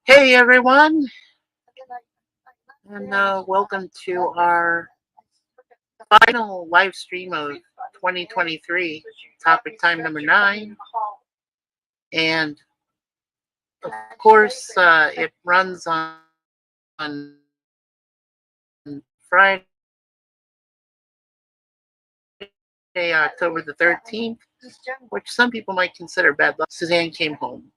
Hey everyone, and welcome to our final live stream of 2023, topic time number 9. And of course, it runs on Friday, October the 13th, which some people might consider bad luck. Suzanne came home.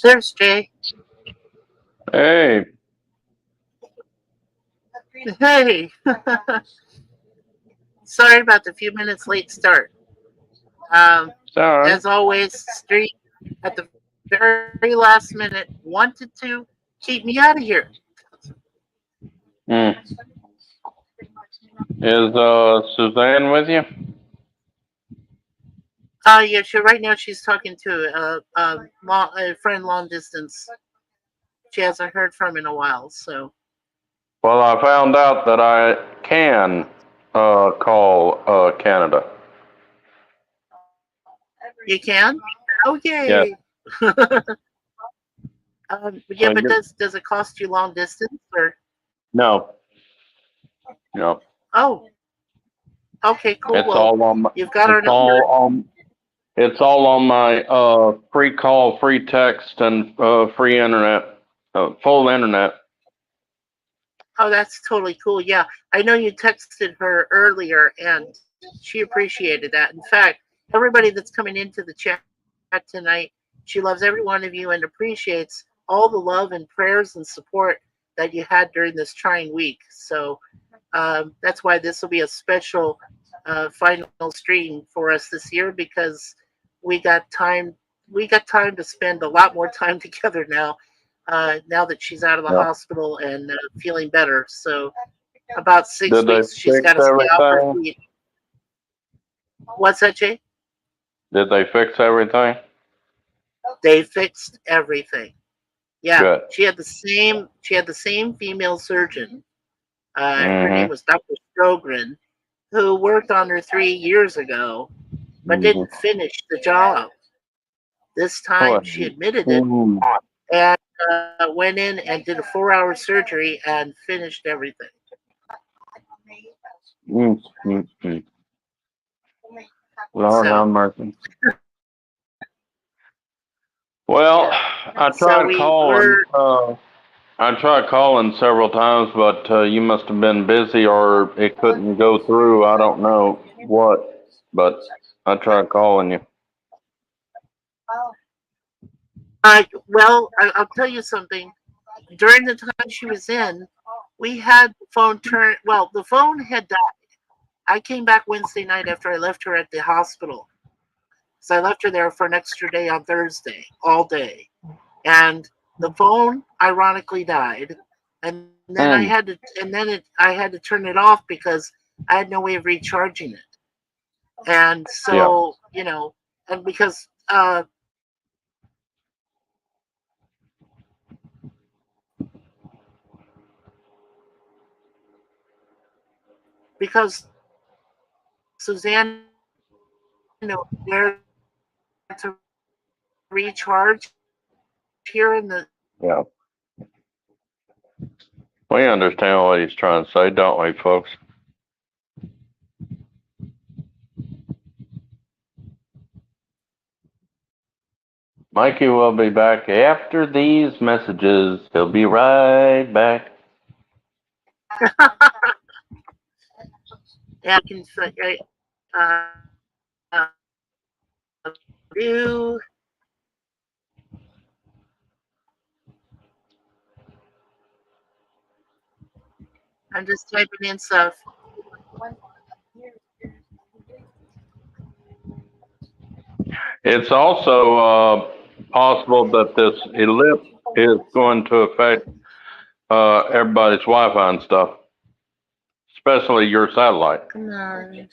There's Jay. Hey. Hey. Sorry about the few minutes late start. Sorry. As always, Street at the very last minute wanted to keep me out of here. Is Suzanne with you? Yeah, right now she's talking to a friend long distance. She hasn't heard from in a while, so. Well, I found out that I can call Canada. You can? Oh, Yes. yay! Yeah, So but does it cost you long distance or? no. No. Oh, okay, cool. It's Well, all on my, you've got our it's number. all on it's all on my free call, free text, and free internet, full internet. Oh, that's totally cool. Yeah, I know you texted her earlier, and she appreciated that. In fact, everybody that's coming into the chat tonight, she loves every one of you and appreciates all the love and prayers and support that you had during this trying week. So that's why this will be a special final stream for us this year because we got time. We got time to spend a lot more time together now. Now that she's out of the Yeah. hospital and feeling better, so about six Did they weeks she's got fix to stay off her everything? feet. What's that, Jay? Did they fix everything? They fixed everything. Yeah, Good. she had the same. She had the same female surgeon. Her name Mm-hmm. was Dr. Strogren, who worked on her 3 years ago, but Mm-hmm. didn't finish the job. This time What? she admitted it Mm-hmm. and went in and did a 4 hour surgery and finished everything. Mm-hmm. Lord have So mercy. Well, yeah. I So tried calling. we're I tried calling several times, but you must have been busy, or it couldn't go through. I don't know what, but I tried calling you. I'll tell you something. During the time she was in, we had the phone turn. Well, the phone had died. I came back Wednesday night after I left her at the hospital. So I left her there for an extra day on Thursday, all day. And the phone ironically died. And then Mm, I had to turn it off because I had no way of recharging it. And yeah. so, and because because Suzanne there to recharge here in the. Yeah. We understand what he's trying to say, don't we, folks? Mikey will be back after these messages. He'll be right back. Yeah, I can say, uh, uh, do. I'm just typing in stuff. It's also possible that this ellipse is going to affect everybody's Wi-Fi and stuff, especially your satellite. Come on.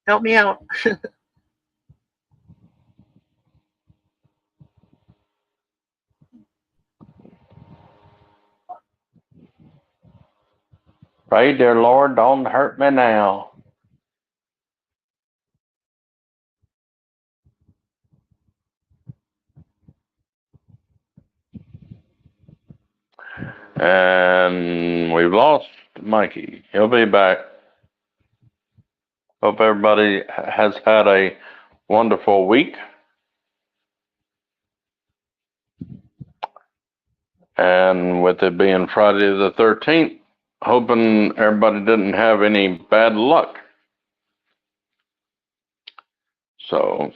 Help me out. Pray, dear Lord, don't hurt me now. And we've lost Mikey. He'll be back. Hope everybody has had a wonderful week. And with it being Friday the 13th, hoping everybody didn't have any bad luck. So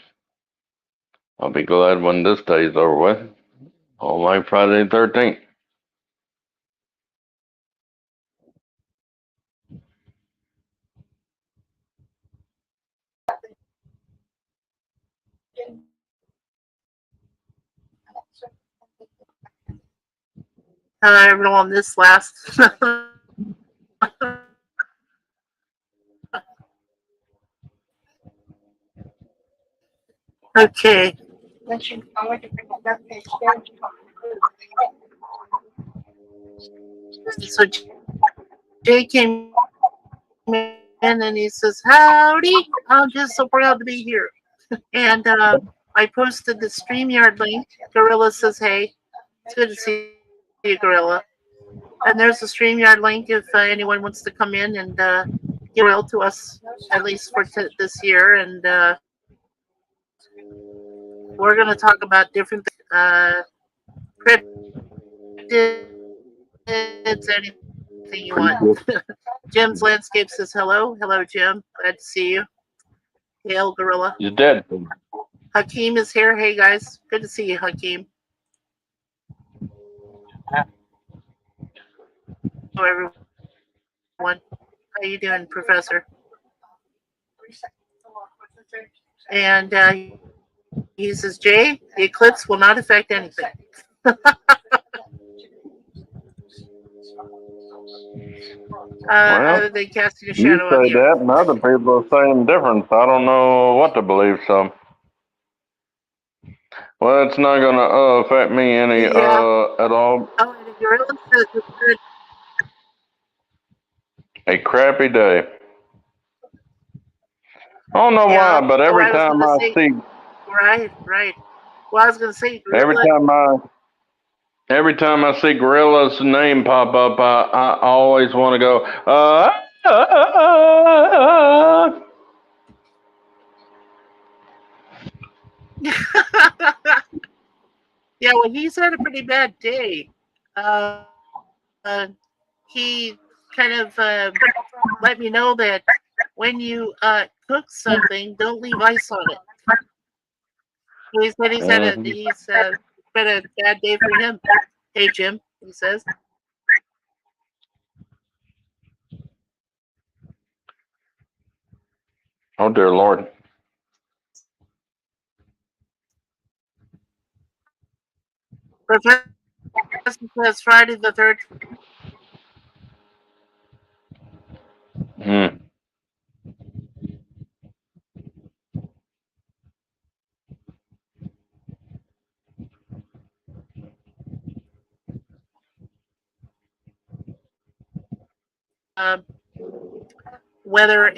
I'll be glad when this day's over with. On like Friday the 13th. Everyone, this last. Okay. So Jay came in and he says, "Howdy! I'm just so proud to be here." And I posted the StreamYard link. Gorilla says, "Hey, it's good to see you, Gorilla." And there's a StreamYard link if anyone wants to come in and get real to us, at least for this year. And we're going to talk about different things. Cryptids, anything you want. Jim's Landscape says hello. Hello, Jim. Glad to see you. Hail, Gorilla. You're dead. Hakeem is here. Hey, guys. Good to see you, Hakeem. Hello, everyone. How you doing, Professor? And he says, Jay, the eclipse will not affect anything. Well, they casting a you shadow on say the earth. that, and other people are saying different. I don't know what to believe, so. Well, it's not going to affect me any Yeah. at all. Oh, and the gorilla says it's good. A crappy day. I don't know Yeah. why, but Oh, every I was time going to I say, see, right. Well, I was going to say, every gorilla. time I see Gorilla's name pop up, I always want to go, Yeah, well, he's had a pretty bad day. Uh, he kind of let me know that when you cook something, don't leave ice on it. So he said he's been a bad day for him. Hey, Jim, he says. oh dear Lord. Professor says Friday the 3rd. Hmm. whether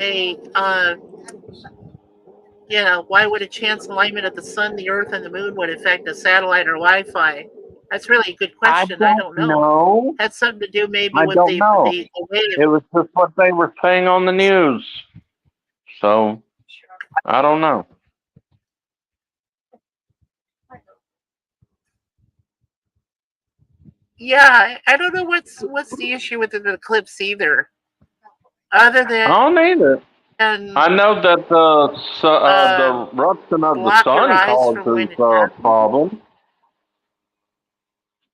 why would a chance alignment of the sun, the earth, and the moon would affect a satellite or Wi-Fi? That's really a good question. I don't know. know. Had something to do maybe I with don't know. the wave. It was just what they were saying on the news. So, I don't know. Yeah, I don't know what's the issue with the eclipse either, other I don't either. than I know that the eruption of the block your sun eyes from when causes it a happens. problem,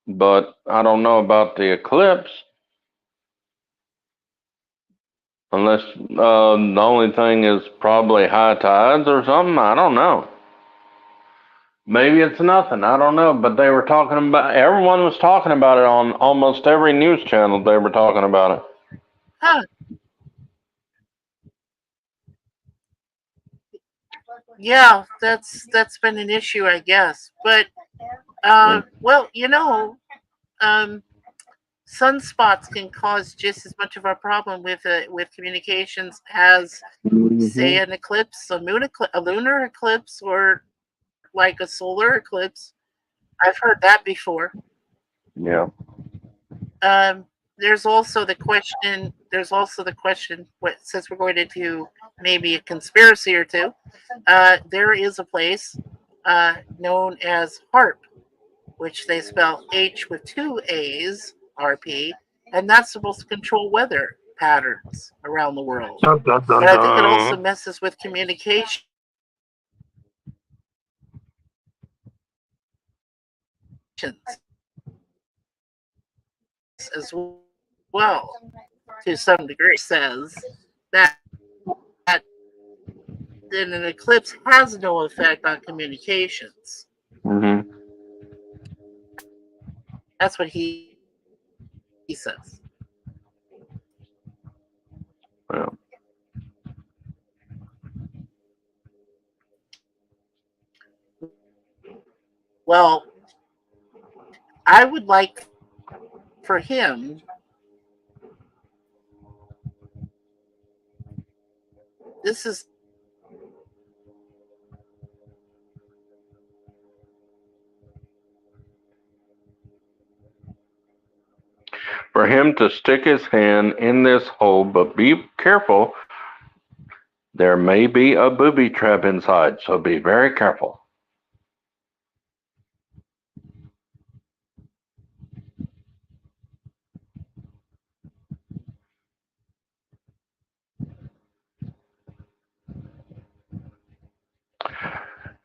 but I don't know about the eclipse. Unless the only thing is probably high tides or something. I don't know. Maybe it's nothing. I don't know. But they were talking about, everyone was talking about it on almost every news channel. They were talking about it. Huh. Yeah, that's been an issue, I guess. But well, sunspots can cause just as much of a problem with communications as, say, an eclipse, a lunar eclipse, or like a solar eclipse. I've heard that before. Yeah. Um, there's also the question. What, since we're going into maybe a conspiracy or two, there is a place known as HARP, which they spell H with two A's, RP, and that's supposed to control weather patterns around the world. Dun, dun, dun, But I think it also dun. messes with communication as well, to some degree. Says that then an eclipse has no effect on communications. Mm-hmm. That's what he says. Yeah. Well, I would like for him. This is For him to stick his hand in this hole, but be careful. There may be a booby trap inside, so be very careful.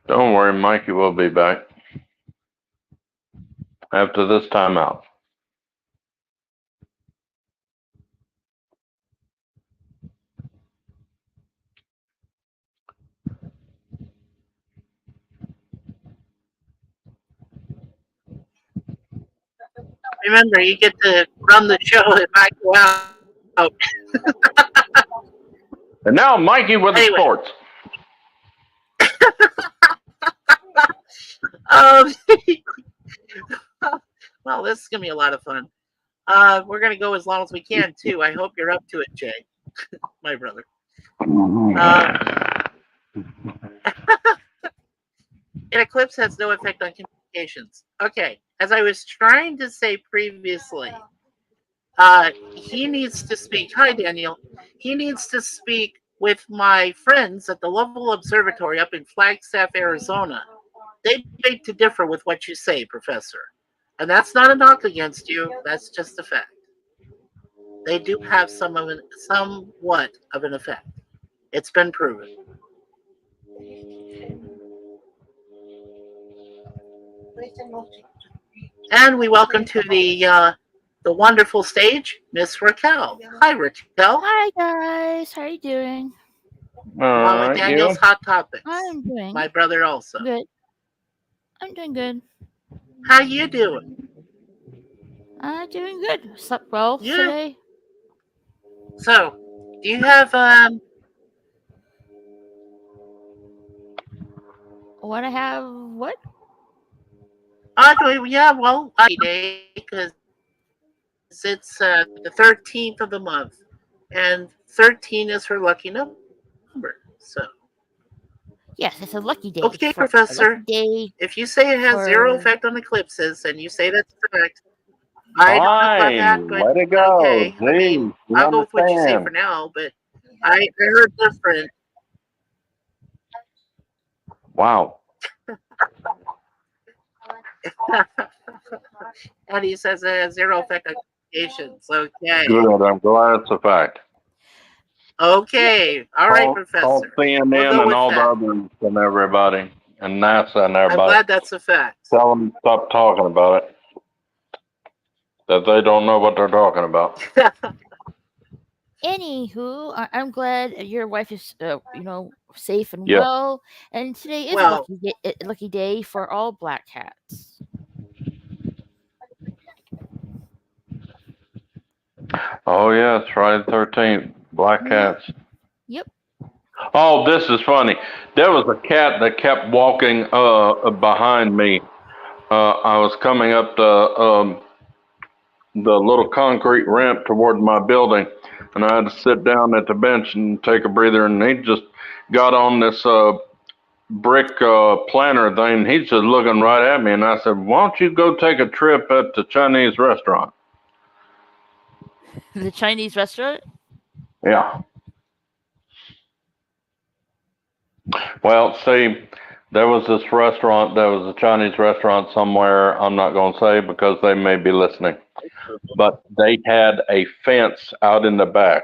Don't worry, Mikey will be back after this time out. remember you get to run the show if I go out. And now, Mikey with the Anyway. sports. Um, well, this is gonna be a lot of fun. We're gonna go as long as we can too. I hope you're up to it, Jay, my brother. An eclipse has no effect on communications. Okay, as I was trying to say previously, he needs to speak. Hi, Daniel. He needs to speak with my friends at the Lovell Observatory up in Flagstaff, Arizona. They beg to differ with what you say, Professor. And that's not a knock against you. That's just a fact. They do have somewhat of an effect. It's been proven. And we welcome to the wonderful stage, Miss Raquel. Hi, Raquel. Hi guys, how are you doing? Along with Daniel's You? Hot Topics. I'm doing My brother also. good. I'm doing good. How you doing? Doing good. Slept well Yeah. today. So, do you have What I have? What? yeah, well, day because it's the 13th of the month. and 13 is her lucky number. So, Yes, it's a lucky day. okay, It's for a Professor. lucky day. If you say it has zero For- effect on eclipses, and you say that's correct, I don't know about that, Fine. but Let it go. okay. I mean, Geez, you I'll go with what you say for understand. now, but I heard different. Wow. And he says it has zero effect on communications. Okay. Good. I'm glad it's a fact. Okay. All right, Call Professor. CNN We'll go and with all that. the others and everybody, and NASA and I'm everybody. glad that's a fact. Tell them to stop talking about it. That they don't know what they're talking about. Anywho, I'm glad your wife is, safe and Yeah. well. And today is Well- a lucky day for all black cats. Oh yeah, it's Friday the 13th. Black cats. Yep. Oh, this is funny. There was a cat that kept walking behind me. I was coming up the little concrete ramp toward my building, and I had to sit down at the bench and take a breather. And he just got on this brick planter thing. He's just looking right at me, and I said, "Why don't you go take a trip at the Chinese restaurant?" The Chinese restaurant? Yeah. Well, see, there was this restaurant, there was a Chinese restaurant somewhere, I'm not going to say because they may be listening, but they had a fence out in the back,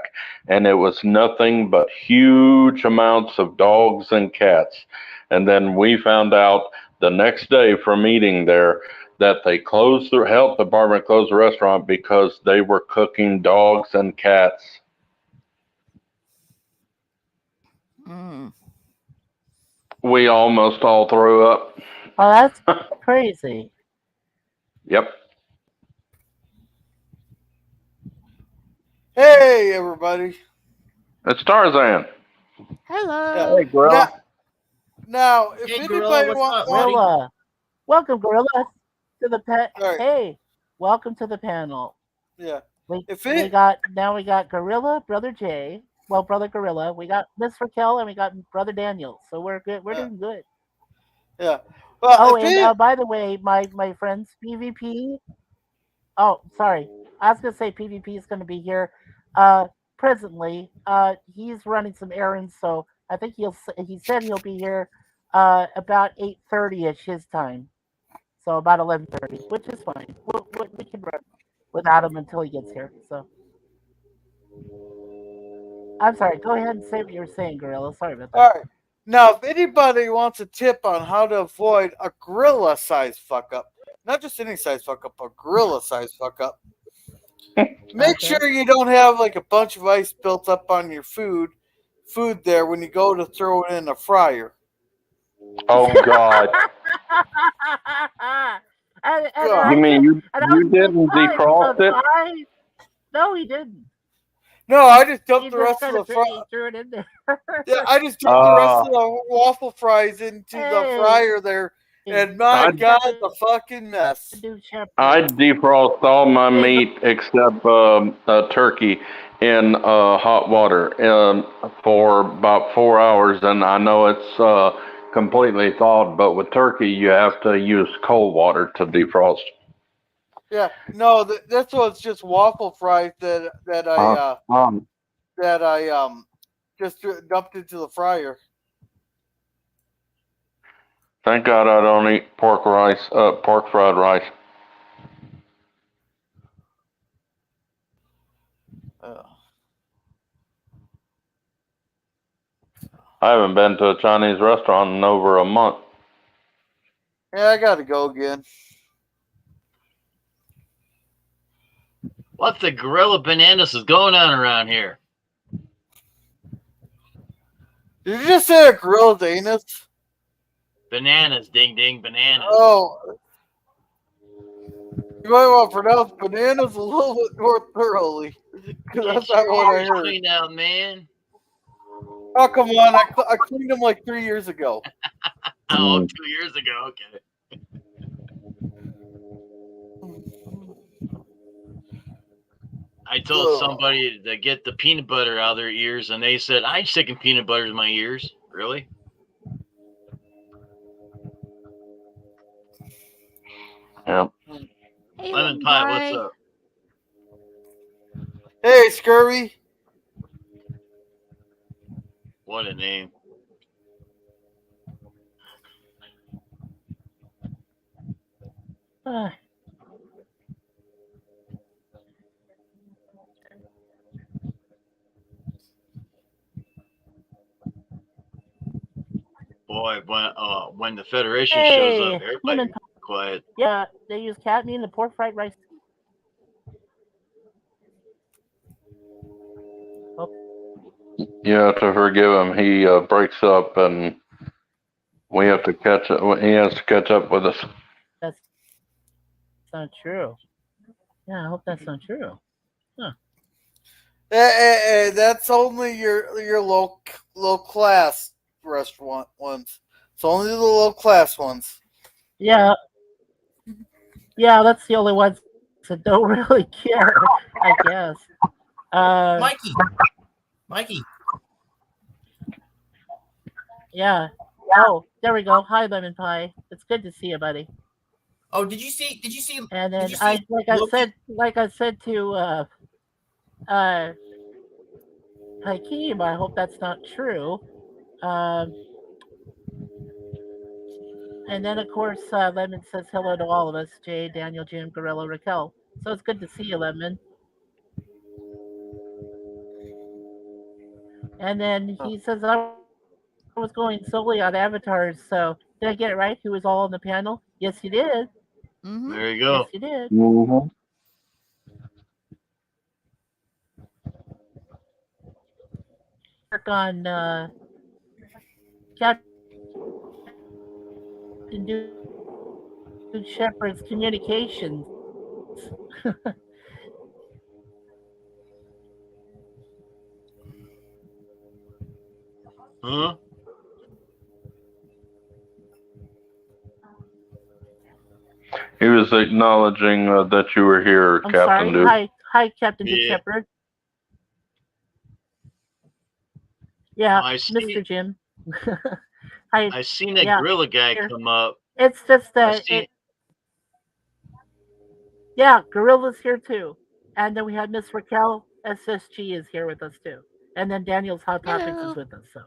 and it was nothing but huge amounts of dogs and cats. And then we found out the next day from eating there that they closed the health department, closed the restaurant because they were cooking dogs and cats. Mm. We almost all threw up. Oh, that's crazy. Yep. Hey, everybody. It's Tarzan. Hello. Hey, Gorilla. Now, if Hey, Gorilla, anybody what's up, wants, buddy? Gorilla. Welcome, Gorilla, to the pet. Sorry. Hey, welcome to the panel. yeah, We If we it- got Gorilla, Brother Jay. Well, Brother Gorilla. We got Miss Raquel, and we got Brother Daniel. So we're good. We're Yeah. doing good. yeah. Well, Oh, if and it- by the way, my friends PvP. Oh, sorry. I was gonna say PvP is gonna be here. Presently, he's running some errands, so I think he said he'll be here about 8:30ish his time. So about 11:30, which is fine. We can run without him until he gets here. So I'm sorry. Go ahead and say what you were saying, Gorilla. Sorry about that. all right. Now, if anybody wants a tip on how to avoid a gorilla size fuck up, not just any size fuck up, a gorilla size fuck up, make Okay. sure you don't have like a bunch of ice built up on your food there when you go to throw it in the fryer. Oh, God. You mean you didn't defrost it? No, he didn't. No, I just He dumped the just rest of kind the of fry. threw it in there. Yeah, I just dumped the rest of the waffle fries into the Hey. fryer there, and my I'd- God, the fucking mess. I defrost all my meat except turkey in hot water for about 4 hours, and I know it's completely thawed, but with turkey you have to use cold water to defrost. Yeah, no, this was just waffle fries that I just dumped into the fryer. Thank God I don't eat pork fried rice. I haven't been to a Chinese restaurant in over a month. Yeah, I gotta go again. What the gorilla bananas is going on around here? Did you just say a grilled anus? Bananas, ding ding, bananas. Oh, you might want to pronounce bananas a little bit more thoroughly, because that's not what I heard. Clean out, man. Oh, come on, I cleaned them like 3 years ago. Oh, 2 years ago. Okay. I told Ugh. somebody to get the peanut butter out of their ears, and they said, I'm sticking peanut butter in my ears. Really? Yeah. Hey, Lemon little Pie, guy. what's up? Hey, Scurvy. What a name. Ah, Boy, when the Federation shows up, Hey, everybody lemon be quiet. yeah, they use cat meat in the pork fried rice. You have to forgive him. He breaks up, and we have to catch up. He has to catch up with us. That's not true. Yeah, I hope that's not true. That's only your low class restaurant ones. It's only the low class ones. Yeah, yeah, that's the only ones that don't really care, I guess. Mikey. Yeah. Oh, there we go. Hi, lemon pie. It's good to see you, buddy. Oh, did you see? And then Did you see like I said to Hakeem, I hope that's not true. And then of course Lemon says hello to all of us, Jay, Daniel, Jim, Gorilla, Raquel. So it's good to see you, Lemon. And then he says I was going solely on avatars, so did I get it right? Who was all on the panel? Yes, you did. Mm-hmm. There you go. Yes, you did. Mm-hmm. Work on Captain Dude Shepard's communications. Huh? He was acknowledging that you were here, I'm Captain sorry. Duke. Hi, Captain Duke Yeah. Shepard. Yeah, I see. Mr. Jim. Hi. I seen that Yeah, gorilla guy here. come up. It's just I that. seen, Yeah, Gorilla's here too, and then we had Miss Raquel SSG is here with us too, and then Daniel's Hot Topics Hello. is with us. So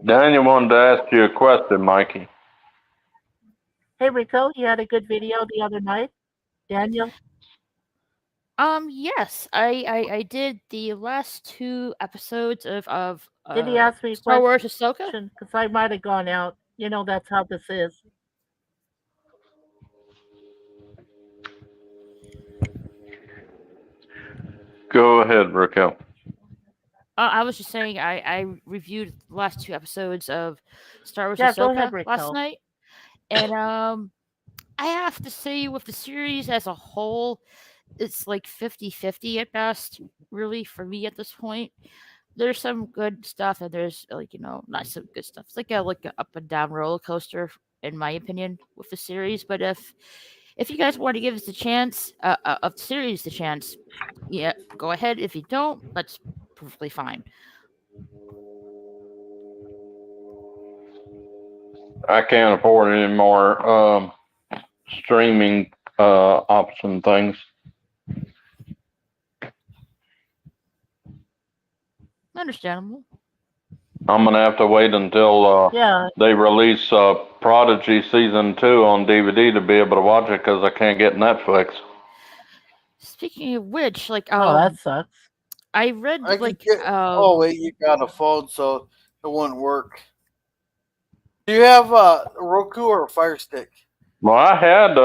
Daniel wanted to ask you a question, Mikey. hey, Raquel, you had a good video the other night. Daniel. Yes, I did the last 2 episodes of Did he ask me a Star Wars Ahsoka. question? Because I might have gone out. You know, that's how this is. Go ahead, Raquel. I was just saying I reviewed the last 2 episodes of Star Wars Yeah, go ahead, Ahsoka last Raquel. night, and I have to say with the series as a whole, it's like 50-50 at best, really, for me at this point. There's some good stuff, and there's not some good stuff. It's like a up and down roller coaster, in my opinion, with the series. But if you guys want to give us the chance of the series the chance, yeah, go ahead. If you don't, that's perfectly fine. I can't afford any more streaming option things. Understandable. I'm gonna have to wait until Yeah, they release Prodigy season 2 on DVD to be able to watch it because I can't get Netflix. Speaking of which, that sucks. I read I could get. Oh wait, you got a phone, so it wouldn't work. Do you have a Roku or a Fire Stick? Well, I had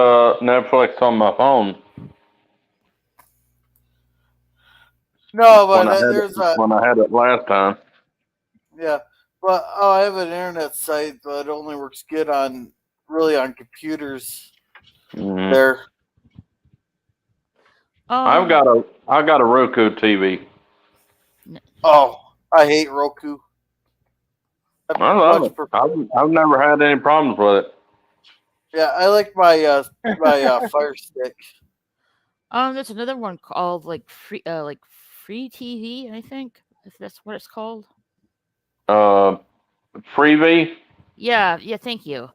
Netflix on my phone No, but when I had it last time. yeah. But I have an internet site, but it only works good on computers. Mhm. There. I got a Roku TV. Oh, I hate Roku. I love much it. prefer- I've never had any problems with it. Yeah, I like my my Fire Stick. There's another one called like free TV, I think, if that's what it's called. Freebie. Yeah, thank you.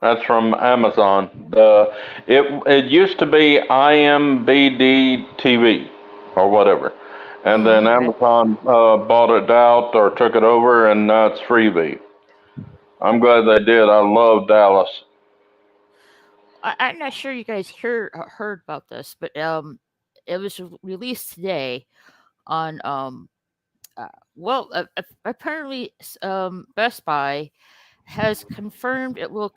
That's from Amazon. It used to be IMBD TV or whatever, and then Okay. Amazon bought it out or took it over, and now it's Freebie. I'm glad they did. I love Dallas. I'm not sure you guys heard about this, but it was released today on apparently Best Buy has confirmed it will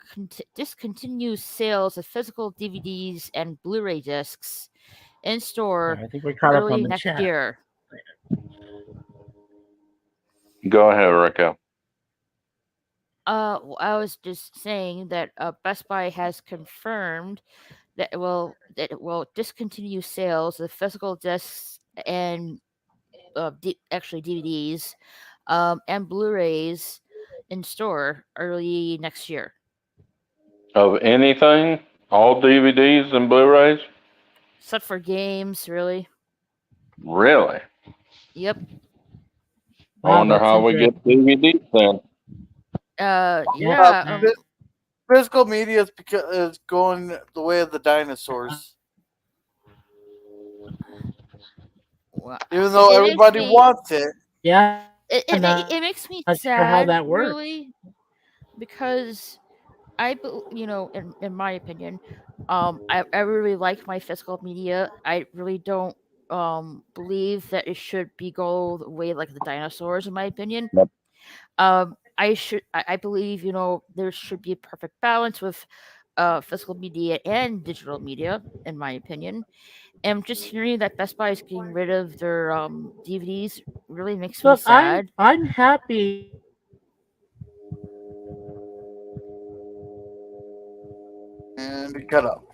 discontinue sales of physical DVDs and Blu-ray discs in store I think we're caught up early on the next chat. year. Go ahead, Raquel. I was just saying that Best Buy has confirmed that it will discontinue sales of physical discs and actually DVDs and Blu-rays in store early next year. Of anything, all DVDs and Blu-rays. Except for games, really. Really? Yep. I wonder that's how we get DVDs then. Yeah. Physical media is going the way of the dinosaurs. Well, Even though it everybody makes me- wants it. Yeah. it makes me not sad, sure how that works. really, because in my opinion, I really like my physical media. I really don't believe that it should be go the way like the dinosaurs, in my opinion. Yep. I believe there should be a perfect balance with physical media and digital media, in my opinion. And just hearing that Best Buy is getting rid of their DVDs really makes me Look, sad. I'm happy. And we cut up.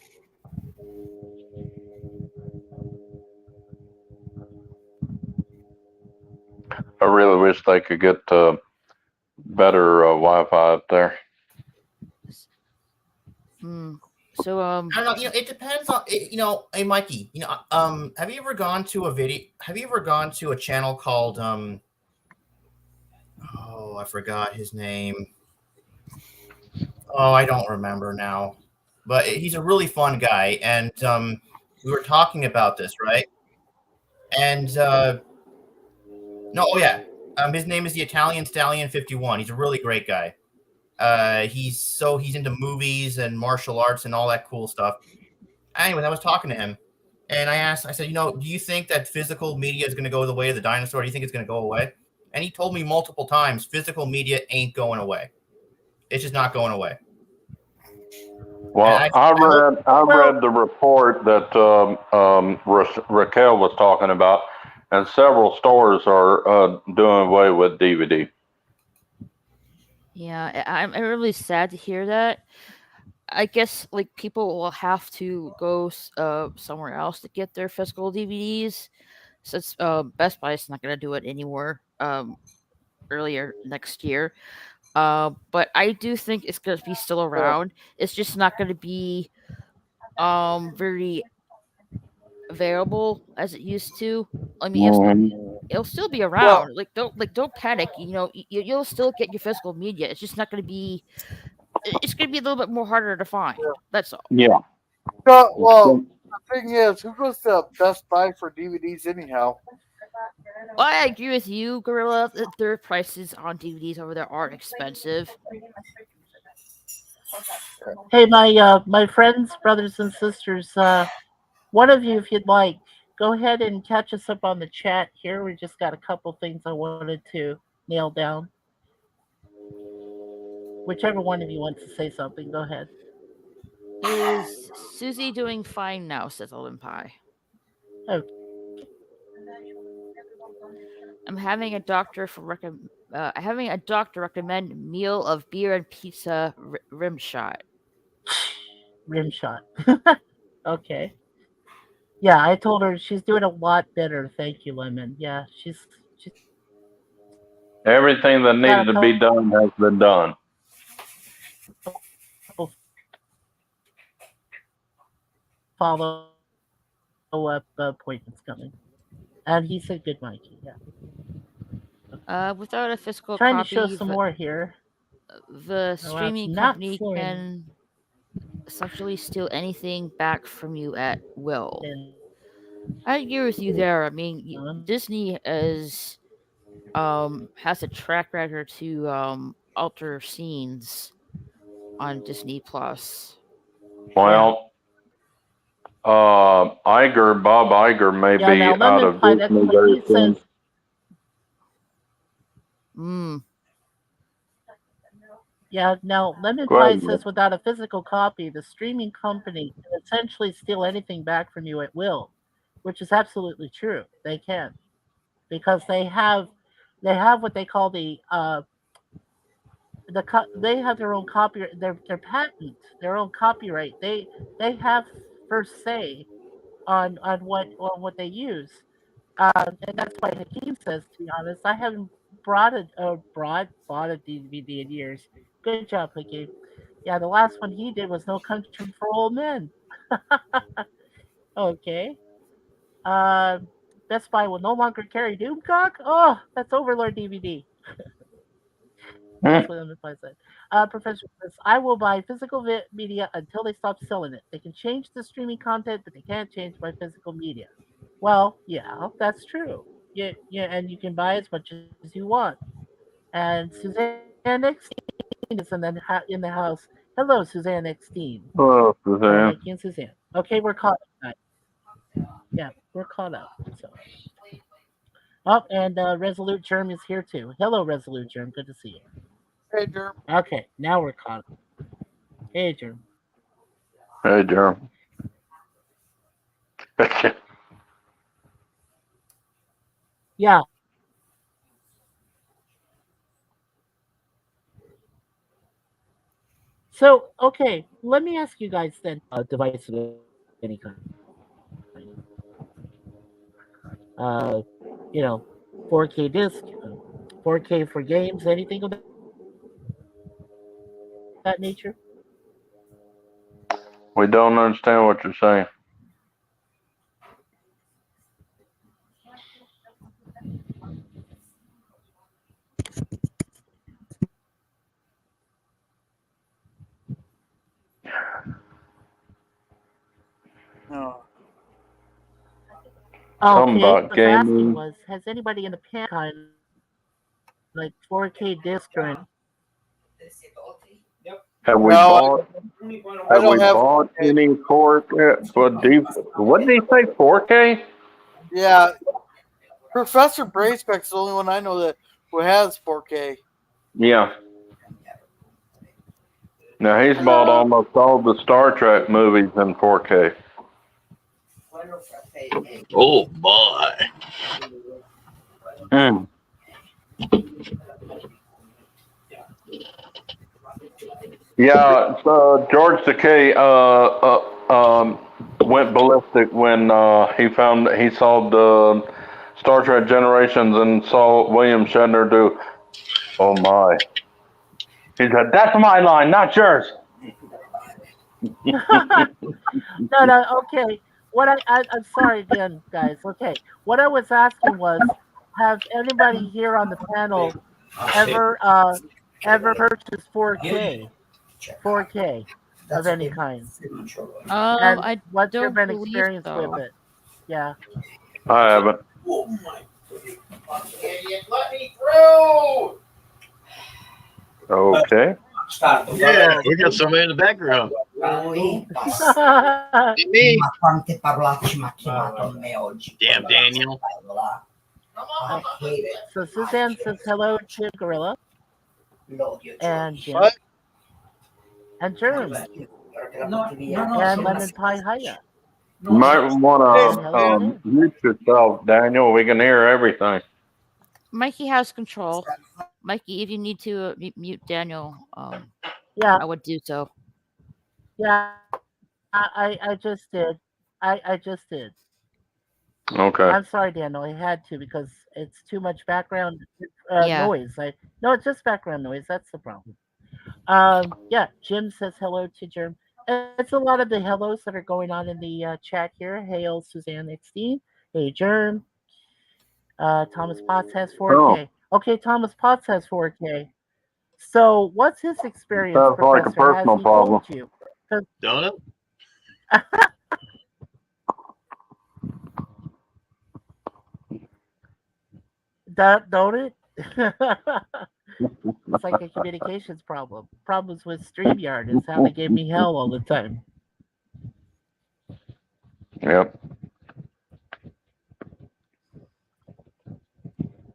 I really wish they could get better Wi-Fi up there. So I don't know. It depends on. Hey, Mikey. Have you ever gone to a video? Have you ever gone to a channel called Oh, I forgot his name. Oh, I don't remember now. But he's a really fun guy, and we were talking about this, right? And his name is the Italian Stallion 51. He's a really great guy. He's into movies and martial arts and all that cool stuff. Anyways, I was talking to him, and I said, do you think that physical media is going to go the way of the dinosaur? Do you think it's going to go away? And he told me multiple times, physical media ain't going away. It's just not going away. Well, I read the report that Raquel was talking about, and several stores are doing away with DVD. Yeah, I'm really sad to hear that. I guess like people will have to go somewhere else to get their physical DVDs, since Best Buy is not going to do it anymore earlier next year. But I do think it's going to be still around. It's just not going to be very available as it used to. I mean, it'll still be around. Don't panic. You'll still get your physical media. It's just not going to be. It's going to be a little bit more harder to find. That's all. Yeah. Well, the thing is, who goes to Best Buy for DVDs anyhow? Well, I agree with you, Gorilla. That their prices on DVDs over there are expensive. Hey, my friends, brothers and sisters, one of you, if you'd like, go ahead and catch us up on the chat here. We just got a couple things I wanted to nail down. Whichever one of you wants to say something, go ahead. Is Susie doing fine now? Says Olin Pie. Oh. I'm having a doctor recommend meal of beer and pizza rim shot. Rim shot. Okay. Yeah, I told her she's doing a lot better. Thank you, Lemon. Yeah, she's Everything that needed to be done has been done. follow up appointments coming. And he said good, Mikey. Yeah. Without a physical Trying to show copy, some more here. the Oh, streaming it's not company slowing. can essentially steal anything back from you at will. And, I agree with you there. I mean, Uh-huh. Disney has a track record to alter scenes on Disney Plus. Well, Bob Iger may yeah, be now let out me of apply that. Disney He very soon. says, yeah, now Lemon Go Pie ahead, says without a physical copy, the streaming company can essentially steal anything back from you at will, which is absolutely true. They can, because they have what they call they have their own copyright, their patent, their own copyright. They have first say on what they use. And that's why Hakeem says, to be honest, I haven't bought a DVD in years. Good job, Hakeem. Yeah, the last one he did was No Country for Old Men. Okay. Best Buy will no longer carry Doomcock. Oh, that's Overlord DVD. That's what the Pie said. Professor says, I will buy physical media until they stop selling it. They can change the streaming content, but they can't change my physical media. Well, yeah, that's true. Yeah, and you can buy as much as you want. And Suzanne Eckstein is in the house. Hello, Suzanne Eckstein. Hello, Suzanne. Mikey and Suzanne. Okay, we're caught up. Yeah, we're caught up. So. Oh, and Resolute Germ is here too. Hello, Resolute Germ. Good to see you. Hey, Germ. Okay, now we're caught up. Hey, Germ. Hey, Jerem. Yeah. So, okay, let me ask you guys then. Device of any kind. 4K disc, 4K for games, anything of that nature? We don't understand what you're saying. No. Something Okay, about what's asking gaming. was, has anybody in the pan kind like 4K disc or anything? Have we No, bought any 4K? What did he say? 4K? Yeah. Professor Braceback's the only one I know that who has 4K. Yeah. Now he's bought almost all the Star Trek movies in 4K. Oh boy. Mm. Yeah, so George Takei went ballistic when he saw the Star Trek Generations and saw William Shatner do. Oh my! He said, "That's my line, not yours." No, okay. I'm sorry again, guys. Okay, what I was asking was, have anybody here on the panel ever purchased 4K of any kind? And I what's your don't been believe experience so. with it? Yeah. I haven't. Idiot, let me through! Okay. Yeah, we got somebody in the background. Me. Damn, Daniel. So Suzanne says hello to Gorilla and Jim What? and Germ and Lemon Pie Hiya. You might want Hello to mute yourself, Daniel. We can hear everything. Mikey has control. Mikey, if you need to mute Daniel, Yeah, I would do so. yeah. I just did. I just did. Okay. I'm sorry, Daniel. I had to because it's too much background Yeah. noise. No, it's just background noise. That's the problem. Yeah. Jim says hello to Germ. it's a lot of the hellos that are going on in the chat here. Hail Suzanne XD. Hey Germ. Thomas Potts has 4K. Okay, Thomas Potts has 4K. So what's his experience, Sounds like a Professor? Has personal he problem. told you? Don't it? Don't it? It's like a communications problem. Problems with StreamYard is how they gave me hell all the time. Yep.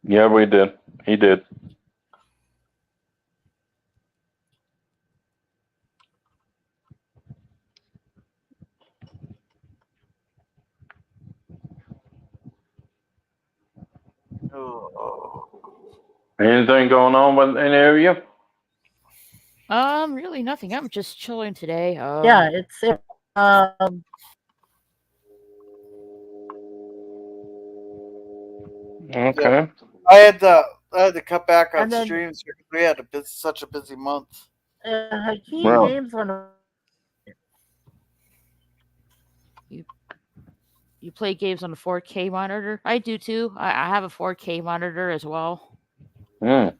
Yeah, we did. He did. Oh. Anything going on with any of you? Really nothing. I'm just chilling today. Yeah, it's Okay. I had to cut back on And then- streams because we had such a busy month. Hakeem Well- Games on You play games on a 4K monitor? I do too. I have a 4K monitor as well. Mm.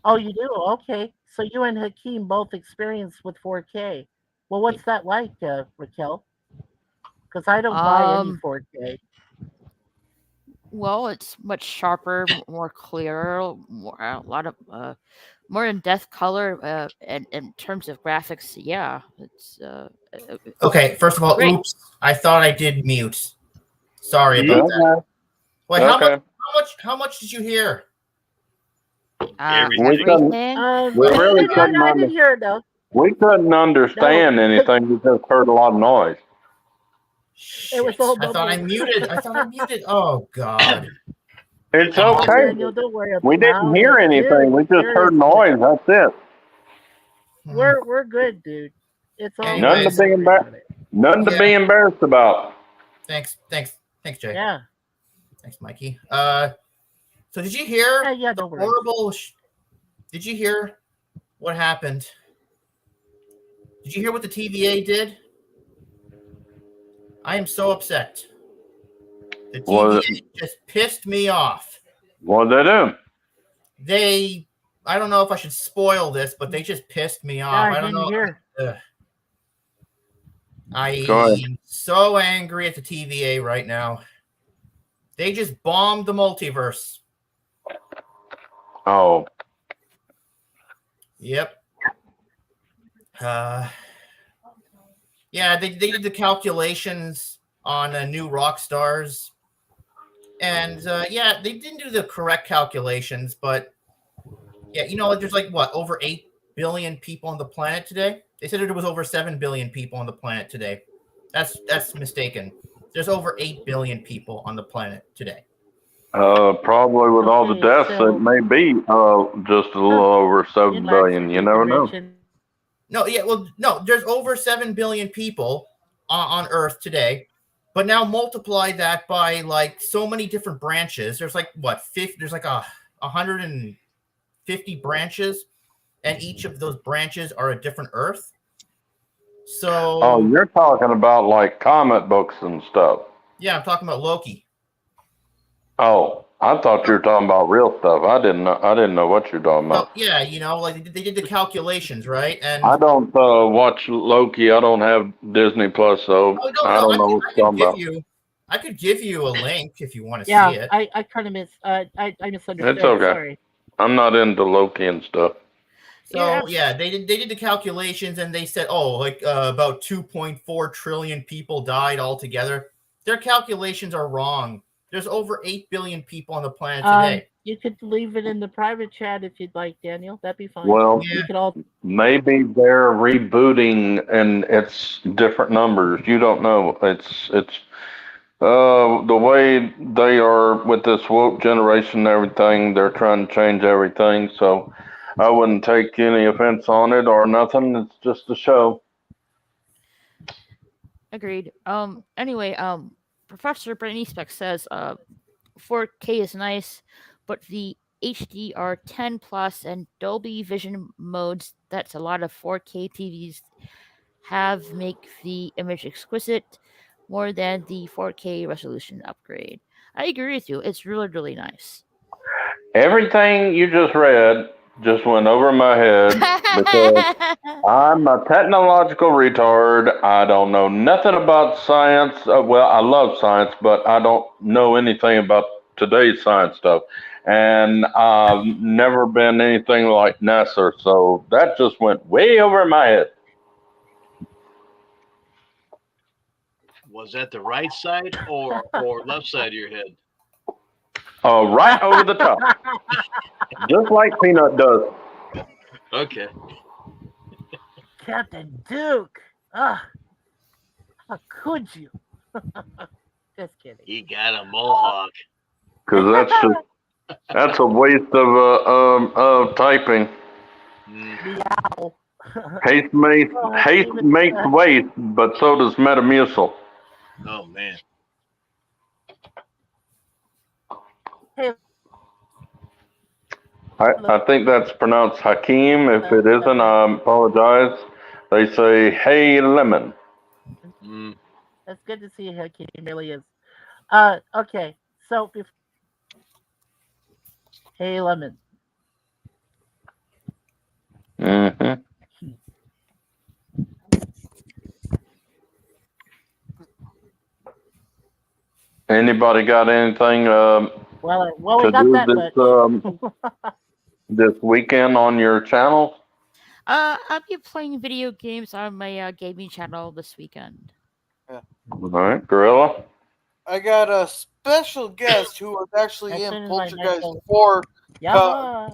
Oh, you do? Okay. So you and Hakeem both experienced with 4K. Well, what's that like, Raquel? Because I don't buy any 4K. Well, it's much sharper, more clearer, a lot of more in-depth color, and in terms of graphics, yeah, it's Okay, first of all, Great. oops. I thought I did mute. Sorry about that. Okay. Wait, Okay. how much did you hear? Everything. everything. We really I couldn't didn't hear it though. We couldn't understand No. anything. We just heard a lot of noise. It was Shit, all I thought I mumbled. muted. Oh God. It's Oh, okay. Daniel, don't worry about We didn't hear it. anything. We just Seriously. heard noise. That's it. We're good, dude. It's all None to good. be Don't worry embar- about it. Nothing to Yeah. be embarrassed about. Thanks, Jay. Yeah. Thanks, Mikey. So did you hear Yeah, the don't worry. horrible? Did you hear what happened? Did you hear what the TVA did? I am so upset. The TVA just pissed me off. What did they do? I don't know if I should spoil this, but they just pissed me off. I I don't didn't know. hear. Go ahead. I'm so angry at the TVA right now. They just bombed the multiverse. Oh, Yep. Yeah, they did the calculations on new rock stars. And yeah, they didn't do the correct calculations, but yeah, there's like what, over 8 billion people on the planet today? They said there was over 7 billion people on the planet today. That's mistaken. There's over 8 billion people on the planet today. probably with all the Okay, deaths, so- it may be just a little over 7 billion. You never know. No, yeah, well, no, there's over 7 billion people on Earth today, but now multiply that by like so many different branches. There's like what, 50? There's like 150 branches, and each of those branches are a different Earth. So, Oh, you're talking about like comic books and stuff. yeah, I'm talking about Loki. Oh, I thought you were talking about real stuff. I didn't know what you're talking So, about. yeah, like they did the calculations, right? And I don't watch Loki. I don't have Disney Plus, so Oh, I don't know what you're talking about. I could give you a link if you want to Yeah, see it. I kind of I misunderstood. It's okay. Sorry. I'm not into Loki and stuff. So yeah, they did the calculations and they said, about 2.4 trillion people died altogether. Their calculations are wrong. There's over 8 billion people on the planet today. You could leave it in the private chat if you'd like, Daniel. That'd be fine. Well, We could all. maybe they're rebooting and it's different numbers. You don't know. It's the way they are with this woke generation and everything. They're trying to change everything. So I wouldn't take any offense on it or nothing. It's just a show. Agreed. Anyway, Professor Brittany Speck says 4K is nice, but the HDR10 Plus and Dolby Vision modes, that's a lot of 4K TVs. have make the image exquisite more than the 4K resolution upgrade. I agree with you. It's really, really nice. Everything you just read just went over my head because I'm a technological retard. I don't know nothing about science. Well, I love science, but I don't know anything about today's science stuff. And I've never been anything like NASA, so that just went way over my head. Was that the right side or left side of your head? Right over the top, just like Peanut does. Okay. Captain Duke. Ah, how could you? Just kidding. He got a mohawk. Because that's a waste of typing. Meow. Haste makes waste, but so does Metamucil. Oh man. I think that's pronounced Hakeem. If it isn't, I apologize. They say, hey, lemon. Mm. That's good to see how Hakeem really is. Okay, so hey, lemon. Mm-hmm. Anybody got anything Well, we to got do that this this weekend on your channel? I'll be playing video games on my gaming channel this weekend. All right, Gorilla. I got a special guest who was actually That's in in my Poltergeist mental- 4 Yeah.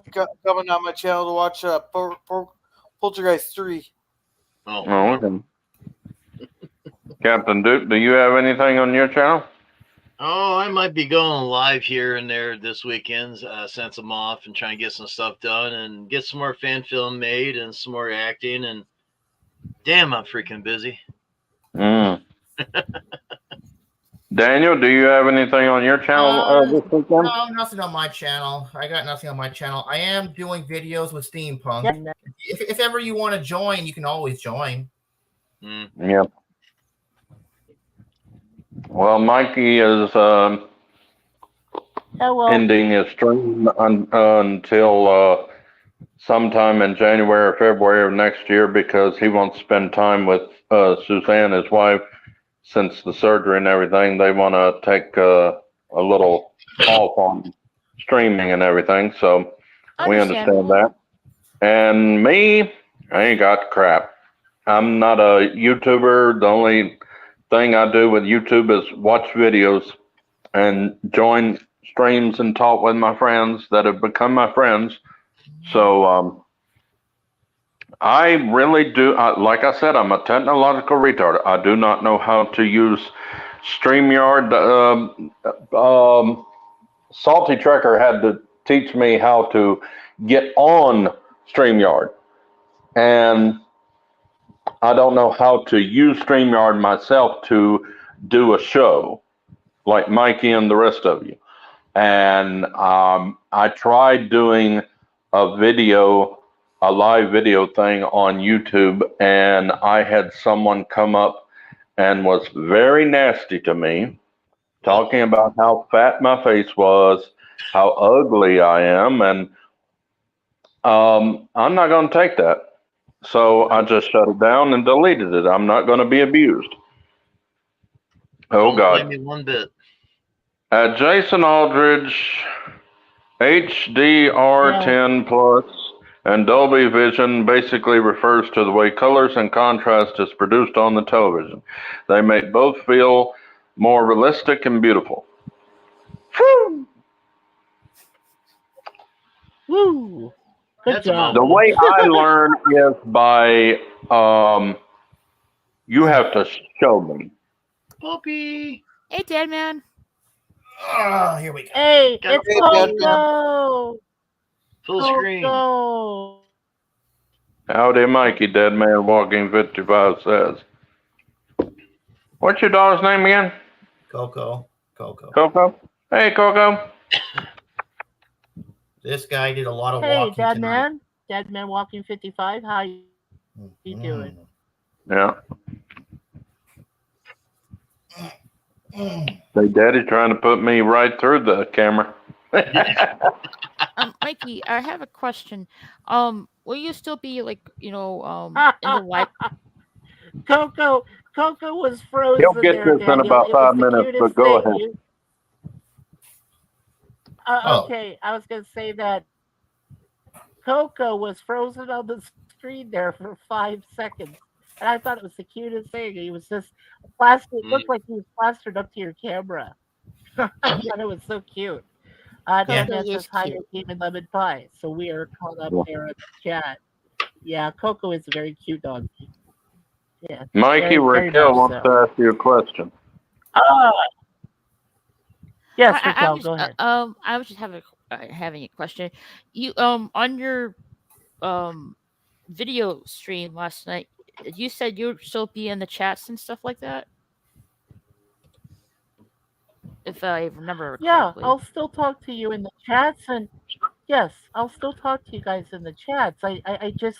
coming on my channel to watch Poltergeist 3. Oh. Oh, okay. Captain Duke, do you have anything on your channel? Oh, I might be going live here and there this weekend, since I'm off and trying to get some stuff done and get some more fan film made and some more acting. And damn, I'm freaking busy. Mm. Daniel, do you have anything on your channel this weekend? No, nothing on my channel. I got nothing on my channel. I am doing videos with Steampunk. Yeah. If ever you want to join, you can always join. Mm. Yep. Well, Mikey is ending his stream until sometime in January or February of next year because he wants to spend time with Suzanne, his wife. Since the surgery and everything, they want to take a little off on streaming and everything. So we understand that. And me, I ain't got crap. I'm not a YouTuber. The only thing I do with YouTube is watch videos and join streams and talk with my friends that have become my friends. So I really do, like I said, I'm a technological retard. I do not know how to use StreamYard. Salty Trekker had to teach me how to get on StreamYard. And I don't know how to use StreamYard myself to do a show like Mikey and the rest of you. And I tried doing a live video thing on YouTube, and I had someone come up and was very nasty to me, talking about how fat my face was, how ugly I am, and I'm not going to take that. So I just shut it down and deleted it. I'm not going to be abused. Oh, Don't God. blame me one bit. Jason Aldridge, HDR10 Plus, and Dolby Vision basically refers to the way colors and contrast is produced on the television. They make both feel more realistic and beautiful. Whew. Woo! Good That's job. The way I learn is by you have to show me. Puppy. Hey, Dead Man. Oh, here we go. Hey, Got it's it. Coco. Full screen. Coco. Howdy, Mikey, Dead Man Walking 55 says. What's your daughter's name again? Coco. Coco? Hey, Coco. This guy did a lot of Hey, walking tonight. Dead Man Walking 55. How you doing? Yeah. Mm. Say, Daddy trying to put me right through the camera. Mikey, I have a question. Will you still be like, in the live? Coco was frozen He'll get there, this in Daniel. about It was 5 the minutes, cutest but go thing. ahead. Oh. Okay, I was going to say that Coco was frozen on the screen there for 5 seconds. And I thought it was the cutest thing. He was just plastered. It looked like he was plastered up to your camera. I thought it was so cute. Yeah. Dan Coco says is hi cute. to Demon Lemon Pie. So we are caught up Yeah. there in the chat. Yeah, Coco is a very cute dog. Yeah. Mikey very Raquel much wants so. to ask you a question. Yes, I Raquel, was go ahead. I was just having a question. You on your video stream last night, you said you'd still be in the chats and stuff like that. If I remember Yeah, correctly. I'll still talk to you in the chats, and yes, I'll still talk to you guys in the chats. I just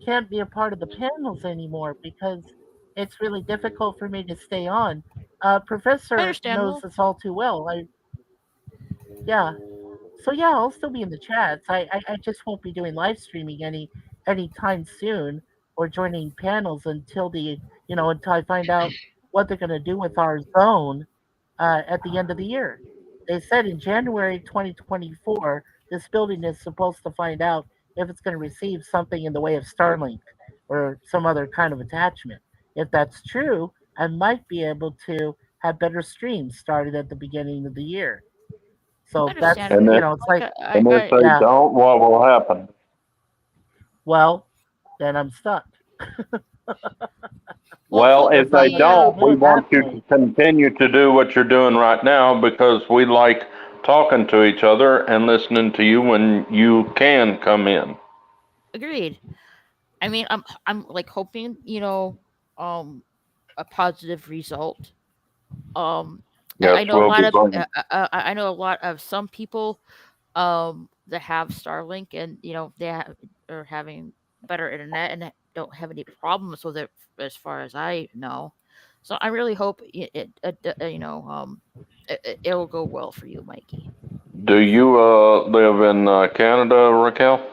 can't be a part of the panels anymore because it's really difficult for me to stay on. Professor knows Understandable. this all too well. Yeah. So yeah, I'll still be in the chats. I just won't be doing live streaming anytime soon or joining panels until until I find out what they're gonna do with our zone at the end of the year. They said in January 2024, this building is supposed to find out if it's going to receive something in the way of Starlink or some other kind of attachment. If that's true, I might be able to have better streams started at the beginning of the year. So that's, Understandable. And it's like, And if they yeah. don't, what will happen? well, then I'm stuck. Well, if they hopefully, don't, we at want that you point. to continue to do what you're doing right now because we like talking to each other and listening to you when you can come in. agreed. I mean, I'm like hoping, a positive result. Yes, I know a we'll lot be of bringing. I know a lot of some people that have Starlink and are having better internet and don't have any problems with it as far as I know. So I really hope it'll go well for you, Mikey. Do you live in Canada, Raquel?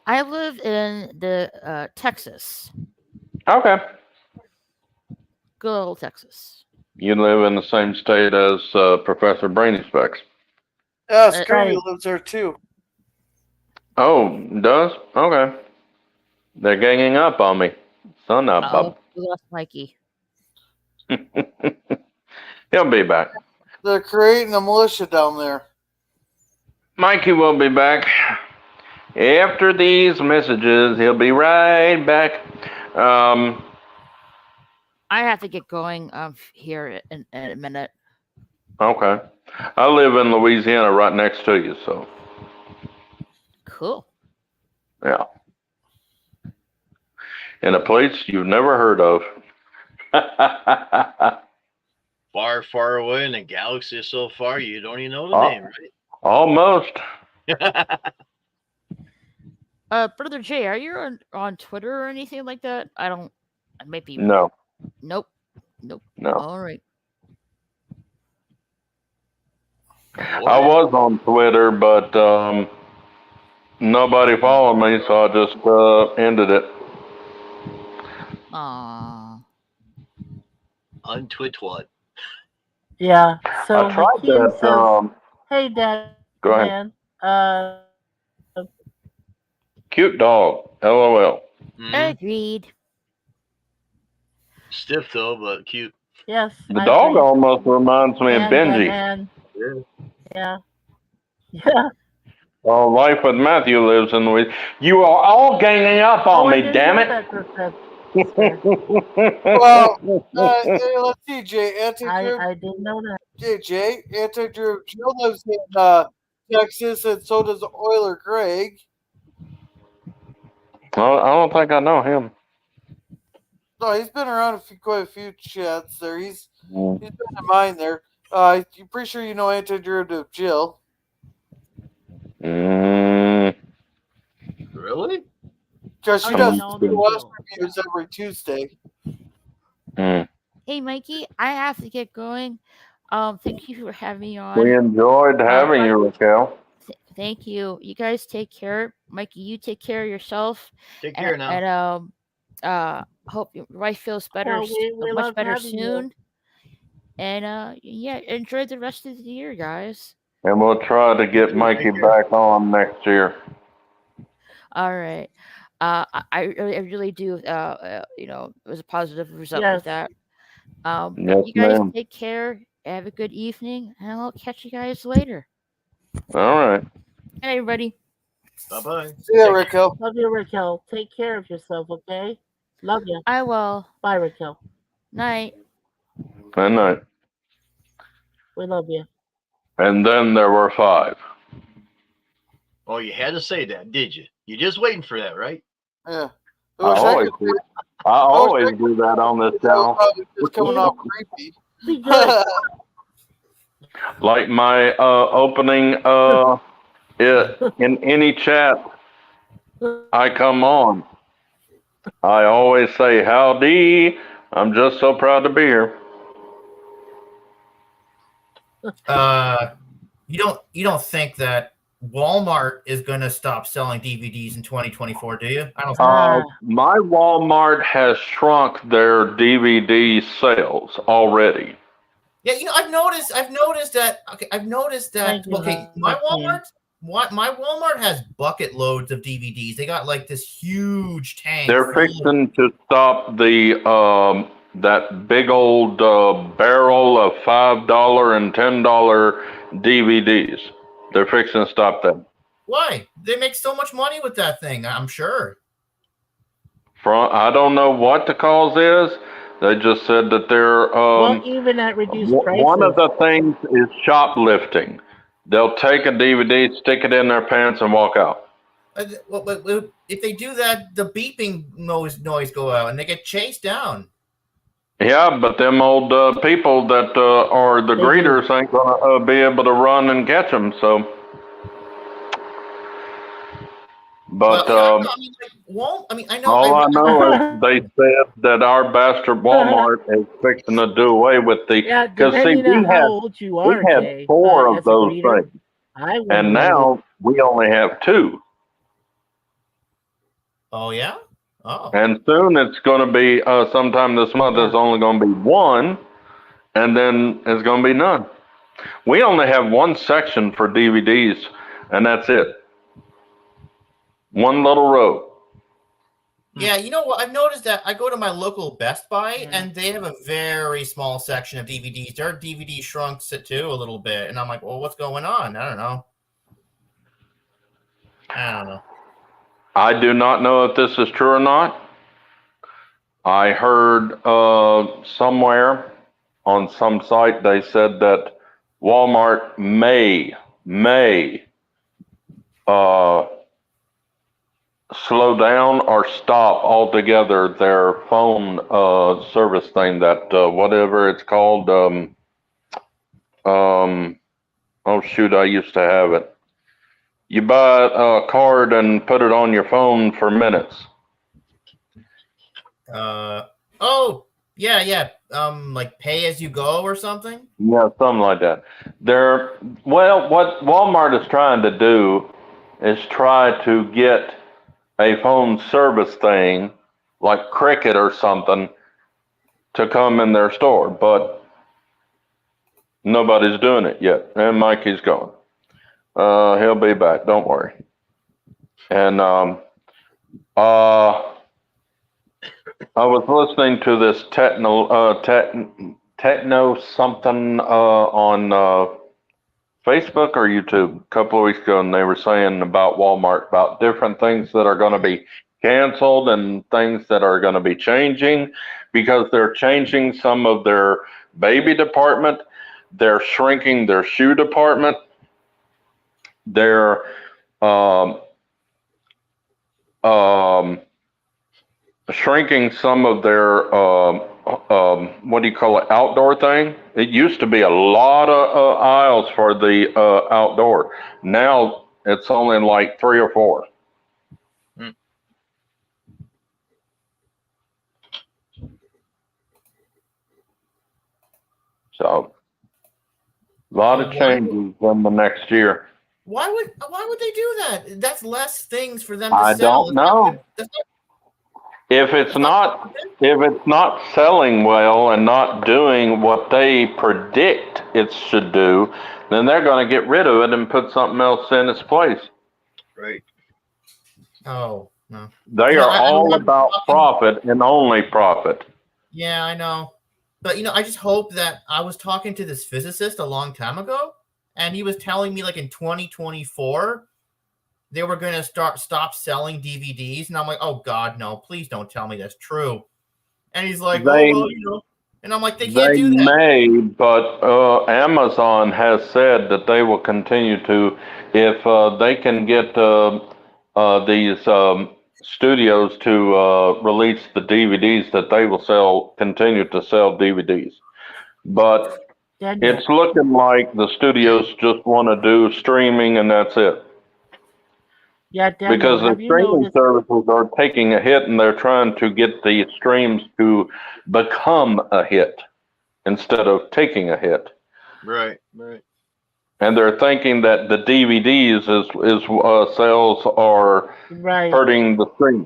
I live in the Texas, Okay. good old Texas. You live in the same state as Professor Brainy Specs. Yeah, Right. Scurvy lives there too. Oh, does? Okay. They're ganging up on me. Son of Oh, we lost Mikey. a. He'll be back. They're creating a militia down there. Mikey will be back. After these messages, he'll be right back. I have to get going here in a minute. Okay. I live in Louisiana right next to you, so Cool. yeah. In a place you've never heard of. Far, far away in the galaxy so far, you don't even know the Oh. name, Almost. right? Brother Jay, are you on Twitter or anything like that? I don't. I might be. No. Nope. No. All right. I was on Twitter, but nobody followed me, so I just ended it. Aww. Untwit what? Yeah. So I tried Hakeem that. says, "Hey, Dad, Go ahead. man. Cute dog. LOL. Mhm. Agreed. Stiff though, but cute. Yes. The I dog agree. almost reminds me of And Benji. Batman. Yeah. Yeah. Yeah. Oh, Life with Matthew lives in Louisiana. You are all ganging up Oh, on I me, didn't damn know it. that, Professor. Well, let's see, Jay. Anti-Drew, I didn't know that. Jay. Anti-Drew Jill lives in Texas, and so does Euler Greg. Well, I don't think I know him. No, he's been around quite a few chats there. He's been in mine there. I'm pretty sure you know Anti-Drew to Jill. Mm, Really? Because she I does know the them West too. reviews every Tuesday. Mm. Hey, Mikey, I have to get going. Thank you for having me on. We enjoyed having you, Raquel. Thank you. You guys take care. Mikey, you take care of yourself. Take And, care now. and hope your wife feels better, Oh, we much love better having you. soon. And yeah, enjoy the rest of the year, guys. And we'll try to get Mikey back on next year. All right. I really do. You know, it was a positive result Yes. with that. Yes, You guys ma'am. take care. Have a good evening, and I'll catch you guys later. All right. Hey, everybody. Bye bye. See ya, Raquel. Love you, Raquel. Take care of yourself, okay? Love you. I will. Bye, Raquel. Night. Good night. We love you. And then there were 5. Oh, you had to say that, did you? You're just waiting for that, right? Yeah. I always do that on this channel. Probably just coming off creepy. Be good. Like my opening in any chat I come on. I always say howdy. I'm just so proud to be here. You don't think that Walmart is going to stop selling DVDs in 2024, do you? I don't think My Walmart has shrunk their DVD sales already. Yeah, you know, I've noticed that. Okay, I've noticed that. Thank you, Okay, my Hakeem. Walmart has bucket loads of DVDs. They got like this huge tank. They're full of- fixing to stop the that big old barrel of $5 and $10 DVDs. They're fixing to stop them. Why? They make so much money with that thing. I'm sure. I don't know what the cause is. They just said that they're Well, even at reduced prices. one of the things is shoplifting. They'll take a DVD, stick it in their pants, and walk out. But if they do that, the beeping noise go out, and they get chased down. Yeah, but them old people that are the They do. greeters ain't gonna be able to run and catch them. So, but Well, I know. all I know is they said that our bastard Walmart is fixing to do away with the. Yeah, Because see, depending on we how old you are, had Jay, 4 as of a those reader, things, I wouldn't and mind now we only have 2. Oh yeah. Oh. And soon it's going to be sometime this month. It's only going to be 1, and then it's going to be none. We only have 1 section for DVDs, and that's it. One little row. Yeah, you know what? I've noticed that I go to my local Best Buy and they have a very small section of DVDs. Their DVD shrunk too a little bit, and I'm like, well, what's going on? I don't know. I do not know if this is true or not. I heard somewhere on some site they said that Walmart may slow down or stop altogether their phone service thing, that whatever it's called. Oh shoot, I used to have it. You buy a card and put it on your phone for minutes. Oh, yeah. Like pay as you go or something? Yeah, something like that. What Walmart is trying to do is try to get a phone service thing like Cricket or something to come in their store, but nobody's doing it yet. And Mikey's going. He'll be back. Don't worry. And I was listening to this techno something on Facebook or YouTube a couple of weeks ago, and they were saying about Walmart, about different things that are going to be canceled and things that are going to be changing, because they're changing some of their baby department. They're shrinking their shoe department. They're shrinking some of their what do you call it, outdoor thing. It used to be a lot of aisles for the outdoor. Now it's only like 3 or 4. lot Oh, of what? changes in the next year. Why would they do that? That's less things for them to I sell. don't know. If it's not selling well and not doing what they predict it should do, then they're going to get rid of it and put something else in its place. Right. Oh no. They You know, are I all remember about talking- profit and only profit. Yeah, I know. But I just hope that I was talking to this physicist a long time ago, and he was telling me like in 2024 they were going to stop selling DVDs, and I'm like, oh God, no! Please don't tell me that's true. And he's like, They- oh well, and I'm like, they can't They do that. may, but Amazon has said that they will continue to, if they can get these studios to release the DVDs, that they will continue to sell DVDs. But Daniel, it's looking like the studios just want to do streaming and that's it. yeah, Daniel, Because the have you streaming noticed? services are taking a hit and they're trying to get the streams to become a hit instead of taking a hit. Right. Right. And they're thinking that the DVDs sales are Right. hurting the stream.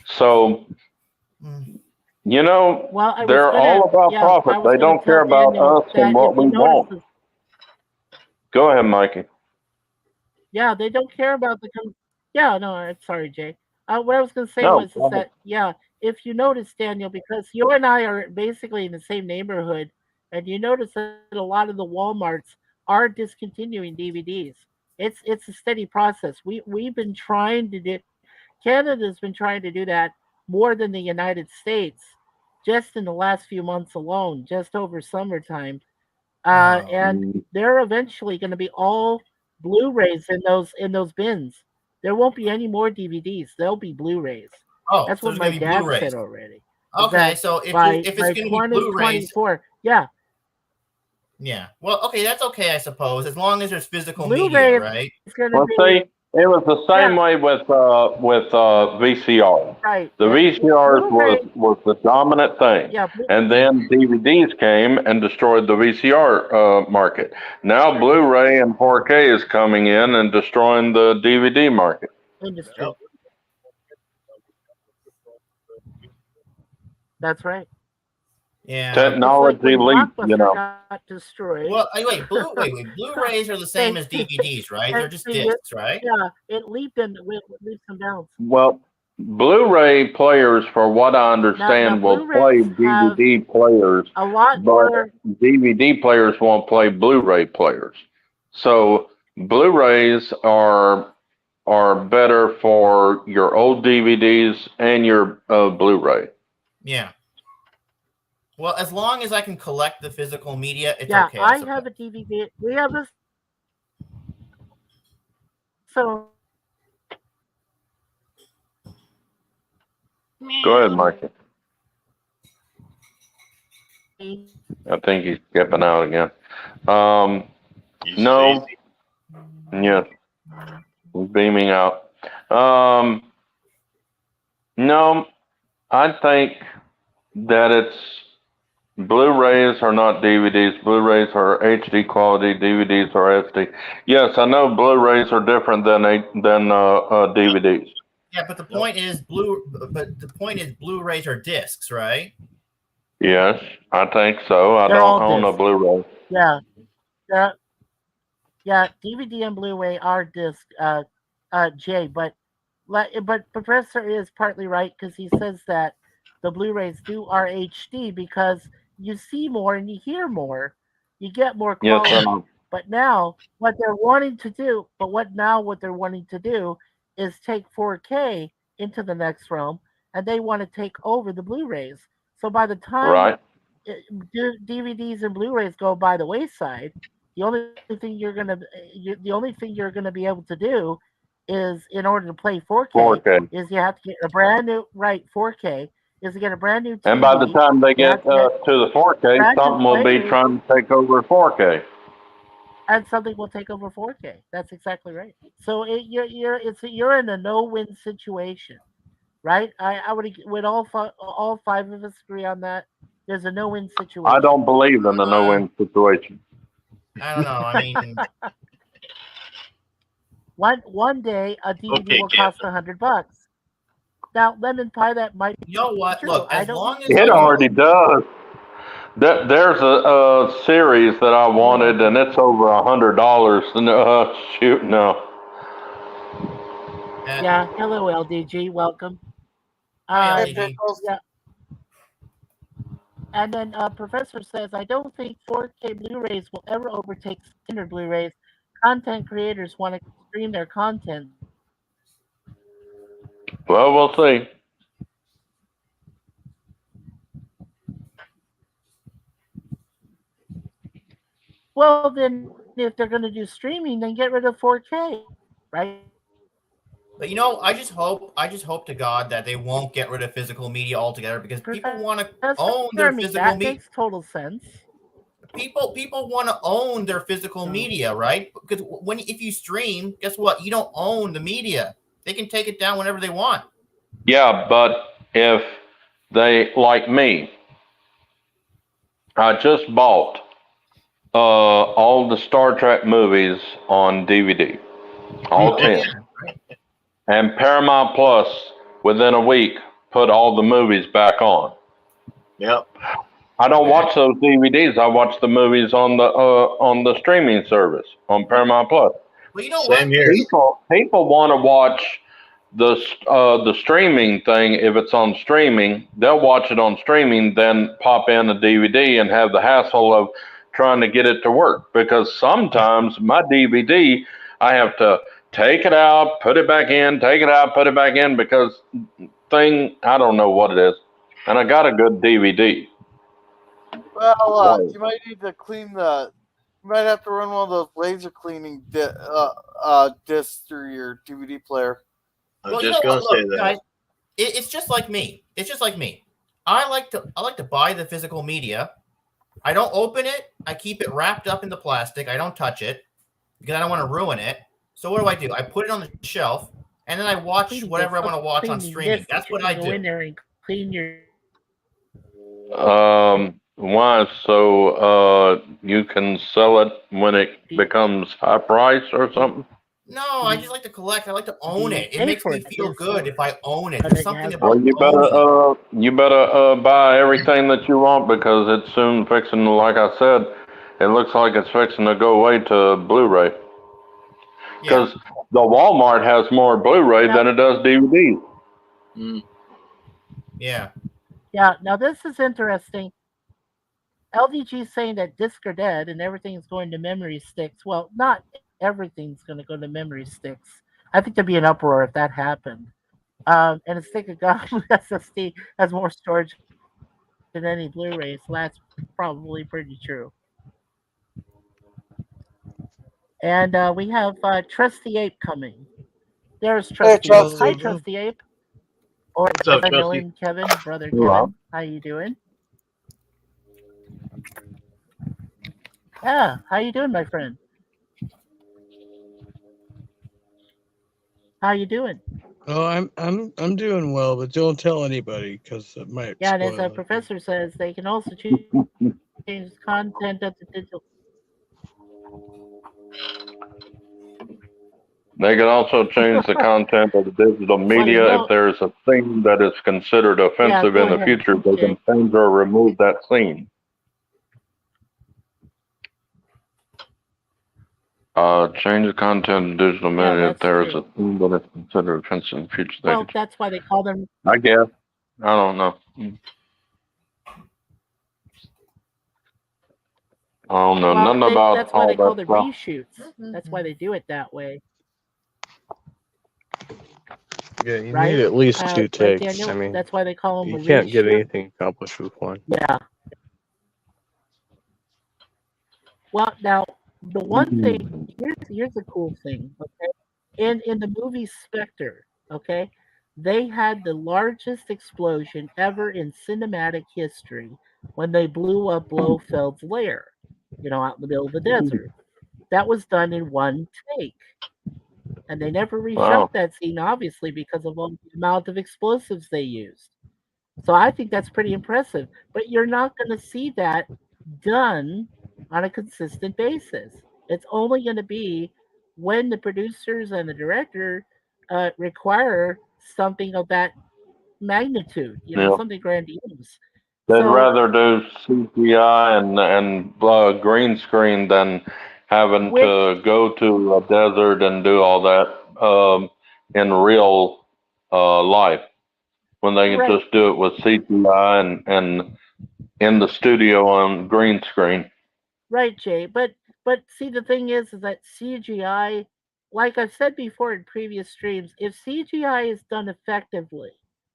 So, Mm. Well, I was they're gonna, all about yeah, profit. I was They gonna don't care tell about Daniel us that and what if you we want. notice, Go ahead, Mikey. yeah, they don't care about yeah, no, I'm sorry, Jay. What I was gonna say No, was is that, yeah, if you notice, Daniel, because you and I are basically in the same neighborhood, and you notice that a lot of the Walmarts are discontinuing DVDs. It's a steady process. We've been trying to do. Canada's been trying to do that more than the United States, just in the last few months alone, just over summertime. Oh. And they're eventually going to be all Blu-rays in those bins. There won't be any more DVDs. There'll be Blu-rays. Oh, That's so what there's my gonna be dad Blu-rays. said already. Okay, that so if by it's going to be Blu-rays, 2024, yeah, yeah. Well, okay, that's okay, I suppose, as long as there's physical Blu-ray media, is right? it's going to Well, be see, it was the same Yeah. way with VCR. right. The VCRs Blu-ray, was the dominant thing. yeah, And then DVDs came and destroyed the VCR market. Now Blu-ray and 4K is coming in and destroying the DVD market. industry. That's right. Yeah. Technology It's like leap, when Blockbuster got destroyed. Well, wait, Blu-rays are the same as DVDs, right? They're just discs, right? Yeah, it leaped in with leaps and bounds. Well, Blu-ray players, for what I understand, will play Blu-rays have DVD players, a lot but more. DVD players won't play Blu-ray players. So Blu-rays are better for your old DVDs and your Blu-ray. Yeah. Well, as long as I can collect the physical media, it's Yeah, okay. I have a DVD. We have this. So Go ahead, Mikey. I think he's skipping out again. You No. Stacy. Yeah, he's beaming out. No, I think that it's Blu-rays are not DVDs. Blu-rays are HD quality. DVDs are SD. Yes, I know Blu-rays are different than DVDs. Yeah, but the point is Blu-rays are discs, right? Yes, I think so. I They're don't all own a discs. Blu-ray. yeah, DVD and Blu-ray are disc. Jay, but Professor is partly right because he says that the Blu-rays are HD because you see more and you hear more, you get more Yes, quality. I know. But now what they're wanting to do is take 4K into the next realm, and they want to take over the Blu-rays. So by the time Right. DVDs and Blu-rays go by the wayside, the only thing you're gonna be able to do is, in order to play 4K, 4K. is you have to get a brand new 4K is to get a brand new TV. And by the time they get to the 4K, brand new something will be players. trying to take over 4K. And something will take over 4K. That's exactly right. So you're in a no-win situation, right? I would all five of us agree on that. There's a no-win situation. I don't believe in the no-win situation. I don't know. I mean, One day a DVD Okay, will cost $100. Now, lemon pie, that might be you know what? true. Look, I as don't long as know. I It can already does. There's a series that I wanted, and it's over $100. Shoot, no. Yeah, hello LDG, welcome. Hi, Hey, LDG. Pickles. Yeah. And then Professor says, I don't think 4K Blu-rays will ever overtake standard Blu-rays. Content creators want to stream their content. Well, we'll see. Well, then if they're going to do streaming, then get rid of 4K, right? But I just hope to God that they won't get rid of physical media altogether because people want to own their physical That media. makes total sense. People want to own their physical media, right? Because if you stream, guess what? You don't own the media. They can take it down whenever they want. Yeah, but if they, like me, I just bought all the Star Trek movies on DVD, all 10. And Paramount Plus, within a week, put all the movies back on. Yep. I don't watch those DVDs. I watch the movies on the streaming service on Paramount Plus. Well, you know Same what? here. People want to watch the streaming thing. If it's on streaming, they'll watch it on streaming, then pop in a DVD and have the hassle of trying to get it to work. Because sometimes my DVD, I have to take it out, put it back in, take it out, put it back in, because I don't know what it is. And I got a good DVD. Well, you might need to clean you might have to run one of those laser cleaning discs through your DVD player. I was just going to say that. Guys, it's just like me. It's just like me. I like to buy the physical media. I don't open it. I keep it wrapped up in the plastic. I don't touch it because I don't want to ruin it. So what do? I put it on the shelf and then I watch whatever I want to watch on streaming. That's what I do. Go in there and clean your. Why? So you can sell it when it becomes high price or something? No, I just like to collect. I like to own it. It Pay makes for me it, feel yes, good sir. if I own it. But There's it something has- about Well, owning. you better buy everything that you want, because it's soon fixing, like I said, it looks like it's fixing to go away to Blu-ray. Yeah. Because the Walmart has more Blu-ray than it does DVD. Yeah. Yeah, now this is interesting. LDG is saying that discs are dead and everything's going to memory sticks. Well, not everything's going to go to memory sticks. I think there'd be an uproar if that happened. And a stick of gum SSD has more storage than any Blu-ray, so that's probably pretty true. And we have Trusty Ape coming. There's Trusty Ape. Trusty. Hi, Trusty Ape. Or What's up, as I know Trusty? him, Kevin, brother Hello. Kevin. How you doing? Yeah, how you doing, my friend? How you doing? Oh, I'm doing well, but don't tell anybody because it might. Yeah, and as spoil a it. professor says, they can also change the content of the digital. They can also change the content of the digital media. know- If there's a scene that is considered offensive go in the ahead. future, they Okay. can change or remove that scene. Change the content of digital Yeah, media if that's there is true. a scene that is considered offensive in the future. They Well, can, that's why they call them. I guess. I don't know. I don't know nothing about That's why all they call that them stuff. reshoots. That's why they do it that way. Yeah, you right? need at least two Right, takes. Daniel? I mean, That's why they call them you a can't get reshoot. anything accomplished with one. Yeah. Well, now the one thing here's the cool thing. Okay, in the movie Spectre, okay, they had the largest explosion ever in cinematic history when they blew up Blofeld's lair, out in the middle of the desert. That was done in one take. And they never reshot Wow. that scene, obviously, because of the amount of explosives they used. So I think that's pretty impressive. But you're not going to see that done on a consistent basis. It's only going to be when the producers and the director require something of that magnitude, Yeah. something grandiose. They'd So, rather do CGI and green screen than having which, to go to a desert and do all that in real life when they can right, just do it with CGI and in the studio on green screen. right, Jay. But see, the thing is that CGI, like I've said before in previous streams, if CGI is done effectively,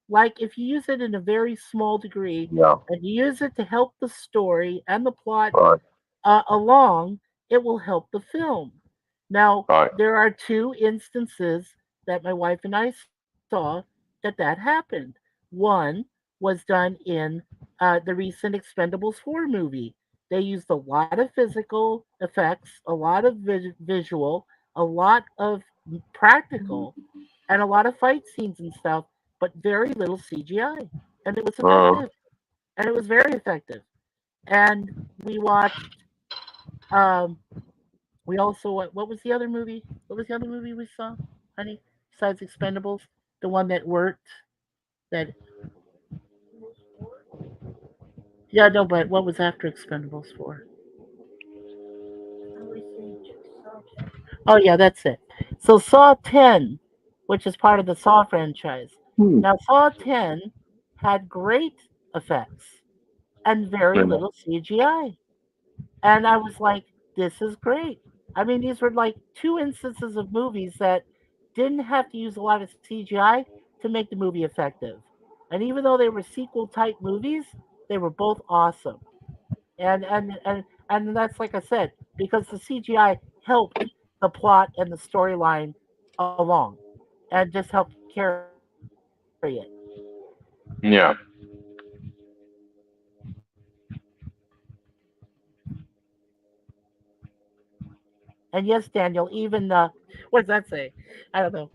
like if you use it in a very small degree Yeah. and you use it to help the story and the plot Right. along, it will help the film. Now, Right. there are two instances that my wife and I saw that happened. One was done in the recent Expendables 4 movie. They used a lot of physical effects, a lot of visual, a lot of practical, and a lot of fight scenes and stuff, but very little CGI. And it was effective. And it was very effective. And we watched we also what was the other movie? What was the other movie we saw, honey? Besides Expendables, the one that worked. That yeah, no, but what was after Expendables 4? Oh yeah, that's it. So Saw 10, which is part of the Saw franchise. Now Saw 10 had great effects and very Yeah. little CGI. And I was like, this is great. I mean, these were like two instances of movies that didn't have to use a lot of CGI to make the movie effective. And even though they were sequel type movies, they were both awesome. And that's like I said, because the CGI helped the plot and the storyline along and just helped carry it. Yeah. And yes, Daniel, even what does that say? I don't know.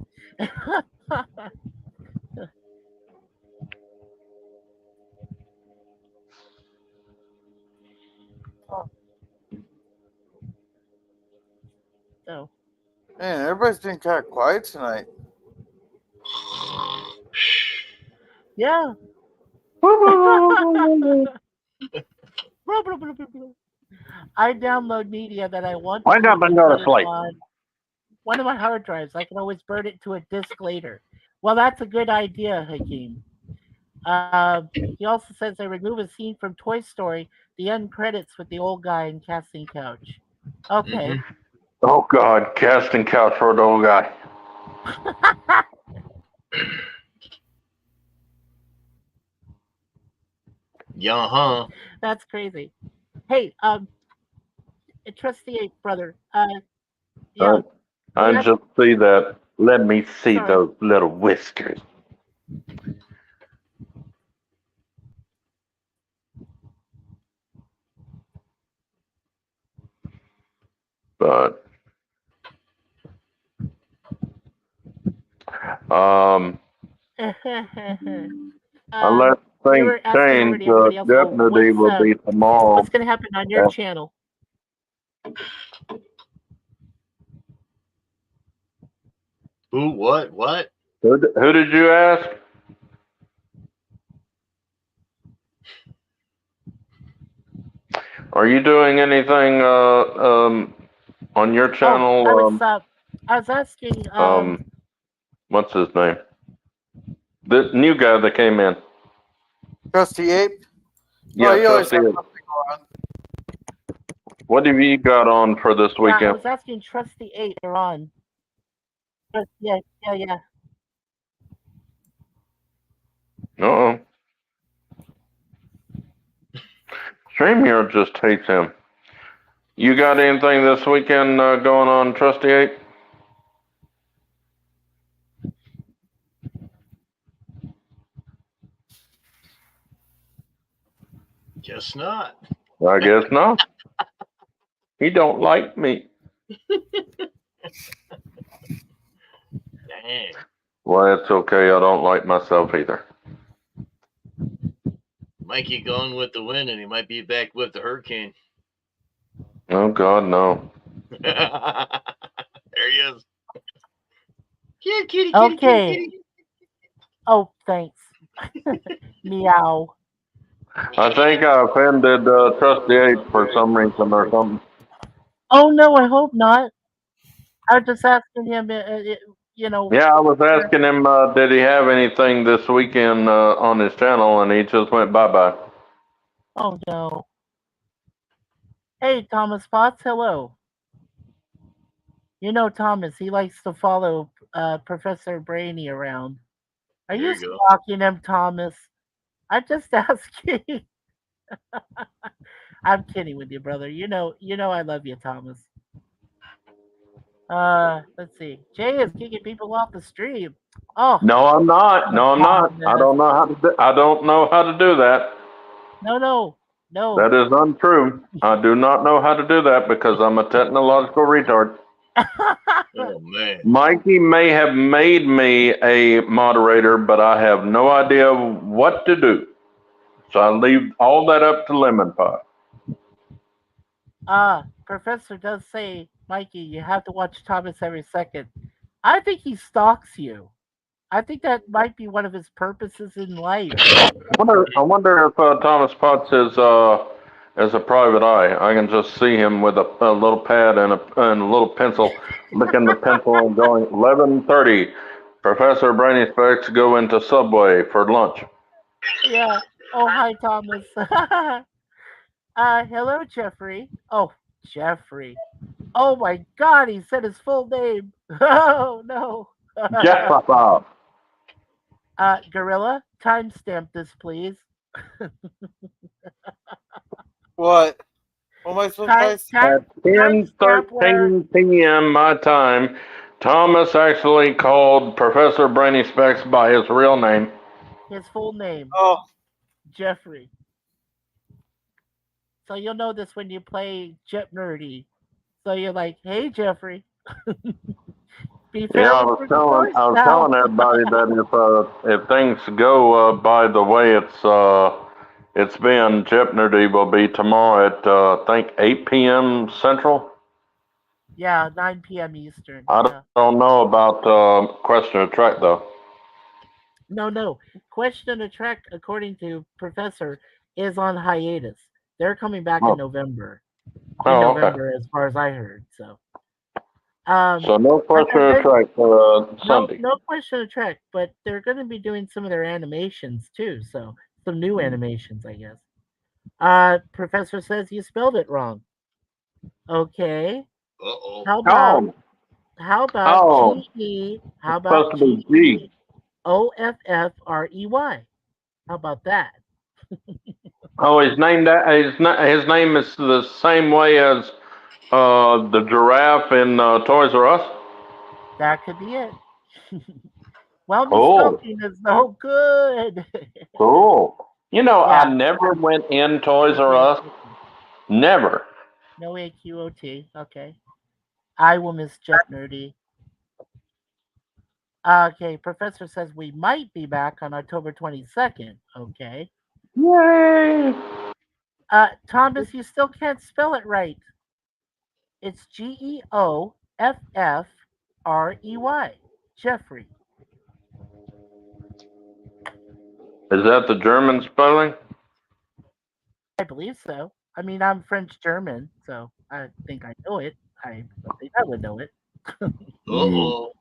So Man, everybody's been kind of quiet tonight. yeah. I download media that I want Wake to up and and go put to it sleep. on one of my hard drives. I can always burn it to a disk later. Well, that's a good idea, Hakeem. He also says they remove a scene from Toy Story, the end credits with the old guy in casting couch. Okay. Mhm. Oh God, casting couch for the old guy. Yeah, huh? That's crazy. Hey, trustee brother. Yeah. I That's just see that. Let me see sorry. those little whiskers. But unless You things were asking change, already everybody else. Oh, deputy will be tomorrow. what's going to happen on your channel? Who? What? What? Who did you ask? Are you doing anything on your channel? Oh, I was asking. What's his name? The new guy that came in. Trusty Ape? Yeah, Oh, you always Trusty have Ape. something going on. What have you got on for this Yeah, I weekend? was asking Trusty 8 they're on. Yeah. Uh-oh. StreamYard just hates him. You got anything this weekend going on, Trusty 8? Guess not. I guess not. He don't like me. Dang. Well, it's okay. I don't like myself either. Mikey going with the wind, and he might be back with the hurricane. Oh God, no. There he is. Kitty, kitty, kitty, Okay. kitty, kitty. Oh, thanks. Meow. I think I offended Trusty Ape for some reason or something. Oh no, I hope not. I was just asking him, you know. Yeah, I was asking him, did he have anything this weekend on his channel, and he just went bye-bye. Oh no. Hey, Thomas Potts, hello. You know Thomas, he likes to follow Professor Brainy around. Are There you you go. stalking him, Thomas? I'm just asking. I'm kidding with you, brother. You know I love you, Thomas. Let's see. Jay is kicking people off the stream. Oh No, I'm not. No, I'm not. I don't know how to. I don't know how to do that. no. That is untrue. I do not know how to do that because I'm a technological retard. Oh man. Mikey may have made me a moderator, but I have no idea what to do. So I leave all that up to Lemon Pie. Professor does say, Mikey, you have to watch Thomas every second. I think he stalks you. I think that might be one of his purposes in life. I wonder if Thomas Potts is a private eye. I can just see him with a little pad and a little pencil, licking the pencil and going 11:30. Professor Brainy Specs go into Subway for lunch. Yeah. Oh, hi, Thomas. Hello, Jeffrey. Oh, Jeffrey. Oh my God, he said his full name. Oh no. Jeff Papa. Gorilla, timestamp this, please. What? What am I supposed to At 10:13 p.m. my time, Thomas actually called Professor Brainy Specs by his real name. His full name, Oh, Jeffrey. So you'll know this when you play Jet Nerdy. So you're like, hey, Jeffrey. Be fair Yeah, I with was your telling choice now. everybody that if things go by the way it's been, Jeopardy will be tomorrow at I think 8 p.m. Central. Yeah, 9 p.m. Eastern. I Yeah. don't know about Question of Trek though. No. Question of Trek, according to Professor, is on hiatus. They're coming back in November. Okay. As far as I heard. So. So no Question of Trek Sunday. No Question of Trek, but they're going to be doing some of their animations too. So some new animations, I guess. Professor says you spelled it wrong. Okay. Uh-oh. How about G-E? How about Supposed to be G. Offrey? How about that? Oh, his name his name is the same way as the giraffe in Toys R Us. That could be it. Well, Cool. misspelling is no good. Cool. You know, Yeah. I never went in Toys R Us. Never. No AQOT. Okay. I will miss Jet Nerdy. Okay, Professor says we might be back on October 22nd. Okay. Yay! Thomas, you still can't spell it right. It's Geoffrey. Jeffrey. Is that the German spelling? I believe so. I mean, I'm French German, so I think I know it. I think I would know it. Uh-oh.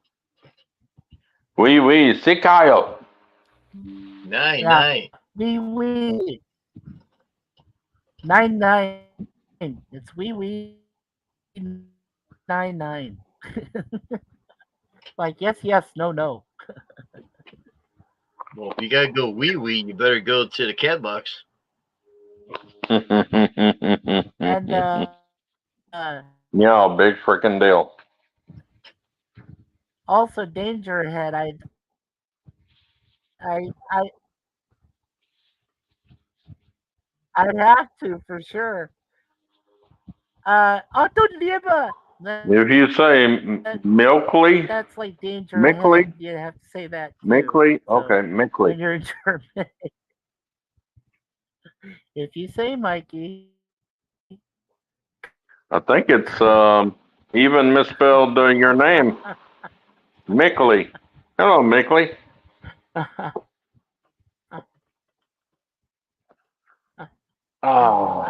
Oui, c'est Kyle. Nine. Wee. 9. It's wee 9. Like yes, no. Well, if you gotta go wee, you better go to the cat box. And yeah, big freaking deal. also danger ahead. I'd have to for sure. Autoliebe. If you say Milkley, That's like danger Mickley? ahead. You have to say that. too. Mickley, So, okay, when Mickley. you're in German. If you say Mikey, I think it's even misspelled your name, Mickley. Hello, Mickley. Oh,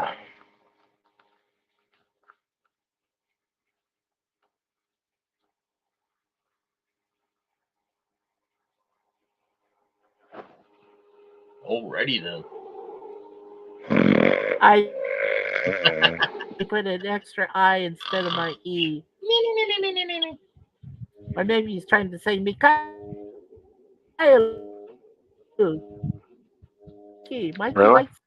Alrighty then. I put an extra I instead of my E. Or maybe he's trying to say Mikhail. Mikey really? likes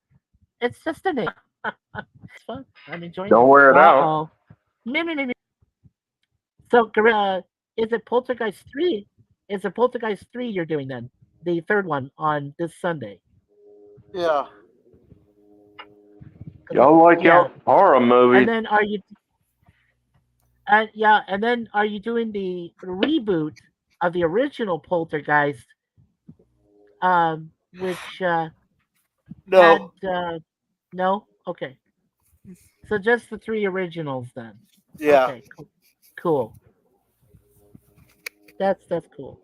it's just a name. It's fun. I'm enjoying Don't this. wear it out. Uh-oh. Me. So, is it Poltergeist 3? Is it Poltergeist 3 you're doing then? The third one on this Sunday. Yeah. Y'all like Yeah. y'all horror movies? And then are you and then are you doing the reboot of the original Poltergeist? Which No. had no? Okay. So just the 3 originals then. Yeah. Okay, cool. That's cool.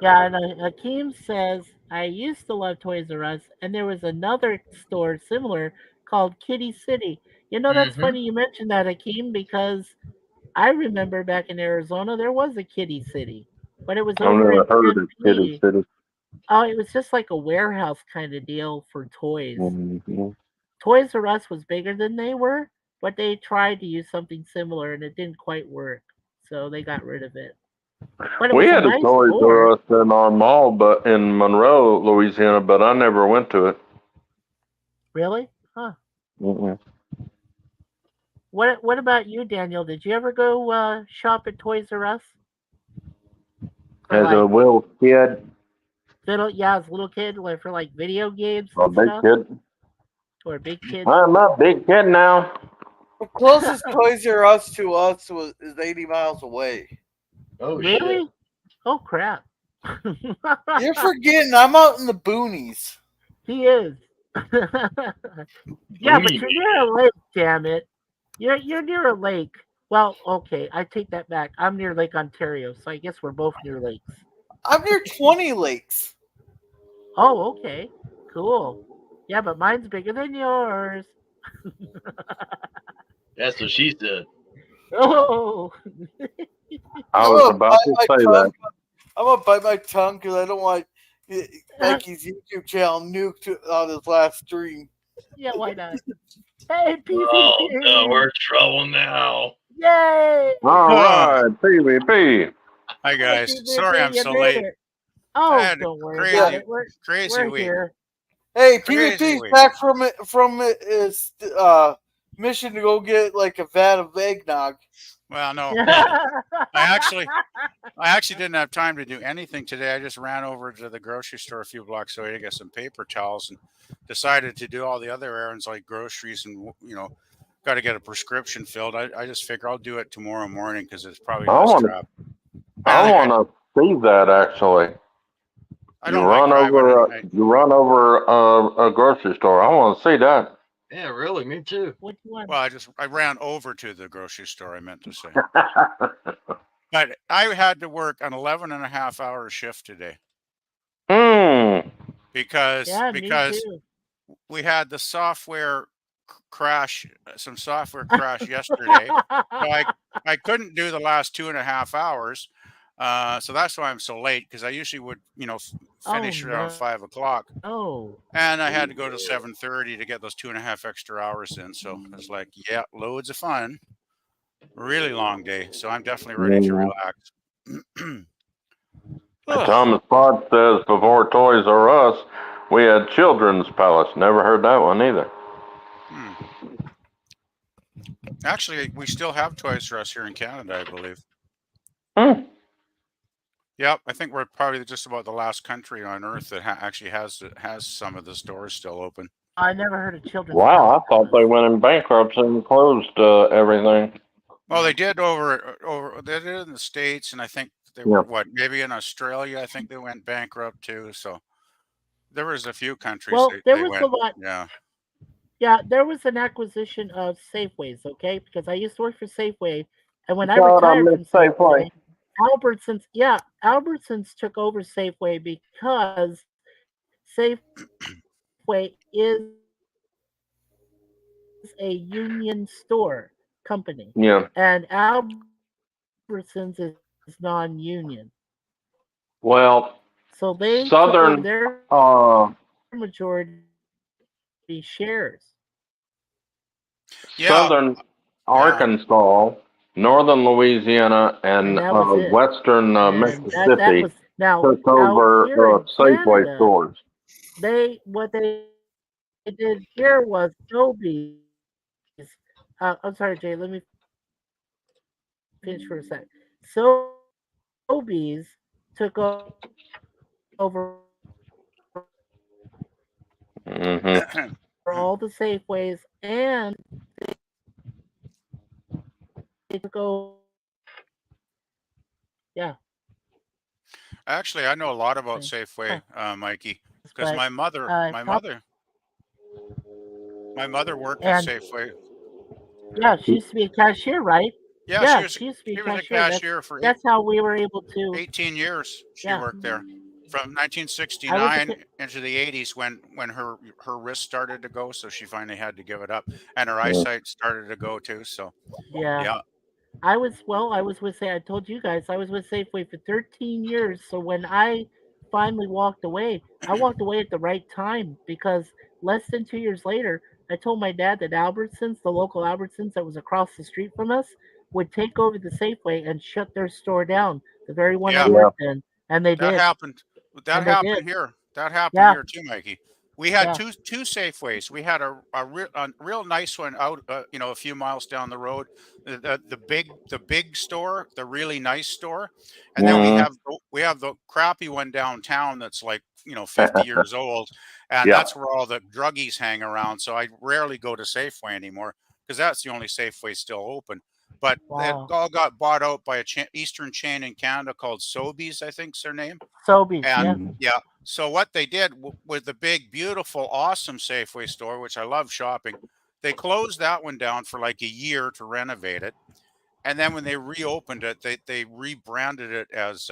Yeah, and Hakeem says, I used to love Toys R Us, and there was another store similar called Kitty City. You know, that's Mhm. funny you mentioned that, Hakeem, because I remember back in Arizona there was a Kitty City, but it was I've over never in heard of Kitty Tempe. City. Oh, it was just like a warehouse kind of deal for toys. Mm-hmm. Toys R Us was bigger than they were, but they tried to use something similar and it didn't quite work, so they got rid of it. But it We was a had a nice Toys store. R Us in our mall, but in Monroe, Louisiana, but I never went to it. Really? Huh. Mm-mm. What about you, Daniel? Did you ever go shop at Toys R Us? For As a like little kid, as a little kid, like for like video games or and big stuff, kid. or big kid. I'm a big kid now. The closest Toys R Us to us is 80 miles away. Oh shit. Really? Oh crap! You're forgetting I'm out in the boonies. He is. Yeah, but you're near a lake. Damn it! You're near a lake. Well, okay, I take that back. I'm near Lake Ontario, so I guess we're both near lakes. I'm near 20 lakes. Oh, okay, cool. Yeah, but mine's bigger than yours. That's what she said. Oh. I was about to say that. I'm gonna bite my tongue because I don't want Mikey's YouTube channel nuked on his last stream. Yeah, why not? Hey, PvP! Oh no, we're in trouble now. Yay! All right, PvP. Hi guys, PvP, sorry I'm you so made late. it. Oh, I had a don't worry crazy- about it. Crazy We're week. here. Hey, Crazy PvP's week. back from his mission to go get like a vat of eggnog. Well, no, I actually didn't have time to do anything today. I just ran over to the grocery store a few blocks away to get some paper towels and decided to do all the other errands like groceries and got to get a prescription filled. I just figure I'll do it tomorrow morning because it's probably I less wanna- crap. I want to see that actually. I You don't run like driving. you run over a grocery store. I want to see that. Yeah, really, me too. Which one? Well, I ran over to the grocery store, I meant to say. But I had to work an 11.5-hour shift today because Yeah, me too. we had the software crash, some software crash yesterday. So I couldn't do the last 2.5 hours. So that's why I'm so late because I usually would, finish around 5 o'clock. Oh. And I had to go to 7:30 to get those 2.5 extra hours in. So it's like, yeah, loads of fun. Really long day. So I'm definitely ready to relax. Thomas Pod says before Toys R Us, we had Children's Palace. Never heard that one either. Actually, we still have Toys R Us here in Canada, I believe. Yep, I think we're probably just about the last country on Earth that actually has some of the stores still open. I never heard of children's. Wow, I thought they went in bankruptcy and closed everything. Well, they did they did in the States, and I think they were maybe in Australia. I think they went bankrupt too. So there was a few countries. Well, there was went, a lot. Yeah. Yeah, there was an acquisition of Safeways, okay? Because I used to work for Safeway, and when I God, I retired miss from Safeway. Safeway, Albertsons took over Safeway because Safeway is a union store company, Yeah. and Albertsons is non-union. Well, So they took over Southern, their uh, majority shares. Yeah, Southern yeah. Arkansas, Northern Louisiana, And and that was it. Western And that Mississippi was now took out over here in Safeway Canada. stores. What they did here was Sobeys. I'm sorry, Jay. Let me finish for a sec. Sobeys took over Hmm. all the Safeways, and they took over. Yeah, Actually, I know a lot about huh. Safeway, Mikey, because But my mother worked at and Safeway. yeah, she used to be a cashier, right? Yeah, Yeah, she used to be a she was a cashier. cashier for That's how we were able to. 18 years. She Yeah, worked there from I was a 1969 into the 80s when her wrist started to go, so she finally had to give it up, and her eyesight started to go too. So yeah. yeah, I was with I told you guys I was with Safeway for 13 years. So when I finally walked away, I walked away at the right time because less than 2 years later, I told my dad that Albertsons, the local Albertsons that was across the street from us, would take over the Safeway and shut their store down, the very one I yeah, Yeah. worked in, and they that did, happened. That and they did. happened here. That happened Yeah, here too, Mikey. We had yeah. two Safeways. We had a real nice one out, a few miles down the road. The big store, the really nice store, and then Hmm. we have the crappy one downtown that's like 50 years old, and Yeah. that's where all the druggies hang around. So I rarely go to Safeway anymore because that's the only Safeway still open. But it Wow. all got bought out by a Eastern chain in Canada called Sobeys, I think's their name. Sobeys, And yeah. Mhm. yeah, so what they did with the big, beautiful, awesome Safeway store, which I love shopping, they closed that one down for like a year to renovate it. And then when they reopened it, they rebranded it as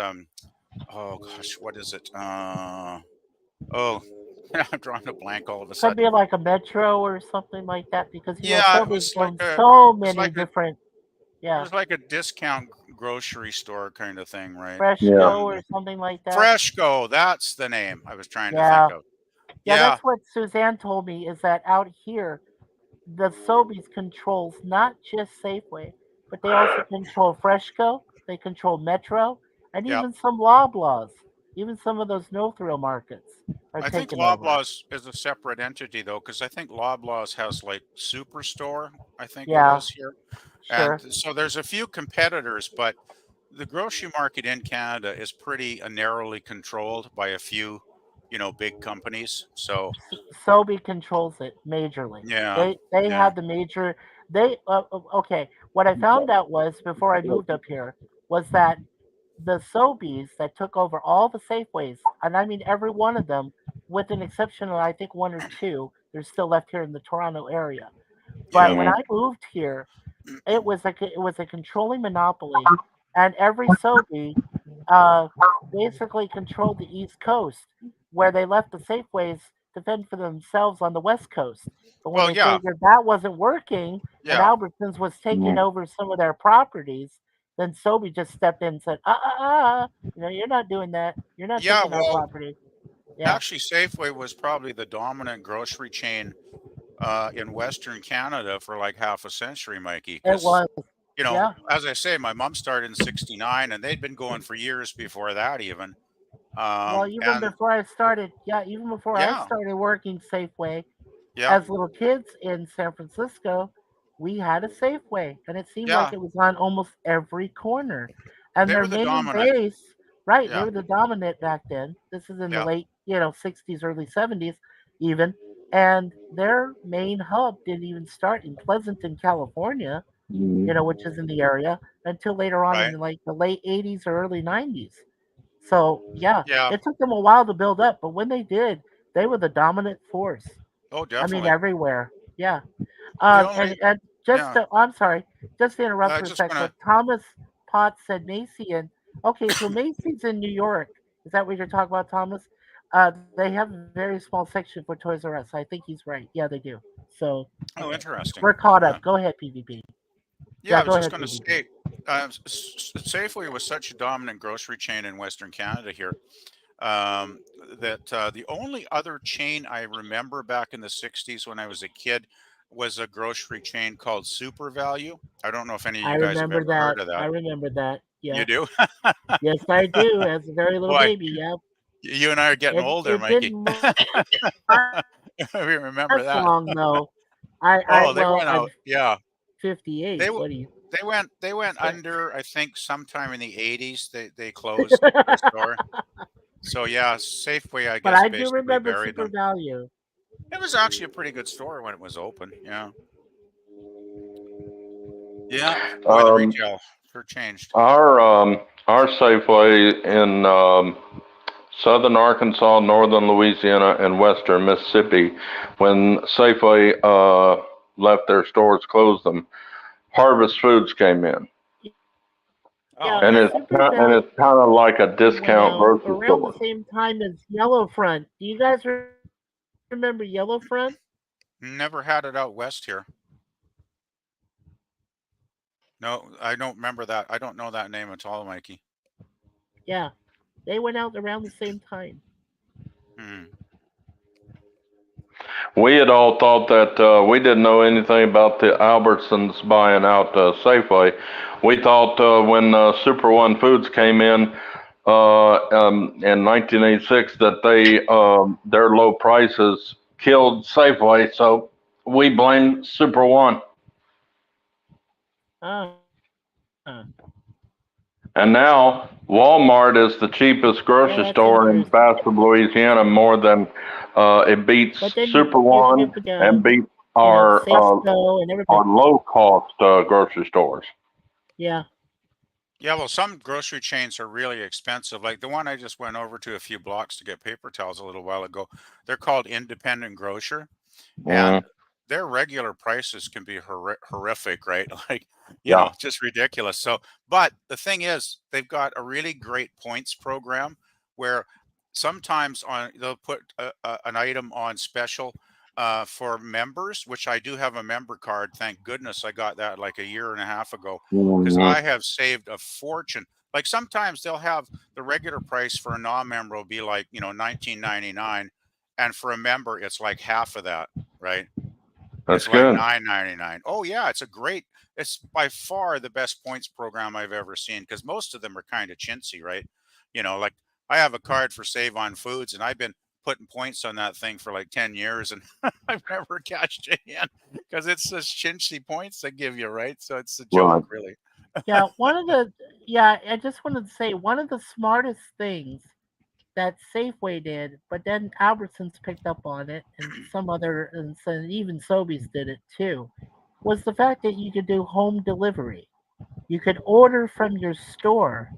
oh gosh, what is it? Oh, I'm drawing a blank all of a Could sudden. be like a Metro or something like that because Yeah, it Sobeys was like owns so many a different. it Yeah, was like a discount grocery store kind of thing, right? Yeah. Freshco or something like that. Freshco, that's the name I was trying to Yeah, think of. yeah. Yeah, That's what Suzanne told me is that out here, the Sobeys controls not just Safeway, but they also control Freshco. They control Metro, and yeah. even some Loblaws. Even some of those no-thrill markets are I think taken over. Loblaws is a separate entity though, because I think Loblaws has like Superstore, I think it Yeah, is here. And sure. so there's a few competitors, but the grocery market in Canada is pretty narrowly controlled by a few, big companies. So Sobe controls it majorly. yeah, They yeah, have the major. They okay. What I found out was before I moved up here was that the Sobeys that took over all the Safeways, and I mean every one of them, with an exception of I think one or two, they're still left here in the Toronto area. But yeah, when I moved here, it was a controlling monopoly, and every Sobey uh, basically controlled the East Coast, where they left the Safeways to fend for themselves on the West Coast. But when well, they yeah, figured that wasn't working, and yeah, Albertsons was taking Mhm. over some of their properties, then Sobey just stepped in and said, you're not doing that. You're not yeah. taking our Well, property. Yeah, actually, Safeway was probably the dominant grocery chain in Western Canada for like half a century, Mikey, it because was. Yeah. as I say, my mom started in '69, and they'd been going for years before that, even. Well, even And before I started, yeah, even before I yeah, started working Safeway, yeah, as little kids in San Francisco, we had a Safeway, and it seemed like yeah, it was on almost every corner. And they their were the main dominant. base, right? They Yeah, were the dominant back then. This is in the yeah, late, 60s, early 70s, even. And their main hub didn't even start in Pleasanton, California, which is in the area, until later on in right. the late 80s or early 90s. So yeah, Yeah. it took them a while to build up, but when they did, they were the dominant force. Oh, I mean, definitely. everywhere. Yeah. only And just yeah. to, I'm sorry, just to interrupt I for a just sec, want but to. Thomas Potts said Macy, and okay, so Macy's in New York. Is that what you're talking about, Thomas? They have a very small section for Toys R Us. I think he's right. Yeah, they do. So Oh, okay, interesting. we're caught Yeah. up. Go ahead, PvP. Yeah, Yeah, I was go just ahead, going to PvP. say, Safeway was such a dominant grocery chain in Western Canada here, um, that the only other chain I remember back in the 60s when I was a kid was a grocery chain called Super Value. I don't know if any of I you guys have remember ever that. heard of I that. remember that. You Yeah. do? Yes, I do. As a very little Boy, baby. Yeah. you and I are getting older, It Mikey. didn't last We remember that. long though. Oh, they Well, went I'm out. Yeah, 58. they What do you? they went Yeah. under. I think sometime in the 80s they closed their store. So yeah, Safeway I But guess I do basically remember buried Super them. Value. It was actually a pretty good store when it was open. Yeah. Yeah. Boy, the Um, retail sure changed. our Safeway in southern Arkansas, northern Louisiana, and western Mississippi, when Safeway left their stores, closed them, Harvest Foods came in, Oh, Yeah, and okay. Super Value it's kind of like a went discount out grocery around the store. same time as Yellowfront. Do you guys remember Yellowfront? Never had it out west here. No, I don't remember that. I don't know that name at all, Mikey. Yeah, they went out around the same time. Hmm. We had all thought that we didn't know anything about the Albertsons buying out Safeway. We thought when Super One Foods came in 1986 that they their low prices killed Safeway, so we blamed Super One. Uh, And now Walmart is the cheapest yeah, grocery that's store in interesting. Bastrop, Louisiana, more than it beats But then Super you One put and beats Safeco and everybody. our low cost grocery stores. Yeah, Yeah, well, some grocery chains are really expensive. Like the one I just went over to a few blocks to get paper towels a little while ago. They're called Independent Grocer, and Mm, their regular prices can be horrific, right? Like, yeah. just ridiculous. So, but the thing is, they've got a really great points program where sometimes they'll put an item on special for members, which I do have a member card. Thank goodness I got that like a year and a half ago because Mhm. I have saved a fortune. Like sometimes they'll have the regular price for a non-member will be like, $19.99, and for a member it's like half of that, right? That's It's like good. $9.99. Oh yeah, it's by far the best points program I've ever seen because most of them are kind of chintzy, right? Like I have a card for Save on Foods and I've been putting points on that thing for like 10 years and I've never cashed it in because it's just chintzy points they give you, right? So it's a Right. joke, really. yeah. I just wanted to say one of the smartest things that Safeway did, but then Albertsons picked up on it, and even Sobeys did it too, was the fact that you could do home delivery. You could order from your store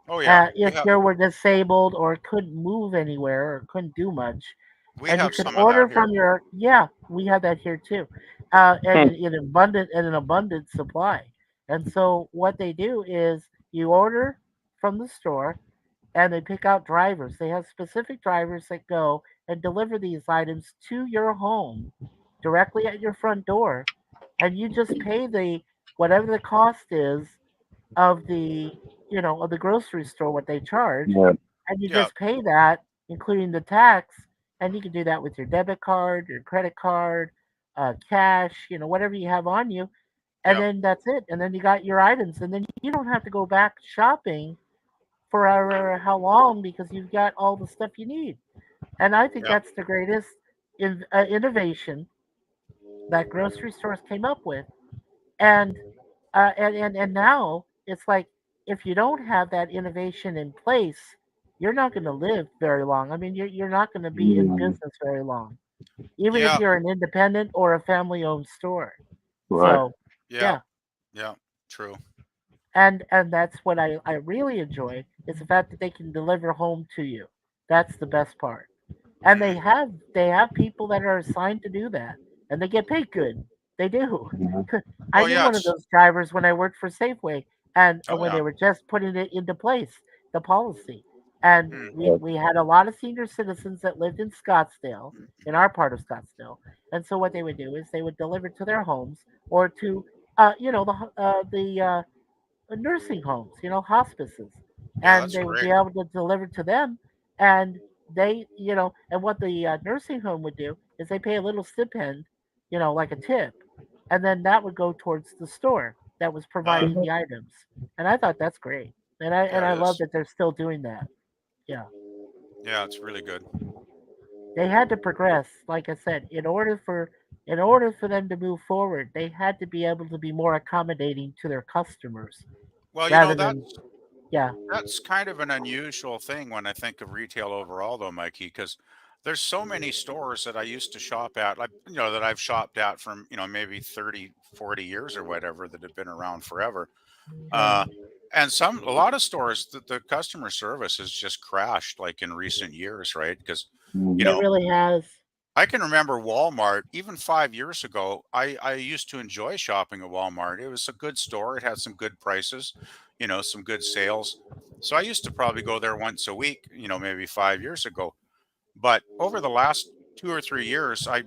Oh yeah, if you were disabled or couldn't move anywhere or couldn't do much, we and you have could some of that order here. from your we have that here too, and an abundant supply. And so what they do is you order from the store, and they pick out drivers. They have specific drivers that go and deliver these items to your home directly at your front door, and you just pay the whatever the cost is of the grocery store what they charge, Yeah. and you Yeah, just pay that, including the tax, and you can do that with your debit card, your credit card, cash, whatever you have on you, and yeah, then that's it. And then you got your items, and then you don't have to go back shopping for how long because you've got all the stuff you need. And I think yeah, that's the greatest innovation that grocery stores came up with. And and now it's like if you don't have that innovation in place, you're not going to live very long. I mean, you're not going to be in Mm, business very long, even if yeah, you're an independent or a family-owned store. right. So, yeah, yeah, yeah. True. and that's what I really enjoy is the fact that they can deliver home to you. That's the best part. And Hmm. they have people that are assigned to do that. and they get paid good. They do. Mhm. I Oh knew yeah, one of those drivers when I worked for Safeway, and oh when yeah. they were just putting it into place, the policy. And Hmm. we had a lot of senior citizens that lived in Scottsdale, in our part of Scottsdale. And so what they would do is they would deliver to their homes or to, the nursing homes, hospices, Yeah, and that's they would be great. able to deliver to them. And and what the nursing home would do is they pay a little stipend, like a tip, and then that would go towards the store that was Ah, providing the items. And I thought that's great, and I yeah, and it I love is. that they're still doing that. Yeah, Yeah, it's really good. they had to progress, like I said, in order for them to move forward, they had to be able to be more accommodating to their customers Well, rather than yeah. that's kind of an unusual thing when I think of retail overall, though, Mikey, because there's so many stores that I used to shop at, like, that I've shopped at from, maybe 30, 40 years or whatever that have been around forever. Yeah. Uh, and a lot of stores, the customer service has just crashed like in recent years, right? Because, you It know, really has. I can remember Walmart even 5 years ago. I used to enjoy shopping at Walmart. It was a good store. It had some good prices, some good sales. So I used to probably go there once a week, maybe 5 years ago. But over the last 2 or 3 years, I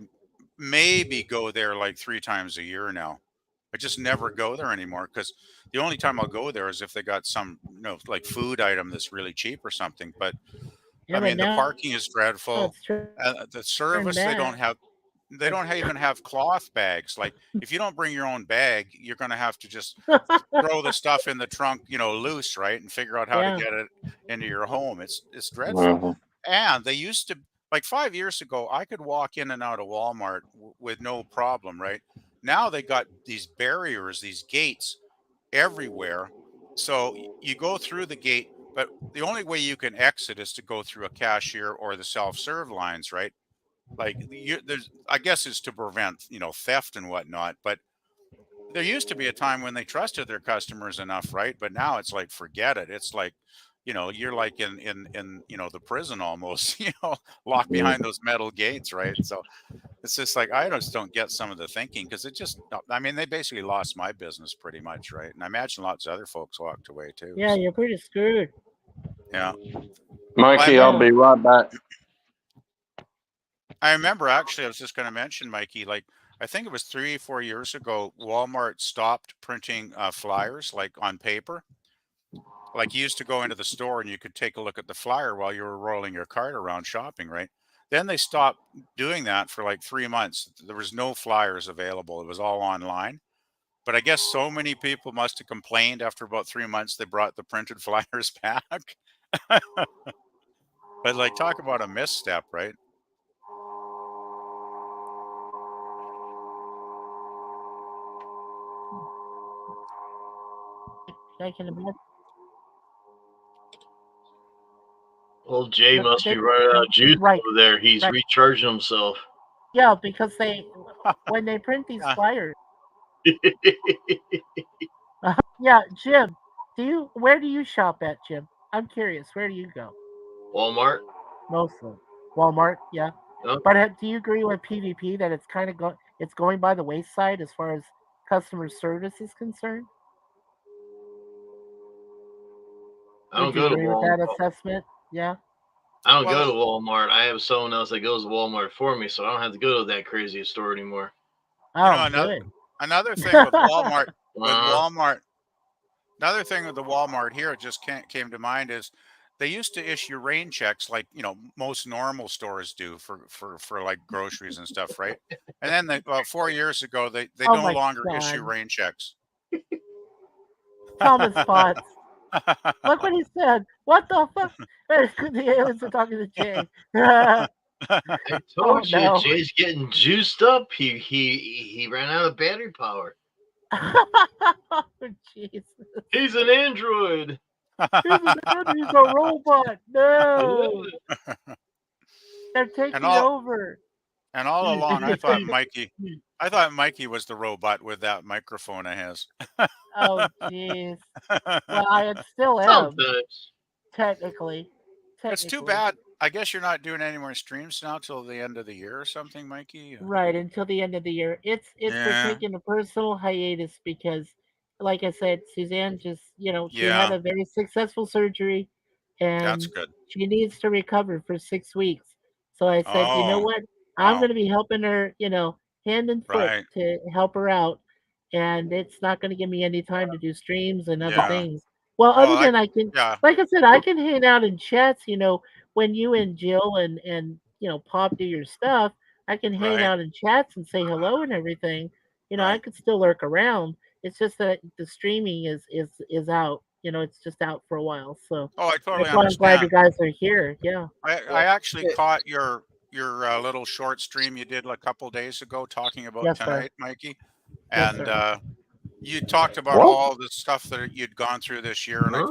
maybe go there like 3 times a year now. I just never go there anymore because the only time I'll go there is if they got some, like food item that's really cheap or something. But Yeah, I but mean, the now parking is dreadful. it's The turned service, back. they don't even have cloth bags. Like if you don't bring your own bag, you're going to have to just throw the stuff in the trunk, loose, right? And figure out how to Yeah. get it into your home. It's dreadful. Mhm. And they used to, like 5 years ago, I could walk in and out of Walmart with no problem, right? Now they got these barriers, these gates everywhere. So you go through the gate, but the only way you can exit is to go through a cashier or the self-serve lines, right? Like I guess it's to prevent, theft and whatnot. But there used to be a time when they trusted their customers enough, right? But now it's like, forget it. It's like, you're like in the prison almost, locked behind those metal gates, right? So it's just like I just don't get some of the thinking because I mean, they basically lost my business pretty much, right? And I imagine lots of other folks walked away too. Yeah, So you're pretty screwed. yeah. Mikey, I'll be right back. I remember actually, I was just going to mention, Mikey, like I think it was 3 or 4 years ago, Walmart stopped printing flyers like on paper. Like you used to go into the store and you could take a look at the flyer while you were rolling your cart around shopping, right? Then they stopped doing that for like 3 months. There was no flyers available. It was all online. But I guess so many people must have complained after about 3 months they brought the printed flyers back. But like talk about a misstep, right? I can imagine. Old Jay But must they, be running out of juice right, over there. He's right. recharging himself. Yeah, because when they print these flyers. Yeah, Jim, where do you shop at, Jim? I'm curious. Where do you go? Walmart. Mostly Walmart. Yeah. Yep. But do you agree with PvP that it's kind of it's going by the wayside as far as customer service is concerned? I don't Would you go to agree with Walmart. that assessment? Yeah. I don't go to Walmart. I have someone else that goes to Walmart for me, so I don't have to go to that crazy store anymore. Oh, another good. thing with Walmart, another thing with the Walmart here, it just came to mind is they used to issue rain checks like most normal stores do for like groceries and stuff, right? And then about 4 years ago, they Oh no my longer God. issue rain checks. Thomas Potts. Look what he said. What the fuck? The aliens are talking to Jay. I told you, no. Jay's getting juiced up. He ran out of battery power. Oh, Jesus. He's an android. He's a robot. No. They're taking over. And all along, I thought Mikey was the robot with that microphone of his. Oh, jeez. Well, I still am. Sometimes. Technically. It's too technically. bad. I guess you're not doing any more streams now till the end of the year or something, Mikey. Right, until the end of the year. We're Yeah. taking a personal hiatus because, like I said, Suzanne just, she had Yeah. a very successful surgery, That's and good. she needs to recover for 6 weeks. So I said, you know Oh, what? I'm wow. going to be helping her, hand and foot Right. to help her out, and it's not going to give me any time to do streams and other Yeah. things. Well, Well, other than I can, yeah. like I said, I can hang out in chats, when you and Jill and Pop do your stuff. I can hang Right. out in chats and say hello and everything. I Right. could still lurk around. It's just that the streaming is out. It's just out for a while. So Oh, I totally that's why I'm glad you understand. guys are here. Yeah. I actually caught your little short stream you did a couple days ago talking about Yes, sir. tonight, Mikey, Yes, and sir. you talked about What? all the stuff that you'd gone through this year, and Huh?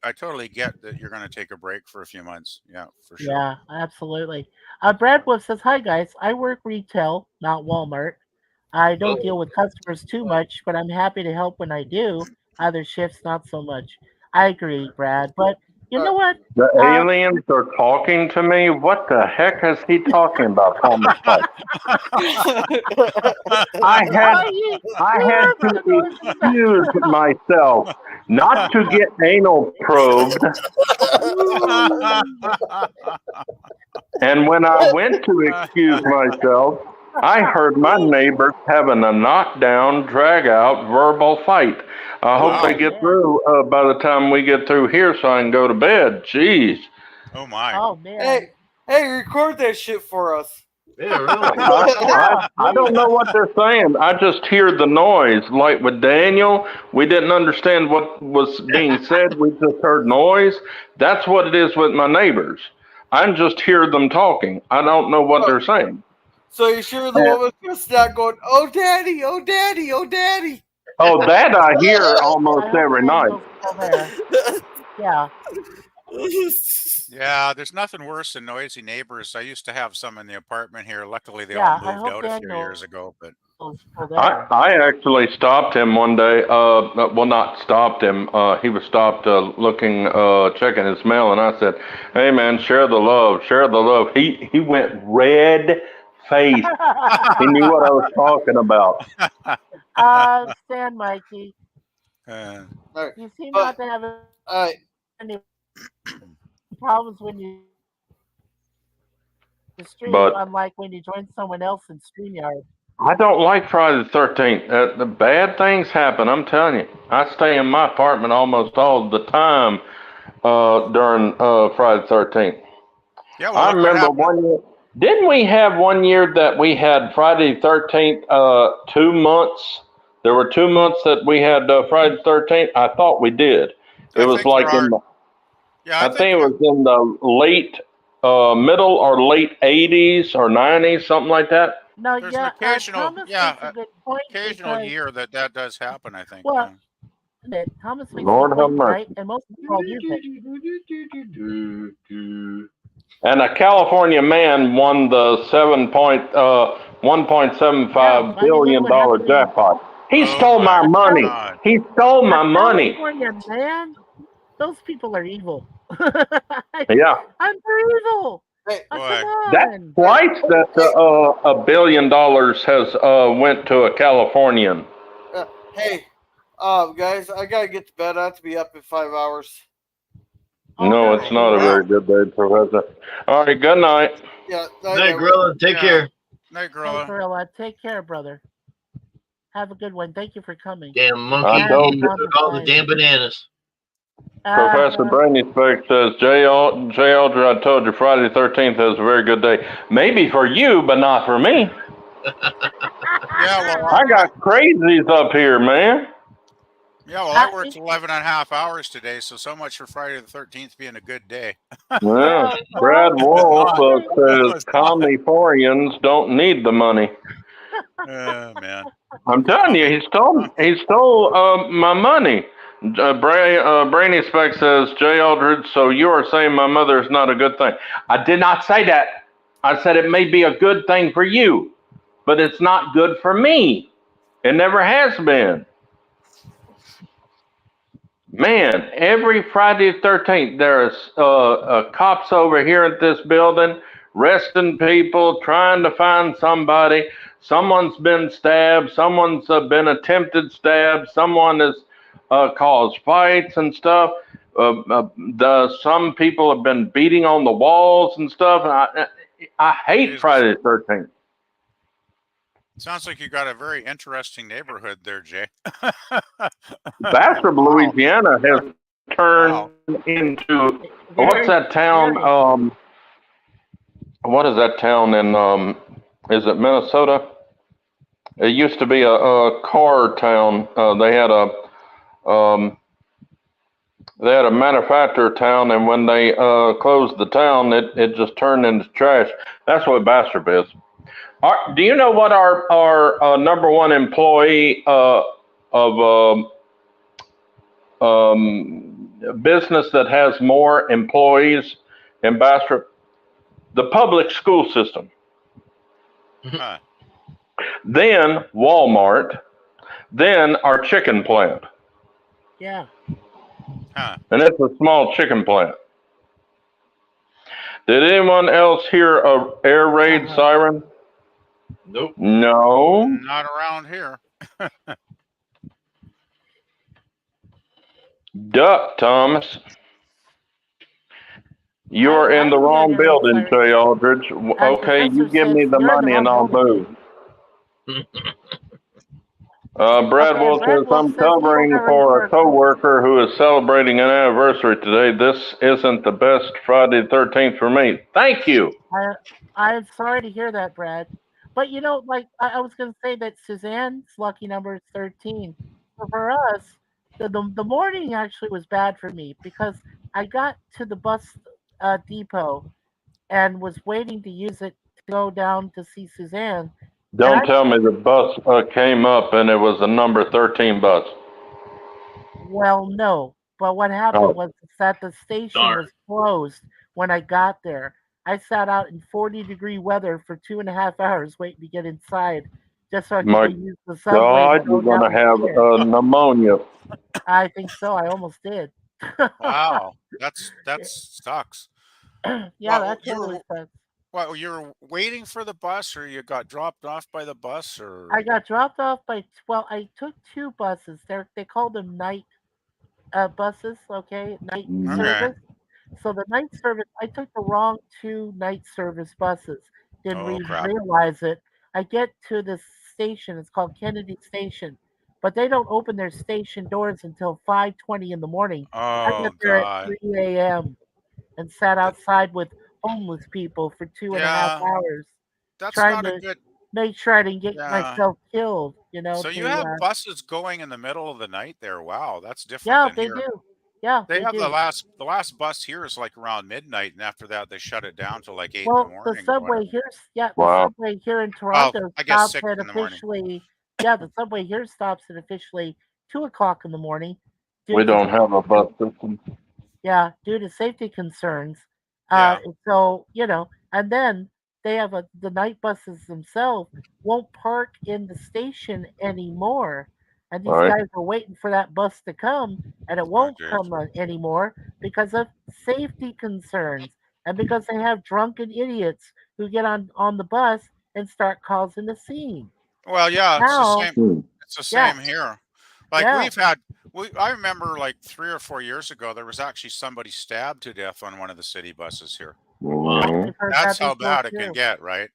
I totally get that you're going to take a break for a few months. Yeah, for sure. Yeah, absolutely. Brad Wolf says, "Hi guys, I work retail, not Walmart. I don't deal with customers too much, but I'm happy to help when I do. Other shifts, not so much." I agree, Brad. But you know what? The aliens are talking to me. What the heck is he talking about, Thomas Pike? I had to excuse myself not to get anal probed. And when I went to excuse myself, I heard my neighbors having a knockdown, drag-out verbal fight. I hope they get through by the time we get through here so I can go to bed. Jeez. Oh, my. Oh man. Hey, record that shit for us. Yeah, really. I don't know what they're saying. I just hear the noise. Like with Daniel, we didn't understand what was being said. We just heard noise. That's what it is with my neighbors. I just hear them talking. I don't know what they're saying. So you sure the woman's just not going, "Oh daddy, oh daddy, oh daddy"? Oh, that I hear almost every night. Yeah. Yeah, there's nothing worse than noisy neighbors. I used to have some in the apartment here. Luckily, they Yeah, all I moved hope out a few Daniel- years ago. But I actually stopped him one day. Well, not stopped him. He was stopped looking, checking his mail, and I said, "Hey, man, share the love, share the love." He went red faced. He knew what I was talking about. Stan Mikey, you seem not to have any problems when you stream, But- unlike when you join someone else in StreamYard. I don't like Friday the 13th. The bad things happen. I'm telling you. I stay in my apartment almost all the time during Friday the 13th. yeah, I well, look what remember happened. one year. Didn't we have one year that we had Friday the 13th 2 months? There were 2 months that we had Friday the 13th. I thought we did. It I was think like there in are. the, Yeah, I think it was in the late, middle or late 80s or 90s, something like that. No, There's yeah, an occasional, Thomas yeah, makes a good point. occasional because- year that does happen. I think. Well, yeah. Thomas makes Lord a good have point, mercy. right? And most people use it. And a California man won the $1.75 billion jackpot. He Oh stole my my money. God. He stole my money. California man, those people are evil. Yeah. I'm for evil. Hey, Come Boy. That's on. twice that $1 billion has went to a Californian. Hey, guys, I gotta get to bed. I have to be up in 5 hours. No, it's not a very good day, Professor. All right, good night. Yeah. Night, Gorilla. Take Yeah. care. Night, Hey, Gorilla. Gorilla, take care, brother. Have a good one. Thank you for coming. Damn monkey. I don't- He took all the damn bananas. Professor Brainy Speck says, J. Aldridge, I told you Friday the 13th is a very good day. Maybe for you, but not for me. Yeah, well, I got crazies up here, man. I worked 11 and a half hours today, so much for Friday the 13th being a good day. Yeah. Brad Wolf says Californians don't need the money. Oh, man. I'm telling you, he stole my money. Brainy Speck says, J. Aldridge, so you are saying my mother is not a good thing. I did not say that. I said it may be a good thing for you, but it's not good for me. It never has been. Man, every Friday the 13th, there's cops over here at this building arresting people, trying to find somebody. Someone's been stabbed. Someone's been stabbed. Someone has caused fights and stuff. Some people have been beating on the walls and stuff. And I hate Jesus. Friday the 13th. Sounds like you got a very interesting neighborhood there, Jay. Bastrop, Wow. Louisiana has turned Wow. into Very what's that town? scary. What is that town in? Is it Minnesota? It used to be a car town. They had a manufacturer town, and when they closed the town, it just turned into trash. That's what Bastrop is. Do you know what our number one employee of business that has more employees in Bastrop? The public school system. Huh. Then Walmart. Then our chicken plant. Yeah. Huh. And it's a small chicken plant. Did anyone else hear a air raid siren? Nope. No. Not around here. Duck, Thomas. You're I in the didn't hear wrong an air raid building, siren. Trey Aldridge. Okay, you Professor give me says the you're in the money and wrong I'll building. move. Brad Okay, Wolf Brad says, Wolf I'm says he's covering covering for for a coworker who is celebrating an anniversary today. This isn't the best Friday the 13th for me. Thank you. I'm sorry to hear that, Brad. But you know, like I was going to say that Suzanne's lucky number is 13. So for us, the morning actually was bad for me because I got to the bus depot and was waiting to use it to go down to see Suzanne. Don't I- tell me the bus came up and it was a number 13 bus. Well, no. But what happened Oh. was that the station Darn. was closed when I got there. I sat out in 40-degree weather for 2.5 hours waiting to get inside just so I could My go use the subway. God, to go you're going to down the have stairs. pneumonia. I think so. I almost did. Wow. That sucks. Yeah, Well, that you totally were sucks. Well, you're waiting for the bus, or you got dropped off by the bus, or I got dropped off by, well, I took two buses. They call them night buses, okay? Night Mhm. Okay. service. So the night service, I took the wrong two night service buses. Didn't Oh, crap. realize it. I get to this station. It's called Kennedy Station, but they don't open their station doors until 5:20 in the morning. I Oh get there at God. 3 a.m. and sat outside with homeless people for 2.5 Yeah, hours, that's trying not a to good. make sure I didn't get Yeah. myself killed. You know, So you to have buses going in the middle of the night there. Wow, that's different yeah, than they here. do. Yeah, They they have do. the last bus here is like around midnight, and after that they shut it down till like 8 in the Well, the morning or whatever. subway here's the Wow. subway here in Well, Toronto I guess stops 6 at in the morning. officially the subway here stops at officially 2 o'clock in the morning. We due to don't have a bus system. due to safety concerns. Yeah. So and then they have the night buses themselves won't park in the station anymore, and these Right. guys are waiting for that bus to come, and it Oh, won't geez. come anymore because of safety concerns and because they have drunken idiots who get on the bus and start causing a scene. Well, yeah, it's the Now, same. Hmm. It's the yeah, same here. Like yeah. I remember like 3 or 4 years ago, there was actually somebody stabbed to death on one of the city buses here. Mhm. I've heard That's that how before bad it can too. get, right?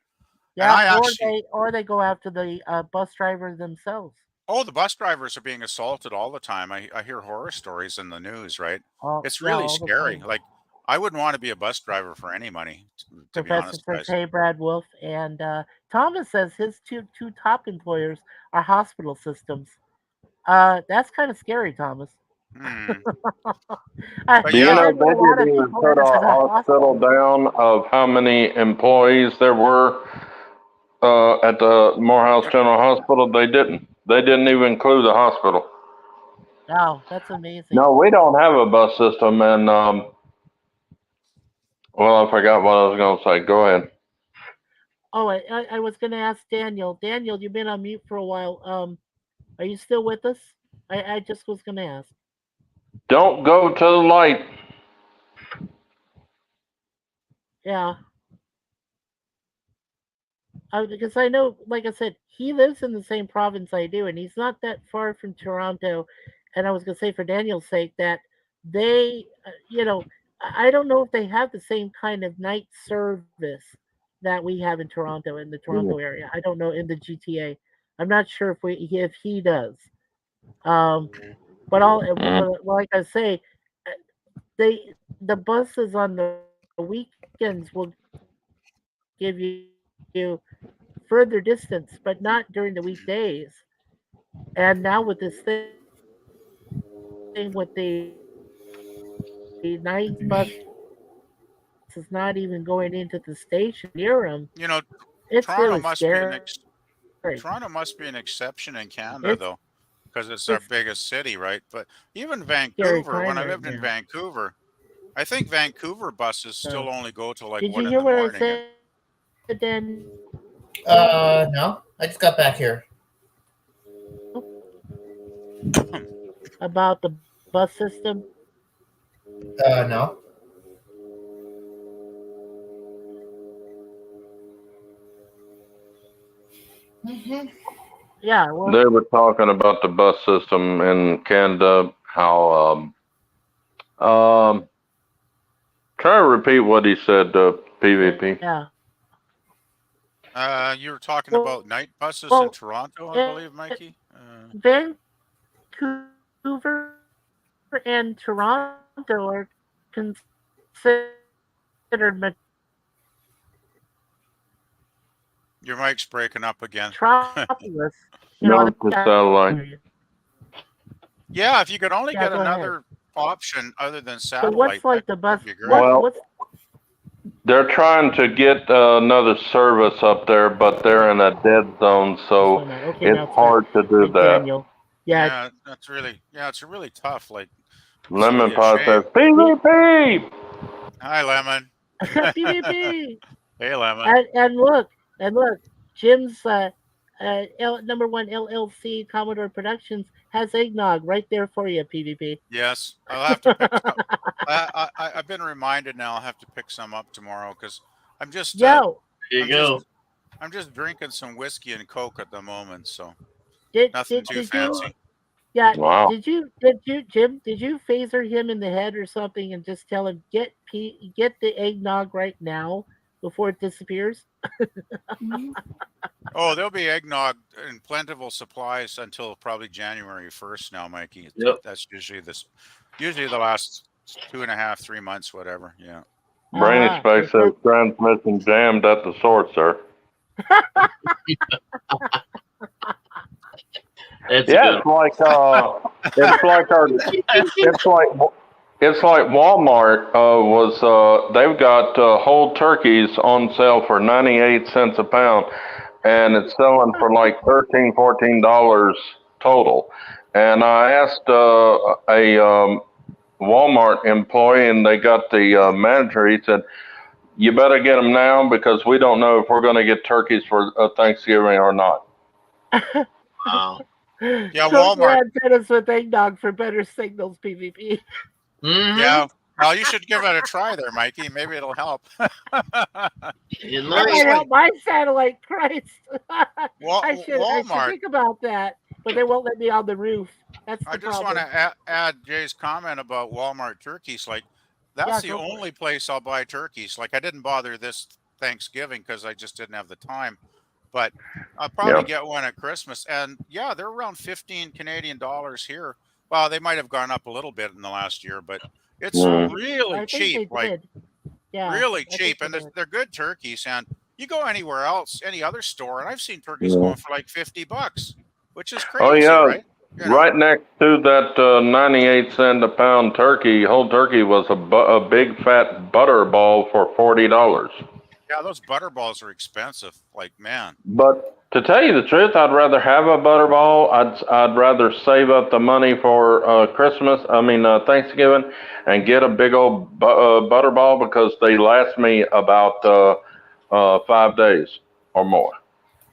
And Yeah, I actually, or they go after the bus driver themselves. oh, the bus drivers are being assaulted all the time. I hear horror stories in the news, right? Oh, It's yeah, really all the scary. time. Like, I wouldn't want to be a bus driver for any money, to be Professor honest, says, guys. "Hey, Brad Wolf," and Thomas says his two top employers are hospital systems. That's kind of scary, Thomas. Hmm. I, But Do you I yeah, know know a they lot of didn't even people put work our at a hospital down of how many employees there were at the Morehouse General Hospital? They didn't. They didn't even include the hospital. Wow, that's amazing. No, we don't have a bus system, and well, I forgot what I was going to say. Go ahead. Oh, I was going to ask Daniel. Daniel, you've been on mute for a while. Are you still with us? I just was going to ask. Don't go to the light. Yeah. Because I know, like I said, he lives in the same province I do, and he's not that far from Toronto. And I was going to say, for Daniel's sake, that they, I don't know if they have the same kind of night service that we have in Toronto, in the Toronto area. I don't know in the GTA. I'm not sure if he does. But like I say, the buses on the weekends will give you further distance, but not during the weekdays. And now with this thing with the night bus is not even going into the station near them, You know, it's Toronto really must be scary. Toronto must be an exception in Canada, It's though, because it's our it's biggest city, right? But even scary Vancouver, time when I right lived in now. Vancouver, I think Vancouver buses still So, only go to like did you 1 in hear the what I morning. said, Dan? No, I just got back here. About the bus system? No. Yeah, well, They were talking about the bus system in Canada, how, try to repeat what he said, PvP. yeah. You were talking Well, about night buses in well, Toronto, I believe, Mikey. Vancouver and Toronto are considered Your mic's breaking up again. metropolis. No, it's the satellite. Yeah, if you could only Yeah, get go ahead. another option other than So satellite, what's like the bus? that'd be great. Well, What's they're trying to get another service up there, but they're in a dead zone, so okay? Now it's hard to do Like that. Daniel. Yeah, it's really tough. Like, Lemon really a Pie says, shame. PvP! Hi, Lemon. PvP. Hey, Lemon. And look, Jim's number one LLC Commodore Productions has eggnog right there for you, PvP. Yes, I'll have to pick some. I've been reminded now. I'll have to pick some up tomorrow because I'm just Yo, Here you go. I'm just drinking some whiskey and Coke at the moment, so did nothing too you? fancy. Yeah. Wow. Did you, Jim? Did you phaser him in the head or something and just tell him get the eggnog right now before it disappears? Oh, there'll be eggnog in plentiful supplies until probably January 1st now, Mikey. Yep. That's usually the last 2.5, 3 months, whatever. Yeah. Brainy Space says, transmission jammed at the source, sir. That's Yeah, good. it's like Walmart they've got whole turkeys on sale for 98 cents a pound, and it's selling for like $13-14 total. And I asked a Walmart employee, and they got the manager. He said, "You better get them now because we don't know if we're going to get turkeys for Thanksgiving or not." Wow. Yeah, So Walmart. glad hit us with eggnog for better signals, PvP. Mhm. Yeah. Well, you should give it a try there, Mikey. Maybe it'll help. It That might. might help my satellite. Christ, Wa- I should Walmart. think about that, but they won't let me on the roof. That's the I just want problem. to add Jay's comment about Walmart turkeys. Like, that's Yeah, the go for only place I'll buy turkeys. Like, I didn't bother this Thanksgiving because I just didn't have the time. But I'll probably Yep. get one at Christmas. And yeah, they're around 15 Canadian dollars here. Well, they might have gone up a little bit in the last year, but it's Mm. really I think cheap. they Like, did. Yeah, really I think cheap. they And did. they're good turkeys. And you go anywhere else, any other store, and I've seen turkeys Yeah. going for like $50, which is crazy, Oh yeah, right? You know? right next to that 98 cent a pound turkey, whole turkey was a big fat butter ball for $40. Yeah, those butterballs are expensive. Like, man. But to tell you the truth, I'd rather have a butterball. I'd rather save up the money for Thanksgiving, and get a big old butterball because they last me about 5 days or more.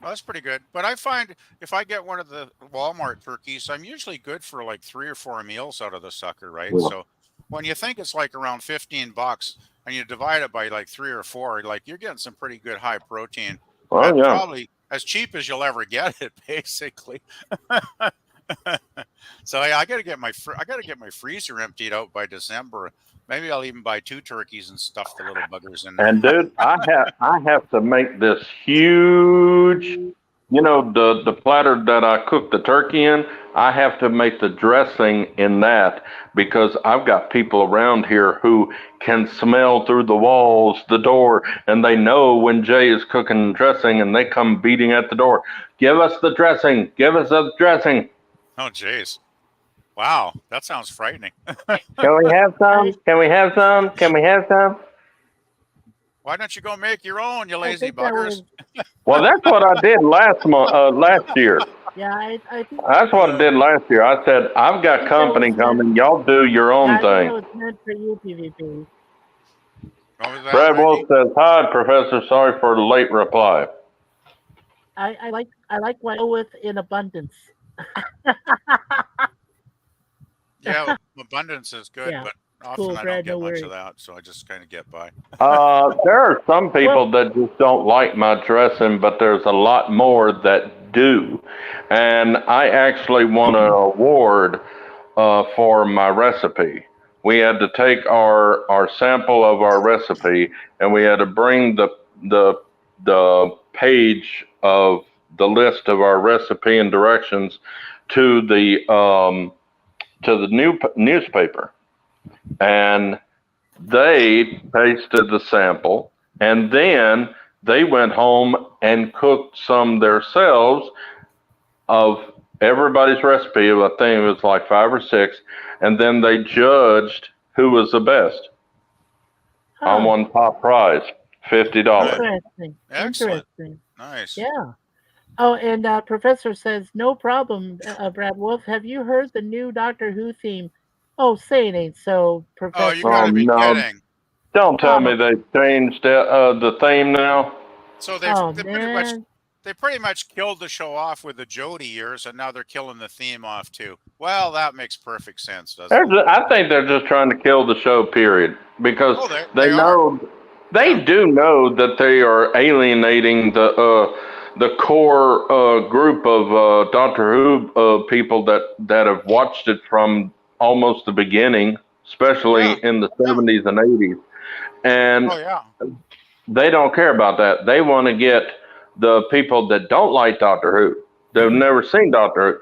Well, that's pretty good. But I find if I get one of the Walmart turkeys, I'm usually good for like 3 or 4 meals out of the sucker, right? Yeah. So when you think it's like around $15 and you divide it by like 3 or 4, like you're getting some pretty good high protein. Oh At yeah. probably as cheap as you'll ever get it, basically. So yeah, I gotta get my freezer emptied out by December. Maybe I'll even buy 2 turkeys and stuff the little buggers in there. And dude, I have to make this huge, you know, the platter that I cook the turkey in. I have to make the dressing in that because I've got people around here who can smell through the walls, the door, and they know when Jay is cooking dressing, and they come beating at the door. Give us the dressing. Give us the dressing. Oh, jeez. Wow, that sounds frightening. Can we have some? Can we have some? Can we have some? Why don't you go make your own, you I lazy think that buggers? Well, that's what I did last year. Yeah, I think. That's what I did last year. I said, I've got company coming. Y'all do your own I think thing. it was meant for you, PvP. What was that, Brad Mikey? Wolf says, hi, Professor. Sorry for the late reply. I like what I go with in abundance. Yeah, abundance is good, Yeah. but often Cool, I Brad, don't no get much worries. of that, so I just kind of get by. There are some people that just don't like my dressing, but there's a lot more that do. And I actually won an award for my recipe. We had to take our sample of our recipe, and we had to bring the page of the list of our recipe and directions to the newspaper, and they tasted the sample, and then they went home and cooked some themselves of everybody's recipe. I think it was like 5 or 6, and then they judged who was the best. I Huh. won top prize, $50. Interesting. Excellent. Interesting. Nice. Yeah. Oh, and Professor says, no problem, Brad Wolf. Have you heard the new Doctor Who theme? Oh, say it ain't so, Oh, Professor. you gotta be no. kidding. Don't tell me they changed the theme now. So Oh, they pretty much killed the show off with the Jodie years, and now they're killing the theme off too. Well, that makes perfect sense, doesn't it? I think they're just trying to kill the show, period, because Oh, they are. know they do know that they are alienating the core group of Doctor Who people that have watched it from almost the beginning, especially in the 70s and 80s, and Oh yeah. they don't care about that. They want to get the people that don't like Doctor Who. They've never seen Doctor Who.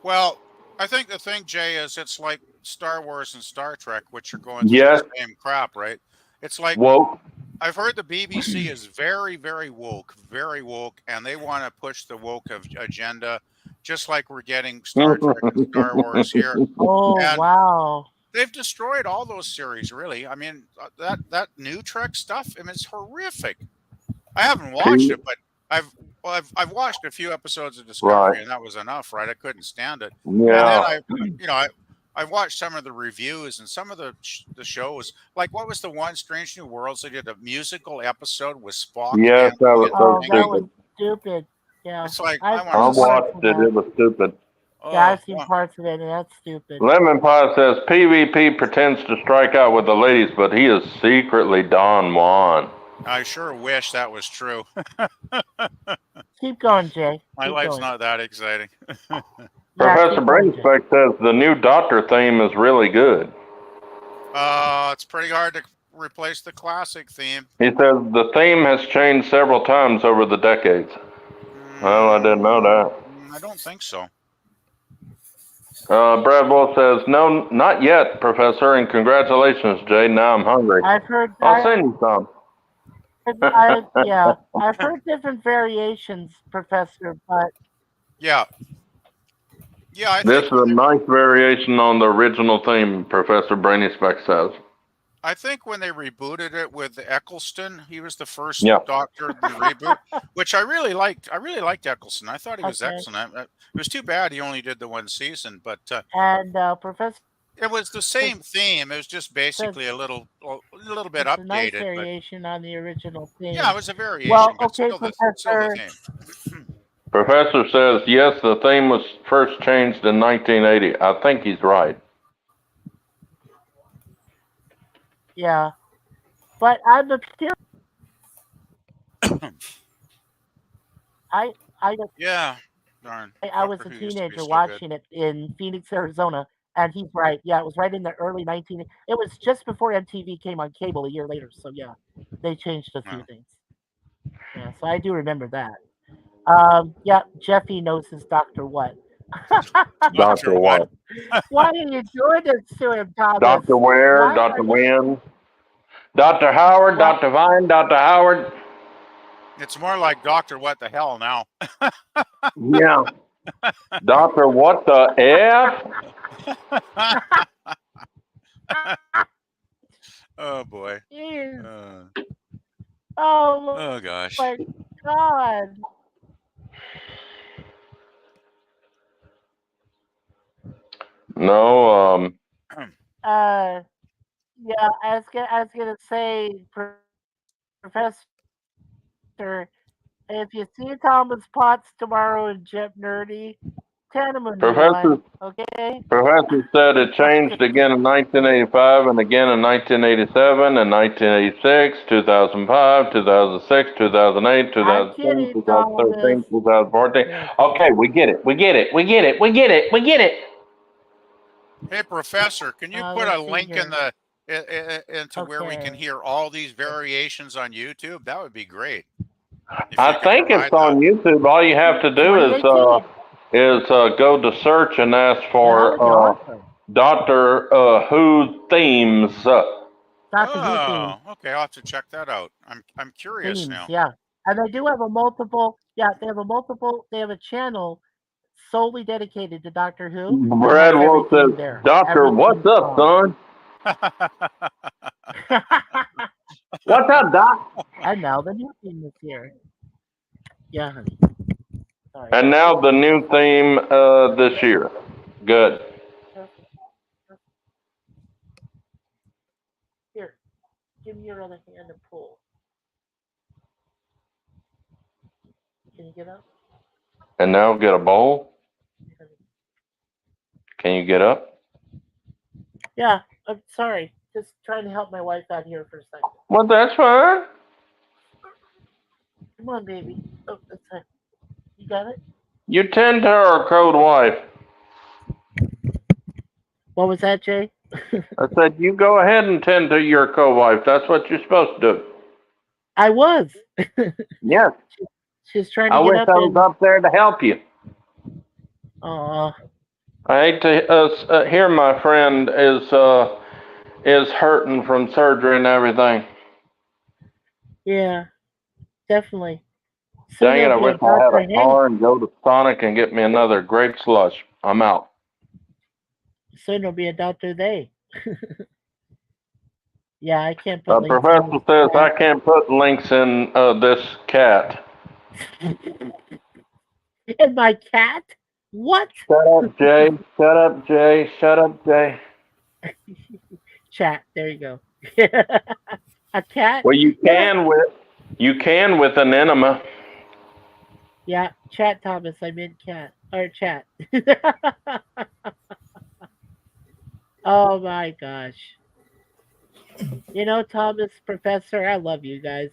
Well, I think the thing, Jay, is it's like Star Wars and Star Trek, which are going through Yes. the same crap, right? It's like Woke. I've heard the BBC is very, very woke, and they want to push the woke agenda, just like we're getting Star Trek and Star Wars here. Oh, And wow. they've destroyed all those series, really. I mean, that new Trek stuff, I mean, it's horrific. I haven't watched it, but I've watched a few episodes of Discovery, Right. and that was enough, right? I couldn't stand it. Yeah. And then I watched some of the reviews and some of the shows. Like, what was the one Strange New Worlds? They did a musical episode with Spock. Yes, and that was so Oh, that stupid. was stupid. Yeah. It's like I- I I want to. watched it. It was stupid. Yeah, I've seen Oh, parts of it, and that's stupid. Lemon Pie says PvP pretends to strike out with the ladies, but he is secretly Don Juan. I sure wish that was true. Keep going, Jay. My Keep life's going. not that exciting. Yeah, Professor keep going, Jay. Brainspec says the new Doctor theme is really good. It's pretty hard to replace the classic theme. He says the theme has changed several times over the decades. Well, I didn't know that. I don't think so. Brad Wolf says, no, not yet, Professor, and congratulations, Jay. Now I'm hungry. I've heard. I'll send you some. I've heard different variations, Professor, but Yeah. Yeah, I This think is a nice variation on the original theme, Professor Brainspec says. I think when they rebooted it with Eccleston, he was the first Yeah. Doctor in the reboot, which I really liked. I really liked Eccleston. I thought he was Okay. excellent. It was too bad he only did the one season, but and Professor It was the same theme. It was just basically a little bit It's a nice updated, but variation on the original theme. yeah, it was a variation, Well, but okay, still the theme. Professor says, yes, the theme was first changed in 1980. I think he's right. Yeah, but I'm a I Yeah, darn. I was a Doctor Who used to be teenager so good. watching it in Phoenix, Arizona, and he's right. Yeah, it was right in the early 19. It was just before MTV came on cable a year later. So yeah, they changed a few Wow. things. Yeah, so I do remember that. Yeah, Jeffy knows his Doctor What. Dr. What? Why are you doing this to him, Thomas? Dr. Ware, Why Dr. are you- Wynn, Dr. Howard, What? Dr. Vine, Dr. Howard. It's more like Doctor What the Hell now. Yeah. Dr. What the F? Oh boy. Jeez. Uh, Oh oh gosh. my God. No, Yeah, I was gonna say, Professor, if you see Thomas Potts tomorrow in Jet Nerdy, tell him a new Professor, one, okay? Professor said it changed again in 1985 and again in 1987 and 1986, 2005, 2006, 2008, I'm 2010, kidding, 2013, Thomas. 2014. Yeah. Okay, we get it. We get it. We get it. We get it. We get it. Hey, Professor, can you put a Let's see link in here. the into where we can Okay. hear all these variations on YouTube? That would be great. If I you could think provide it's on that. YouTube. All you have to do is 2018. go to search and ask That for would be awesome. Doctor Who themes. Doctor Who themes. Oh, okay. I'll have to check that out. I'm curious now. Yeah. And they do have a multiple, they have a channel solely dedicated to Doctor Who. and it Brad has Wolf everything says, there. Doctor, what's Everything's up, son? What's up, Doc? And now the new theme is here. Yeah, honey. Sorry. And now the new theme this year. Good. Here, give me your other hand and pull. Can you get up? And now get a bowl. Can you get up? Yeah, I'm sorry. Just trying to help my wife out here for a second. Well, that's fine. Come on, baby. Oh, that's fine. You got it? You tend to our crowed wife. What was that, Jay? I said, you go ahead and tend to your co-wife. That's what you're supposed to do. I was. Yes. She's trying to I get wish up I was up there to help you. Aw. I hate to hear my friend is hurting from surgery and everything. Yeah, definitely. Soon Dang it, I there'll be wish I had Dr. a Hank. car and go to Sonic and get me another grape slush. I'm out. Soon there'll be a Dr. They. Yeah, I can't put links Professor in says the I can't put links in this cat. And my cat? What? Shut up, Jay. Shut up, Jay. Shut up, Jay. Chat. There you go. A cat? Well, you can with an enema. Yeah, chat, Thomas. I meant cat. Or chat. Oh my gosh. You know, Thomas, Professor, I love you guys.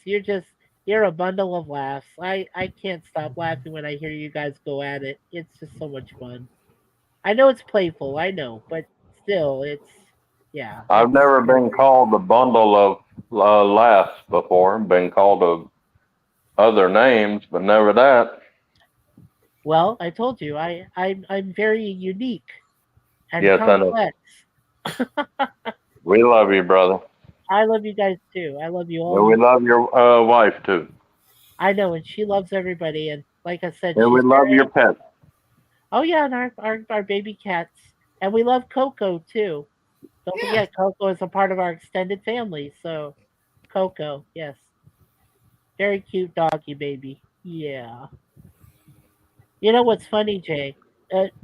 You're a bundle of laughs. I can't stop laughing when I hear you guys go at it. It's just so much fun. I know it's playful, I know, but still, yeah. I've never been called a bundle of laughs before. Been called other names, but never that. Well, I told you, I'm very unique and Yes, I know. complex. We love you, brother. I love you guys too. I love you all. And we love your wife too. I know, and she loves everybody. And like I said, And we she's love very- your pets. Oh yeah, and our baby cats, and we love Coco too. Don't forget, Coco is a part of our extended family. So, Coco, yes, very cute doggy baby. Yeah. You know what's funny, Jay?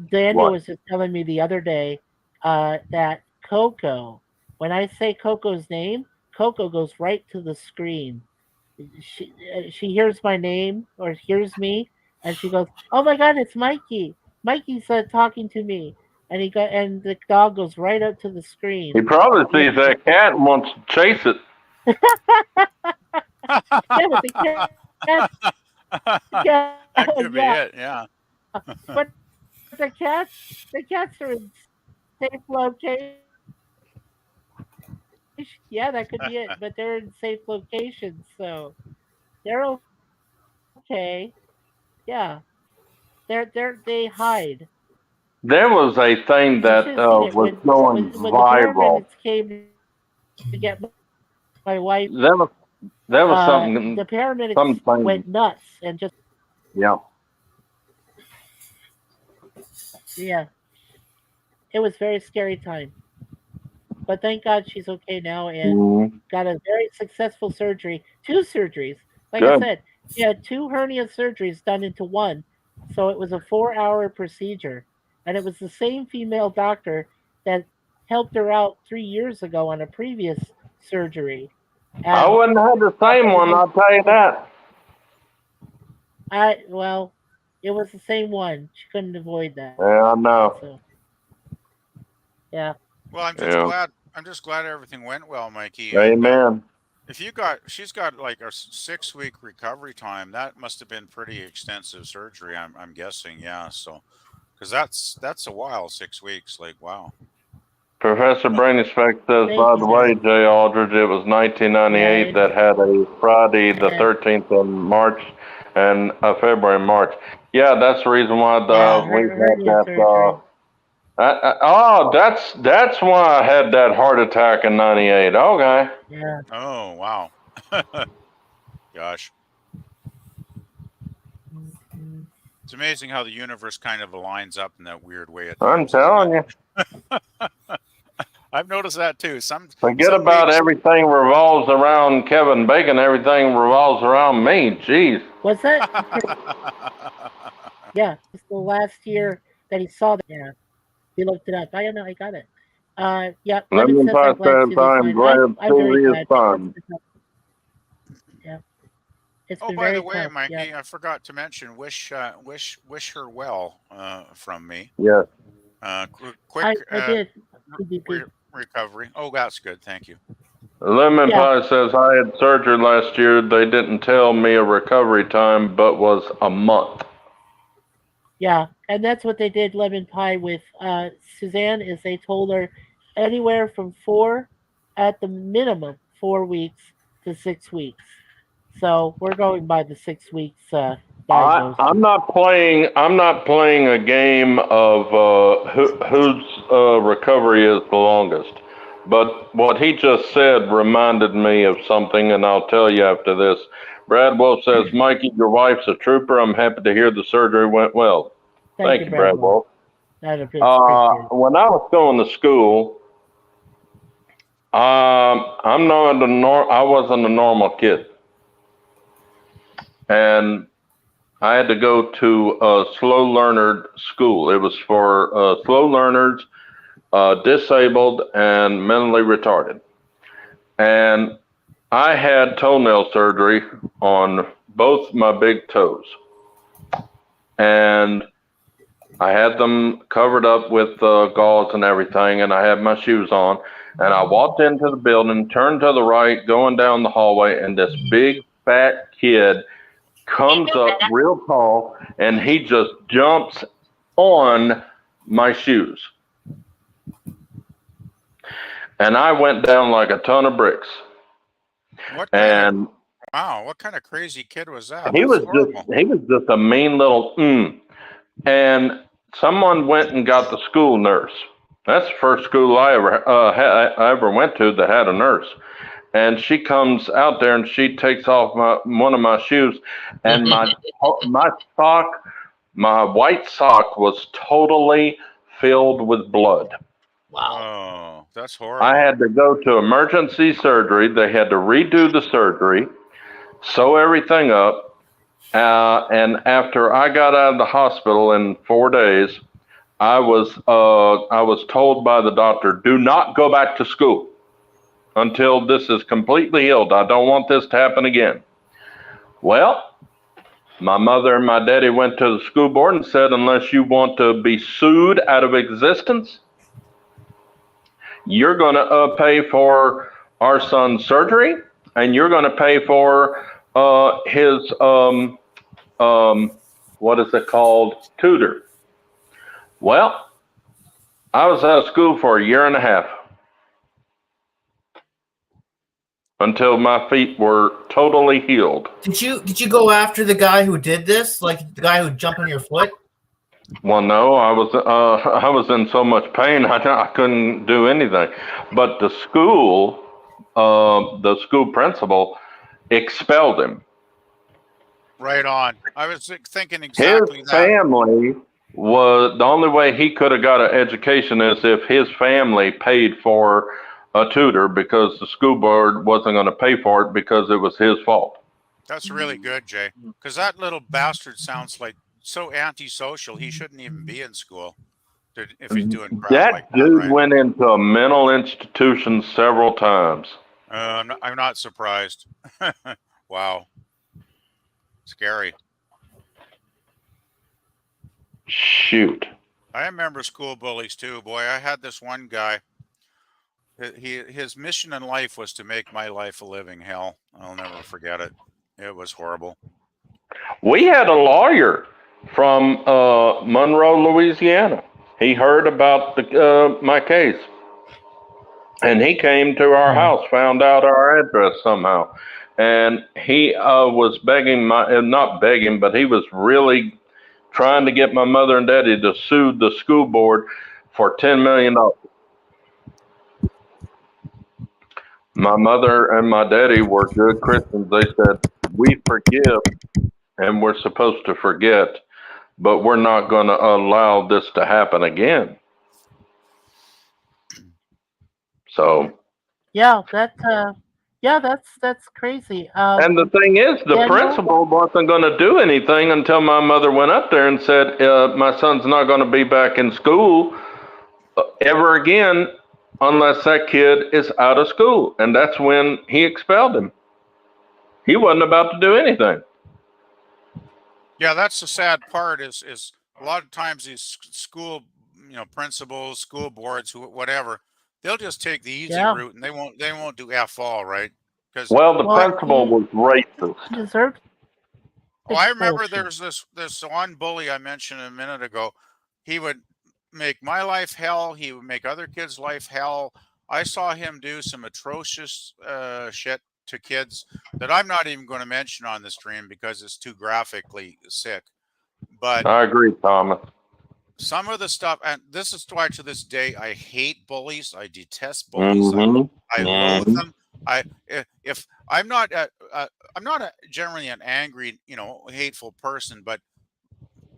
Daniel What? was just telling me the other day that Coco. When I say Coco's name, Coco goes right to the screen. She hears my name or hears me, and she goes, "Oh my God, it's Mikey! Mikey's talking to me." And the dog goes right up to the screen. He probably sees that cat and wants to chase it. Yeah, but the cat, That could be yeah. it. Yeah. But the cats are in safe location. Yeah, that could be it. But they're in safe locations, so they're okay. Yeah, they hide. There was a thing You that should have seen it was going when the viral. paramedics came to get my wife. That was something. The paramedics something. went nuts and just Yeah. it was a very scary time. But thank God she's okay now and Mhm. got a very successful surgery. 2 surgeries. Like Good. I said, she had 2 hernia surgeries done into one. So it was a 4-hour procedure. And it was the same female doctor that helped her out 3 years ago on a previous surgery. I And wouldn't have the same one, I'll tell you that. well, it was the same one. She couldn't avoid that. Yeah, I know. So, yeah. Well, I'm just glad everything went well, Mikey. And, Amen. if she's got like a 6-week recovery time. That must have been pretty extensive surgery. I'm guessing, yeah. So, because that's a while, 6 weeks. Like, wow. Professor Brainy Speck says, Thank by you, the way, Dad. Jay Aldridge, it was 1998 that had a Friday the Yeah. 13th in March and a February March. Yeah, that's the reason why we had hernia that. surgery. That's why I had that heart attack in '98. Okay. Yeah. Oh, wow. Gosh. It's amazing how the universe kind of aligns up in that weird way. At I'm times, isn't telling it? you. I've noticed that too. Forget some about weeks- everything revolves around Kevin Bacon. Everything revolves around me. Jeez. Was that? Yeah, it's the last year that he saw that. Yeah, he looked it up. I don't know. I got it. Yeah. Lemon says, Pie I'm glad says, Susie's I'm fine. glad I'm very Susie is glad. fine. Yeah. It's Oh, been by very the way, tough. Mikey, Yeah. I forgot to mention wish her well from me. Yes. Quick I did. PDP. recovery. Oh, that's good. Thank you. Lemon Yeah. Pie says, I had surgery last year. They didn't tell me a recovery time, but was a month. Yeah, and that's what they did Lemon Pie with Suzanne is they told her anywhere from 4 at the minimum 4 weeks to 6 weeks. So we're going by the 6 weeks diagnosis. I'm not playing a game of whose recovery is the longest. But what he just said reminded me of something, and I'll tell you after this. Brad Wolf says, Mikey, your wife's a trooper. I'm happy to hear the surgery went well. Thank you, Brad Wolf. That appreciated. When I was going to school, I wasn't a normal kid. And I had to go to a slow learner school. It was for slow learners, disabled, and mentally retarded. And I had toenail surgery on both my big toes. And I had them covered up with gauze and everything, and I had my shoes on. And I walked into the building, turned to the right, going down the hallway, and this big fat kid comes up real tall, and he just jumps on my shoes. And I went down like a ton of bricks. What And wow, what kind of crazy kid was that? he That's was horrible. just a mean little And someone went and got the school nurse. That's the first school I ever went to that had a nurse. And she comes out there and she takes off one of my shoes, and my white sock was totally filled with blood. Wow. Oh, that's horrible. I had to go to emergency surgery. They had to redo the surgery, sew everything up. And after I got out of the hospital in 4 days, I was told by the doctor, do not go back to school until this is completely healed. I don't want this to happen again. Well, my mother and my daddy went to the school board and said, unless you want to be sued out of existence, you're going to pay for our son's surgery, and you're going to pay for his, what is it called, tutor. Well, I was out of school for a year and a half until my feet were totally healed. Did you go after the guy who did this? Like the guy who jumped on your foot? Well, no, I was in so much pain I couldn't do anything. But the school principal expelled him. Right on. I was thinking His exactly that. family was the only way he could have got an education is if his family paid for a tutor, because the school board wasn't going to pay for it because it was his fault. That's really good, Jay. Because that little bastard sounds like so antisocial. He shouldn't even be in school if he's doing crap That like dude that, right? went into a mental institution several times. I'm not surprised. Wow. Scary. Shoot. I remember school bullies too. Boy, I had this one guy. His mission in life was to make my life a living hell. I'll never forget it. It was horrible. We had a lawyer from Monroe, Louisiana. He heard about my case, and he came to our house, found out our address somehow, and he was begging not begging, but he was really trying to get my mother and daddy to sue the school board for $10 million. My mother and my daddy were good Christians. They said, we forgive and we're supposed to forget, but we're not going to allow this to happen again. So. Yeah, that's crazy. And the thing is, the principal wasn't going to do anything until my mother went up there and said, my son's not going to be back in school ever again unless that kid is out of school. And that's when he expelled him. He wasn't about to do anything. Yeah, that's the sad part is a lot of times these school, principals, school boards, whatever, they'll just take the easy route and they won't do F all, right? Because the principal was racist. Deserved. I remember there's this one bully I mentioned a minute ago. He would make my life hell. He would make other kids' life hell. I saw him do some atrocious shit to kids that I'm not even going to mention on the stream because it's too graphically sick. But I agree, Thomas. Some of the stuff, and this is why to this day I hate bullies. I detest bullies. I loathe them. If I'm not generally an angry, hateful person, but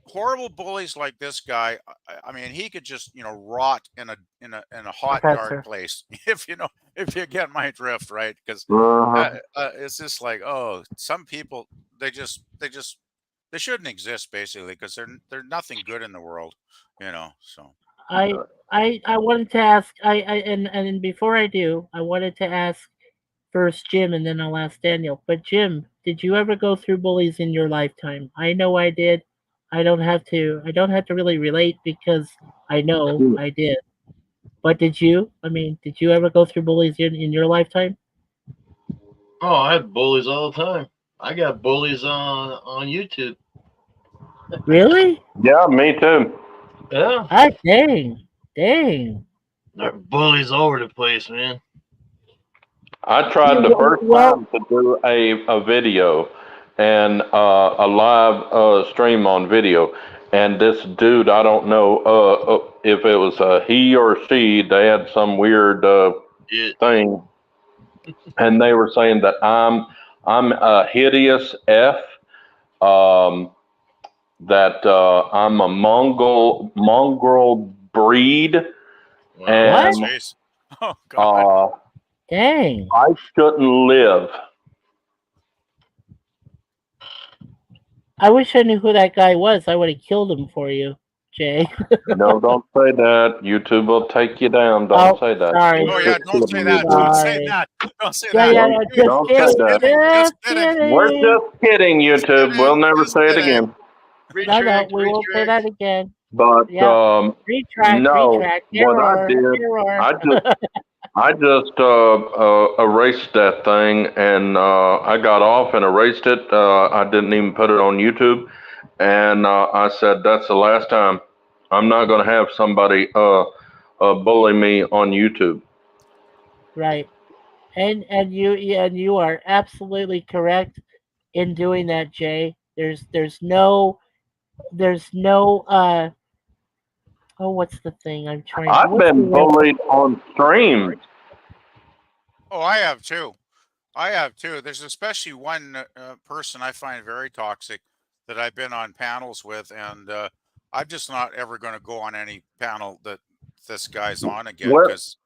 horrible bullies like this guy, I mean, he could just rot in a hot dark place if you get my drift, right? Because it's just like, oh, some people they shouldn't exist basically because they're nothing good in the world, So I wanted to ask and before I do, I wanted to ask first Jim and then I'll ask Daniel. But Jim, did you ever go through bullies in your lifetime? I know I did. I don't have to really relate because I know I did. But did you? I mean, did you ever go through bullies in your lifetime? Oh, I have bullies all the time. I got bullies on YouTube. Really? Yeah, me too. Yeah. Ah, dang. There are bullies all over the place, man. I tried the first time to do a video and a live stream on video, and this dude, I don't know if it was a he or she, they had some weird thing, and they were saying that I'm a hideous F, that I'm a mongrel breed, and oh, God. Dang. I shouldn't live. I wish I knew who that guy was. I would have killed him for you. Jay. No, don't say that. YouTube will take you down. Don't Oh, say that. sorry. Oh yeah, don't say that. YouTube. Don't say Sorry. that. Don't say Yeah, that. yeah, Don't- yeah. don't Just say kidding. that. Just kidding. kidding. We're just kidding, YouTube. We'll never Just say it kidding. again. No, no, Retract, we won't say that retract. again. But Yeah. Retract, no, retract. what I Error, did, error. I just erased that thing, and I got off and erased it. I didn't even put it on YouTube, and I said that's the last time. I'm not going to have somebody bully me on YouTube. Right. And you are absolutely correct in doing that, Jay. There's no oh, what's the thing I'm trying to I've been bullied on streams. Oh, I have too. There's especially one person I find very toxic that I've been on panels with, and I'm just not ever going to go on any panel that this guy's on again Well- because.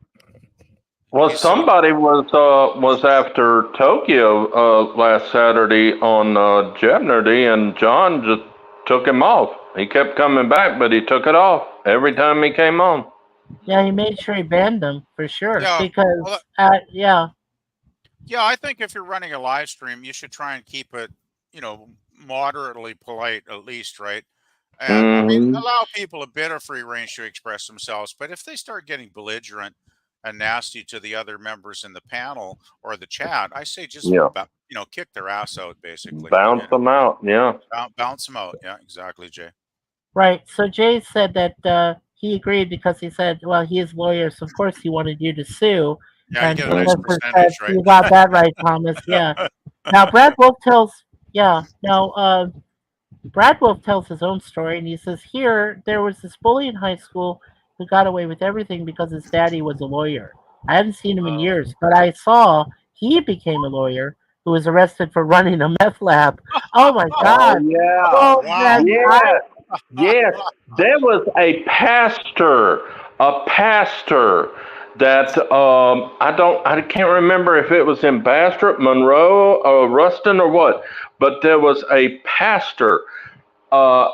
Well, He's- somebody was after Tokyo last Saturday on Jeopardy, and John just took him off. He kept coming back, but he took it off every time he came on. Yeah, he made sure he banned them for sure. Yeah, Because well, yeah. Yeah, I think if you're running a live stream, you should try and keep it, moderately polite at least, right? And I mean, allow people a bit of free range to express themselves. But if they start getting belligerent and nasty to the other members in the panel or the chat, I say just kick their ass out, basically. Bounce them out, yeah. Bounce them out. Yeah, exactly, Jay. Right. So Jay said that he agreed because he said, well, he is lawyer, so of course he wanted you to sue. Yeah, And you get a nice Melissa percentage, said, right? You got that right, Thomas. Yeah. Now Brad Wolf tells Brad Wolf tells his own story, and he says here there was this bully in high school who got away with everything because his daddy was a lawyer. I haven't seen him in years, but I saw he became a lawyer who was arrested for running a meth lab. Oh my God! Oh, yeah. Oh, Wow. Yes. Yes. There was a pastor that I can't remember if it was in Bastrop, Monroe, or Ruston or what, but there was a pastor. No.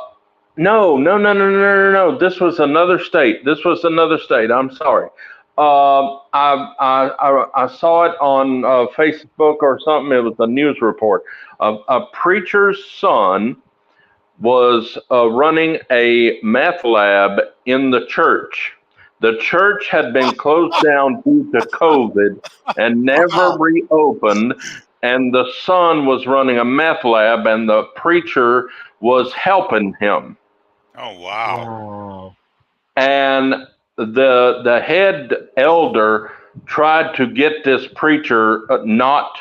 This was another state. I'm sorry. I saw it on Facebook or something. It was a news report. A preacher's son was running a meth lab in the church. The church had been closed down due to COVID and never reopened. And the son was running a meth lab, and the preacher was helping him. Oh, wow. Wow. And the head elder tried to get this preacher not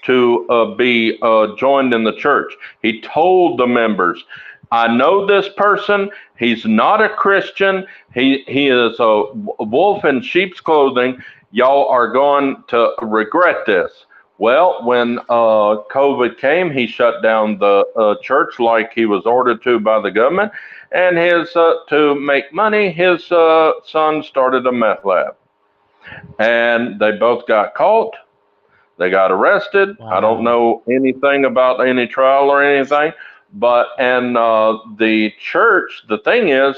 to be joined in the church. He told the members, I know this person. He's not a Christian. He is a wolf in sheep's clothing. Y'all are going to regret this. Well, when COVID came, he shut down the church like he was ordered to by the government. And to make money, his son started a meth lab. And they both got caught. They got arrested. Wow. I don't know anything about any trial or anything. But the church, the thing is,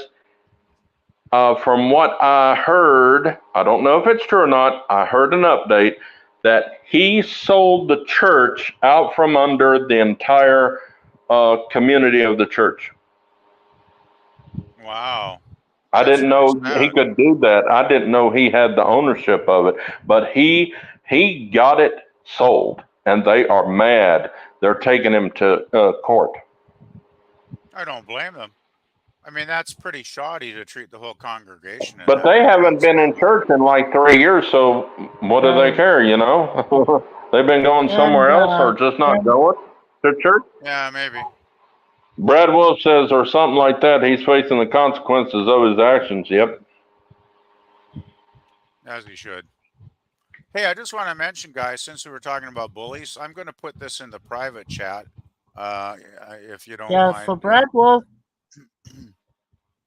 from what I heard, I don't know if it's true or not, I heard an update that he sold the church out from under the entire community of the church. Wow. I That's didn't know really sad. he could do that. I didn't know he had the ownership of it, but he got it sold, and they are mad. They're taking him to court. I don't blame them. I mean, that's pretty shoddy to treat the whole congregation. But they haven't been in church in like 3 years, so what do they care, you know? They've been going somewhere else or just not going to church. Yeah, maybe. Brad Wolf says, or something like that, he's facing the consequences of his actions. Yep. As he should. Hey, I just want to mention, guys, since we were talking about bullies, I'm going to put this in the private chat, if you don't mind. Yeah, so Brad Wolf,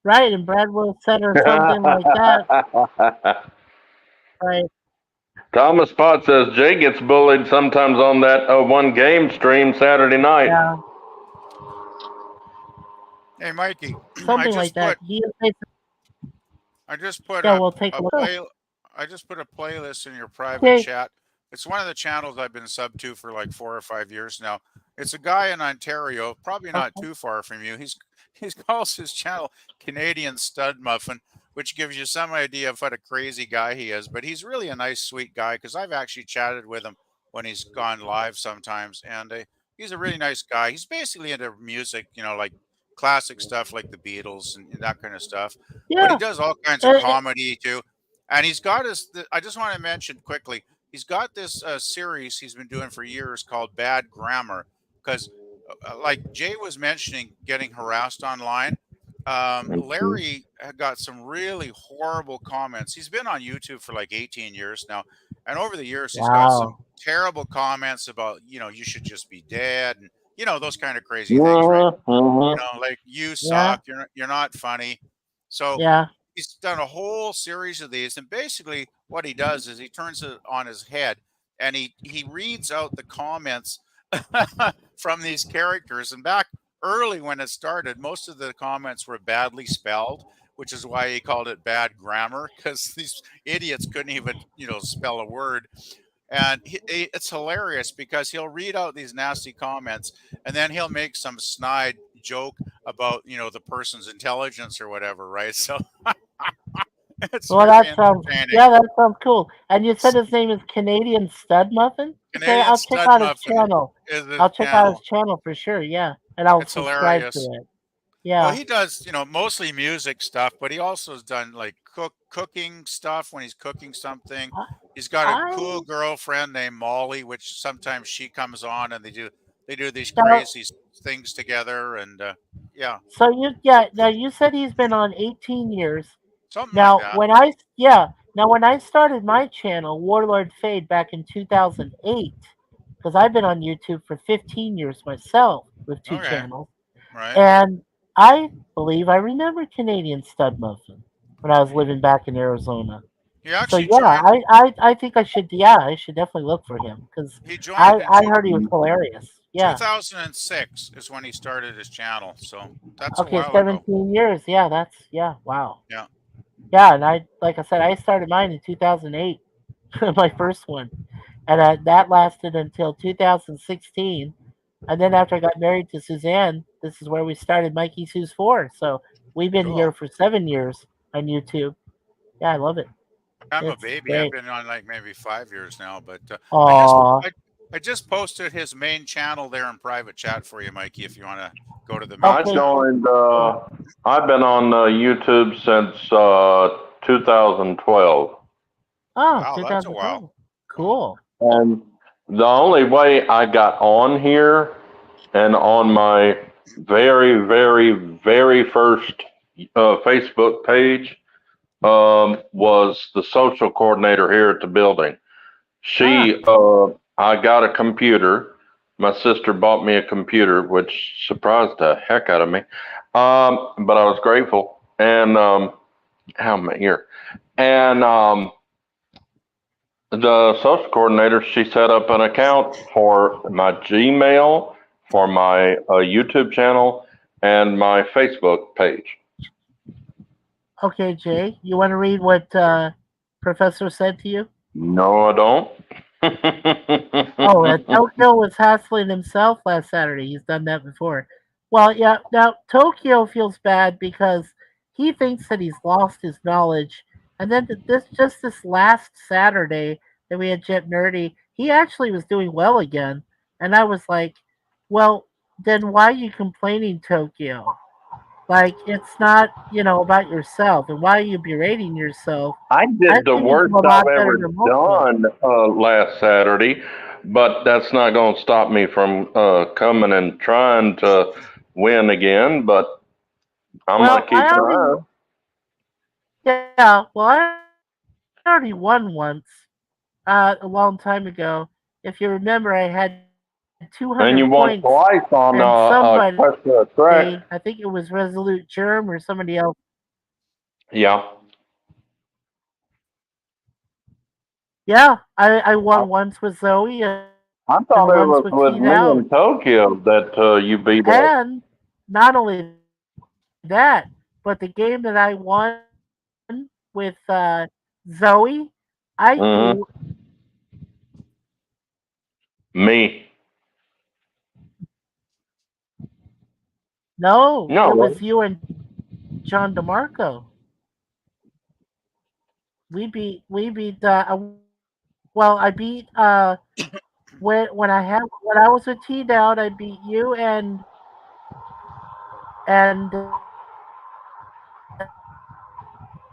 right, and Brad Wolf said or something like that. Right. Thomas Potts says, Jay gets bullied sometimes on that one game stream Saturday night. Yeah. Hey, Mikey, something like that. I just put Yeah, a, we'll take a look. I just put a playlist in your private Okay. chat. It's one of the channels I've been sub to for like 4 or 5 years now. It's a guy in Ontario, probably not too far from you. He calls his channel Canadian Stud Muffin, which gives you some idea of what a crazy guy he is. But he's really a nice, sweet guy because I've actually chatted with him when he's gone live sometimes, and he's a really nice guy. He's basically into music, you know, like classic stuff like the Beatles and that kind of stuff. But he does all kinds of comedy too. And he's got I just want to mention quickly, he's got this series he's been doing for years called Bad Grammar. Because, like Jay was mentioning, getting harassed online, Larry had got some really horrible comments. He's been on YouTube for like 18 years now. And over the years, he's got some terrible comments about, you know, you should just be dead. And, you know, those kind of crazy things, right? You know, like, you suck, you're not funny. So he's done a whole series of these. And basically what he does is he turns it on his head and he reads out the comments from these characters. And back early when it started, most of the comments were badly spelled, which is why he called it Bad Grammar, because these idiots couldn't even, you know, spell a word. And it's hilarious because he'll read out these nasty comments and then he'll make some snide joke about, you know, the person's intelligence or whatever, right? So well, that sounds cool. And you said his name is Canadian Stud Muffin? Canadian I'll Stud check out his Muffin channel. I'll check out his channel for sure, yeah. And I'll subscribe to it. Yeah. Well, he does, you know, mostly music stuff, but he also has done like cooking stuff when he's cooking something. He's got a cool girlfriend named Molly, which sometimes she comes on and they do these crazy things together, and yeah. So now you said he's been on 18 years. Something now like that. when I started my channel, Warlord Fade, back in 2008, because I've been on YouTube for 15 years myself with two channels. Right. And I believe I remember Canadian Stud Muffin when I was living back in Arizona. So I think I should definitely look for him because I heard he was hilarious. Yeah. 2006 is when he started his channel, so that's okay. A while 17 ago. years. Yeah, wow. Yeah. Yeah, and like I said, I started mine in 2008, my first one, and that lasted until 2016. And then after I got married to Suzanne, this is where we started Mikey Sue's 4. So we've been here for 7 years on YouTube. Yeah, I love it. I'm a baby. Great. I've been on like maybe 5 years now, but I just posted his main channel there in private chat for you, Mikey, if you want to go to the main I joined, I've been on YouTube since 2012. Oh, wow, 2012. That's a while. Cool. And the only way I got on here and on my very, very, very first Facebook page was the social coordinator here at the building. I got a computer. My sister bought me a computer, which surprised the heck out of me. But I was grateful. And how am I here? And the social coordinator, she set up an account for my Gmail, for my YouTube channel, and my Facebook page. Okay, Jay, you want to read what Professor said to you? No, I don't. Tokyo was hassling himself last Saturday. He's done that before. Well, yeah, now Tokyo feels bad because he thinks that he's lost his knowledge. And then this last Saturday that we had Jet Nerdy, he actually was doing well again. And I was like, well, then why are you complaining, Tokyo? Like, it's not, about yourself. And why are you berating yourself? I did the worst I've ever done last Saturday, but that's not going to stop me from coming and trying to win again. But I'm going to keep trying. Yeah, well, I already won once a long time ago. If you remember, I had 200 and you won twice on Question Track. I think it was Resolute Germ or somebody else. Yeah. Yeah, I won once with Zoe. I thought it was with me in Tokyo that you beat us. And not only that, but the game that I won with Zoe, I Mhm. threw Me. no, No. it was you and John DeMarco. We beat well, I beat when I was with T Down, I beat you and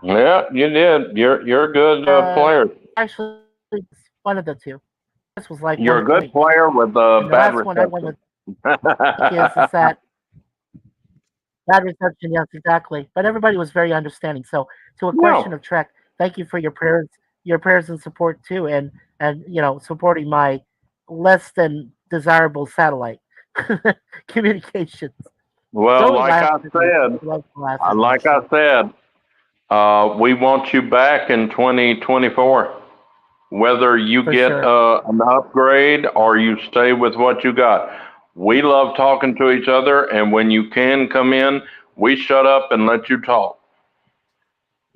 Yeah, you did. You're a good player. actually one of the two. This was like You're one a good point. player with And the bad last one I won reception. with is that bad reception, yes, exactly. But everybody was very understanding. So to a question No. of Trek, thank you for your prayers and support too, and supporting my less than desirable satellite communications. Well, Zoe like I laughed at me. said, She loves to laugh at me. like I said, we want you back in 2024. Whether you For get sure. an upgrade or you stay with what you got. We love talking to each other, and when you can come in, we shut up and let you talk.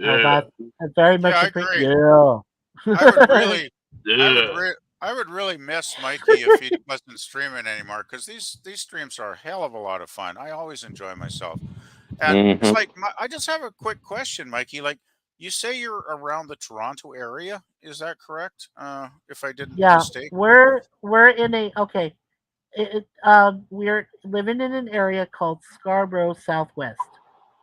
Oh, Yeah. that's very much Yeah, I appreciated. agree. Yeah. I would really, Yeah. I would really miss Mikey if he wasn't streaming anymore because these streams are a hell of a lot of fun. I always enjoy myself, and it's Hmm. like I just have a quick question, Mikey. Like you say, you're around the Toronto area. Is that correct? If I didn't Yeah, mistake. we're in a okay. We're living in an area called Scarborough Southwest.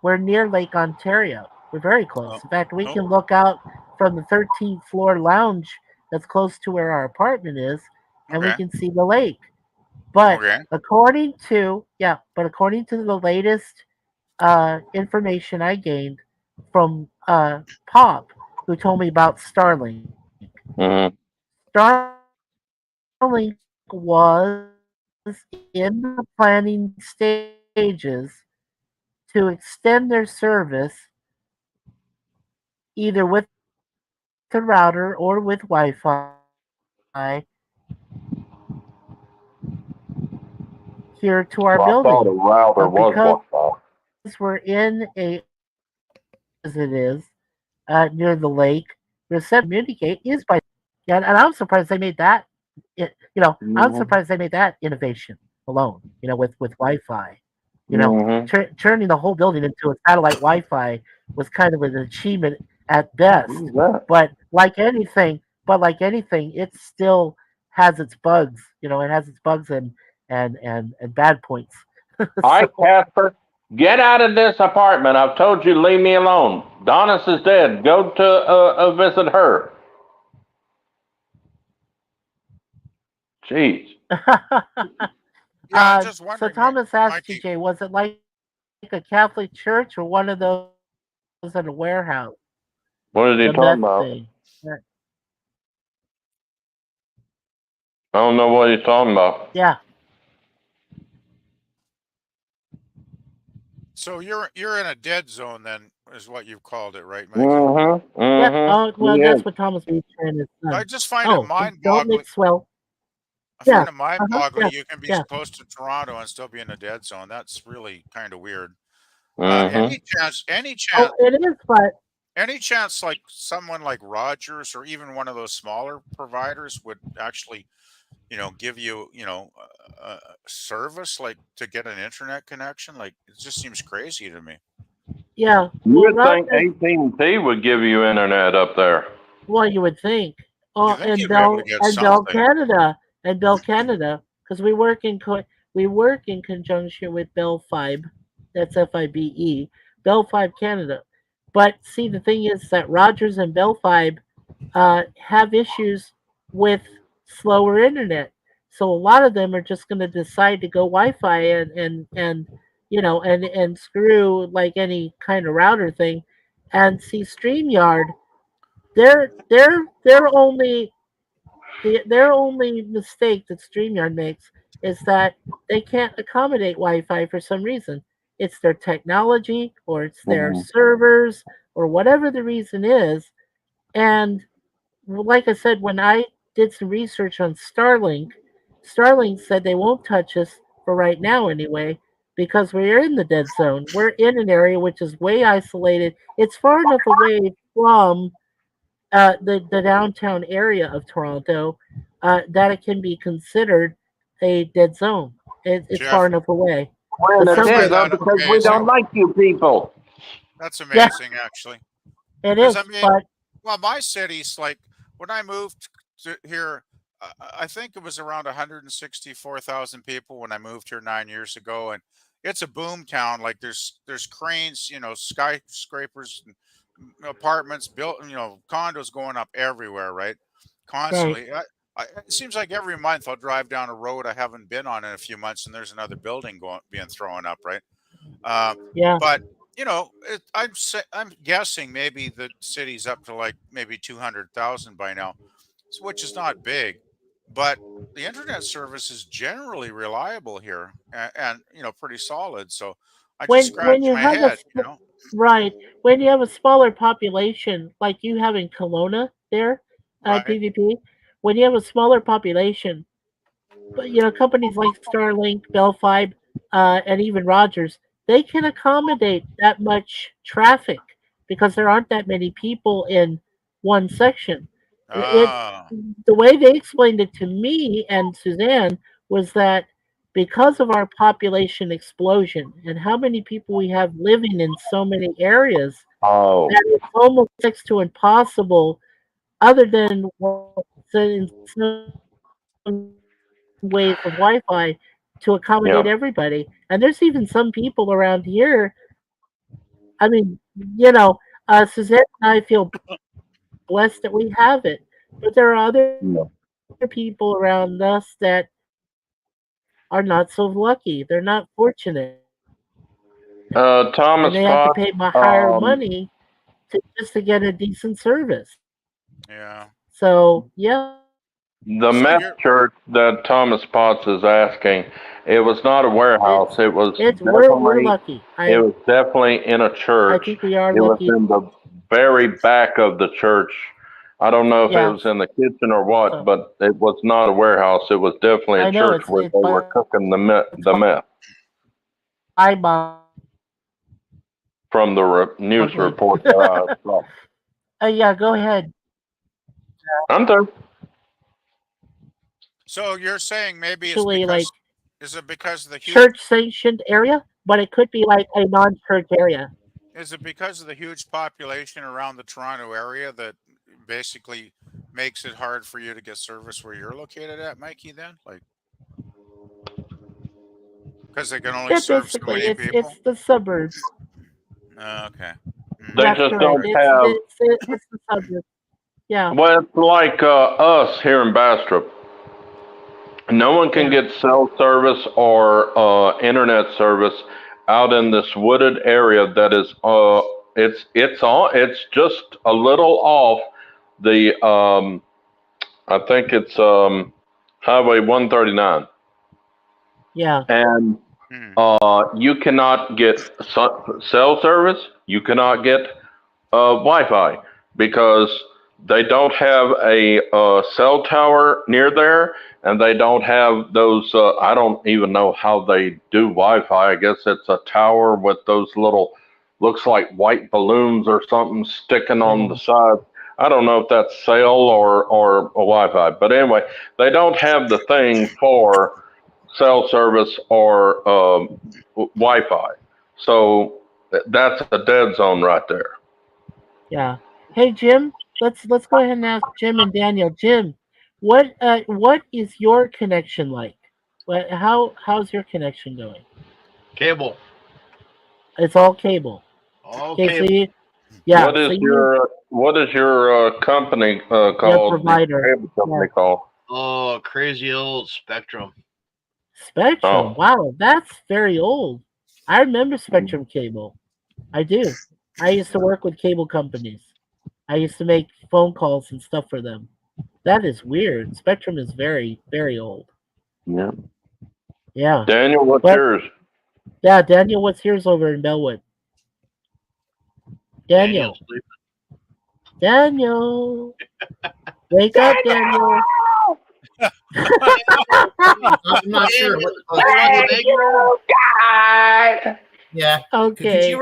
We're near Lake Ontario. We're very close. Oh, In fact, we oh, can look out from the 13th floor lounge that's close to where our apartment is, and we okay, can see the lake. But okay, according to the latest information I gained from Pop, who told me about Starlink. Hmm. Starlink was in the planning stages to extend their service either with the router or with Wi-Fi here to our Well, I thought a building. router But was because Wi-Fi. we're in a as it is near the lake, reception communicate is by and I'm surprised they made that. I'm Hmm. surprised they made that innovation alone. With Wi-Fi. Hmm. Turning the whole building into a satellite Wi-Fi was kind of an achievement at best. Who's that? But like anything, it still has its bugs. It has its bugs and bad points. All right, So Casper, get out of this apartment. I've told you, leave me alone. Donis is dead. Go to visit her. Jeez. yeah. I'm just so wondering, Thomas asked Mikey. TJ, was it like a Catholic church or one of those in a warehouse? What is he The talking meth about? thing. I don't know what he's talking about. Yeah. So you're in a dead zone then, is what you've called it, right, Mikey? Mm-hmm. Yeah. Mm-hmm. Oh, well, Yeah. that's what Thomas Beach and his I son. just find it Oh, don't mind-boggling. mix well. I Yeah. find it mind-boggling Yeah. you can be Yeah. close to Toronto and still be in a dead zone. That's really kind of weird. Mm-hmm. Oh, it is, but Any chance like someone like Rogers or even one of those smaller providers would actually, give you, service like to get an internet connection? Like it just seems crazy to me. yeah. You Well, would think Rogers. AT&T would give you internet up there. Well, you would think. You Oh, think you'd be able to get something? Canada, because we work in conjunction with Bell Fibe. That's FIBE. Bell Fibe Canada. But see, the thing is that Rogers and Bell Fibe have issues with slower internet. So a lot of them are just going to decide to go Wi-Fi and screw like any kind of router thing. And see, StreamYard, their only their only mistake that StreamYard makes is that they can't accommodate Wi-Fi for some reason. It's their technology or it's their Mm-hmm. servers or whatever the reason is. And like I said, when I did some research on Starlink, Starlink said they won't touch us for right now anyway because we're in the dead zone. We're in an area which is way isolated. It's far enough away from the downtown area of Toronto that it can be considered a dead zone. It's Jeff, far enough away. We're in The the Isn't dead suburbs, zone that because we amazing? don't like you people. That's yeah, amazing, actually. it Because is. I mean, But well, my city's like when I moved to here, I think it was around 164,000 people when I moved here 9 years ago, and it's a boom town. Like there's cranes, skyscrapers, and apartments built, condos going up everywhere, right? right, Constantly. It seems like every month I'll drive down a road I haven't been on in a few months, and there's another building being thrown up, right? Uh, yeah. but I'm guessing maybe the city's up to like maybe 200,000 by now, which is not big, but the internet service is generally reliable here and pretty solid. So I just When scratch you my have head. right, when you have a smaller population like you have in Kelowna there at Right? PvP, when you have a smaller population, but companies like Starlink, Bell Fibe, and even Rogers, they can accommodate that much traffic because there aren't that many people in one section. It Ah, The way they explained it to me and Suzanne was that because of our population explosion and how many people we have living in so many areas, Oh, that it's almost next to impossible, other than in some ways with Wi-Fi, to yeah. accommodate everybody. And there's even some people around here. I mean, you know, Suzanne and I feel blessed that we have it, but there are other Yeah. people around us that are not so lucky. They're not fortunate, and Thomas they have to Potts, pay higher um, money just to get a decent service. yeah. So yeah, the So meth you're church that Thomas Potts is asking, it was not a warehouse. it's It was we're definitely, lucky. it was definitely in a I church. think we are It was lucky. in the very back of the church. I don't know if it Yeah. was in the kitchen or what, So but it was not a warehouse. It was definitely I a know church where they were but cooking it's the meth Bible from the news company. report that I saw. Yeah, go ahead. I'm there. so you're saying maybe it's Actually, like is it because of the huge church sanctioned area, but it could be like a non-church area. is it because of the huge population around the Toronto area that basically makes it hard for you to get service where you're located at, Mikey? Then, like, because they can only Yeah, serve so basically, many people. it's the suburbs. Okay. They That's just correct. don't have. It's the suburbs. Yeah, Well, it's like us here in Bastrop. No one can yeah, get cell service or internet service out in this wooded area that is it's just a little off the I think it's Highway 139, yeah. and Hmm. you cannot get cell service. You cannot get Wi-Fi because they don't have a cell tower near there, and they don't have those. I don't even know how they do Wi-Fi. I guess it's a tower with those little, looks like white balloons or something sticking on the side. I don't know if that's cell or a Wi-Fi, but anyway, they don't have the thing for cell service or Wi-Fi. So that's a dead zone right there. Yeah. Hey Jim, let's go ahead and ask Jim and Daniel. Jim, what is your connection like? How's your connection going? Cable. It's all cable. All Okay, so cable. yeah, What is your company your called? The provider. cable company Yeah. called? Oh, crazy old Spectrum. Spectrum. Oh. Wow, that's very old. I remember Spectrum Cable. I do. I used to work with cable companies. I used to make phone calls and stuff for them. That is weird. Spectrum is very, very old. Yeah. Yeah. Daniel, what's But- yours? Yeah, Daniel, what's yours over in Bellwood? Daniel. sleeping. Daniel. Wake up, Daniel. I'm not sure. Thank you, God. Yeah. Okay.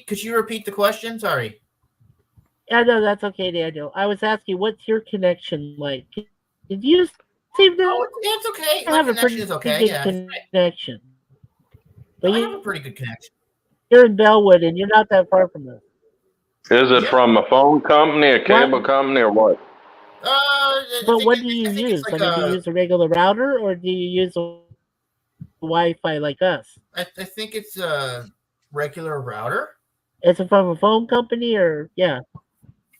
Could you repeat the question? Sorry. Yeah, no, that's okay, Daniel. I was asking, what's your connection like? Did you seem to Oh, it's okay. My have a connection pretty is okay. good Yeah, connection? But I have a pretty good connection. you're in Bellwood, and you're not that far from us. Is it from a phone company, a cable What? company, or what? But what do you use? I mean, do you use a regular router, or do you use a Wi-Fi like us? I think it's a regular router. Is it from a phone company, or yeah?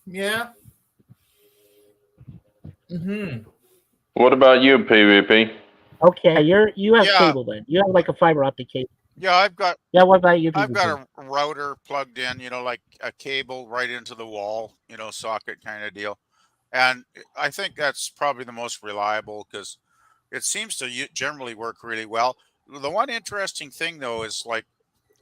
Yeah. Mm-hmm. What about you, PvP? Okay, you have Yeah. cable then. You have like a fiber optic cable. Yeah, I've got What about you? I've PvP? got a router plugged in, like a cable right into the wall, socket kind of deal. And I think that's probably the most reliable because it seems to generally work really well. The one interesting thing though is like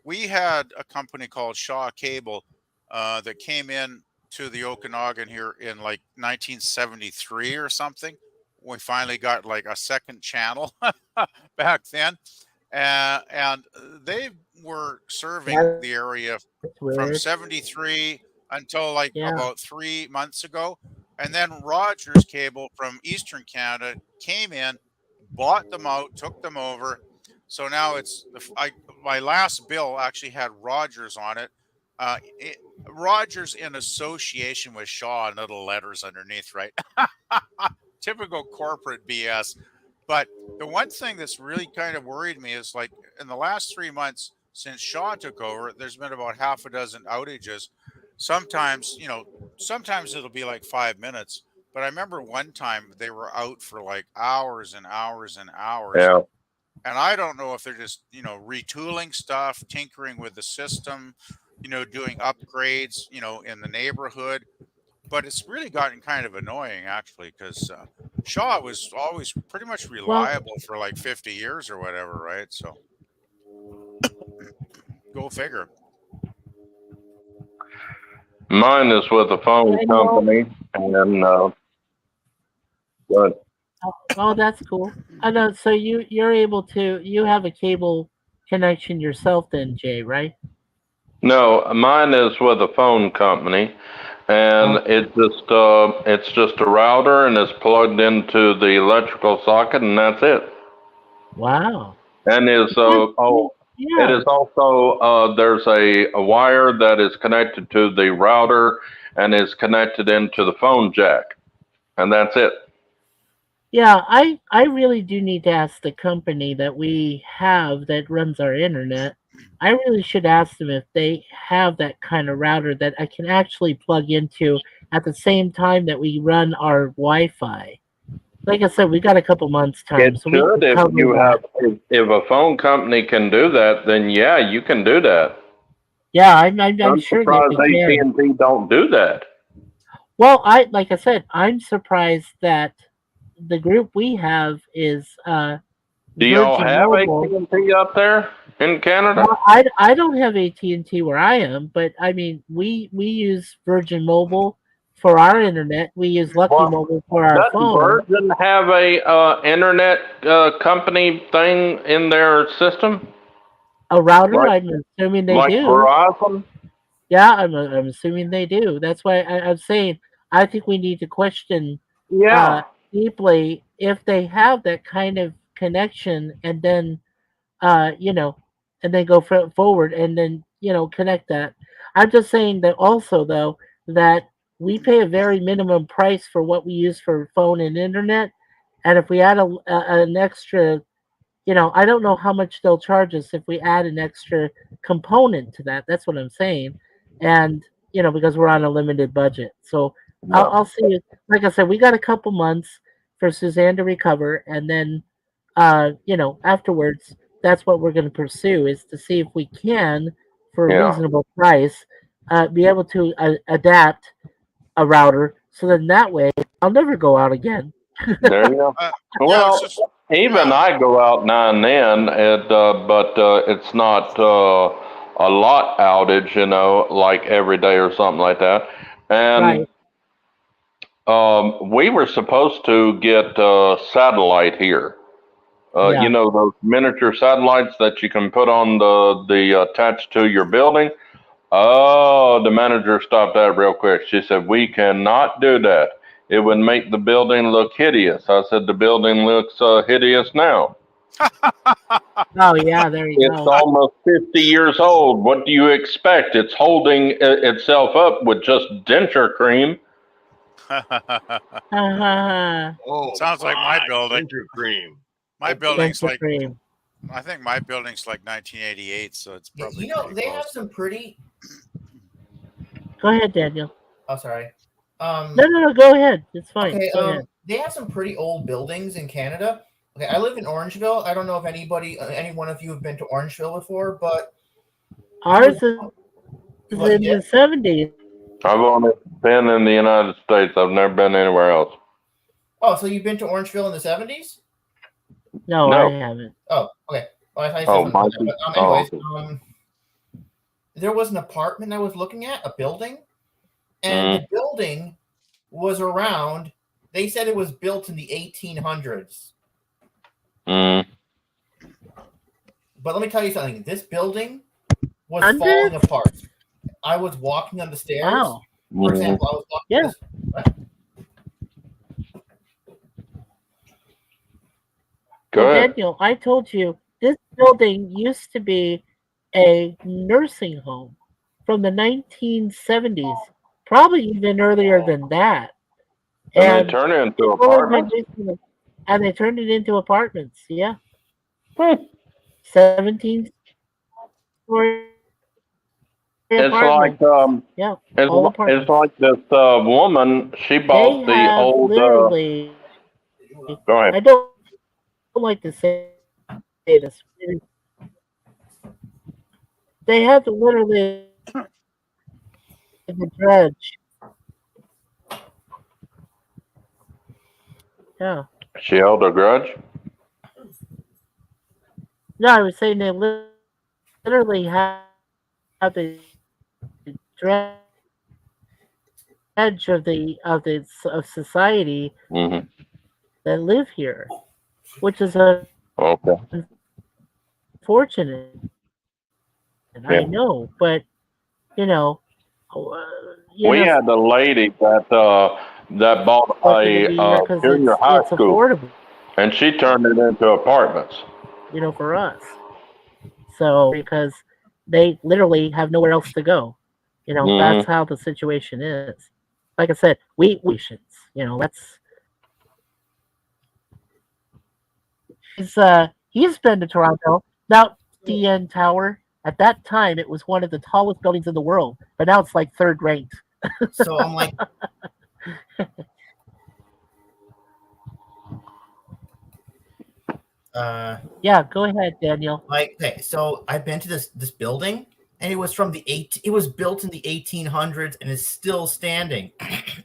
we had a company called Shaw Cable that came in to the Okanagan here in like 1973 or something. We finally got like a second channel back then. And they were serving That's the area from weird. 73 until like Yeah. about 3 months ago. And then Rogers Cable from Eastern Canada came in, bought them out, took them over. So now my last bill actually had Rogers on it. Rogers in association with Shaw and little letters underneath, right? Typical corporate BS. But the one thing that's really kind of worried me is like in the last 3 months since Shaw took over, there's been about half a dozen outages. Sometimes, sometimes it'll be like 5 minutes. But I remember one time they were out for like hours and hours and hours. Yeah. And I don't know if they're just, retooling stuff, tinkering with the system, doing upgrades, in the neighborhood. But it's really gotten kind of annoying, actually, because Shaw was always pretty much reliable for like 50 years or whatever, right? So go figure. Mine is with a phone company, and good. Oh, that's cool. I know. So you have a cable connection yourself, then, Jay, right? No, mine is with a phone company, and it's just a router, and it's plugged into the electrical socket, and that's it. Wow. And is it is also there's a wire that is connected to the router and is connected into the phone jack, and that's it. Yeah, I really do need to ask the company that we have that runs our internet. I really should ask them if they have that kind of router that I can actually plug into at the same time that we run our Wi-Fi. Like I said, we got a couple months time, It so we should can if cover you that. have if a phone company can do that, then yeah, you can do that. Yeah, I'm sure surprised that they can. AT&T don't do that. Well, like I said, I'm surprised that the group we have is Do y'all Virgin have Mobile. AT&T up there in Canada? Well, I don't have AT&T where I am, but I mean we use Virgin Mobile for our internet. We use Lucky Mobile for our Doesn't phone. Virgin have a internet company thing in their system? A router? Like- I'm assuming they like do. Verizon? Yeah, I'm assuming they do. That's why I'm saying I think we need to question Yeah. deeply if they have that kind of connection, and then and then go forward, and then connect that. I'm just saying that also though that we pay a very minimum price for what we use for phone and internet, and if we add an extra, I don't know how much they'll charge us if we add an extra component to that. That's what I'm saying, and because we're on a limited budget, so I'll see. Like I said, we got a couple months for Suzanne to recover, and then afterwards, that's what we're going to pursue, is to see if we can, for a Yeah. reasonable price, be able to adapt a router, so then that way I'll never go out again. There you go. Well, even I go out now and then, but it's not a lot outage, like every day or something like that. And we were supposed to get satellite here. Yeah. You know, those miniature satellites that you can put on the attached to your building. Oh, the manager stopped that real quick. She said, we cannot do that. It would make the building look hideous. I said, the building looks hideous now. Oh yeah, there you It's go. almost 50 years old. What do you expect? It's holding itself up with just denture cream. Oh, Sounds like my building. Ginger cream. My building's Denture like, cream. I think my building's like 1988, so it's probably. You know, pretty they close. have some pretty. Go ahead, Daniel. Oh, sorry. No, go ahead. It's fine. Okay, Go ahead. they have some pretty old buildings in Canada. Okay, I live in Orangeville. I don't know if any one of you have been to Orangeville before, but Ours is What, in yeah? the 70s. I've only been in the United States. I've never been anywhere else. oh, so you've been to Orangeville in the 70s? No, No. I haven't. Oh, okay. Well, I thought you said Oh, something like that. my- But, anyways, oh. there was an apartment I was looking at, a building, and the building was around. They said it was built in the 1800s. Mm. But let me tell you something. This building was Hundreds? falling apart. I was walking on the stairs. Wow. For example, I was walking. Yeah. Go Well, ahead. Daniel, I told you this building used to be a nursing home from the 1970s, probably even earlier than that. And they turn it into apartments? And they turned it into apartments. Yeah. Hmm. 17 story It's apartments. like yeah. it's, all it's apartments. like this woman. She They bought the have old. literally. Go I ahead. don't like to say this. They have to literally the dredge. Yeah. She held a grudge. No, I was saying they literally have the dredge of society Mm-hmm. that live here, which is Okay. unfortunate. And I Yeah. know, but you know, We had a lady that bought a junior high it's school, affordable, and she turned it into apartments. you know, for us. So because they literally have nowhere else to go, you know, Mhm. that's how the situation is. Like I said, we should, you know, that's. He's been to Toronto. Now, CN Tower, at that time, it was one of the tallest buildings in the world, but now it's like third ranked. So I'm like, yeah, go ahead, Daniel. like, okay, so I've been to this building, and it was from it was built in the 1800s, and is still standing.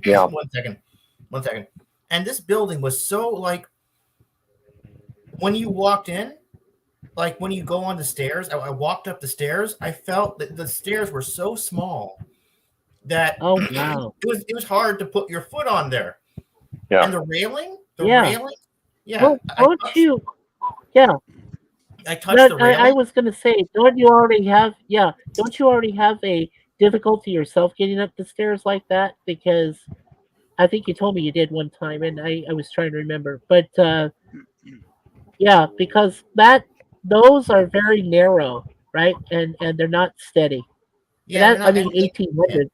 Yeah. One second. And this building was so like, when you walked in, like when you go on the stairs, I walked up the stairs. I felt that the stairs were so small that Oh wow. it was hard to put your foot on there. Yeah. And the railing, Yeah. yeah. Well, don't you? Yeah. I touched No, the railing. I was gonna say, don't you already have? Yeah, don't you already have a difficulty yourself getting up the stairs like that? Because I think you told me you did one time, and I was trying to remember. But yeah, because those are very narrow, right? And they're not steady. Yeah, I mean, 1800.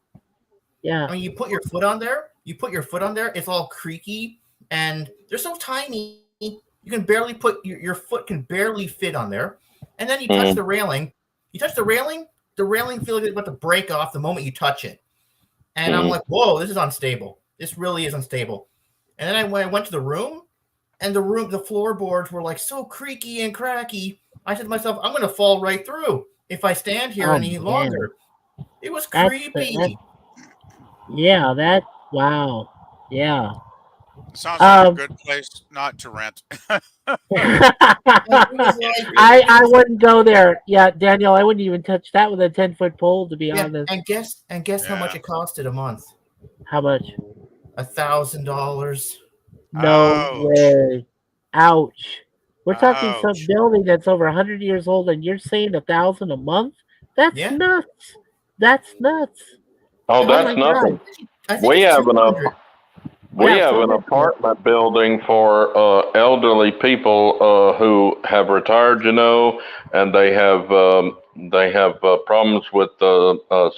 Yeah. I mean, you put your foot on there. It's all creaky, and they're so tiny. You can barely put your foot can barely fit on there. And then you touch the railing. You touch the railing feels like it's about to break off the moment you touch it. And I'm like, whoa, this is unstable. This really is unstable. And then when I went to the room, and the floorboards were like so creaky and cracky. I said to myself, I'm going to fall right through if I stand here Oh, any man. longer. It was That's creepy. Yeah. Wow. Yeah. Sounds like a good place not to rent. I wouldn't go there. Yeah, Daniel, I wouldn't even touch that with a 10-foot pole, to be Yeah, honest. and guess how much it costed a month? How much? $1,000. No Ouch. way. Ouch. We're talking some Ouch. building that's over 100 years old, and you're saying 1,000 a month? That's Yeah. nuts. That's nuts. Oh, Oh that's my nothing. God. I think We it's have an 200. We Yeah, have an something- apartment building for elderly people who have retired, and they have problems with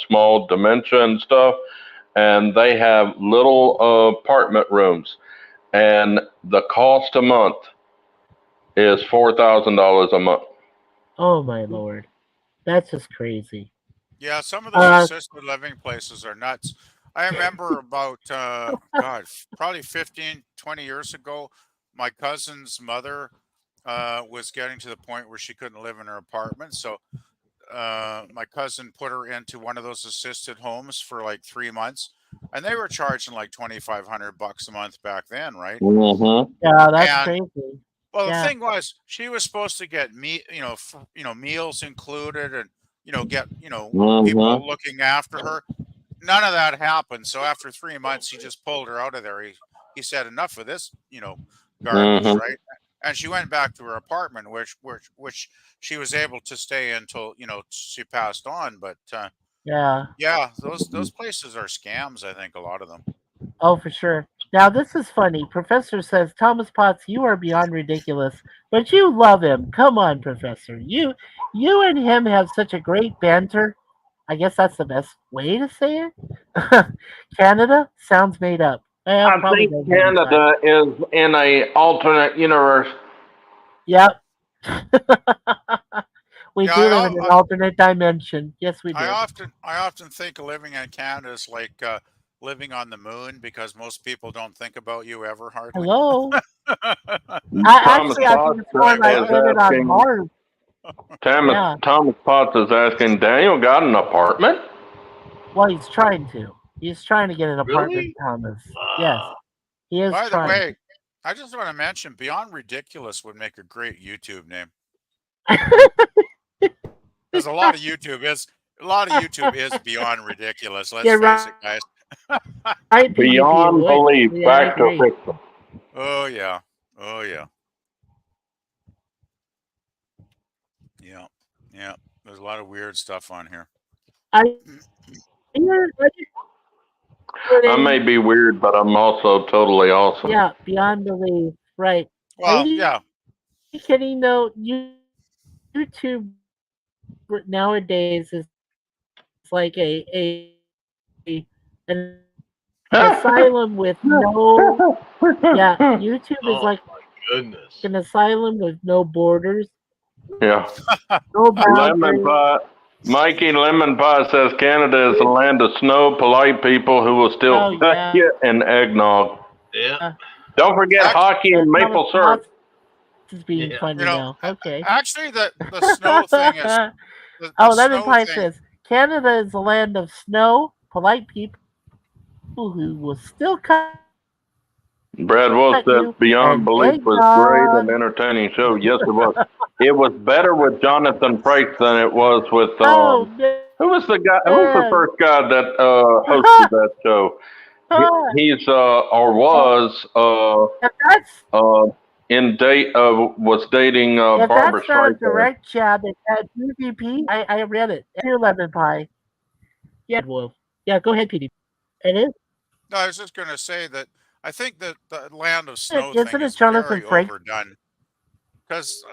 small dementia and stuff, and they have little apartment rooms, and the cost a month is $4,000 a month. Oh my Lord. That's just crazy. Yeah, some of those Uh, assisted living places are nuts. I remember about, God, probably 15, 20 years ago, my cousin's mother was getting to the point where she couldn't live in her apartment. So my cousin put her into one of those assisted homes for like 3 months, and they were charging like $2,500 a month back then, right? Mm-hmm. yeah, that's And crazy. well, the Yeah. thing was, she was supposed to get meals included, and get Mm-hmm. people looking after her. None of that happened. So after 3 months, he just pulled her out of there. He said, "Enough of this, garbage," Mm-hmm. right? And she went back to her apartment, which she was able to stay until she passed on. But Yeah. yeah, those places are scams. I think a lot of them. Oh, for sure. Now, this is funny. Professor says, Thomas Potts, you are beyond ridiculous, but you love him. Come on, Professor. You and him have such a great banter. I guess that's the best way to say it. Canada sounds made up. I Probably think doesn't inside. Canada is in a alternate universe. Yep. We Yeah, do live in an alternate dimension. Yes, we do. I often think of living in Canada is like living on the moon, because most people don't think about you ever, hardly. Hello. Thomas Actually, I Potts think it's more like is living on asking. Mars. Yeah. Thomas Potts is asking, Daniel got an apartment? Well, he's trying to. He's trying to get an apartment, Really? Thomas. Yes. He is By the trying. way, I just want to mention Beyond Ridiculous would make a great YouTube name. Because a lot of YouTube is beyond ridiculous. Let's You're face it, guys. Right, Beyond PvP. belief, Yeah, I back to agree. fiction. Oh yeah. Oh yeah. Yeah. Yeah. There's a lot of weird stuff on here. I may be weird, but I'm also totally awesome. Yeah, beyond belief. Right. Well, Are you yeah. kidding though? YouTube nowadays is like an asylum with no. Yeah, YouTube is Oh like my goodness. an asylum with no borders, Yeah. no Lemon boundaries. Pie. Mikey Lemon Pie says Canada is a land of snow, polite people who will still Oh, cut yeah. you and eggnog. Yeah. Don't forget hockey and maple syrup. This is being Yeah. funny now. Okay. Actually, the snow thing is. The Oh, Lemon snow Pie thing- says Canada is a land of snow, polite people who will still cut. Brad Wolf you says Beyond and Belief was eggnog. great and entertaining show. Yes, it was. It was better with Jonathan Frakes than it was with Oh, no. who was the guy? Who was the man. first guy that hosted that show? He's or was If was dating that's Barbara not a Streisand. direct jab at PvP, I read it. Dear Lemon Pie. Yeah, Wolf. Yeah, go ahead, PvP. It is. No, I was just going to say that I think that the land of snow Isn't thing it is Jonathan very Frakes? overdone. Because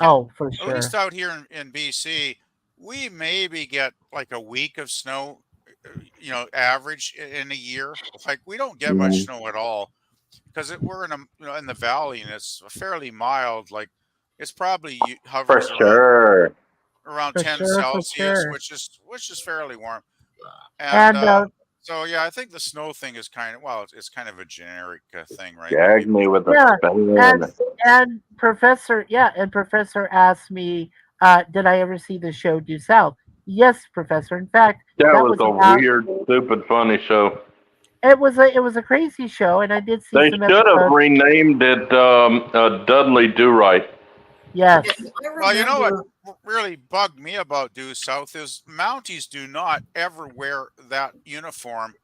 Oh, for at sure. least out here in BC, we maybe get like a week of snow, average in a year. Like we don't get much snow at all, because we're in the valley, and it's fairly mild. Like it's probably For hovers sure. around For 10 sure, for Celsius, sure. which is fairly warm. And So yeah, I think the snow thing is it's kind of a generic thing, right? Gag me with a Yeah, span. and Professor asked me, did I ever see the show Due South? Yes, Professor. In fact, That was a about- weird, stupid, funny show. It was a crazy show, and I did see They some should have episodes. renamed it Dudley Do Right. Yes. Well, you know what really bugged me about Due South is Mounties do not ever wear that uniform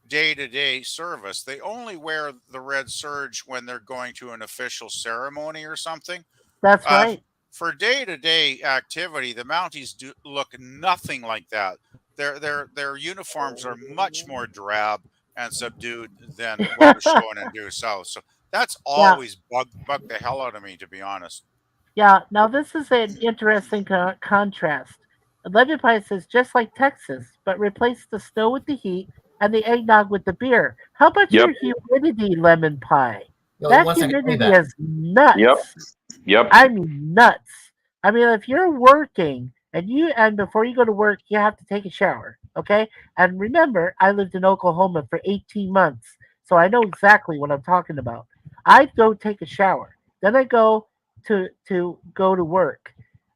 day-to-day service. They only wear the red serge when they're going to an official ceremony or something. That's right. For day-to-day activity, the Mounties do look nothing like that. Their uniforms are much more drab and subdued than what was shown in Due South. So that's always bugged the hell out of me, to be honest. Yeah, now this is an interesting contrast. Lemon pie says just like Texas, but replace the snow with the heat and the eggnog with the beer. How about Yep. your humidity, lemon pie? Yo, That one second, say humidity that. is nuts. Yep. I mean nuts. I mean, if you're working and before you go to work, you have to take a shower, okay? And remember, I lived in Oklahoma for 18 months, so I know exactly what I'm talking about. I'd go take a shower, then I go to go to work,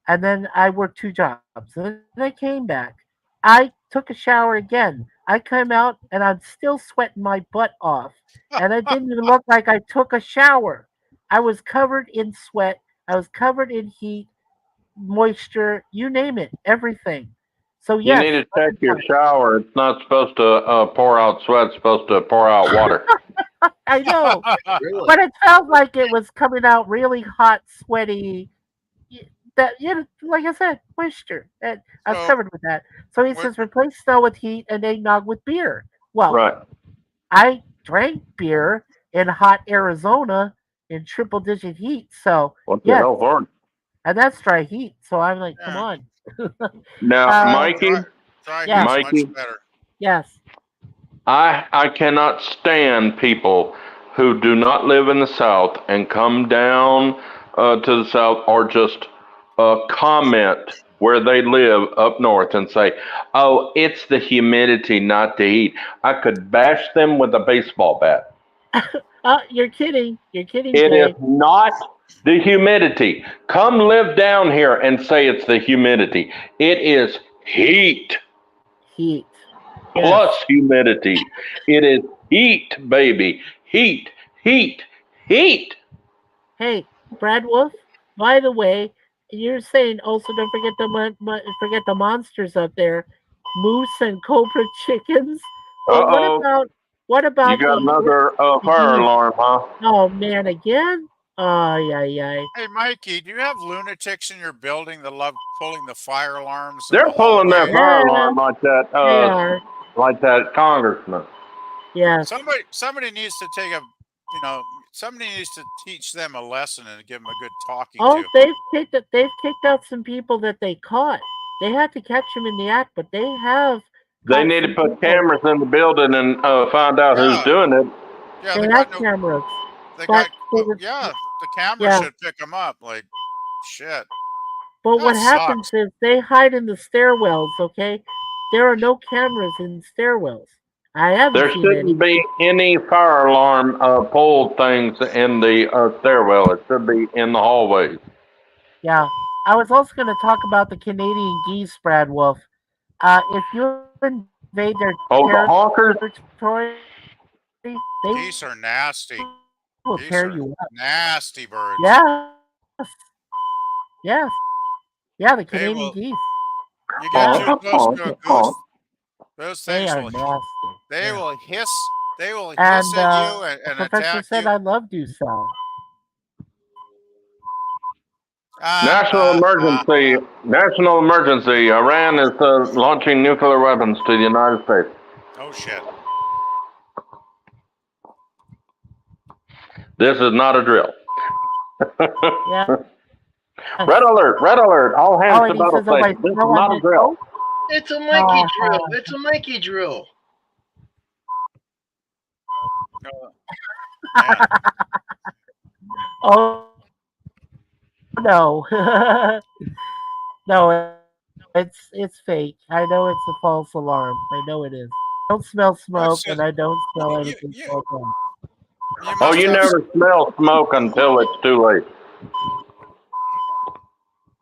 and then I worked 2 jobs. And then I came back. I took a shower again. I came out and I'm still sweating my butt off, and it didn't even look like I took a shower. I was covered in sweat. I was covered in heat, moisture, you name it, everything. So You yes, need to check your shower. It's not supposed to pour out sweat. It's supposed to pour out water. I know, Really? but it felt like it was coming out really hot, sweaty. That like I said, moisture. And I was So- covered with that. So he What- says replace snow with heat and eggnog with beer. Well, Right. I drank beer in hot Arizona in triple digit heat. So What the Yes. hell for? and that's dry heat. So I'm like, come Yeah. on. Now, Uh, Mikey, Dry Yeah. heat's Mikey? much better. Yes. I cannot stand people who do not live in the South and come down to the South or just comment where they live up north and say, "Oh, it's the humidity, not the heat." I could bash them with a baseball bat. You're kidding. You're kidding, It Jay. is not the humidity. Come live down here and say it's the humidity. It is heat Heat. Yes. plus humidity. It is heat, baby. Heat, heat, heat. Hey, Brad Wolf. By the way, you're saying also don't forget forget the monsters up there, moose and cobra chickens. Well, Uh-oh. what about You got the- another fire geese? alarm, huh? Oh man, again? Oh yeah. Hey, Mikey, do you have lunatics in your building that love pulling the fire alarms? in They're the pulling that hallway? fire Yeah. alarm They like are. that congressman. Yes. Somebody needs to take somebody needs to teach them a lesson and give them a good talking Oh, to. they've kicked out some people that they caught. They had to catch them in the act, but they have. They caught need to some put people. cameras in the building and find out who's Yeah. doing it. Yeah, They they have got no. cameras. They but got. they were- Yeah, the camera Yeah. should pick them up. Like, shit. But That what happens sucks. is they hide in the stairwells, okay? There are no cameras in stairwells. I haven't There seen any. shouldn't be any fire alarm pulled things in the stairwell. It should be in the hallways. Yeah. I was also going to talk about the Canadian geese, Brad Wolf. If you invade their Oh, the honkers? territory, they Geese are nasty. will Geese tear are you up. nasty birds. Yes. Yes. Yeah, the They Canadian will- geese. You get too close to a goose, those They things are will nasty. they Yeah. will hiss. They will hiss And at you the and professor attack said you. I love Dusel. National emergency. National emergency. Iran is launching nuclear weapons to the United States. Oh shit! This is not a drill. Yeah. Red alert! Red alert! All hands Oh, to and he battle says, "Oh, my station. This is throw on not a that drill. coat?" It's a Mikey Oh. drill. It's a Mikey drill. Man, Oh no, no, it's fake. I know it's a false alarm. I know it is. I don't smell smoke, just- and I don't smell you- anything. you- smoke on. you Oh, must you have never smell smoke until it's too late.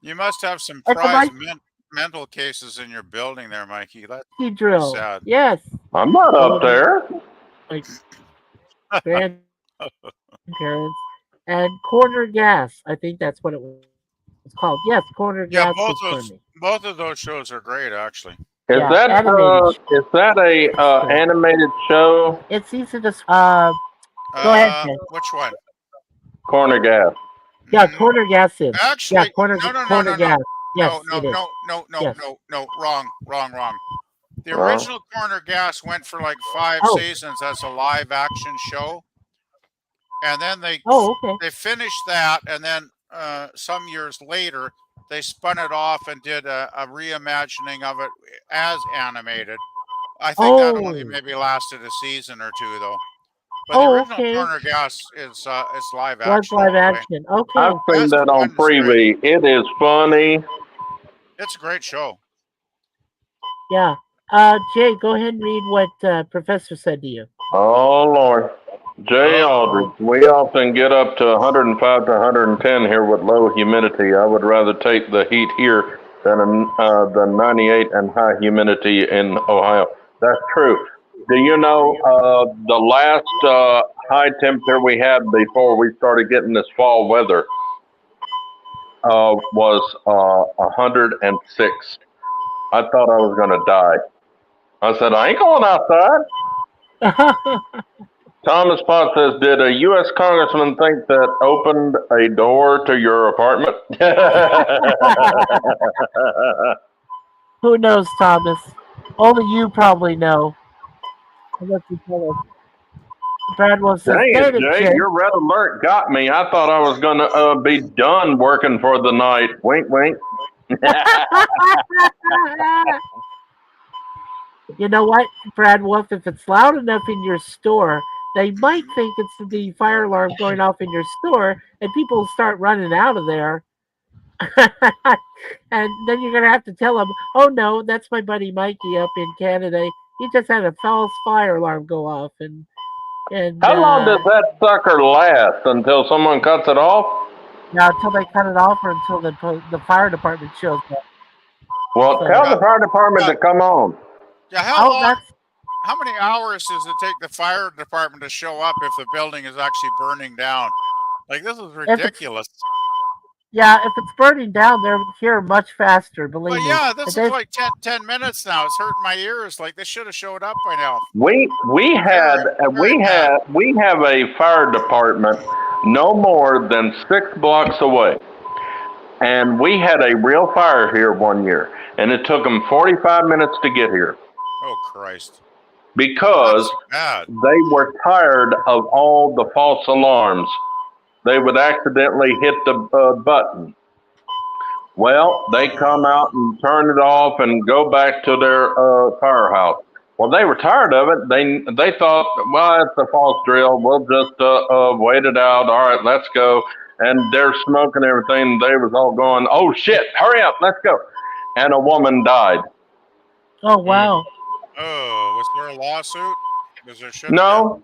You must have some It's a prize nice- mental cases in your building there, Mikey. That's He drill. sad. Yes, I'm not up there. like grandparents and corner gas. I think that's what it was called. Yes, corner Yeah, gas was funny. both of those shows are great, actually. Yeah, that animated. is that a animated show? It's easy to. Go ahead, Jay. Which one? Corner Gas. Yeah, Mm, corner gas is. Actually, Yeah, corner no. gas. Yes, No, it is. Yes. Wrong. The Well. original Corner Gas went for like 5 Oh. seasons as a live action show, and then Oh, okay. they finished that, and then some years later they spun it off and did a reimagining of it as animated. I think that only Oh. maybe lasted a season or two though. But the Oh, original okay. Corner Gas is live Was action. live all the way. action. Okay. I've seen That's that on one is great. Freebie. It is funny. It's a great show. Yeah. Jay, go ahead and read what Professor said to you. Oh Lord. Jay Aldridge, we often get up to 105 to 110 here with low humidity. I would rather take the heat here than the 98 and high humidity in Ohio. That's true. Do you know the last high temperature we had before we started getting this fall weather was 106. I thought I was going to die. I said, I ain't going outside. Thomas Potts says, did a U.S. congressman think that opened a door to your apartment? Who knows, Thomas? Only you probably know. Unless you tell us. Brad will say, Dang "Get it, it, Jay, Jay." your red alert got me. I thought I was going to be done working for the night. Wink, wink. You know what, Brad Wolf? If it's loud enough in your store, they might think it's the fire alarm going off in your store, and people will start running out of there. And then you're going to have to tell them, oh no, that's my buddy Mikey up in Canada. He just had a false fire alarm go off. And How long does that sucker last? Until someone cuts it off? Now, until they cut it off or until the fire department shows up. Well, So- tell the fire department to come on. Yeah, how Oh, long? that's How many hours does it take the fire department to show up if the building is actually burning down? Like, this is ridiculous. yeah. If it's burning down, they're here much faster. Believe But me. yeah, this If is they- like 10 minutes now. It's hurting my ears. Like, they should have showed up by now. We have a fire department no more than 6 blocks away, and we had a real fire here one year, and it took them 45 minutes to get here Oh, Christ. because That's bad. they were tired of all the false alarms. They would accidentally hit the button. Well, they come out and turn it off and go back to their firehouse. Well, they were tired of it. They thought, well, it's a false drill. We'll just wait it out. All right, let's go. And they're smoking everything. They was all going, oh shit, hurry up, let's go. And a woman died. Oh wow. Oh, was there a lawsuit? Because there should No.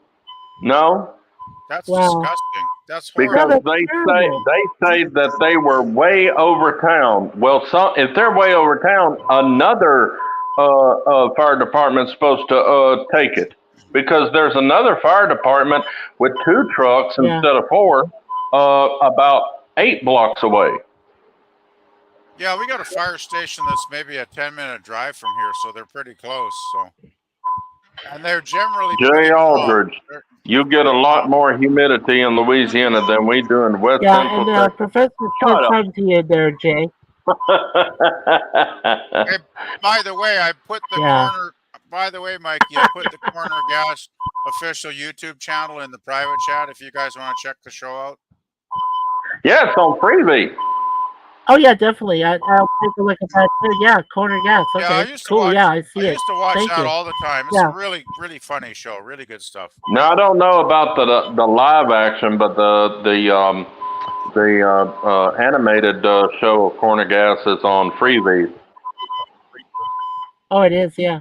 That's Wow. disgusting. That's horrible. Because that's they terrible. say that they were way over town. Well, if they're way over town, another fire department's supposed to take it, because there's another fire department with 2 trucks Yeah. instead of 4, about 8 blocks away. Yeah, we got a fire station that's maybe a 10-minute drive from here, so they're pretty close. So, and they're generally Jay pretty small. Aldridge, you get a lot more humidity in Louisiana than we do in West Yeah, Central and Texas. Professor Shut said up. something to you there, Jay. Hey, by the way, I put the Yeah. corner. By the way, Mikey, I put the Corner Gas official YouTube channel in the private chat. If you guys want to check the show out. Yeah, it's on Freebie. Oh yeah, definitely. I'll take a look at that too. Yeah, corner gas. Okay, Yeah, I used to cool. watch. Yeah, I see I it. used to watch Thank that you. all the time. It's Yeah. a really, really funny show. Really good stuff. Now I don't know about the live action, but the animated show of Corner Gas is on Freebie. Oh, it is. Yeah.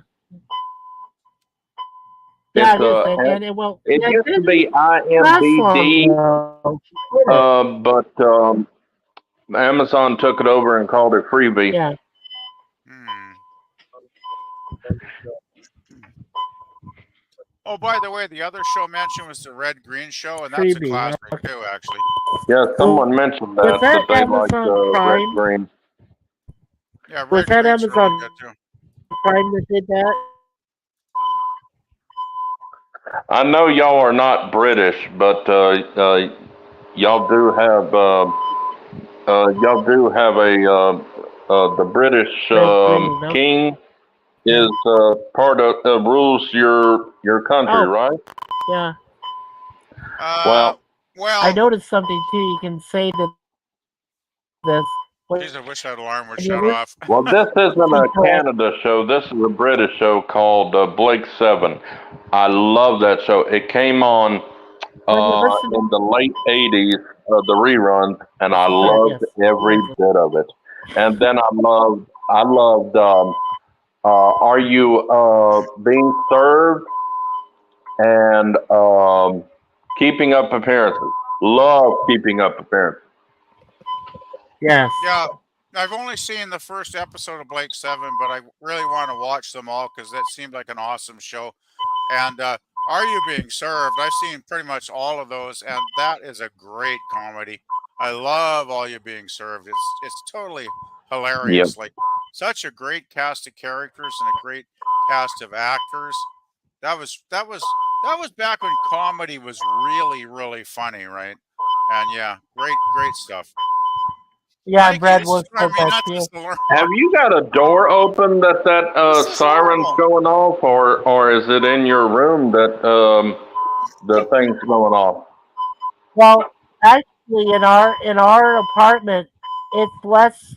Yeah, It's, it is. And it will. It yeah, used to didn't be last long, IMDb, though. but Amazon took it over and called it Freebie. Yeah. Hmm. Oh, by the way, the other show mentioned was the Red Green Show, and that's Freebie, a classic too, actually. Yeah, someone mentioned Was that that they liked Amazon Red Prime? Green. Yeah, Was Red that Green's really Amazon good too. Prime that did that? I know y'all are not British, but y'all do have the British No. king is part of rules your country, Oh. right? Yeah. Well, I noticed something too. You can say that this. Geez, I wish that alarm would Have you shut ever- off. Well, this isn't a People- Canada show. This is a British show called Blake 7. I love that show. It came on When you listen in the late 80s, the reruns, and I Yes. loved every bit of it. And then I loved Are You Being Served? And Keeping Up Appearances. Love Keeping Up Appearances. Yes. Yeah, I've only seen the first episode of Blake 7, but I really want to watch them all because that seemed like an awesome show. And Are You Being Served? I've seen pretty much all of those, and that is a great comedy. I love All You Being Served. It's totally hilarious. Like such a great cast of characters and a great cast of actors. That was back when comedy was really, really funny, right? And yeah, great stuff. Yeah, Mikey, Brad this was is what I mean, that not too. just the alarm. Have you got a door open that This is siren's horrible. going off, or is it in your room that the thing's going off? Well, actually, in our apartment, it's less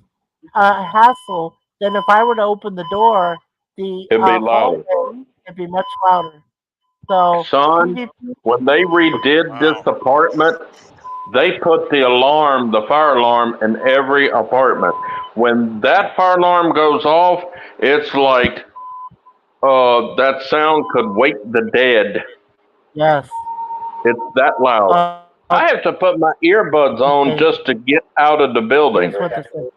hassle than if I were to open the door. The It'd be louder. hallway, it'd be much louder. So, Son, when they redid this apartment, they put the fire alarm in every apartment. When that fire alarm goes off, it's like that sound could wake the dead. yes. It's that loud. I have to put my earbuds on Okay. just to get out of the building. Here's what this is.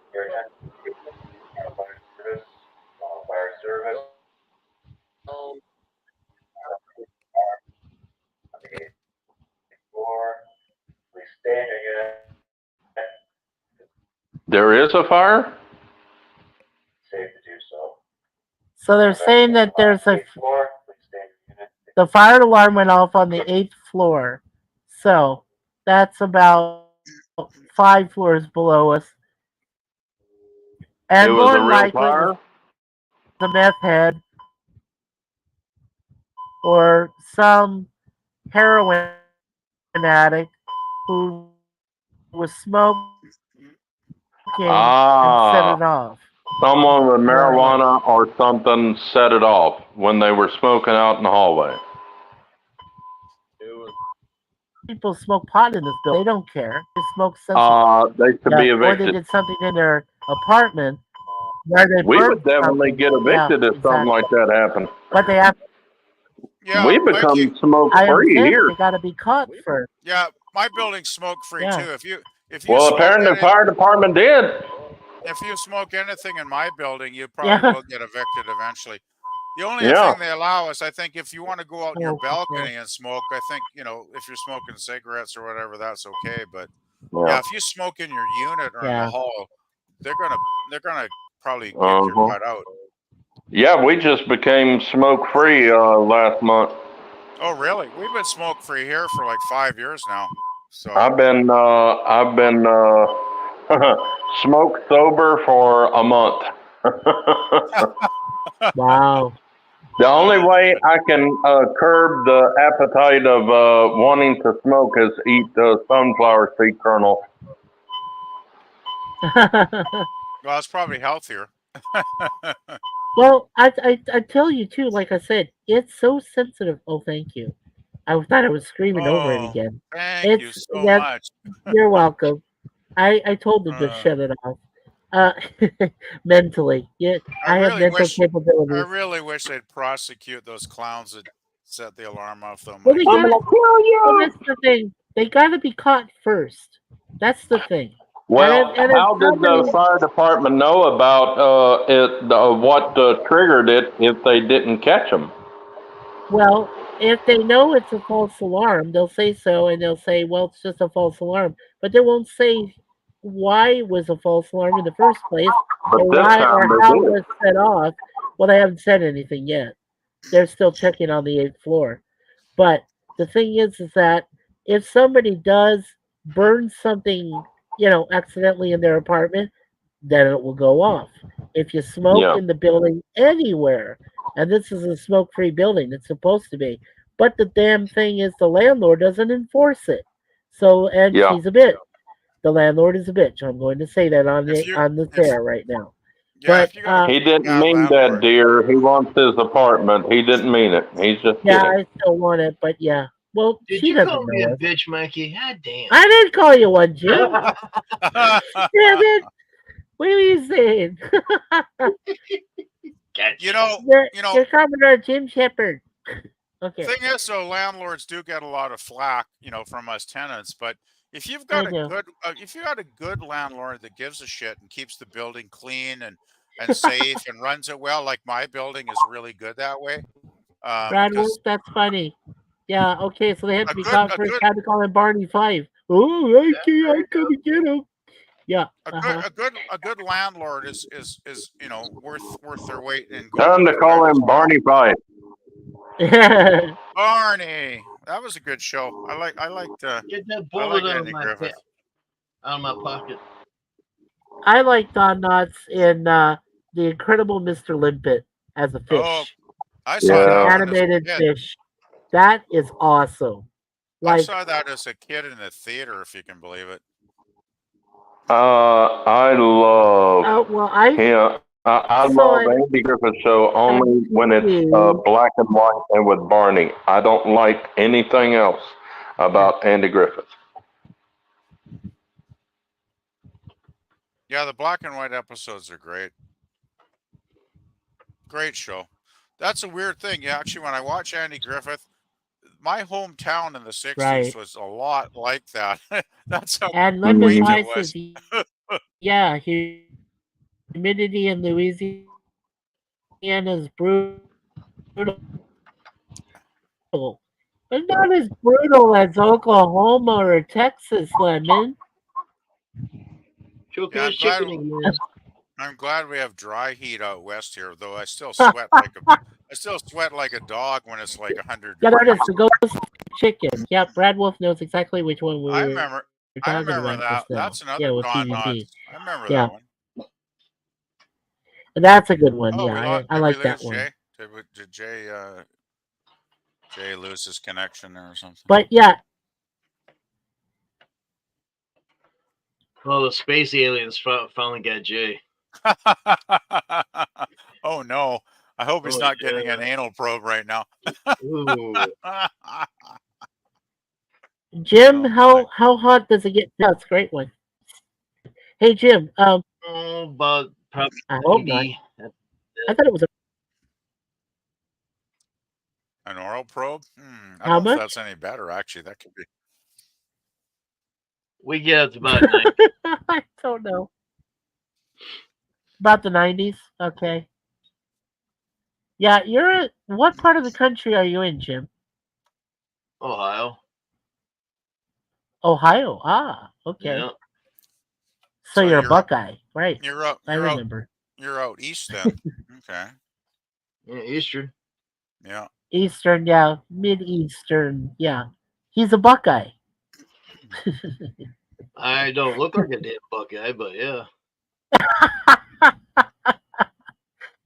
There is a fire? So they're saying that the fire alarm went off on the 8th floor. So that's about 5 floors below us. And It was more a than real likely, it fire? was a meth head or some heroin addict who was smoking and set it off. Someone with marijuana or something set it off when they were smoking out in the hallway. People smoke pot in this building. They don't care. They smoke something. They could be Or they evicted. did something in their apartment where they We burned would definitely something. get evicted if something like that happened. But they have. Yeah, We Mikey, become smoke I free understand here. they got to be caught first. yeah, my building's smoke free Yeah. too. If you Well, smoke apparently the fire department did. if you smoke anything in my building, you probably Yeah. will get evicted eventually. The only Yeah. thing they allow is, I think, if you want to go out in your Oh, okay. balcony and smoke, I think, if you're smoking cigarettes or whatever, that's okay. But Yeah. yeah, if you smoke in your unit or in Yeah. the hall, they're gonna probably kick Uh-huh. your butt out. Yeah, we just became smoke free last month. Oh, really? We've been smoke free here for like 5 years now. So I've been smoke sober for a month. Wow. The only way I can curb the appetite of wanting to smoke is eat sunflower seed kernels. well, it's probably healthier. Well, I tell you too. Like I said, it's so sensitive. Oh, thank you. I thought I was screaming over it Oh, again. Thank you It's so yeah, much. You're welcome. I told them to shut it off. Mentally, yeah, I have really mental wish- capabilities. I really wish they'd prosecute those clowns that set the alarm off though. Well, Mike. they gotta, well, that's the thing. They got to be caught first. That's the thing. Well, And if how did the somebody- fire department know about what triggered it if they didn't catch them? Well, if they know it's a false alarm, they'll say so, and they'll say, "Well, it's just a false alarm," but they won't say why it was a false alarm in the first place, But or this why time or they how did. it was set off. Well, they haven't said anything yet. They're still checking on the 8th floor. But the thing is that if somebody does burn something, accidentally in their apartment, then it will go off. If you smoke Yeah. in the building anywhere, and this is a smoke-free building, it's supposed to be, but the damn thing is the landlord doesn't enforce it. So, and Yeah. she's a bitch. The landlord is a bitch. I'm going to say that on If the you on the if air right now. yeah, But if you got a He didn't bad mean that, landlord, dear. He wants his apartment. He didn't mean it. He's just yeah, kidding. I still want it. But yeah, well, Did she you doesn't call me a know us. bitch, Mikey? God damn. I didn't call you one, Jim. Damn it! What are you saying? you know, You're Commodore Jim Shepard. Okay, thing is, so landlords do get a lot of flack, from us tenants. But if you've I got a do. good, if you got a good landlord that gives a shit and keeps the building clean and safe and runs it well, like my building is really good that way. Brad Wolf, Because that's funny. Yeah, okay, so they had to a be good, caught a first. good, Had to call him Barney Five. Oh, I see. I come and get him. Yeah. a good landlord is worth their weight in gold. Time to call him Barney Fife. Barney. That was a good show. I liked Get that I bullet like out of Andy my Griffith. out of my pocket. I like Don Knotts in The Incredible Mr. Limpet as a fish. Oh, I Like saw an that one as a animated kid. fish. That is awesome. I Like, saw that as a kid in the theater, if you can believe it. I love well, I him. I saw love it Andy Griffith show on only when it's TV. black and white and with Barney. I don't like anything else about Andy Griffith. Yeah, the black and white episodes are great. Great show. That's a weird thing. Yeah, actually, when I watch Andy Griffith, my hometown in the 60s Right. was a lot like that. That's how And Mhm. Lemon great Pie it was. says, yeah, humidity in Louisiana is brutal. But not as brutal as Oklahoma or Texas, Lemon. Choke Yeah, his chicken, man. I'm glad we have dry heat out west here, though I still sweat like a dog when it's like 100 Yeah, there it is. degrees. The ghost chicken. Yeah, Brad Wolf knows exactly which one we I were remember talking about that. just now. That's Yeah, another with Don TNT. Knotts. I remember Yeah, that one. that's a good one. Oh, Yeah, I did we like lose that one. Jay? Did Jay lose his connection there or something? But yeah, Oh, the space aliens finally got Jay. Oh no! I hope he's Oh, not getting yeah. an anal probe right now. Ooh. Jim, Oh, how hot does it get? No, it's a great one. Hey Jim, Oh, about probably I hope not. 80. I thought it was an oral probe? I how don't know if much? that's any better. Actually, that could be. We get up to about 90. I don't know. About the 90s. Okay. Yeah, what part of the country are you in, Jim? Ohio. Ohio. Ah, okay. Yeah. So you're a you're Buckeye, right? You're out. I remember. You're out east then. Okay. Yeah, Eastern. Yeah. Eastern, yeah, mid-eastern, yeah. He's a Buckeye. I don't look like a damn Buckeye, but yeah.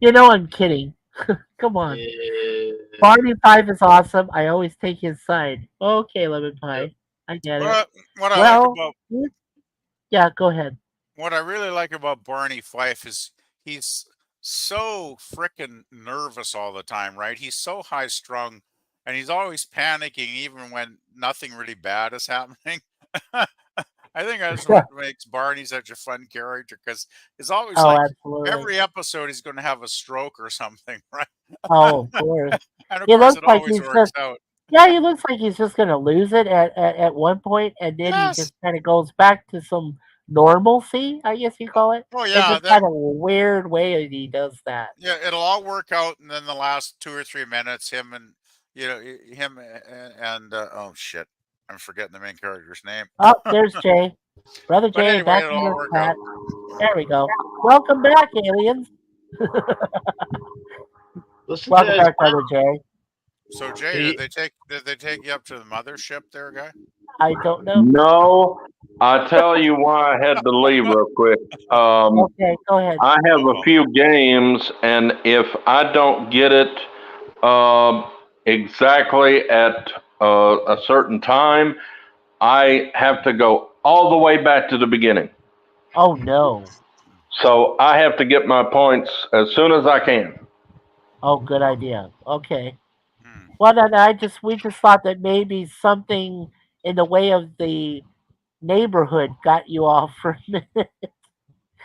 I'm kidding. Come on. Yeah. Barney Five is awesome. I always take his side. Okay, Lemon Pie. I get it. What I like Well, about yeah, go ahead. what I really like about Barney Fife is he's so frickin' nervous all the time, right? He's so high strung and he's always panicking even when nothing really bad is happening. I think that's what makes Barney such a fun character because it's always Oh, like absolutely. every episode he's going to have a stroke or something, right? Oh, of course. And of He course, looks it like always he's works just out. yeah, he looks like he's just gonna lose it at one point, and then he Yes. just kind of goes back to some normalcy, I guess you call it. Oh, It's yeah. just kind of a weird way that he does that. Yeah, it'll all work out, and then the last 2 or 3 minutes, him and oh shit, I'm forgetting the main character's name. Oh, there's Jay. Brother But Jay, anyway, back it'll in all the work chat. out. There we go. Welcome back, aliens. Listen Welcome to back, Brother Jay. So Jay, did they take you up to the mothership there, guy? I don't know. No, I tell you why I had to leave real quick. Okay, go ahead. I have a few games, and if I don't get it exactly at a certain time, I have to go all the way back to the beginning. Oh no. So I have to get my points as soon as I can. Oh, good idea. Okay. Hmm. Well, then we just thought that maybe something in the way of the neighborhood got you off for a minute.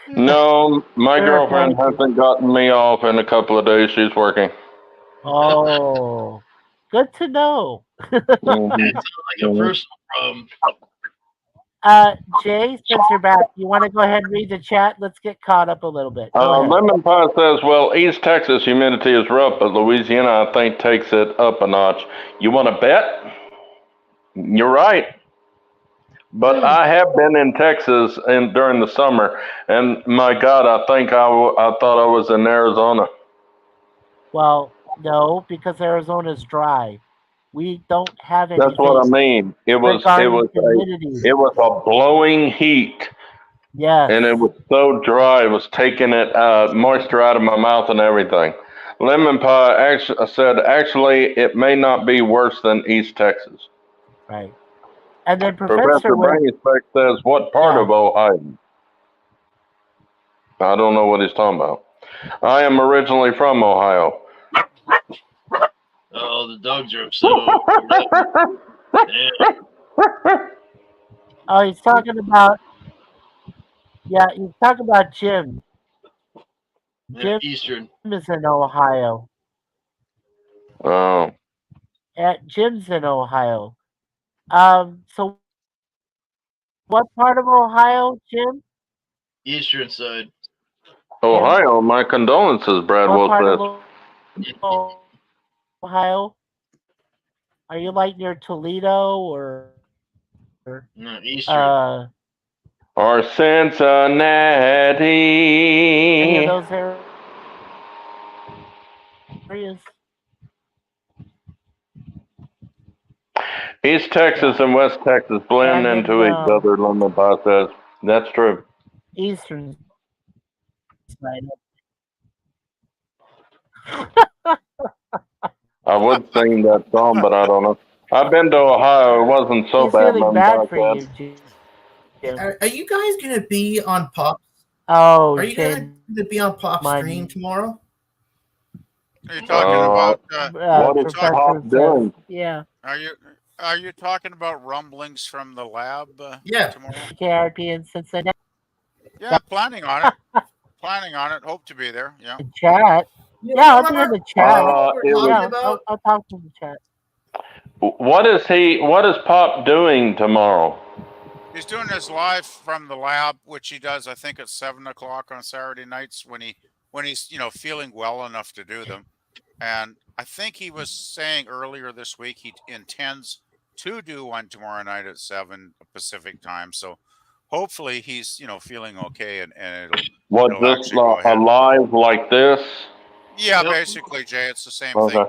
No, my Sure, girlfriend thank you. hasn't gotten me off in a couple of days. She's working. Oh, good to know. Mhm, That sounds like a mhm. personal problem. Jay, since you're back, you want to go ahead and read the chat? Let's get caught up a little bit. Go ahead. Lemon Pie says, well, East Texas humidity is rough, but Louisiana, I think, takes it up a notch. You want to bet? You're right. But I have been in Texas during the summer, and my God, I think I thought I was in Arizona. Well, no, because Arizona's dry. We don't have anything That's what I mean. It was regarding humidity. a blowing heat, Yes. and it was so dry. It was taking it moisture out of my mouth and everything. Lemon Pie said, actually, it may not be worse than East Texas. Right. And then Professor Brainspec says, what part of Ohio? I don't know what he's talking about. I am originally from Ohio. Oh, the dogs are upset. Damn. Oh, he's talking about. Yeah, he's talking about Jim. Yeah, Eastern. Jim is in Ohio. Oh. Jim's in Ohio. So what part of Ohio, Jim? Eastern side. Ohio, my condolences, Brad What part Wilson. of Ohio? Are you like near Toledo or No, Eastern. Or Cincinnati? Any of those areas? East Texas and West Texas blend And into each other, Lemon Pie says. That's true. Eastern side. I would sing that song, but I don't know. I've been to Ohio. It wasn't so It's bad. really Lemon bad Pie for said. you, Jim. Are you guys gonna be on Pop? Oh, Are you going to be on Pop stream tomorrow? Are you talking about? What is Pop doing? Yeah. Are you talking about rumblings from the lab? Tomorrow. KRP in Cincinnati. Yeah, planning on it. Planning on it. Hope to be there. Yeah. Chat. Yeah, I'll be in the chat. I'll talk to the chat. What is Pop doing tomorrow? He's doing his live from the lab, which he does, I think, at 7:00 on Saturday nights when he's feeling well enough to do them. And I think he was saying earlier this week he intends to do one tomorrow night at 7 Pacific time. So hopefully he's feeling okay and it'll This actually go ahead. live like this? Yeah, basically, Jay, it's the same Okay. thing.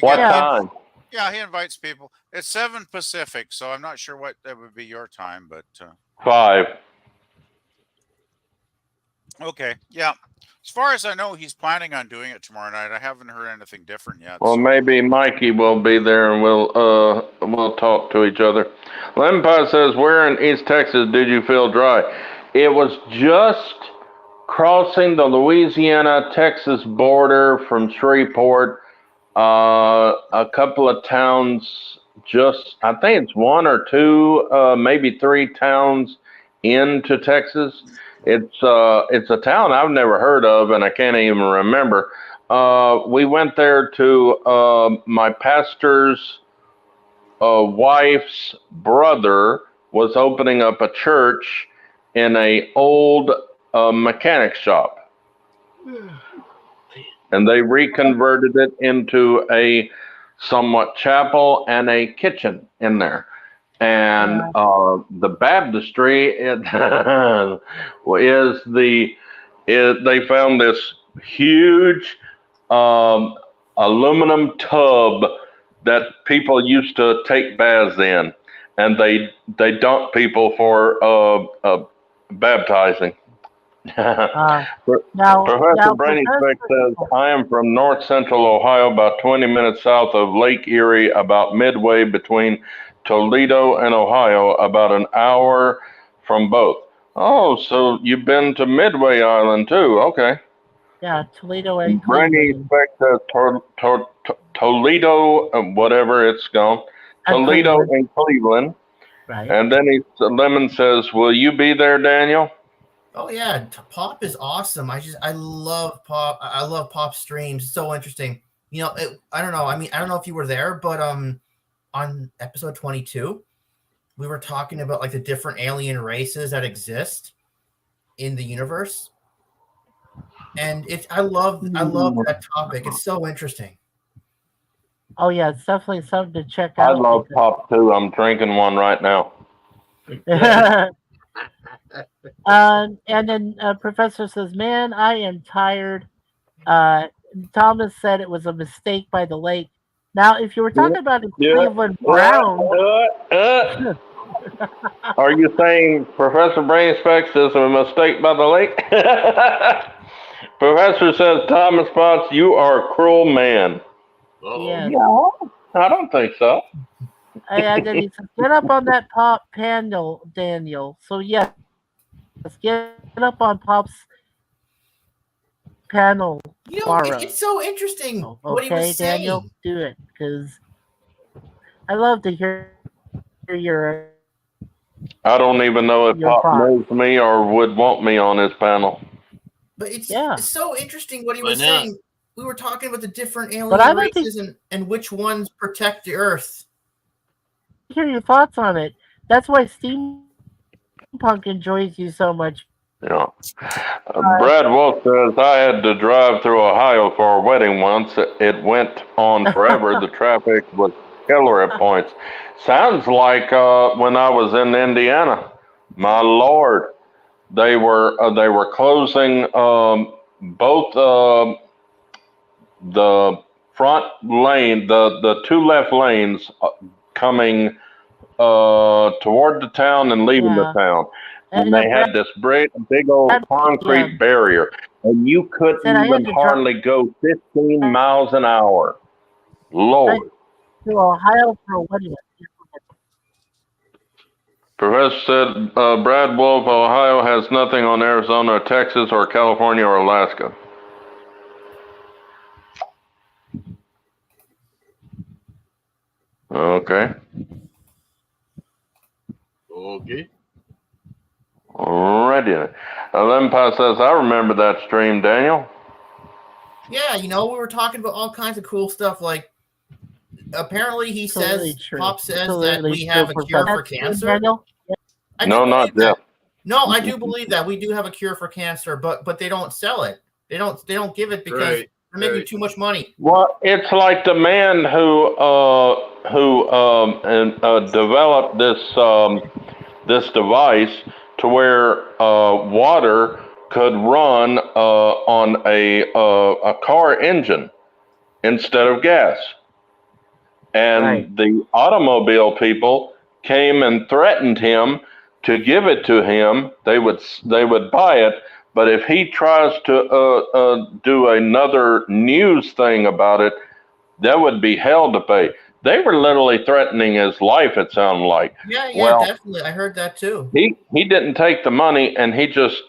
What time? Yeah, he invites people. It's 7 Pacific, so I'm not sure what that would be your time, but 5. Okay, yeah. As far as I know, he's planning on doing it tomorrow night. I haven't heard anything different yet. Well, maybe Mikey will be there and we'll talk to each other. Lemon Pie says, where in East Texas did you feel dry? It was just crossing the Louisiana-Texas border from Shreveport. A couple of towns, I think it's 1 or 2, maybe 3 towns into Texas. It's a town I've never heard of, and I can't even remember. We went there to my pastor's wife's brother was opening up a church in a old mechanic shop. And they reconverted it into a somewhat chapel and a kitchen in there. And the baptistry they found this huge aluminum tub that people used to take baths in, and they dunk people for baptizing. Professor Brainy-Speck says, I am from north central Ohio, about 20 minutes south of Lake Erie, about midway between Toledo and Ohio, about an hour from both. Oh, so you've been to Midway Island too. Okay. Yeah, Toledo and Brainy-Speck says Toledo, whatever it's gone. Toledo and Cleveland. Right. And then Lemon says, will you be there, Daniel? Oh yeah, Pop is awesome. I love Pop. I love Pop streams. It's so interesting. You know, I don't know. I mean, I don't know if you were there, but on episode 22, we were talking about like the different alien races that exist in the universe, and I love that topic. It's so interesting. Oh yeah, it's definitely something to check out. I love Pop too. I'm drinking one right now. And then Professor says, man, I am tired. Thomas said it was a mistake by the lake. Now, if you were talking about the Cleveland Brown. Are you saying Professor Brainy-Speck is a mistake by the lake? Professor says, Thomas Potts, you are a cruel man. Yes. No, I don't think so. And then he says, get up on that Pop panel, Daniel. So, yes, get up on Pop's panel tomorrow. It's so interesting what he was saying. Daniel, do it, because I love to hear your... I don't even know if Pop knows me or would want me on his panel. But it's so interesting what he was saying. We were talking about the different alien races and which ones protect the Earth. Hear your thoughts on it. That's why Steampunk enjoys you so much. Yeah. Brad Wolf says, I had to drive through Ohio for a wedding once. It went on forever. The traffic was killer at points. Sounds like when I was in Indiana. My Lord, they were closing both the front lane, the two left lanes coming toward the town and leaving the town. And they had this big old concrete barrier, and you couldn't even hardly go 15 miles an hour. Lord. To Ohio for a wedding. Professor said, Brad Wolf, Ohio has nothing on Arizona, or Texas, or California, or Alaska. Okay. Okay. Alrighty. Lempa says, I remember that stream, Daniel. Yeah, you know, we were talking about all kinds of cool stuff. Like, apparently he says, Pop says that we have a cure for cancer. No, not yet. No, I do believe that we do have a cure for cancer, but they don't sell it. They don't give it because they're making too much money. Well, it's like the man who developed this device to where water could run on a car engine instead of gas. And the automobile people came and threatened him to give it to him. They would buy it, but if he tries to do another news thing about it, that would be hell to pay. They were literally threatening his life, it sounded like. Yeah, well, definitely. I heard that too. He didn't take the money, and he just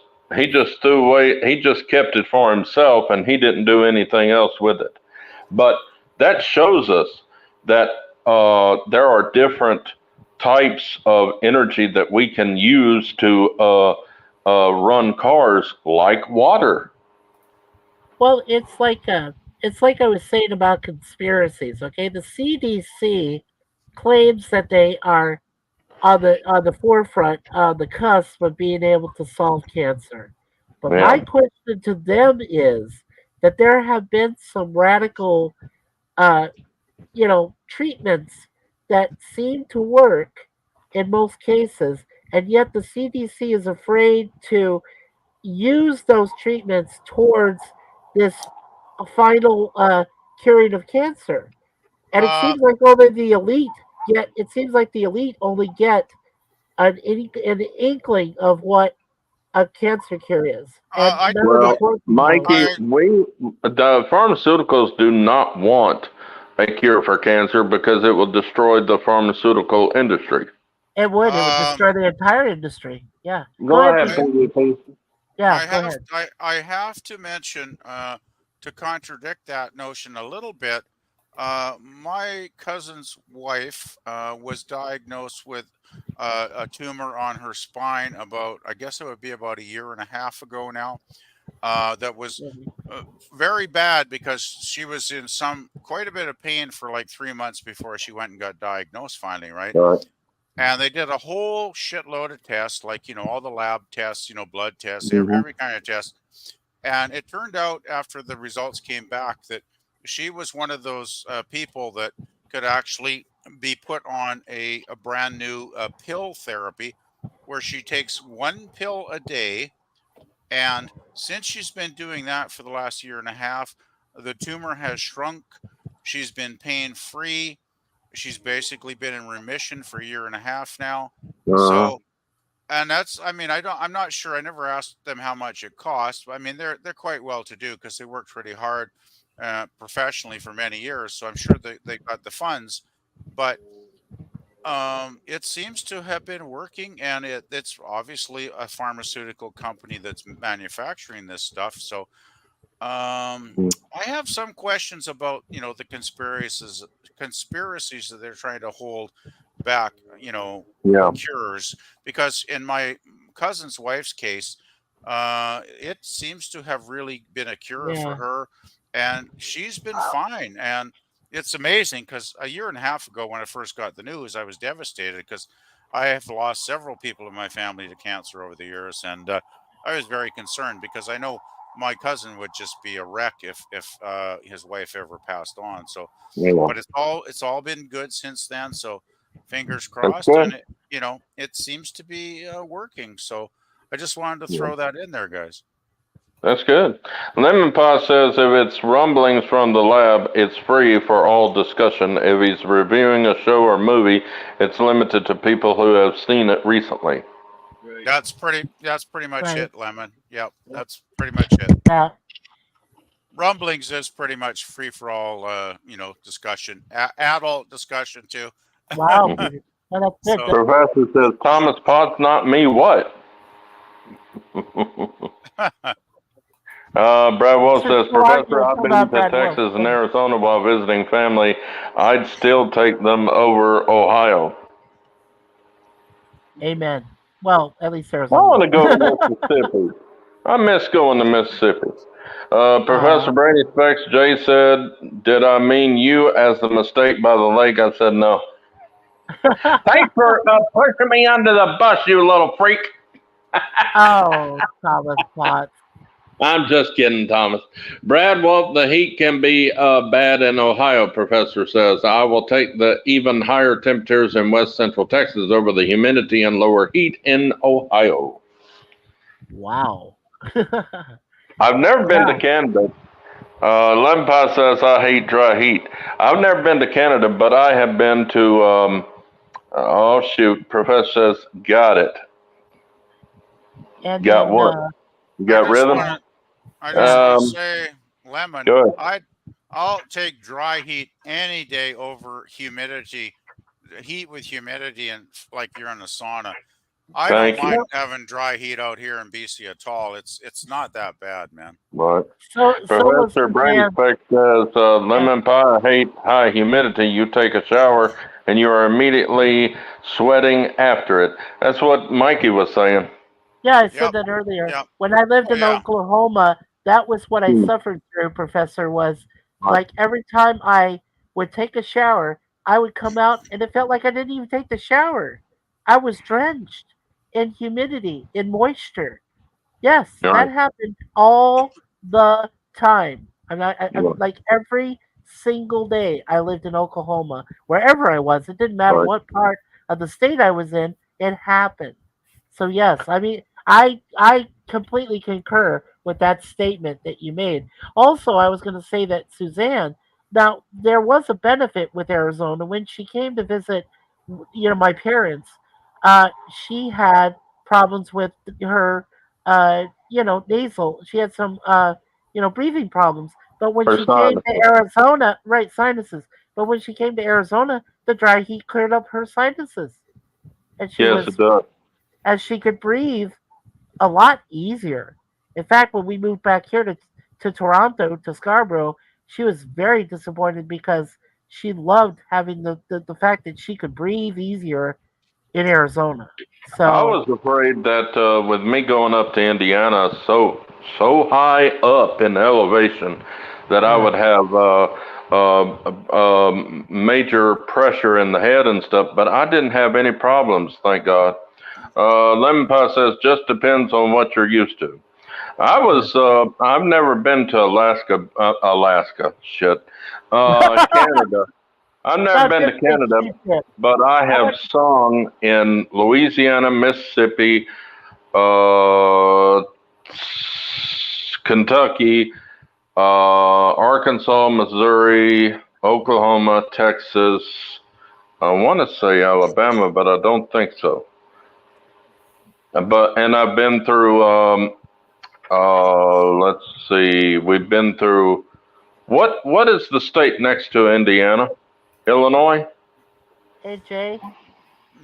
threw away. He just kept it for himself, and he didn't do anything else with it. But that shows us that there are different types of energy that we can use to run cars, like water. Well, it's like I was saying about conspiracies. Okay, the CDC claims that they are on the forefront, on the cusp of being able to solve cancer. But my question to them is that there have been some radical, treatments that seem to work in most cases, and yet the CDC is afraid to use those treatments towards this final curing of cancer. And it seems like only the elite get. It seems like the elite only get an inkling of what a cancer cure is. And I none of Well, the courses know. Mikey, the pharmaceuticals do not want a cure for cancer because it will destroy the pharmaceutical industry. It would. It would Um, destroy the entire industry. Yeah. Go ahead, Peter. please. Yeah, go ahead. I have to mention to contradict that notion a little bit. My cousin's wife was diagnosed with a tumor on her spine about, I guess it would be about a year and a half ago now. That was very bad because she was in quite a bit of pain for like 3 months before she went and got diagnosed finally, right? Right. And they did a whole shitload of tests, like, all the lab tests, blood tests, Mhm. every kind of test. And it turned out after the results came back that she was one of those people that could actually be put on a brand new pill therapy where she takes one pill a day. And since she's been doing that for the last year and a half, the tumor has shrunk. She's been pain free. She's basically been in remission for a year and a half now. So, and I'm not sure. I never asked them how much it cost. But I mean, they're quite well to do because they worked pretty hard professionally for many years. So I'm sure they got the funds. But it seems to have been working, and it's obviously a pharmaceutical company that's manufacturing this stuff. So I have some questions about the conspiracies that they're trying to hold back, Yeah. cures, because in my cousin's wife's case, it seems to have really been a cure for Yeah. her, and she's been fine. And it's amazing because a year and a half ago, when I first got the news, I was devastated because I have lost several people in my family to cancer over the years, and I was very concerned because I know my cousin would just be a wreck if his wife ever passed on. So, Yeah. but it's all been good since then. So, fingers That's crossed, good. and it seems to be working. So, I just wanted to Yeah. throw that in there, guys. That's good. Lemon Pie says if it's rumblings from the lab, it's free for all discussion. If he's reviewing a show or movie, it's limited to people who have seen it recently. Right. That's pretty much Right. it, Lemon. Yep, that's pretty much it. Yeah. Rumblings is pretty much free for all, discussion, adult discussion too. Wow. Peter. Well, that's good. So- Professor says Thomas Potts, not me. What? Brad Wolf says, Professor, I've been to Texas and Arizona while visiting family. I'd still take them over Ohio. Amen. Well, at least there's. I want to go to Mississippi. I miss going to Mississippi. Professor Brady Specs, Jay said, did I mean you as the mistake by the lake? I said no. Thanks for pushing me under the bus, you little freak. Oh, Thomas Potts. I'm just kidding, Thomas. Brad Wolf, the heat can be bad in Ohio, Professor says. I will take the even higher temperatures in west central Texas over the humidity and lower heat in Ohio. Wow. I've never been to Canada. Lempa says, I hate dry heat. I've never been to Canada, but I have been to, Professor says, got it. And Got then, what? You got rhythm? I just want to say, Lemon, Go ahead. I'll take dry heat any day over humidity. Heat with humidity and like you're in a sauna. I Thank don't you. mind having dry heat out here in BC at all. It's not that bad, man. Right. So Professor Brady Speck says, lemon pie, I hate high humidity. You take a shower and you are immediately sweating after it. That's what Mikey was saying. Yeah, I said that earlier. Yep. When I lived in Oklahoma, that was what I Hmm. suffered through, Professor, was Right. like every time I would take a shower, I would come out and it felt like I didn't even take the shower. I was drenched in humidity, in moisture. Yes, Right. that happened all the time. And I Yeah. like every single day I lived in Oklahoma, wherever I was, it didn't matter Right. what part of the state I was in, it happened. So yes, I mean I completely concur with that statement that you made. Also, I was going to say that Suzanne, Now there was a benefit with Arizona when she came to visit, my parents. She had problems with her, nasal. She had some, breathing problems. But when Her she came to sinuses. Arizona, right, sinuses. But when she came to Arizona, the dry heat cleared up her sinuses, and Yes, it does. she could breathe a lot easier. In fact, when we moved back here to Toronto, to Scarborough, she was very disappointed because she loved having the fact that she could breathe easier in Arizona. I So, was afraid that with me going up to Indiana so high up in elevation that I yeah. would have major pressure in the head and stuff, but I didn't have any problems, thank God. Lemon Pie says just depends on what you're used to. I've never been to Alaska, shit, Canada. I've never Not been just to a Canada, ski trip. but I have sung in Louisiana, Mississippi, uh, Kentucky, Arkansas, Missouri, Oklahoma, Texas. I want to say Alabama, but I don't think so. And I've been through. Let's see. We've been through. What is the state next to Indiana? Illinois. Hey, Jay.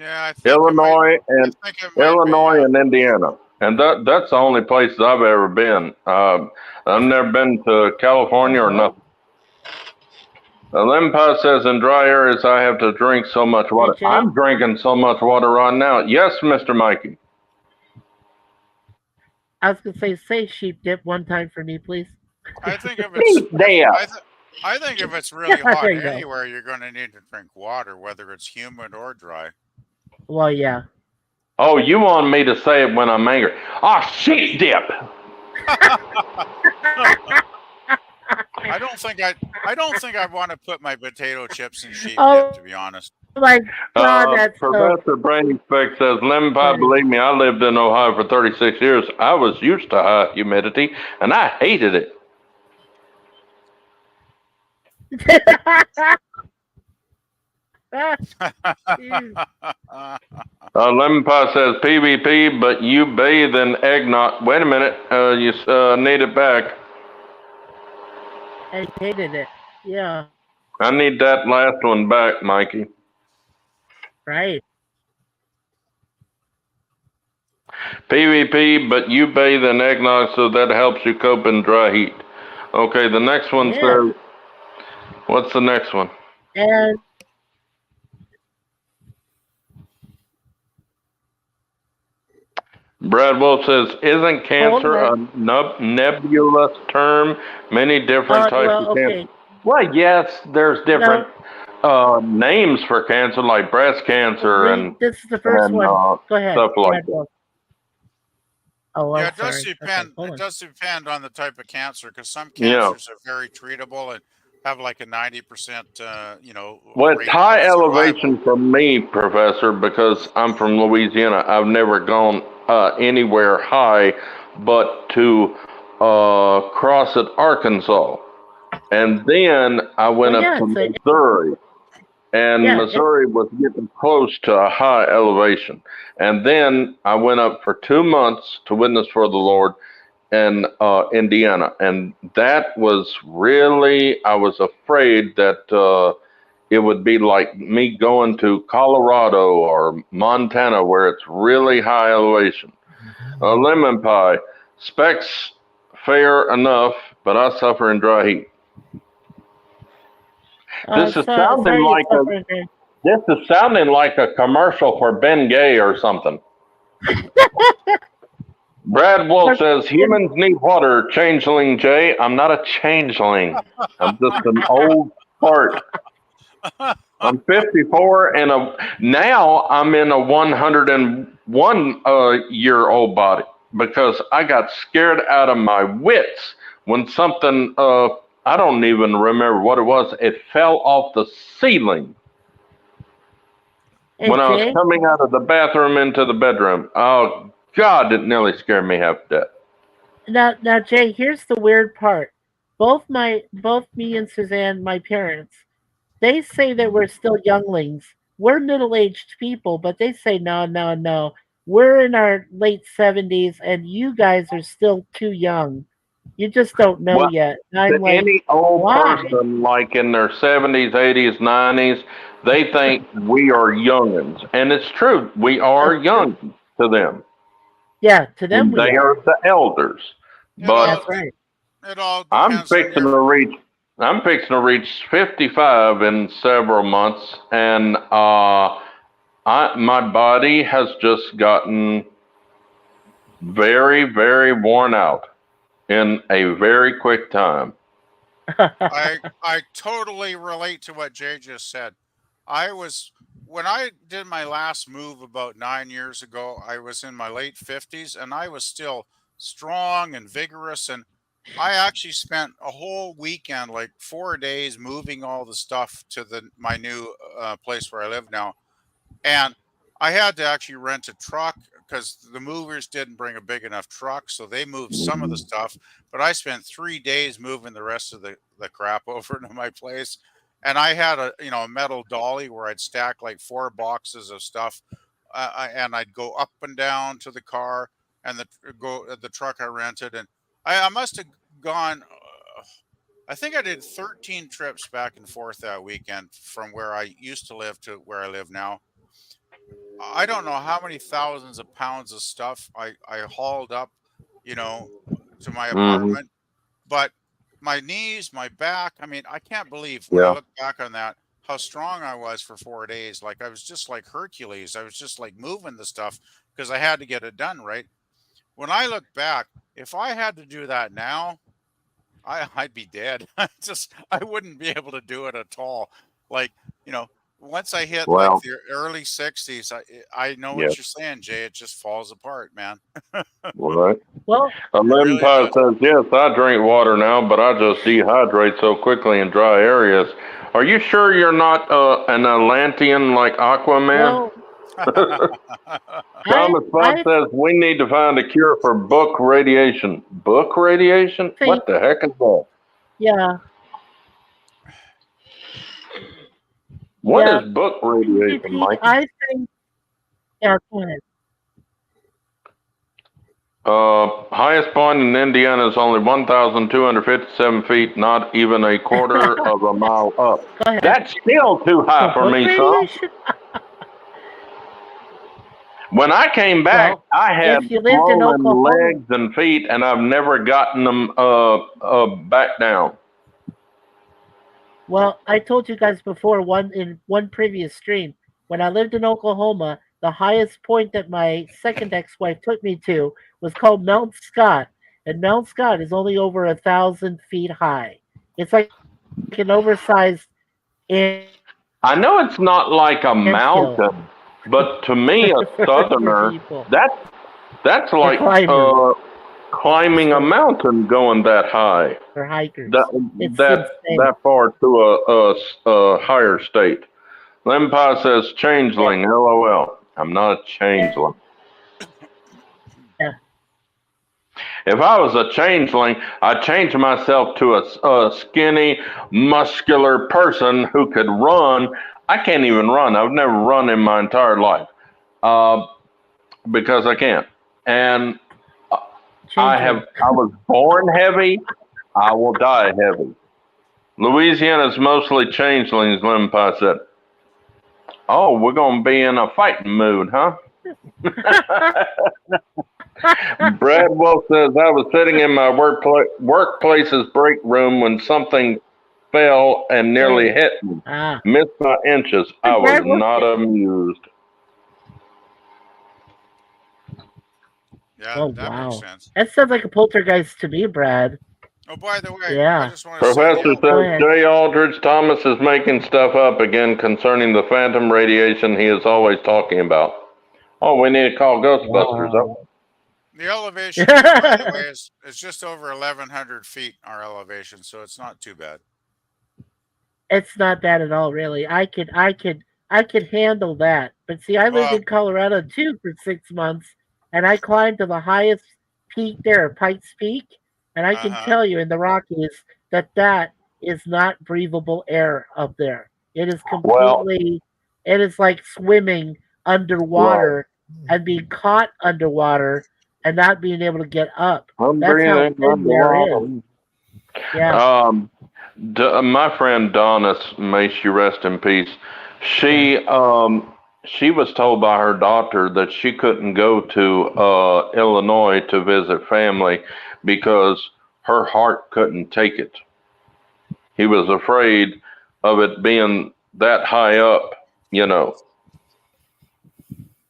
Yeah, I think Illinois I and think it might be. Indiana, and that's the only places I've ever been. I've never been to California or nothing. Lemon Pie says in dry areas I have to drink so much water. Hey, Jay. I'm drinking so much water right now. Yes, Mr. Mikey. I was gonna say sheep dip one time for me, please. I think if it's There. I think if it's really There hot you go. anywhere, you're going to need to drink water, whether it's humid or dry. Well, yeah. Oh, you want me to say it when I'm angry? Ah, sheep dip. I don't think I want to put my potato chips in sheep Oh, dip, to be honest. my God, that's so Professor Brainy Speck says, Lemon Pie, funny. believe me, I lived in Ohio for 36 years. I was used to high humidity, and I hated it. Lemon Pie says PvP, but you bathe in eggnog. Wait a minute, you need it back. I hated it. Yeah, I need that last one back, Mikey. right. PvP, but you bathe in eggnog, so that helps you cope in dry heat. Okay, the next one Yeah. says, what's the next one? And Brad Wolf says, isn't cancer a nebulous term? Many different types well, of cancer. okay. Well, yes, there's different names for cancer, like breast cancer and This is the first and, one. Go ahead. stuff like Brad that. Wolf. Oh, I'm Yeah, it does sorry. depend. Okay, hold It on. does depend on the type of cancer, because some Yeah. cancers are very treatable and have like a 90%, Well, it's rate high of survival. elevation for me, Professor, because I'm from Louisiana. I've never gone anywhere high but to cross at Arkansas. And then I went up to Missouri. And Missouri was getting close to a high elevation. And then I went up for 2 months to witness for the Lord in Indiana. And that was really, I was afraid that it would be like me going to Colorado or Montana where it's really high elevation. Lemon Pie, specs fair enough, but I suffer in dry heat. This is sounding like a commercial for Ben Gay or something. Brad Wolf says humans need water. Changeling Jay, I'm not a changeling. I'm just an old fart. I'm 54 and now I'm in a 101 year old body because I got scared out of my wits when something I don't even remember what it was. It fell off the ceiling when I was coming out of the bathroom into the bedroom. Oh, God, it nearly scared me half to death. Now, Jay, here's the weird part. both me and Suzanne, my parents, they say that we're still younglings. We're middle-aged people, but they say no, no, no. We're in our late 70s and you guys are still too young. You just don't know Well, yet. And to I'm like, any old why? person like in their 70s, 80s, 90s, they think we are youngins. And it's true. We are young to them. Yeah, to them we They are. are the elders. But That's right. It all I'm depends on fixing your. to reach. I'm fixing to reach 55 in several months, and my body has just gotten very, very worn out in a very quick time. I totally relate to what Jay just said. I was when I did my last move about 9 years ago. I was in my late 50s, and I was still strong and vigorous. And I actually spent a whole weekend, like 4 days, moving all the stuff to my new place where I live now. And I had to actually rent a truck because the movers didn't bring a big enough truck, so they moved some of the stuff. But I spent 3 days moving the rest of the crap over to my place. And I had a metal dolly where I'd stack like 4 boxes of stuff, and I'd go up and down to the car and the truck I rented, and I must have gone. I think I did 13 trips back and forth that weekend from where I used to live to where I live now. I don't know how many thousands of pounds of stuff I hauled up, you know, to my Hmm. apartment. But my knees, my back, I mean, I can't believe when I Yeah. look back on that how strong I was for 4 days. Like I was just like Hercules. I was just like moving the stuff because I had to get it done, right? When I look back, if I had to do that now, I'd be dead. I wouldn't be able to do it at all. Like, you know, once I hit like Well, the early 60s, I know yeah. what you're saying, Jay. It just falls apart, man. All right. Well, It Lemon really Pie does. says, yes, I drink water now, but I just dehydrate so quickly in dry areas. Are you sure you're not an Atlantean like Aquaman? well, I Thomas Bud I says, we need to find a cure for book radiation. Book radiation? think What the heck is that? yeah, What yeah. is book radiation, PvP, Mike? I think yeah, go ahead. Highest point in Indiana is only 1,257 feet, not even a quarter of a mile up. Go ahead. That's still too high for Book me, son. radiation? When I came back, Well, I had if you lived in swollen Oklahoma, legs and feet, and I've never gotten them back down. well, I told you guys before in one previous stream, when I lived in Oklahoma, the highest point that my second ex-wife took me to was called Mount Scott, and Mount Scott is only over 1,000 feet high. It's like an oversized ant I know it's not like a hill mountain, but to me, a for southerner, people, that's for like climbers, climbing a mountain going that high, for hikers. that It's that insane. that far to a higher state. Lempi says changeling. LOL. I'm not a changeling. Yeah. If I was a changeling, I'd change myself to a skinny, muscular person who could run. I can't even run. I've never run in my entire life because I can't. And Changeling. I was born heavy. I will die heavy. Louisiana's mostly changelings, Lempi said. Oh, we're going to be in a fighting mood, huh? Brad Wolf says, I was sitting in my workplace's break room when something fell and nearly hit me. Missed my inches. I was not amused. Yeah, Oh, that wow. makes sense. That sounds like a poltergeist to me, Brad. Oh, by the way, Yeah. I just want to say Professor says, Jay Aldridge Thomas is making stuff up again concerning the phantom radiation he is always talking about. Oh, we need to call Ghostbusters. Wow. the elevation, by the way, is just over 1,100 feet, our elevation, so it's not too bad. It's not bad at all, really. I could handle that. But see, I lived in Colorado too for 6 months, and I climbed to the highest peak there, Pikes Peak, and I can tell you in the Rockies, that is not breathable air up there. It is Well- completely, it is like swimming underwater and being caught underwater and not being able to get up. I'm That's how breathing thin the air is. underwater. Yeah. My friend Donna, may she rest in peace. She was told by her doctor that she couldn't go to Illinois to visit family because her heart couldn't take it. He was afraid of it being that high up, you know.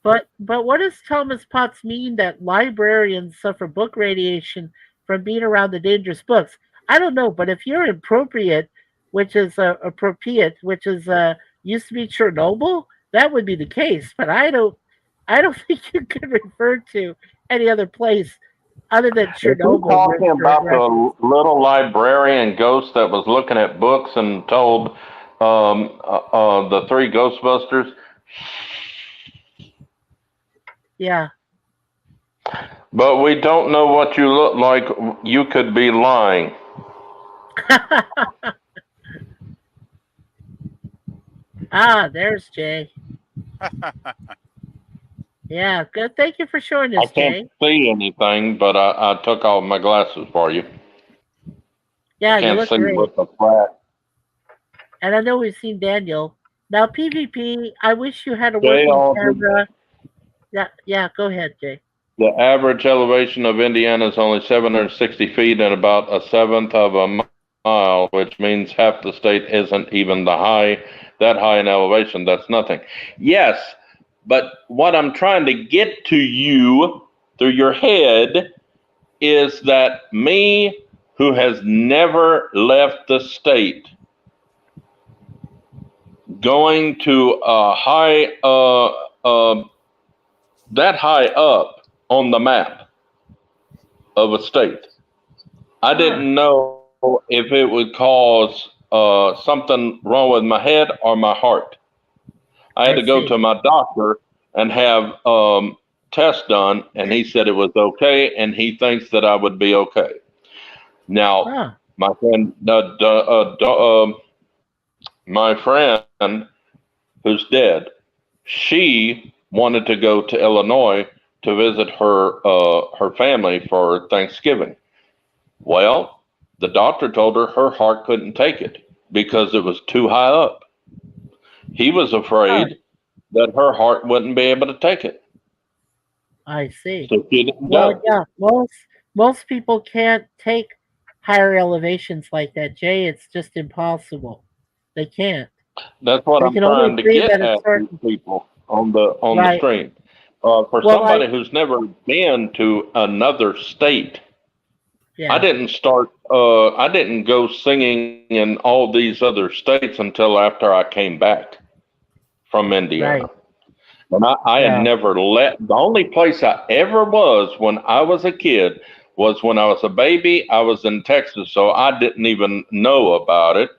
But what does Thomas Potts mean that librarians suffer book radiation from being around the dangerous books? I don't know, but if you're appropriate, which is used to be Chernobyl, that would be the case. But I don't think you could refer to any other place other than If you're Chernobyl. talking about the little librarian ghost that was looking at books and told the three Ghostbusters, Yeah. but we don't know what you look like. You could be lying. There's Jay. Yeah, good. Thank you for showing I us, Jay. can't see anything, but I took off my glasses for you. Yeah, you Can't look see great. with the flat. And I know we've seen Daniel. Now, PvP, I wish you had a Jay, working all camera. Yeah, go ahead, Jay. The average elevation of Indiana is only 760 feet and about a seventh of a mile, which means half the state isn't even that high in elevation. That's nothing. Yes, but what I'm trying to get to you through your head is that me, who has never left the state, going to a high, that high up on the map of a state, I didn't know if it would cause something wrong with my head or my heart. I had to go to my doctor and have tests done, and he said it was okay, and he thinks that I would be okay. Now, my friend, who's dead, she wanted to go to Illinois to visit her family for Thanksgiving. Well, the doctor told her heart couldn't take it because it was too high up. He was afraid that her heart wouldn't be able to take it. I see. So she didn't Well, go. yeah, most people can't take higher elevations like that, Jay. It's just impossible. They can't. That's what They I'm can only trying to breathe get at a at certain- these people on the Right. stream. For Well, somebody who's never been to another state, Yeah. I didn't go singing in all these other states until after I came back from Indiana. Right. And I Yeah. had never the only place I ever was when I was a kid was when I was a baby. I was in Texas, so I didn't even know about it.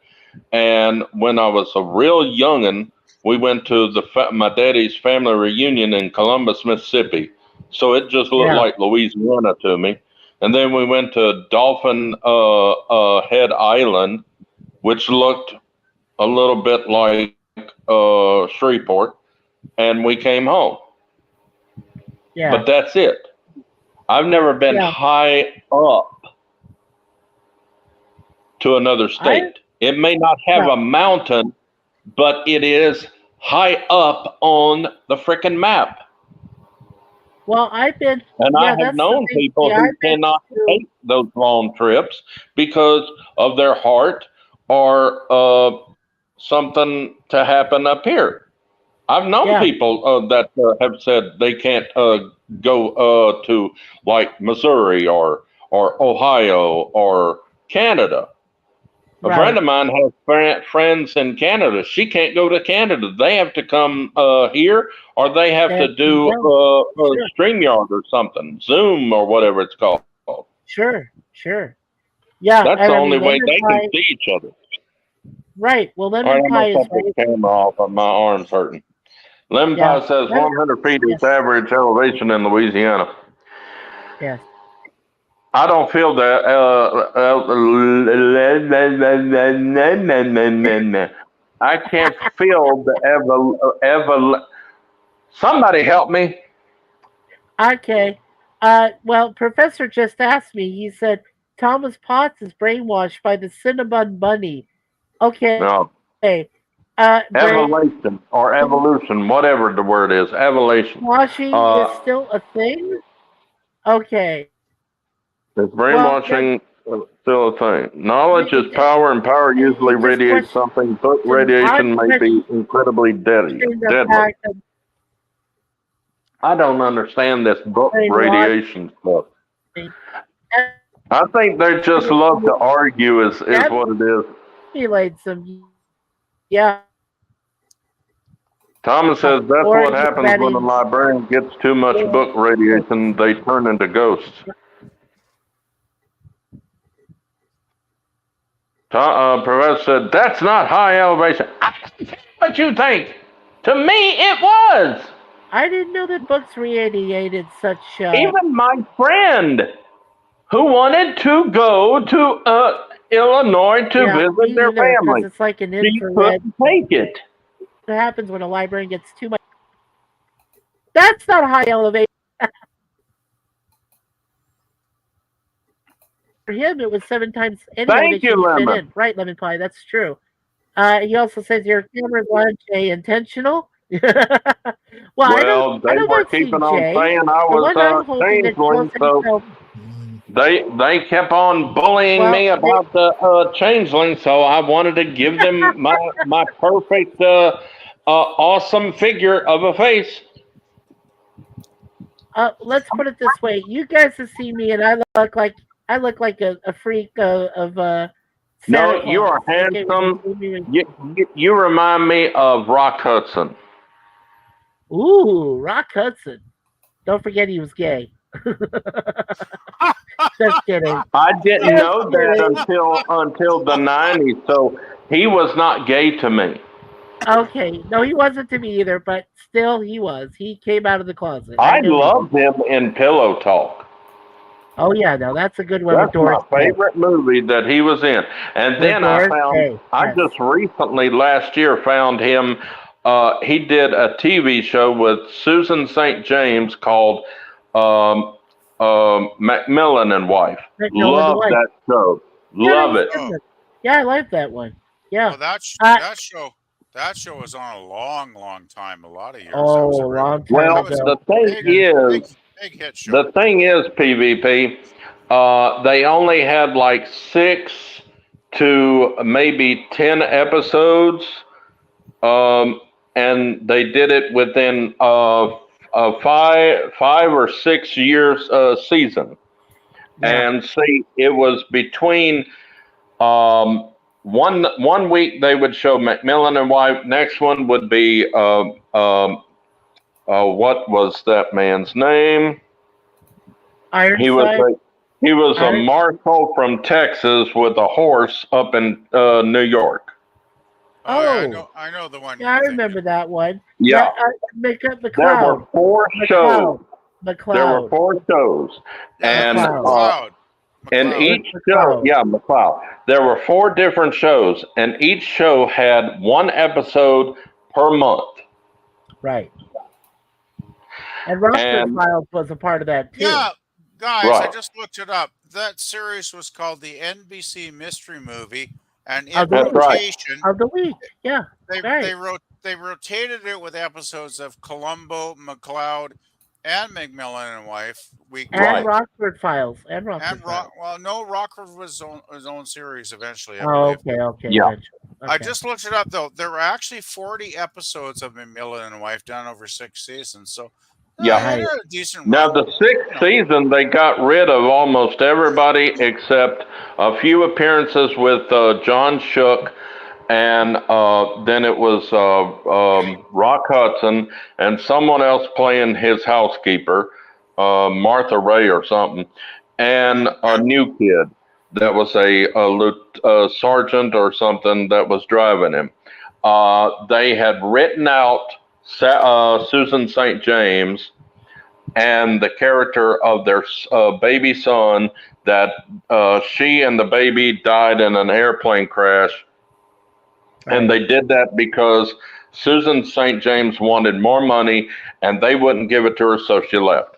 And when I was a real youngin', we went to my daddy's family reunion in Columbus, Mississippi. So it just looked like Louisiana to me. And then we went to Dolphin Head Island, which looked a little bit like Shreveport, and we came home. Yeah. But that's it. I've never been high up to another state. It may not have a mountain, but it is high up on the frickin' map. Well, I've been, And I have that's the known thing. people Yeah, who I've been cannot to- take those long trips because of their heart or something to happen up here. I've known people that have said they can't go to like Missouri or Ohio or Canada. A friend of mine has friends in Canada. She can't go to Canada. They have to come here, or they have to do StreamYard or something, Zoom or whatever it's called. Sure. Yeah. That's and the I only mean, way Lemon they Pie- can see each other. Right. Well, All right, Lemon I'm Pie gonna is cut the camera off. My arm's hurting. Lemon Yeah. Pie says Lemon- 100 feet is average elevation in Louisiana. Yes. I don't feel that. I can't feel the Somebody help me. Okay. Well, Professor just asked me. He said Thomas Potts is brainwashed by the Cinnabon Bunny. Okay. No. Brainwashing Evolution or evolution, whatever the word is. Evolution. is still a thing? Okay. Is brainwashing still a thing? Knowledge is power, and power usually radiates something, but radiation may be incredibly deadly. I don't understand this book radiation stuff. I think they just love to argue is what it is. Simulate some, yeah. Thomas says that's what happens when a librarian gets too much book radiation. They turn into ghosts. Professor said, that's not high elevation. What you think? To me, it was. I didn't know that books radiated such... Even my friend who wanted to go to Illinois to visit their family. It's like an she couldn't take it. What happens when a librarian gets too much... That's not high elevation. For him, it was 7 times any Thank you, elevation Lemon. Right, Lemon Pie, that's true. He also says your camera's on, Jay, intentional. They were keeping on saying I was changeling, so they kept on bullying me about the changeling, so I wanted to give them my perfect, awesome figure of a face. Let's put it this way: you guys have seen me, and I look like a freak of No, you are handsome. You remind me of Rock Hudson. Ooh, Rock Hudson. Don't forget he was gay. Just kidding. I didn't know that until the 90s, so he was not gay to me. Okay. No, he wasn't to me either, but still he was. He came out of the closet. I loved him in Pillow Talk. Oh yeah, no, that's a good one. That's my favorite movie that he was in. And then I just recently last year found him. He did a TV show with Susan St. James called Macmillan and Wife. Love that show. Love it. Yeah, I like that one. Yeah. Well, that show was on a long time, a lot of years. Oh, long time well, ago. the thing is, PvP, they only had like 6 to maybe 10 episodes, and they did it within a 5 or 6 years season. Yeah. And see, it was between one week they would show Macmillan and Wife. Next one would be what was that man's name? Ironside? He was a marshal from Texas with a horse up in New York. Oh, yeah, I know the one. Yeah, I remember that one. Yeah. McLeod. There were 4 shows. McLeod. There were 4 shows. And in each show, McLeod. There were 4 different shows, and each show had 1 episode per month. Right. And Rockford Files was a part of that too. Yeah, guys, I just looked it up. That series was called the NBC Mystery Movie, and in rotation of the week. Yeah, they rotated it with episodes of Columbo, McLeod, and Macmillan and Wife. Rockford Files. Well, no, Rockford was his own series eventually. Okay. Yeah. Okay. I just looked it up though. There were actually 40 episodes of Macmillan and Wife done over 6 seasons. So yeah, a decent now the 6th season they got rid of almost everybody except a few appearances with John Shook, and then it was Rock Hudson and someone else playing his housekeeper, Martha Ray or something, and a new kid that was a sergeant or something that was driving him. They had written out Susan St. James and the character of their baby son that she and the baby died in an airplane crash. And they did that because Susan St. James wanted more money and they wouldn't give it to her, so she left.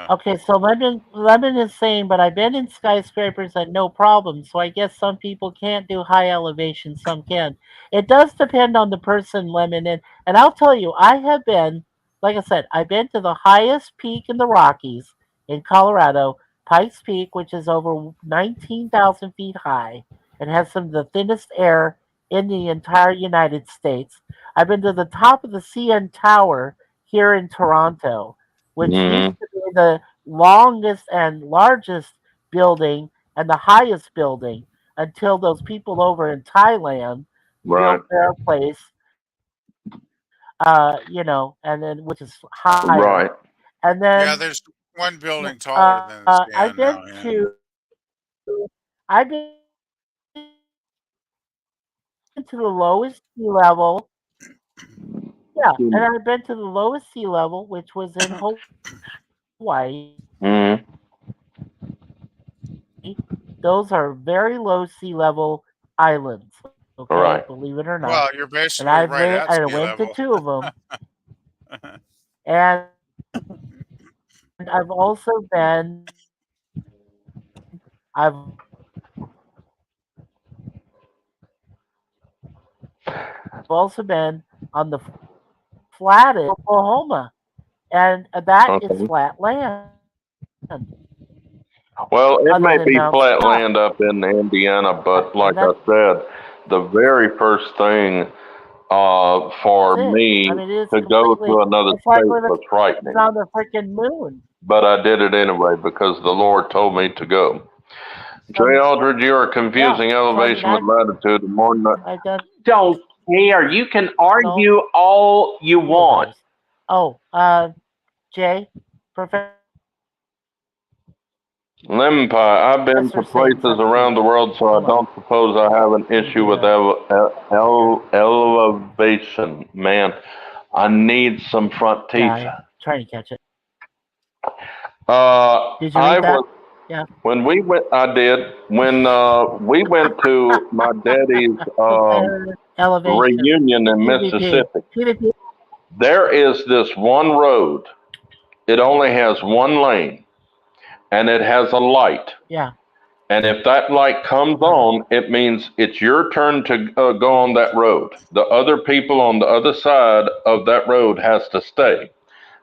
Okay, so Lemon is saying, but I've been in skyscrapers and no problem. So I guess some people can't do high elevation, some can. It does depend on the person, Lemon. And I'll tell you, I have been, like I said, I've been to the highest peak in the Rockies in Colorado, Pikes Peak, which is over 19,000 feet high and has some of the thinnest air in the entire United States. I've been to the top of the CN Tower here in Toronto, which used to be the longest and largest building and the highest building until those people over in Thailand built their place, and then which is higher. Right. And then Yeah, there's one building taller than the I've stand been now. Yeah. I've been to the lowest sea level. Yeah, and I've been to the lowest sea level, which was in Hawaii. Those are very low sea level islands. Okay, Right. believe it or not. Well, you're basically And right at I sea went level. to two of them, and I've also been. I've also been on the flat in Oklahoma, and that is flat land. Well, it Other may than be Mount flat Scott. land up in Indiana, but like I that's- said, the very first thing for That's it. me I mean, it is to go completely. to another It's like state living was frightening. on the freaking moon. But I did it anyway because the Lord told me to go. Jay Aldridge, you are confusing elevation with latitude. More than I've done. Don't care. You can argue all you want. Oh, Jay, Professor. Lemon pie. I've been to Professor saying places around the world, so I don't suppose I have an issue with elevation. Man, I need some front teeth. Yeah, trying to catch it. Did you I read that? was Yeah. when we went. I did when we went to my daddy's Elevation. reunion in Mississippi. PvP. There is this one road. It only has one lane, and it has a light. Yeah. And if that light comes on, it means it's your turn to go on that road. The other people on the other side of that road has to stay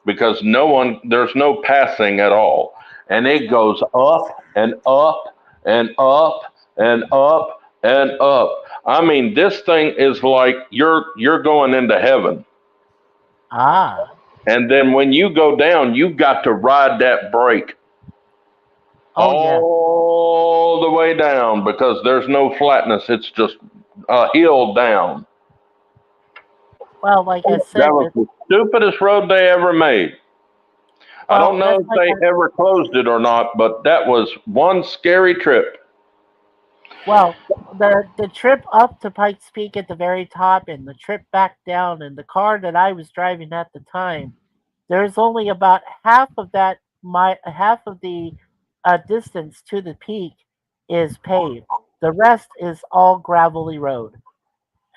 because there's no passing at all. And it goes up and up and up and up and up. I mean, this thing is like you're going into heaven. Ah. And then when you go down, you got to ride that brake. All the way down because there's no flatness. It's just a hill down. Well, like I said, that was the stupidest road they ever made. I don't know if they ever closed it or not, but that was one scary trip. Well, the trip up to Pikes Peak at the very top and the trip back down and the car that I was driving at the time, there's only about half of the distance to the peak is paved. The rest is all gravelly road.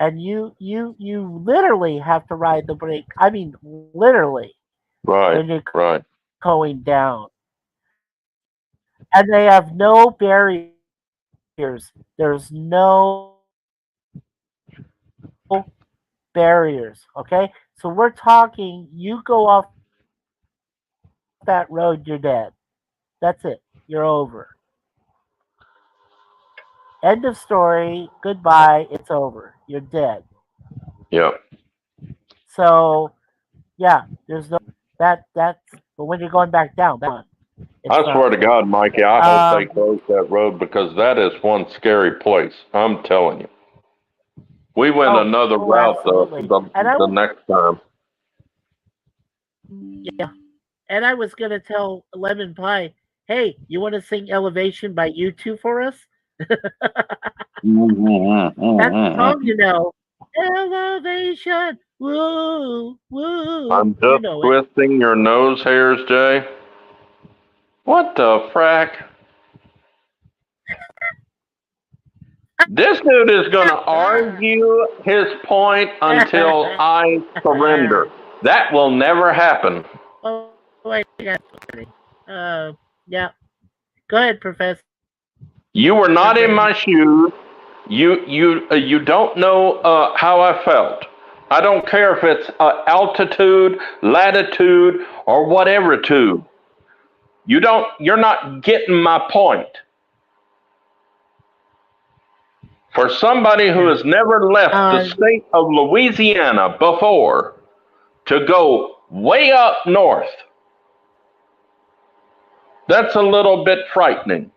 And you literally have to ride the brake. I mean, literally. Right. When you're going down. And they have no barriers. There's no barriers. Okay? So we're talking, you go off that road, you're dead. That's it. You're over. End of story. Goodbye. It's over. You're dead. Yep. So, yeah, there's no that's but when you're going back down, I swear to God, Mikey, I hope they close that road because that is one scary place. I'm telling you. We went another route the next time. Yeah. And I was gonna tell Lemon Pie, hey, you want to sing Elevation by U2 for us? That's the song, you know. Elevation, woo, woo. I'm just twisting your nose hairs, Jay. What the frack? This dude is going to argue his point until I surrender. That will never happen. Oh, wait, that's funny. Yeah. Go ahead, Professor. You were not in my shoes. You don't know how I felt. I don't care if it's altitude, latitude, or whatever tude. You're not getting my point. For somebody who has never left the state of Louisiana before to go way up north, that's a little bit frightening.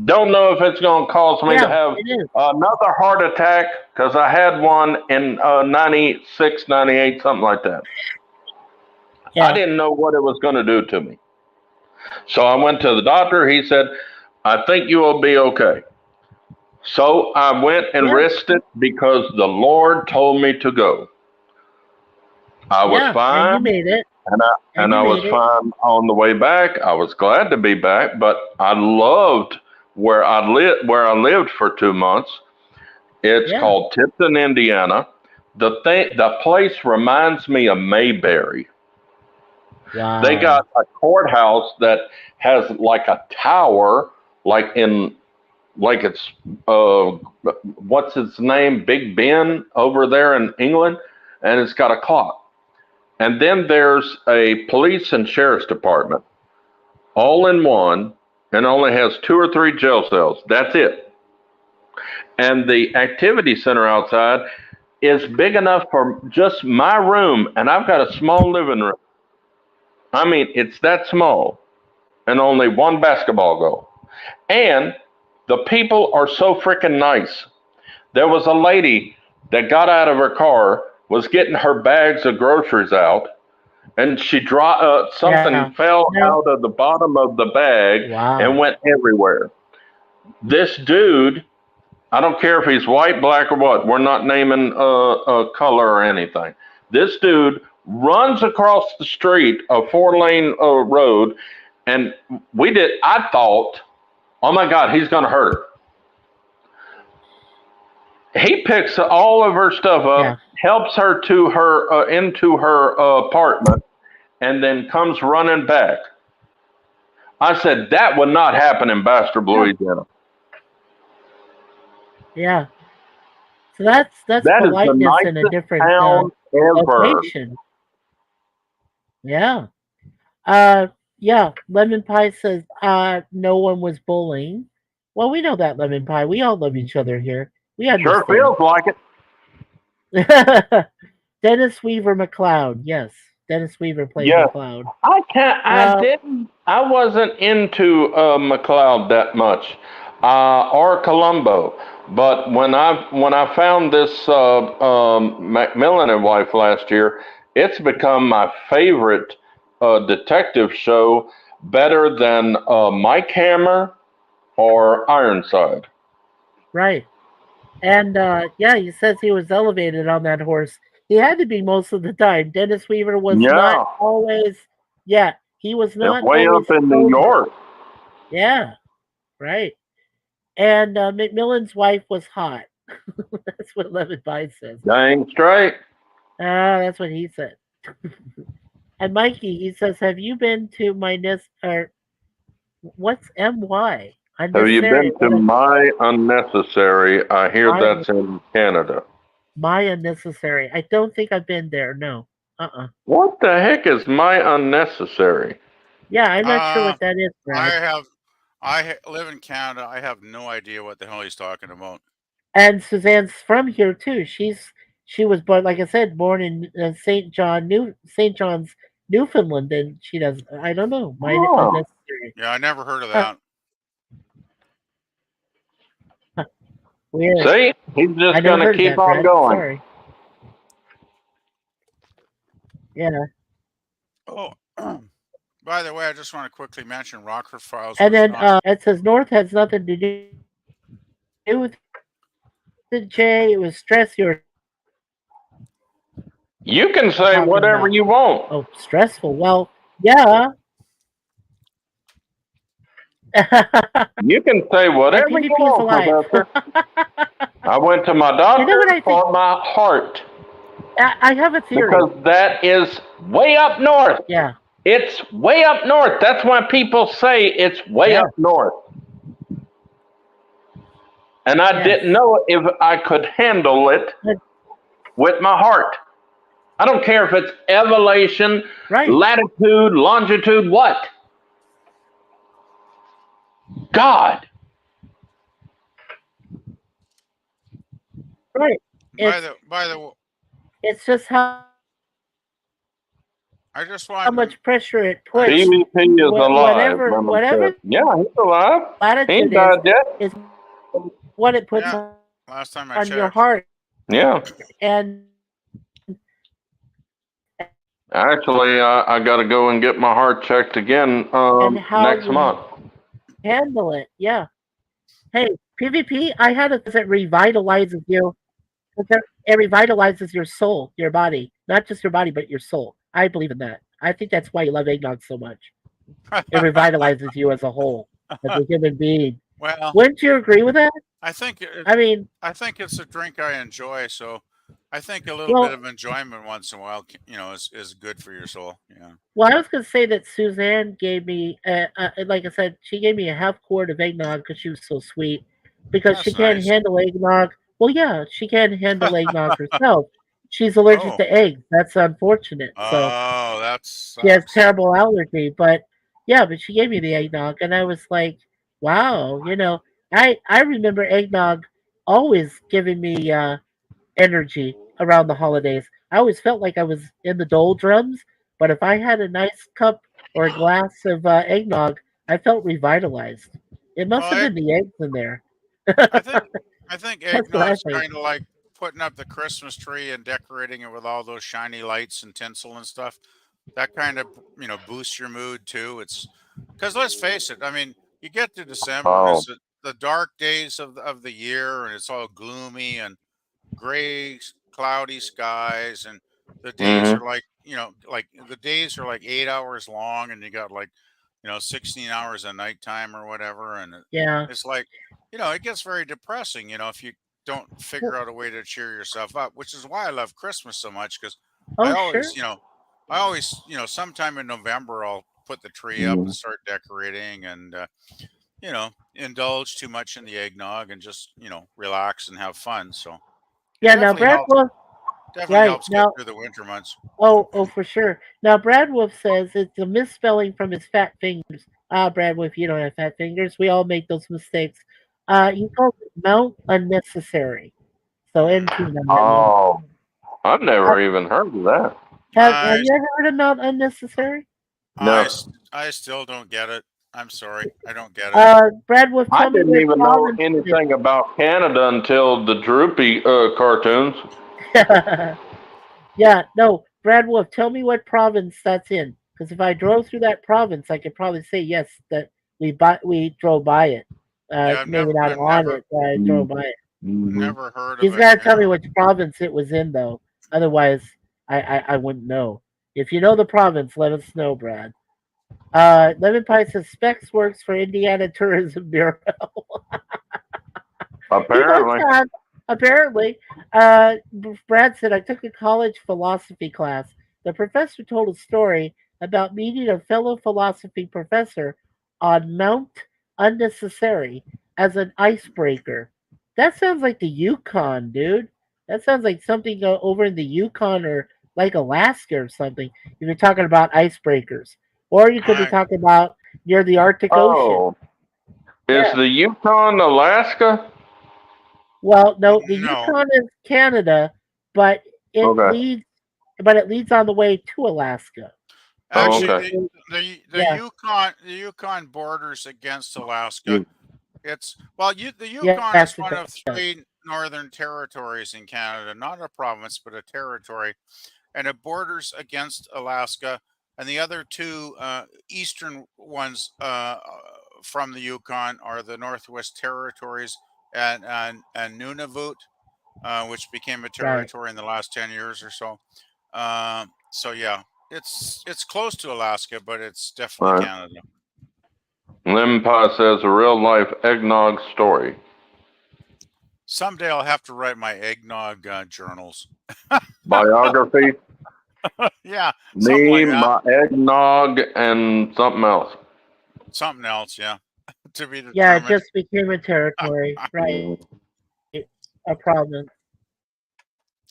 Don't know if it's going to cause me to have another heart attack, because I had one in 96, 98, something like that. I didn't know what it was going to do to me. So I went to the doctor. He said, I think you will be okay. So I went and risked it because the Lord told me to go. I was fine. And you made it. And I was fine on the way back. I was glad to be back, but I loved where I lived for 2 months. It's called Tipton, Indiana. The place reminds me of Mayberry. Wow. They got a courthouse that has like a tower, like it's what's its name, Big Ben over there in England, and it's got a clock. And then there's a police and sheriff's department, all in one, and only has 2 or 3 jail cells. That's it. And the activity center outside is big enough for just my room, and I've got a small living room. I mean, it's that small, and only 1 basketball goal. And the people are so freaking nice. There was a lady that got out of her car, was getting her bags of groceries out, and she something fell out of the bottom of the bag and went everywhere. This dude, I don't care if he's white, black, or what. We're not naming a color or anything. This dude runs across the street, a 4-lane road, and I thought, oh my God, he's going to hurt her. He picks all of her stuff up, helps her to her into her apartment, and then comes running back. I said, that would not happen in Bastrop, Louisiana. Yeah. So that's politeness in a different location. Yeah. Lemon Pie says no one was bullying. Well, we know that, Lemon Pie. We all love each other here. We understand. Sure feels like it. Dennis Weaver McLeod. Yes. Dennis Weaver plays McLeod. I wasn't into McLeod that much, or Columbo. But when I found this Macmillan and Wife last year, it's become my favorite detective show, better than Mike Hammer or Ironside. Right. And he says he was elevated on that horse. He had to be most of the time. Dennis Weaver was not always. Yeah, he was not way up in New York. Yeah, right. And Macmillan's wife was hot. That's what Lemon Pie says. Dang straight. That's what he said. And Mikey, he says, "Have you been to my or what's MY? Have you been to My Unnecessary? I hear that's in Canada. My Unnecessary. I don't think I've been there. No. What the heck is My Unnecessary? Yeah, I'm not sure what that is, Brad. I live in Canada. I have no idea what the hell he's talking about. And Suzanne's from here too. She was born, like I said, born in St. John's, Newfoundland, and she does. I don't know. My Unnecessary. Yeah, I never heard of that. Weird. See, he's just going to keep on going. Sorry. Yeah. Oh, by the way, I just want to quickly mention Rockford Files. And then it says North has nothing to do with it, Jay. It was stress you're. You can say whatever you want. Oh, stressful. Well, yeah. You can say whatever you PvP is want, alive. Professor. I went to my doctor what I think? for my heart I have a theory. because that is way up north. Yeah. It's way up north. That's why people say it's way Yeah. up north. And I Yes. didn't know if I could handle it But- with my heart. I don't care if it's elevation, Right. latitude, longitude, what? God. Right. By It's the it's just how I just how want much pressure it puts. PvP is alive. Whatever Mama said. Yeah, he's alive. He latitude ain't died yet. is what it puts Yeah. last time I on your checked. heart. Yeah. And Actually, I got to go and get my heart checked again And how next you- month. handle it. Yeah. Hey, PvP, I had it because it revitalizes you. It revitalizes your soul, your body. Not just your body, but your soul. I believe in that. I think that's why you love eggnog so much. It revitalizes you as a whole, as a human being. Well, Wouldn't you agree with that? I think I mean, I think it's a drink I enjoy, so I think a little Well- bit of enjoyment once in a while, is good for your soul. Yeah. well, I was going to say that Suzanne gave me, like I said, she gave me a half quart of eggnog because she was so sweet. Because she That's can't nice. handle eggnog. Well, yeah, she can't handle eggnog herself. She's allergic Oh. to eggs. That's unfortunate. So Oh, that's she has terrible allergy. But yeah, but she gave me the eggnog, and I was like, wow, I remember eggnog always giving me energy around the holidays. I always felt like I was in the doldrums, but if I had a nice cup or a glass of eggnog, I felt revitalized. It must Well, have been the eggs in there. I think That's what I eggnog's think. kind of like putting up the Christmas tree and decorating it with all those shiny lights and tinsel and stuff. That kind of boosts your mood too. It's because let's face it. I mean, you get to December and Oh. it's the dark days of the year, and it's all gloomy and gray, cloudy skies, and the days Mhm. are like the days are like 8 hours long, and you got 16 hours of nighttime or whatever, and Yeah. it's like it gets very depressing, if you don't figure out a way to cheer yourself up, which is why I love Christmas so much because I Oh, always, sure. sometime in November I'll put the tree up and Mhm. start decorating and indulge too much in the eggnog and just relax and have fun. So it Yeah, now Brad Wolf. definitely Right helps get now. through the winter months. Oh, for sure. Now Brad Wolf says it's a misspelling from his fat fingers. Brad Wolf, you don't have fat fingers. We all make those mistakes. He calls it Mount Unnecessary. So NT. Oh, I've never even heard of that. Have you ever heard of Mount Unnecessary? No. I still don't get it. I'm sorry, I don't get it. Brad Wolf, I tell me didn't what even know province it anything about Canada until the Droopy cartoons. is. Yeah, no, Brad Wolf, tell me what province that's in. Because if I drove through that province, I could probably say yes that we drove by it. I've Maybe never- not I've on never- it, but I drove by it. Never heard of He's it. got to tell me which province it was in, though. Otherwise, I wouldn't know. If you know the province, let us know, Brad. Lemon Pie says Specs works for Indiana Tourism Bureau. Apparently. He must have. Apparently. Brad said, I took a college philosophy class. The professor told a story about meeting a fellow philosophy professor on Mount Unnecessary as an icebreaker. That sounds like the Yukon, dude. That sounds like something over in the Yukon or like Alaska or something. If you're talking about icebreakers. Or you could be Right. talking about near the Arctic Ocean. Oh. Is the Yukon Alaska? Well, no, the No. Yukon is Canada, but it Okay. leads on the way to Alaska. Actually, okay. the Yukon borders against Alaska. Mm. The Yukon yes, is it one of does. 3 northern territories in Canada, not a province, but a territory, and it borders against Alaska. And the other 2 eastern ones from the Yukon are the Northwest Territories and Nunavut, which became a territory in the last 10 years or so. So yeah, it's close to Alaska, but it's definitely Right. Canada. Lemon Pie says a real life eggnog story. Someday I'll have to write my eggnog journals. Biography. Yeah, something Me, like that. my eggnog, and something else. Something else, yeah, to be Yeah, it determined. just became a territory, right? A problem.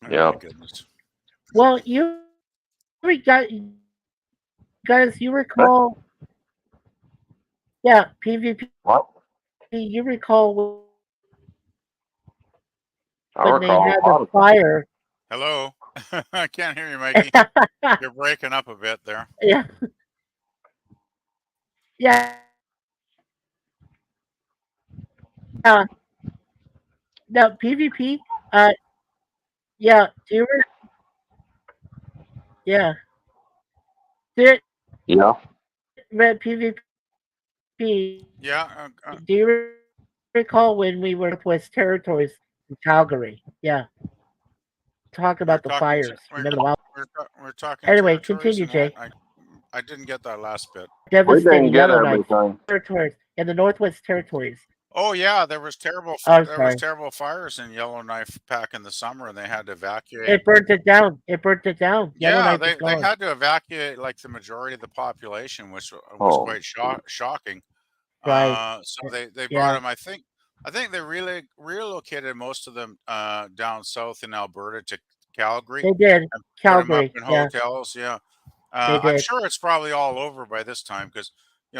Oh Yeah. my goodness. Well, guys, you recall? Yeah, PvP. What? You recall I when they recall had a lot the of fire? Hello. I can't hear you, Mikey. You're breaking up a bit there. Yeah, yeah. Now PvP. Yeah. Yeah. Did Yeah. Red PvP? Yeah. Do you recall when we were Northwest Territories in Calgary? Yeah. Talk We're about the talking. fires. Remember the wild. We're talking Anyway, territories continue, and what? Jay. I didn't get that last bit. We didn't Devastating get Yellowknife everything. territories in the Northwest Territories. Oh yeah, there was terrible. Oh, There was sorry. terrible fires in Yellowknife back in the summer, and they had to evacuate. It burnt it down. It burnt it down. Yeah, Yellowknife they is gone. had to evacuate like the majority of the population, which was Oh. quite shocking. Right. So they brought Yeah. them. I think they really relocated most of them down south in Alberta to Calgary. They did. And put them Calgary. up in Yeah. hotels. Yeah, They I'm did. sure it's probably all over by this time because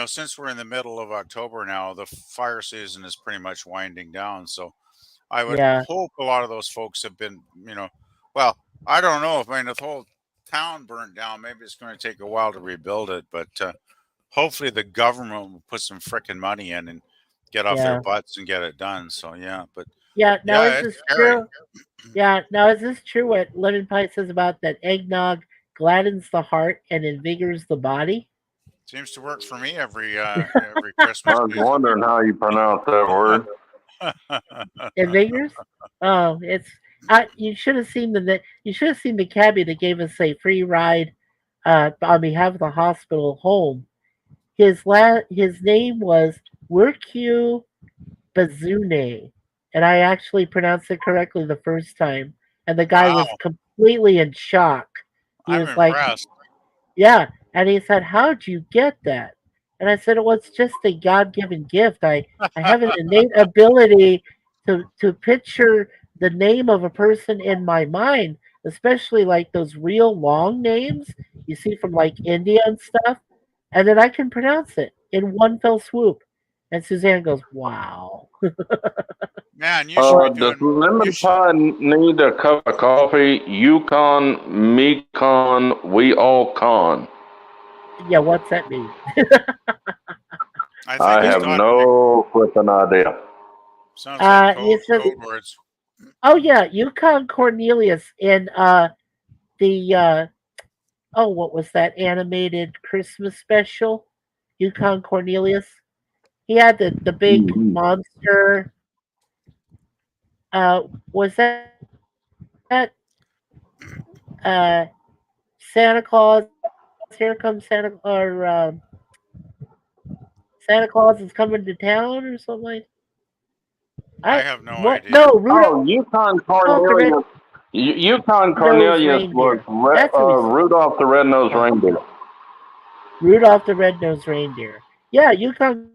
since we're in the middle of October now, the fire season is pretty much winding down. So I would Yeah. hope a lot of those folks have been, well, I don't know if the whole town burned down. Maybe it's going to take a while to rebuild it, but hopefully the government will put some frickin' money in and get off their Yeah. butts and get it done. So yeah, but Yeah. Now yeah, is it's this scary. true? Yeah. Now is this true? What Lemon Pie says about that eggnog gladdens the heart and invigorates the body? Seems to work for me every Christmas. I was wondering how you pronounce that word. Invigors? Oh, it's. You should have seen the cabbie that gave us a free ride on behalf of the hospital home. His name was Worku Bazune, and I actually pronounced it correctly the first time. And the guy was Wow. completely in shock. He I'm was like, impressed. "Yeah," and he said, "How'd you get that?" And I said, "Well, it's just a God-given gift. I have an innate ability to picture the name of a person in my mind, especially like those real long names you see from like India and stuff, and then I can pronounce it in one fell swoop." And Suzanne goes, "Wow." Man, you should be Does doing. Lemon You should, Pie need a cup of coffee? Yukon, me-con, we all con. Yeah, what's that mean? I think I he's have talking. no flipping idea. Sounds like He says, code words. "Oh yeah, Yukon Cornelius in the what was that animated Christmas special? Yukon Cornelius. He had the big Mhm. monster. Was that uh Santa Claus? Here comes Santa, or Santa Claus is coming to town, or something like. I have no What? idea. No, Rudolph Oh, Yukon the Red-Nosed Cornelius. Yukon Cornelius was Reindeer. That's who he's Rudolph the Red-Nosed Reindeer. Rudolph the Red-Nosed Reindeer. Yeah, Yukon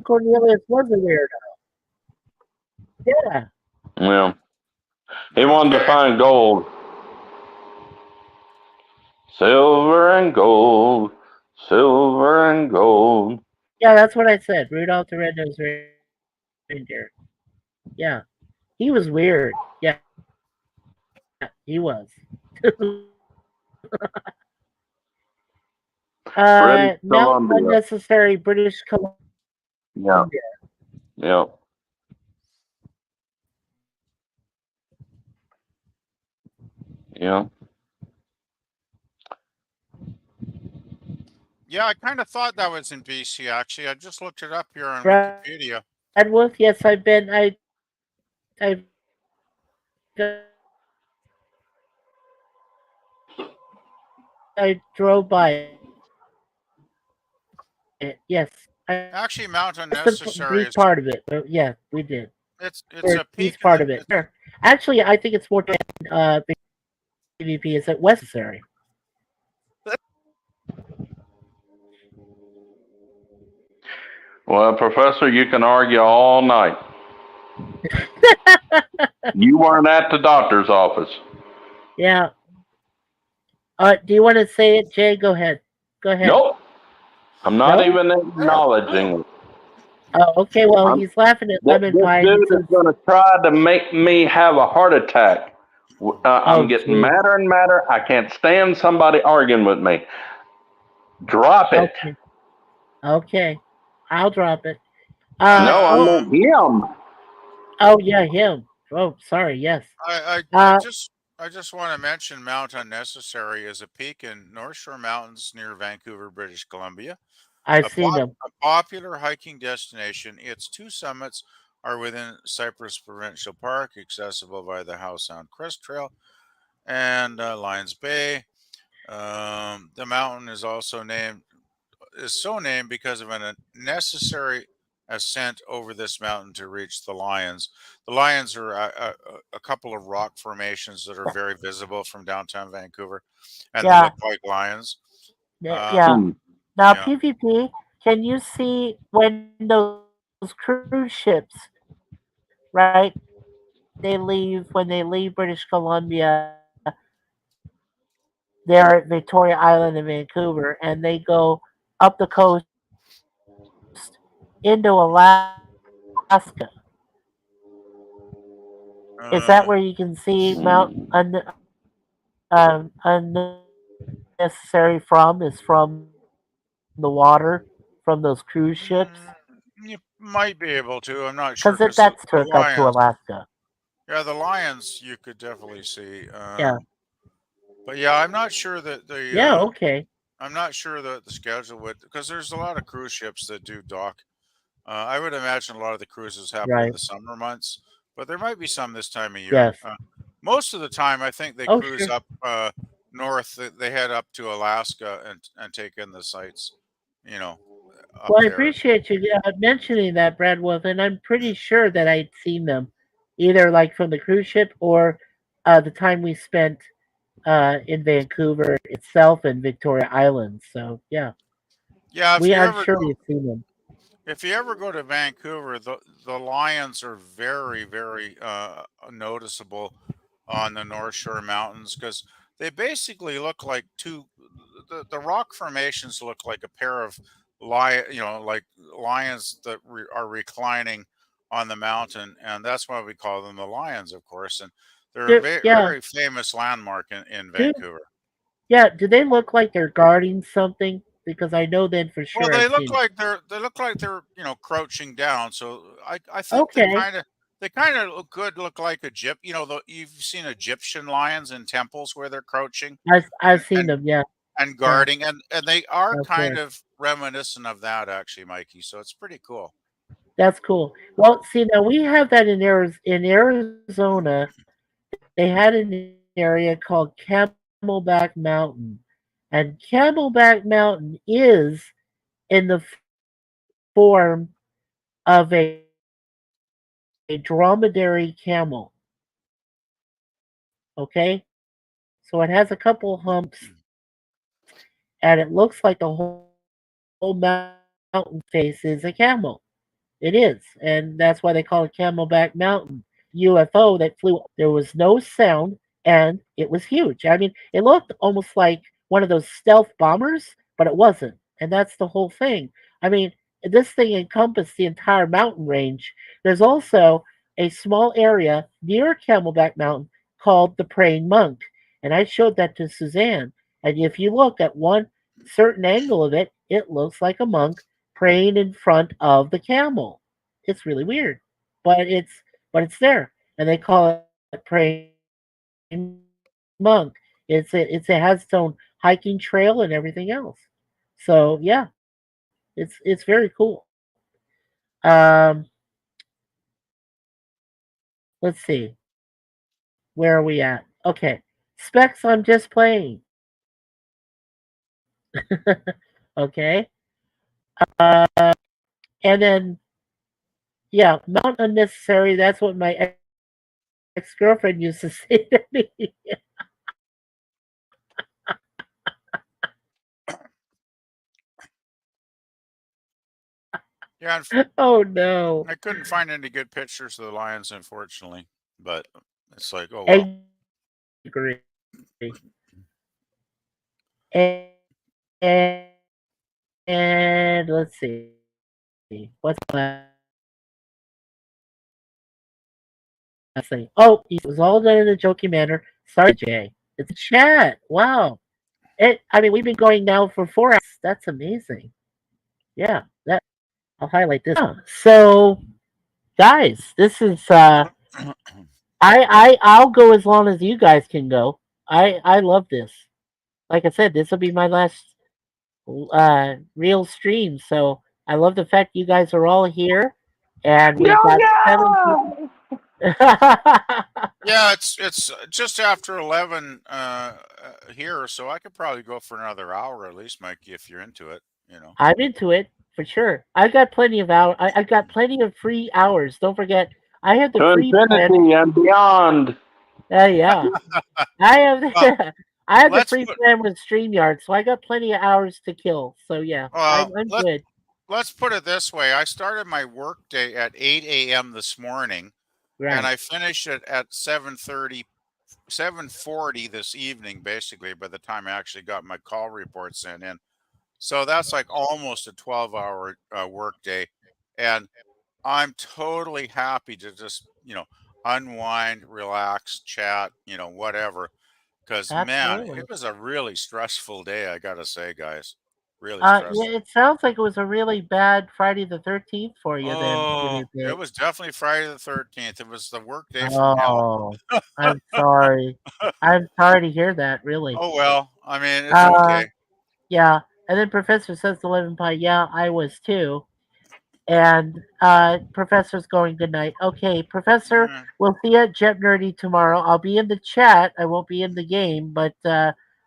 Cornelius was a weirdo. Yeah. Yeah. He wanted to Okay. find gold. Silver and gold. Silver and gold. Yeah, that's what I said. Rudolph the Red-Nosed Reindeer. Yeah. He was weird. Yeah, he was. British Mount Columbia. Unnecessary British Columbia. Yeah. Yeah. Yeah. Yeah, I kind of thought that was in BC. Actually, I just looked it up here on Brad Wikipedia. Wolf, yes, I've been. I've I drove by it. Yes. Actually, Mount That's Unnecessary he's is part of it. But yeah, we did. it's Or a he's peak. part of it. Sure. Actually, I think it's more PvP is at necessary. Well, Professor, you can argue all night. You weren't at the doctor's office. Yeah. Do you want to say it, Jay? Go ahead. Go ahead. Nope. I'm not No? even acknowledging it. Oh, okay. Well, I'm- he's laughing at This lemon pie. dude is going to try to make me have a heart attack. I'm getting geez. madder and madder. I can't stand somebody arguing with me. Drop it. Okay. Okay. No, I'll drop it. I meant him. Oh yeah, him. Oh, sorry. Yes. I just want to mention Mount Unnecessary is a peak in North Shore Mountains near Vancouver, British Columbia. I've seen them. A popular hiking destination. Its two summits are within Cypress Provincial Park, accessible by the Howe Sound Crest Trail and Lions Bay. The mountain is also so named because of a necessary ascent over this mountain to reach the Lions. The Lions are a couple of rock formations that are very visible from downtown Vancouver, and they Yeah. look like lions. Yeah. Now, yeah. PvP, can you see when those cruise ships, right? When they leave British Columbia, they're at Victoria Island in Vancouver, and they go up the coast into Alaska. Is that where you can see Mount Unnecessary from? Is from the water, from those cruise ships? You might be able to. I'm not sure. Because that's to hook up to Lions, Alaska. yeah, the Lions you could definitely see. Yeah. But yeah, I'm not sure that the Yeah, okay. I'm not sure that the schedule would, because there's a lot of cruise ships that do dock. I would imagine a lot of the cruises happen in Right. the summer months, but there might be some this time of year. Yes. Most of the time, I think they Oh, cruise sure. up north. They head up to Alaska and take in the sights. You know, up Well, I there. appreciate you mentioning that, Brad Wolf, and I'm pretty sure that I'd seen them, either like from the cruise ship or the time we spent in Vancouver itself and Victoria Island. So yeah, Yeah, I'm sure we've seen them. if you ever go to Vancouver, the Lions are very, very noticeable on the North Shore Mountains because they basically look like the rock formations look like a pair of like lions that are reclining on the mountain, and that's why we call them the Lions, of course. And they're a very famous landmark in Vancouver. Yeah, do they look like they're guarding something? Because I know then for sure. Well, they I've look seen like they're crouching down. So I think Okay. they kind of look like you've seen Egyptian lions in temples where they're crouching I've seen them. Yeah. and guarding, and they are Okay. kind of reminiscent of that actually, Mikey. So it's pretty cool. That's cool. Well, see, now we have that in Arizona. They had an area called Camelback Mountain, and Camelback Mountain is in the form of a dromedary camel. Okay, so it has a couple humps, and it looks like the whole mountain face is a camel. It is, and that's why they call it Camelback Mountain. UFO that flew. There was no sound, and it was huge. I mean, it looked almost like one of those stealth bombers, but it wasn't. And that's the whole thing. I mean, this thing encompassed the entire mountain range. There's also a small area near Camelback Mountain called the Praying Monk, and I showed that to Suzanne. And if you look at one certain angle of it, it looks like a monk praying in front of the camel. It's really weird, but it's there, and they call it Praying Monk. It has its own hiking trail and everything else. So yeah, it's very cool. Let's see, where are we at? Okay, specs. I'm just playing. Okay. And then, yeah, not unnecessary. That's what my ex-girlfriend used to say to me. Yeah, Oh no. I couldn't find any good pictures of the lions, unfortunately. But it's like, oh well. I agree. And, and, and let's see. What's the last thing? Oh, it was all done in a joking manner. Sorry, Jay. It's a chat. Wow. I mean, we've been going now for 4 hours. That's amazing. Yeah, that I'll highlight this. So, guys, this is I'll go as long as you guys can go. I love this. Like I said, this will be my last real stream. So I love the fact you guys are all here, and we've got 7 people. Yeah, it's just after 11 here, so I could probably go for another hour at least, Mikey, if you're into it. You know. I'm into it for sure. I've got plenty of hours. I've got plenty of free hours. Don't forget, I have the To free plan. infinity and beyond. Yeah, I have. Well, I have the let's free put plan with StreamYard, so I got plenty of hours to kill. So yeah, I'm good. let's put it this way. I started my work day at 8 a.m. this morning, and Right. I finished it at 7:40 this evening, basically, by the time I actually got my call report sent in. So that's like almost a 12-hour work day. And I'm totally happy to just, unwind, relax, chat, whatever. Because, man, Absolutely. it was a really stressful day, I got to say, guys. Really Yeah, stressful. it sounds like it was a really bad Friday the 13th for you then. Oh, Didn't it it? was definitely Friday the 13th. It was the work day from hell. Oh, I'm sorry. I'm sorry to hear that. Really. Oh, well, I mean, it's Uh, okay. yeah. And then Professor says to Living Pie, yeah, I was too. And Professor's going good night. Okay, Professor, Mm, we'll see you at Jet Nerdy tomorrow. I'll be in the chat. I won't be in the game, but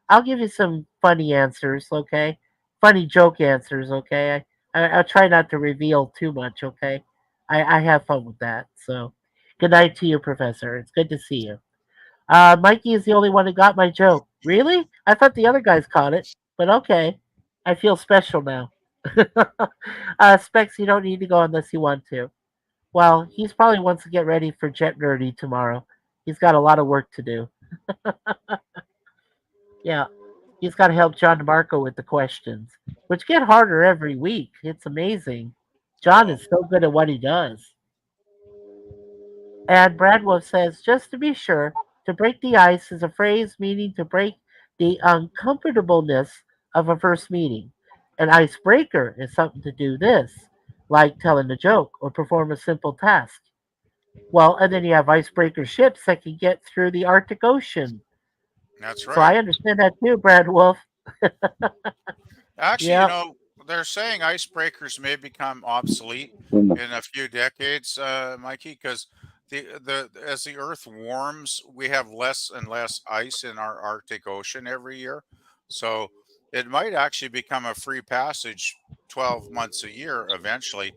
I'll give you some funny answers, okay? Funny joke answers, okay? I'll try not to reveal too much, okay? I have fun with that. So, good night to you, Professor. It's good to see you. Mikey is the only one who got my joke. Really? I thought the other guys caught it, but okay. I feel special now. Specs, you don't need to go unless you want to. Well, he's probably wants to get ready for Jet Nerdy tomorrow. He's got a lot of work to do. Yeah, he's got to help John DeMarco with the questions, which get harder every week. It's amazing. John oh, is so good at what he does. And Brad Wolf says, just to be sure, to break the ice is a phrase meaning to break the uncomfortableness of a first meeting. An icebreaker is something to do this, like telling a joke or perform a simple task. Well, and then you have icebreaker ships that can get through the Arctic Ocean. that's So right. I understand that too, Brad Wolf. Actually, Yeah, they're saying icebreakers may become obsolete in a few decades, Mikey, because the as the Earth warms, we have less and less ice in our Arctic Ocean every year. So it might actually become a free passage 12 months a year eventually.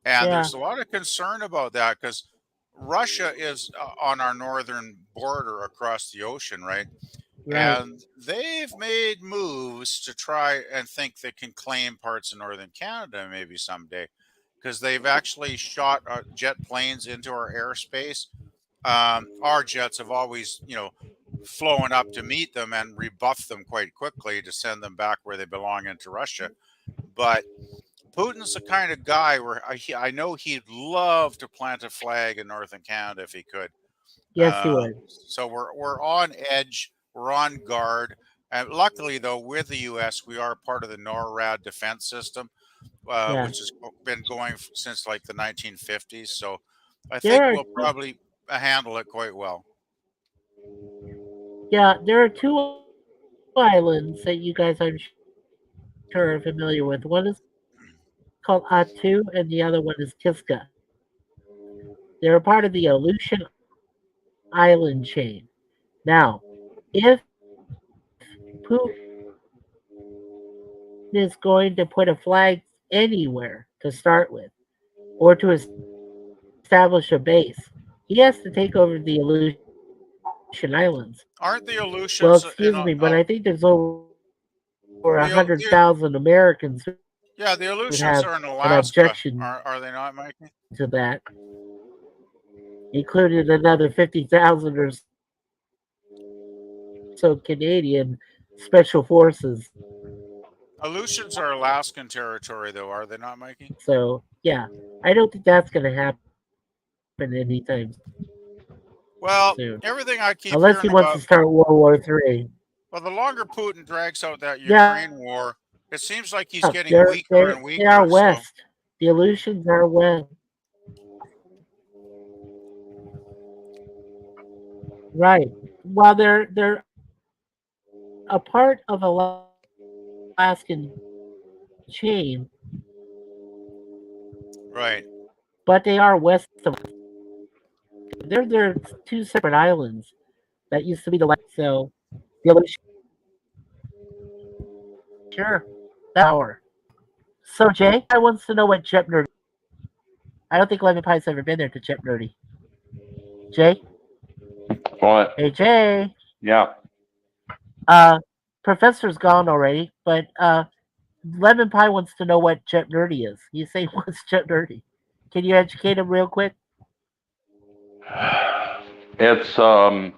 And yeah, there's a lot of concern about that because Russia is on our northern border across the ocean, right? right. And they've made moves to try and think they can claim parts of northern Canada maybe someday because they've actually shot jet planes into our airspace. Our jets have always, flown up to meet them and rebuffed them quite quickly to send them back where they belong into Russia. But Putin's the kind of guy where I know he'd love to plant a flag in northern Canada if he could. Yes, he would. So we're on edge. We're on guard. And luckily, though, with the U.S., we are part of the NORAD defense system, Yeah. which has been going since like the 1950s. So I There think are we'll probably handle it quite well. there are two islands that you guys I'm sure are familiar with. One is called Atu, and the other one is Kiska. They're a part of the Aleutian Island chain. Now, if Putin is going to put a flag anywhere to start with, or to establish a base, he has to take over the Aleutian Islands. Aren't the Well, Aleutians excuse me, but I think there's over the 100,000 Americans who yeah, the would Aleutians have are in an Alaska. objection Are they not, Mikey? to that, including another 50,000 or so Canadian special forces. Aleutians are Alaskan territory, though, are they not, Mikey? So, yeah, I don't think that's going to happen anytime Well, soon. everything I keep Unless he hearing wants about. to start World War III. Well, the longer Putin drags out that Yeah. Ukraine war, it seems like he's Yeah, getting weaker and they weaker. are So, west. The Aleutians are west. Right. Well, they're a part of Alaskan chain, right. but they are west of. They're two separate islands that used to be the land. So the Aleutian. Sure. Power. So Jay, I wants to know what Jep Nerdy. I don't think Lemon Pie's ever been there to Jep Nerdy. Jay? What? Hey Jay. Yeah. Professor's gone already, but Lemon Pie wants to know what Jet Nerdy is. You say what's Jet Nerdy? Can you educate him real quick? It's a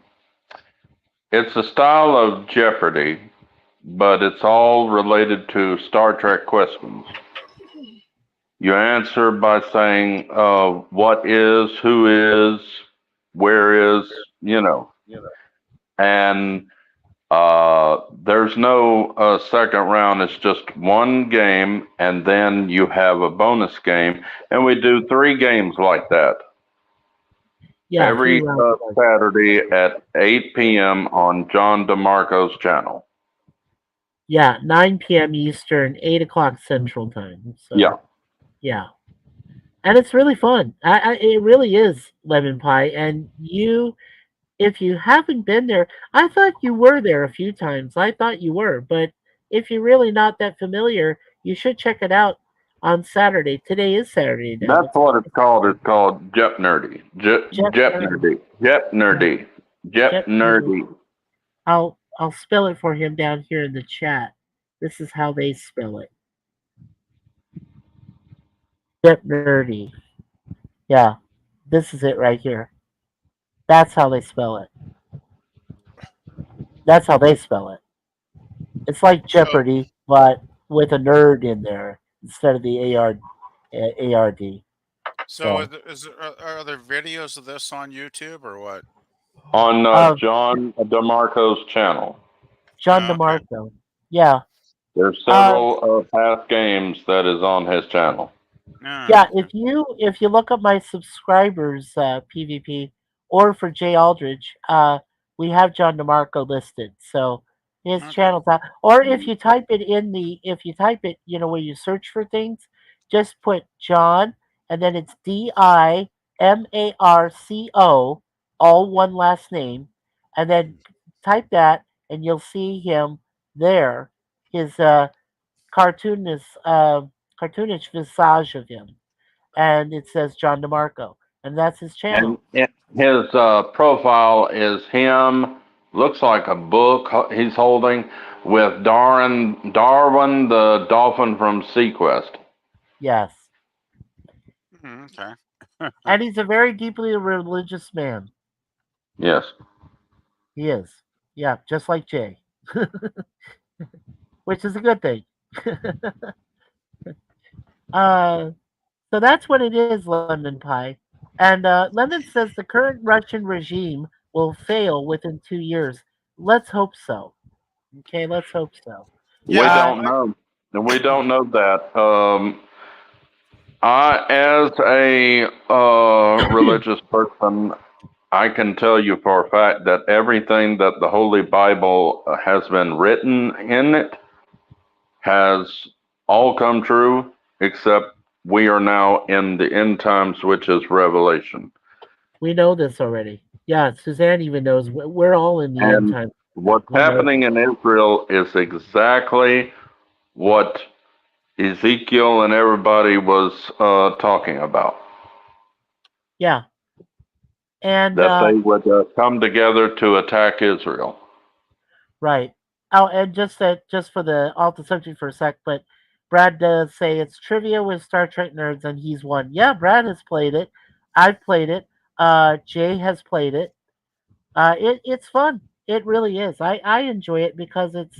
style of Jeopardy, but it's all related to Star Trek questions. You answer by saying what is, who is, where is, and there's no second round. It's just one game, and then you have a bonus game, and we do 3 games like that. Yeah, Every 3 rounds. Saturday at 8 p.m. on John DeMarco's channel. Yeah, 9 p.m. Eastern, 8 o'clock Central Time. So, Yeah. Yeah. And it's really fun. It really is, Lemon Pie. And if you haven't been there, I thought you were there a few times. I thought you were. But if you're really not that familiar, you should check it out on Saturday. Today is Saturday now. That's what it's called. It's called Jep Nerdy. Jep Nerdy. Jep Nerdy. Jep Nerdy. I'll spell it for him down here in the chat. This is how they spell it. Jep Nerdy. Yeah, this is it right here. That's how they spell it. That's how they spell it. It's like Jeopardy, but with a nerd in there instead of the ARD. So, are there videos of this on YouTube or what? On John DeMarco's channel. John DeMarco. Yeah. There's several past games that is on his channel. Yeah, if you look up my subscribers, PvP, or for Jay Aldridge, we have John DeMarco listed. So his channel's out. Or if you type it where you search for things, just put John and then it's DIMARCO, all one last name, and then type that and you'll see him there. His cartoonish visage of him, and it says John DeMarco, and that's his channel. And his profile is him. Looks like a book he's holding with Darwin the dolphin from Sequest. Yes. Okay. And he's a very deeply religious man. Yes. He is. Yeah, just like Jay. Which is a good thing. So that's what it is, Lemon Pie. And Lemon says the current Russian regime will fail within 2 years. Let's hope so. Okay, let's hope so. We don't know. We don't know that. As a religious person, I can tell you for a fact that everything that the Holy Bible has been written in it has all come true, except we are now in the end times, which is Revelation. We know this already. Yeah, Suzanne even knows. We're all in the end time. What's happening in Israel is exactly what Ezekiel and everybody was talking about. Yeah. And That they would come together to attack Israel. right. Oh, and just for the off the subject for a sec, but Brad does say it's trivia with Star Trek nerds, and he's won. Yeah, Brad has played it. I've played it. Jay has played it. It's fun. It really is. I enjoy it because it's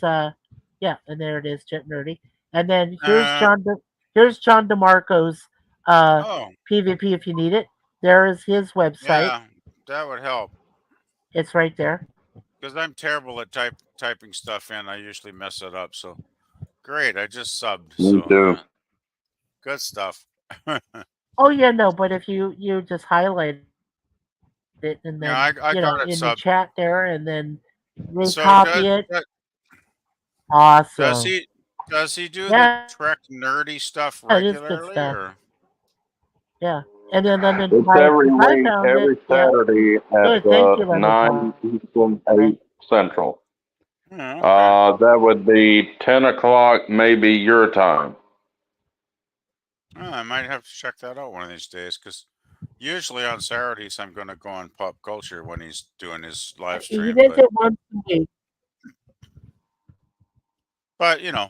yeah, and there it is, Jet Nerdy. And then here's John DeMarco's Oh, PvP if you need it. There is his website. yeah, that would help. It's right there. Because I'm terrible at typing stuff in. I usually mess it up. So great. I just subbed. Me so, too. Good stuff. Oh yeah, no, but if you just highlight it and then Yeah, I you know got it in the subbed. chat there and then So copy it. Awesome. Does he do Yeah. the Trek nerdy stuff Yeah, it is good regularly? stuff. Or? Yeah. And then It's every week, every Saturday at thank you, 9 Eastern, 8 Central. Oh, okay. That would be 10 o'clock, maybe your time. Oh, I might have to check that out one of these days. Because usually on Saturdays I'm going to go on Pop Culture when he's doing his live He stream. does it once a week. But you know,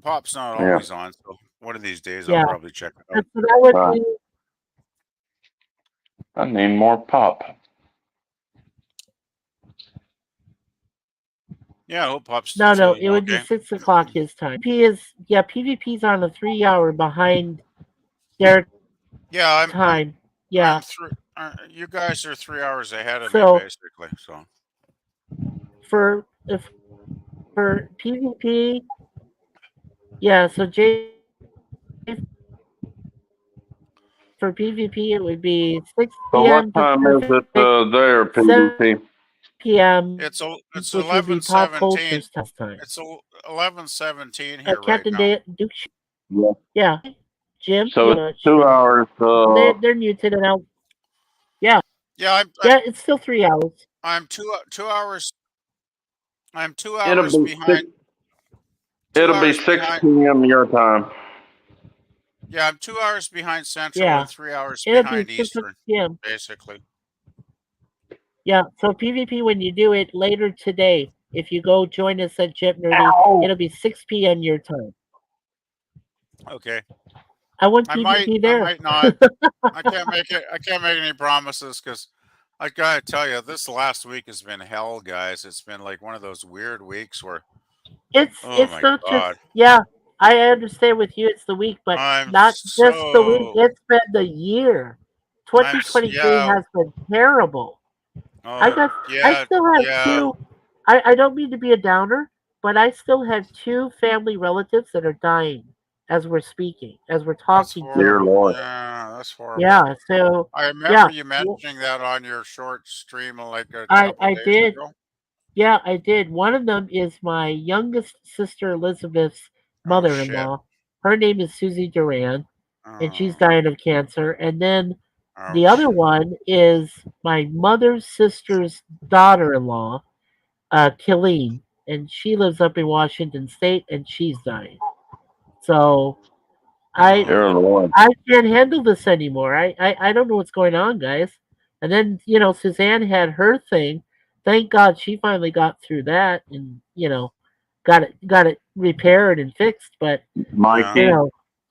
Pop's not Yeah. always on. So one of these days Yeah. I'll probably check it out. So that would be I need more pop. Yeah, I hope Pop's no, doing it would be okay. 6 o'clock his time. PvP's on a 3-hour behind their Yeah, I'm time. Yeah. You guys are 3 hours ahead of So- me, basically. So For PvP, yeah. So Jay, for PvP, it would be 6 So p.m. what time is it there, PvP? p.m. it's which would be 11:17. Pop Culture's time. It's 11:17 here Captain right now. Duke. Yeah. Yeah. Jim. So it's 2 hours. They're muted and out. Yeah, Yeah, it's still 3 hours. I'm 2 hours. I'm 2 It'll hours be behind. 6, it'll be 6 p.m. your time. Yeah, I'm 2 hours behind Central Yeah. and 3 hours It'll behind be 6 Eastern, p.m. basically. Yeah. So PvP, when you do it later today, if you go join us at Jet Nerdy, Ow. it'll be 6 p.m. your time. Okay. I want I PvP there. might not. I can't make it. I can't make any promises because I gotta tell you, this last week has been hell, guys. It's been like one of those weird weeks where It's my not God. just I understand with you it's the week, but I'm not just the week. so- It's been the year. 2023 yeah. has been terrible. I yeah, still have yeah. two. I don't mean to be a downer, but I still have 2 family relatives that are dying as we're speaking, as we're That's talking. Dear horrible. Lord. Yeah, that's horrible. Yeah, so I remember yeah, you mentioning that on your short stream like a I couple days did. ago. Yeah, I did. One of them is my youngest sister Elizabeth's mother-in-law. Her name is Susie Duran, and she's dying of cancer. And then the other one is my mother's sister's daughter-in-law, Killeen, and she lives up in Washington State, and she's dying. So Dear Lord. I can't handle this anymore. I don't know what's going on, guys. And then, Suzanne had her thing. Thank God she finally got through that and, got it repaired and fixed. But, Mikey.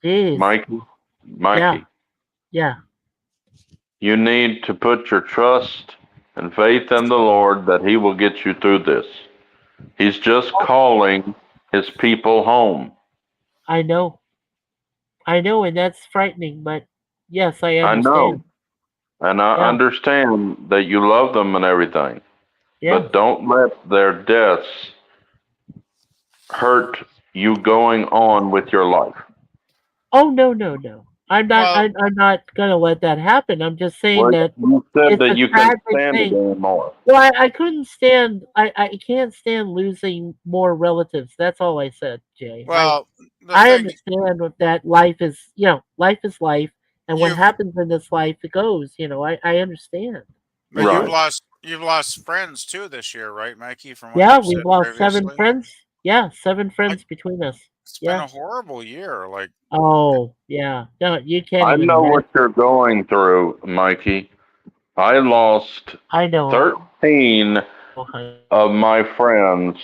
geez. Mikey. Yeah. You need to put your trust and faith in the Lord that He will get you through this. He's just calling His people home. I know, and that's frightening, but yes, I I understand. know. And I Yeah. understand that you love them and everything. Yeah. But don't let their deaths hurt you going on with your life. Oh, no. I'm not. Well- I'm not gonna let that happen. I'm just saying Well, that. you said it's that a you couldn't tragic stand it thing. anymore. Well, I couldn't stand. I can't stand losing more relatives. That's all I said, Jay. Well, I thing, understand that life is. Life is life, and what You've- happens in this life, it goes. I understand. but Right. you've lost friends too this year, right, Mikey? From what Yeah, you've we've said lost 7 previously? friends. Yeah, 7 friends between us. It's been Yeah. a horrible year. Like, Oh, yeah. No, you can't I even know what imagine. you're going through, Mikey. I lost I know. 13 I of my friends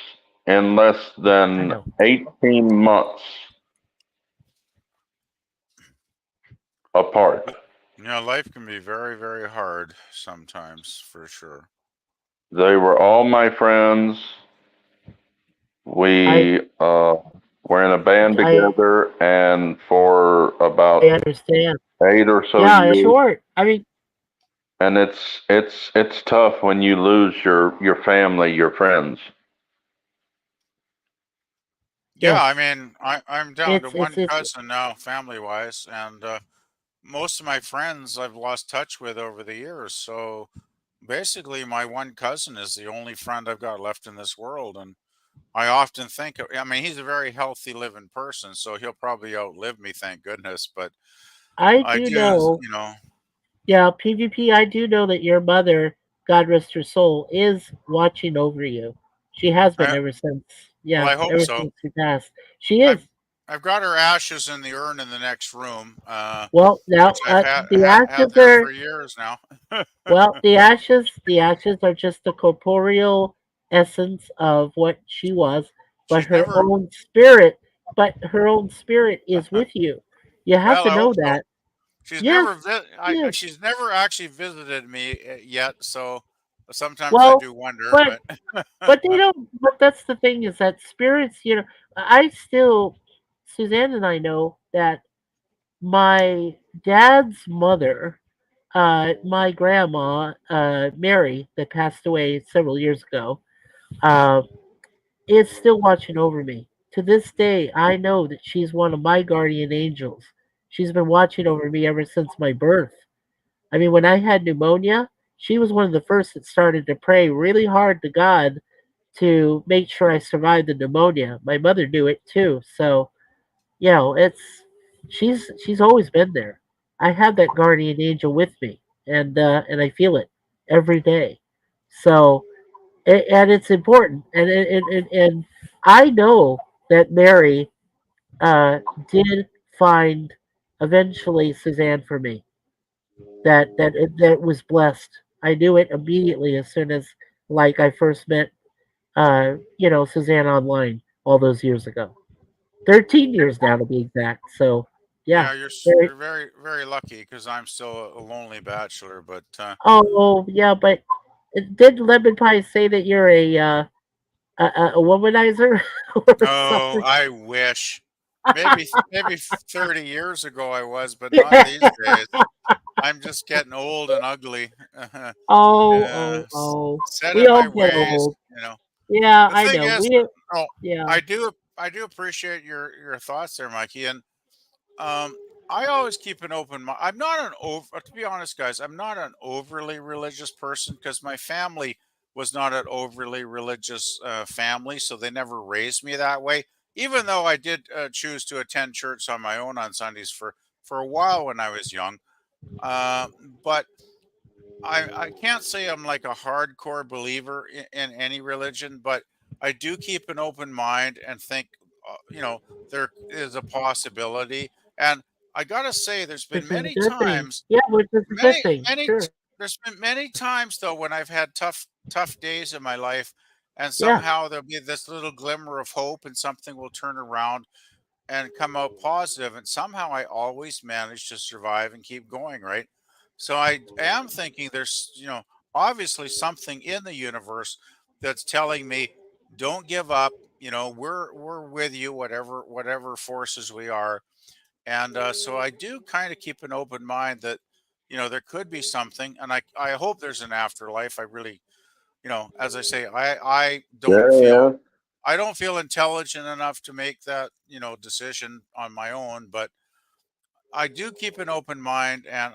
in less than know. 18 months apart. life can be very, very hard sometimes, for sure. They were all my friends. We were in a band I together, and for about understand. 8 or so Yeah, it's years, short. I mean, and it's tough when you lose your family, your friends. Yeah, I yes. mean, I'm down to one It's cousin now, family wise, and most of my friends I've lost touch with over the years. So basically, my one cousin is the only friend I've got left in this world. And I often think, I mean, he's a very healthy living person, so he'll probably outlive me, thank goodness. But I I do do, know. you know, Yeah, PvP, I do know that your mother, God rest her soul, is watching over you. She has been I, ever since. well, Yeah, I hope ever so. since she passed. She I've is. I've got her ashes in the urn in the next room, Well, now which I've the had ashes there are for years now. well, the ashes are just the corporeal essence of what she was, but She's never. her own spirit is with you. You have Well, to I hope know so. that. Yes, yes. She's never actually visited me yet, so sometimes I Well, do wonder, but but but they don't. But that's the thing is that spirits. I still, Suzanne and I know that my dad's mother, my grandma, Mary, that passed away several years ago, uh, is still watching over me. To this day, I know that she's one of my guardian angels. She's been watching over me ever since my birth. I mean, when I had pneumonia, she was one of the first that started to pray really hard to God to make sure I survived the pneumonia. My mother knew it too. So, it's she's always been there. I have that guardian angel with me, and I feel it every day. So, and it's important, and I know that Mary uh, did find eventually Suzanne for me. That was blessed. I knew it immediately as soon as like I first met Suzanne online all those years ago. 13 years now to be exact. So yeah. yeah, Very, you're very very lucky because I'm still a lonely bachelor. But oh yeah, but did Lemon Pie say that you're a womanizer or oh, something? I wish maybe 30 years ago I was, but not these days. I'm just getting old and ugly. Oh, uh, oh, oh. Set We in all my get ways, old. you know. Yeah, The I thing know. is, oh, Yeah. I do appreciate your thoughts there, Mikey, and um, I always keep an open mind. I'm not an over, to be honest, guys. I'm not an overly religious person because my family was not an overly religious family, so they never raised me that way. Even though I did choose to attend church on my own on Sundays for a while when I was young, uh, but I can't say I'm like a hardcore believer in any religion, but I do keep an open mind and think, there is a possibility. And I gotta say, there's been Which is a many good thing. times, Yeah, which is a good many, thing. Sure. there's been many times though when I've had tough days in my life, and Yeah. somehow there'll be this little glimmer of hope, and something will turn around and come out positive, and somehow I always manage to survive and keep going, right? So I am thinking there's, obviously something in the universe that's telling me don't give up, we're with you, whatever forces we are. And so I do kind of keep an open mind that there could be something, and I hope there's an afterlife. I really, as I say, Yeah, yeah. I don't feel intelligent enough to make that, decision on my own, but I do keep an open mind, and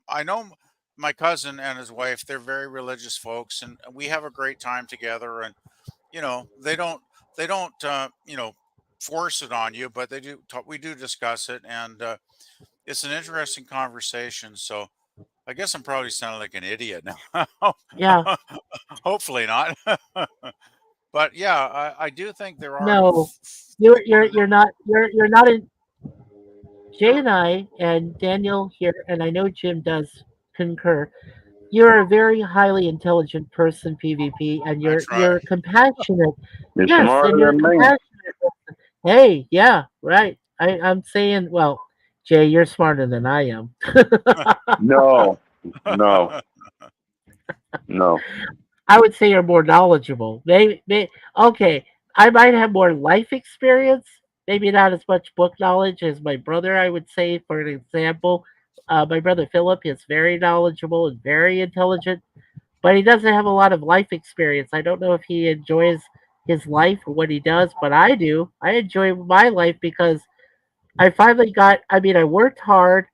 I know my cousin and his wife. They're very religious folks, and we have a great time together. And they don't force it on you, but they do. We do discuss it, and it's an interesting conversation. So I guess I'm probably sounding like an idiot now. Yeah. Hopefully not. But yeah, I do think there are. No, you're not in. Jay and I and Daniel here, and I know Jim does concur. You're a very highly intelligent person, PvP, and I try. you're compassionate. You're Yes, and smarter you're than me. compassionate. Hey, yeah, right. I'm saying, well, Jay, you're smarter than I am. No, no, no. I would say you're more knowledgeable. Okay, I might have more life experience, maybe not as much book knowledge as my brother, I would say, for an example. My brother Philip is very knowledgeable and very intelligent, but he doesn't have a lot of life experience. I don't know if he enjoys his life or what he does, but I do. I enjoy my life because I finally got, I mean, I worked hard.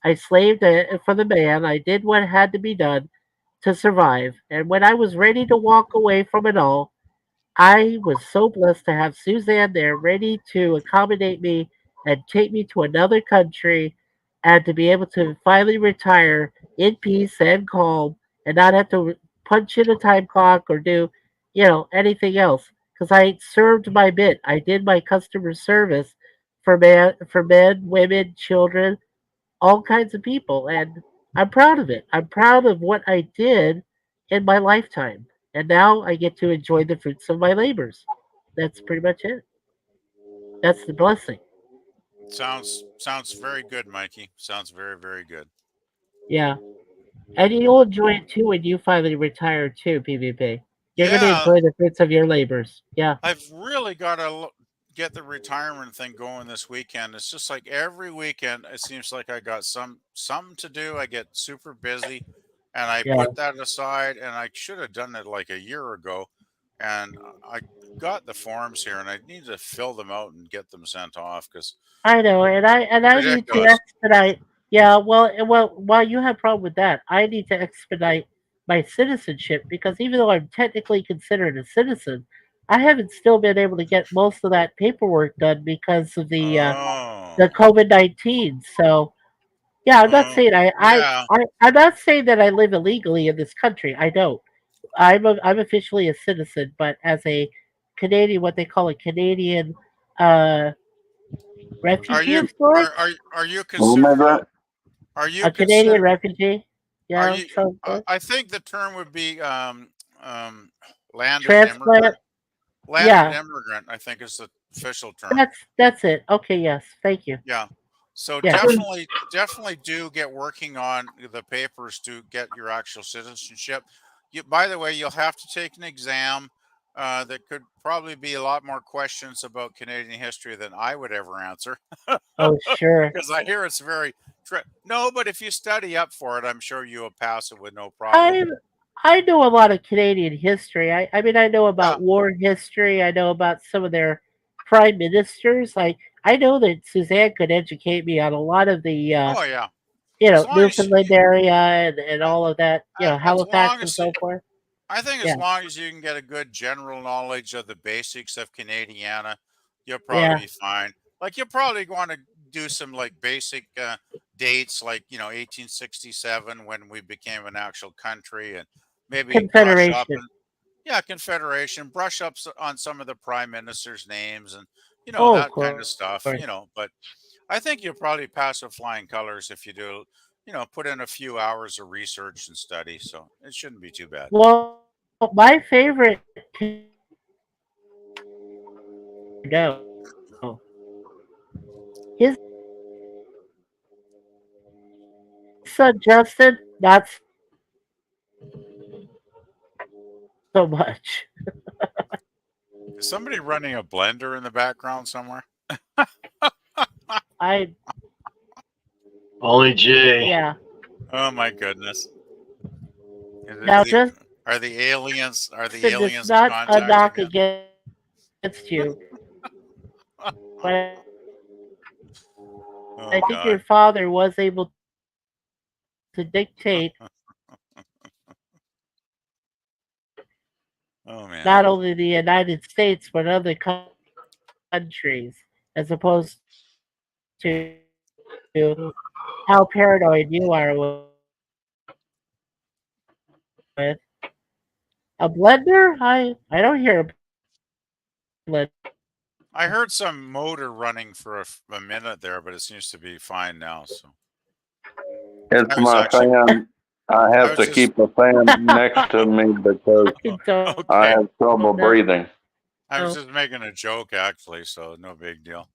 I slaved for the man. I did what had to be done to survive. And when I was ready to walk away from it all, I was so blessed to have Suzanne there ready to accommodate me and take me to another country and to be able to finally retire in peace and calm and not have to punch in a time clock or do, anything else. Because I served my bit. I did my customer service for men, women, children, all kinds of people, and I'm proud of it. I'm proud of what I did in my lifetime, and now I get to enjoy the fruits of my labors. That's pretty much it. That's the blessing. Sounds very good, Mikey. Sounds very, very good. Yeah, and you'll enjoy it too when you finally retire too, PvP. You're going to Yeah, enjoy the fruits of your labors. Yeah, I've really got to get the retirement thing going this weekend. It's just like every weekend, it seems like I got something to do. I get super busy, and I yeah. put that aside. And I should have done it like a year ago. And I got the forms here, and I need to fill them out and get them sent off because I know, and I need to ridiculous. expedite. Yeah, well, while you have a problem with that, I need to expedite my citizenship because even though I'm technically considered a citizen, I haven't still been able to get most of that paperwork done because of the Oh, COVID-19. So yeah, I'm not oh, saying yeah. I'm not saying that I live illegally in this country. I don't. I'm officially a citizen, but as a Canadian, what they call a Canadian uh, Are refugee you of sorts. are you Oh my considered God. are you A Canadian considered refugee. are Yeah, you so I think the term would be um landed transplant. immigrant. Landed Yeah, immigrant, I think, is the official term. that's it. Okay, yes, thank you. Yeah. So Yeah, definitely do get working on the papers to get your actual citizenship. By the way, you'll have to take an exam that could probably be a lot more questions about Canadian history than I would ever answer. oh sure. Because I hear it's very no, but if you study up for it, I'm sure you will pass it with no problem. I I know a lot of Canadian history. I mean I know Yeah. about war history. I know about some of their prime ministers. I know that Suzanne could educate me on a lot of the Oh yeah. As long as Newfoundland area and all of that. as Halifax long and as so forth. I think as Yeah, long as you can get a good general knowledge of the basics of Canadiana, you'll probably yeah. be fine. Like you'll probably want to do some like basic dates, like 1867 when we became an actual country, and maybe brush up Confederation. and yeah, Confederation, brush up on some of the prime ministers' names and Oh, of that kind of stuff. course. But I think you'll probably pass with flying colors if you do. Put in a few hours of research and study, so it shouldn't be too bad. Well, my favorite no. His son Justin, not so much. Is somebody running a blender in the background somewhere? I Only Jay. yeah. Oh my goodness! Now Justin Are the aliens? Are the is aliens not a contacting knock him? against you, but Oh I think your God! father was able to dictate Oh man! not only the United States but other countries, as opposed to how paranoid you are with a blender. I don't hear a let I heard some motor running for a minute there, but it seems to be fine now. So It's I was my actually, fan. I I have was to just keep the fan next to me because I okay. have trouble breathing. I was just making a joke, actually, so no big deal.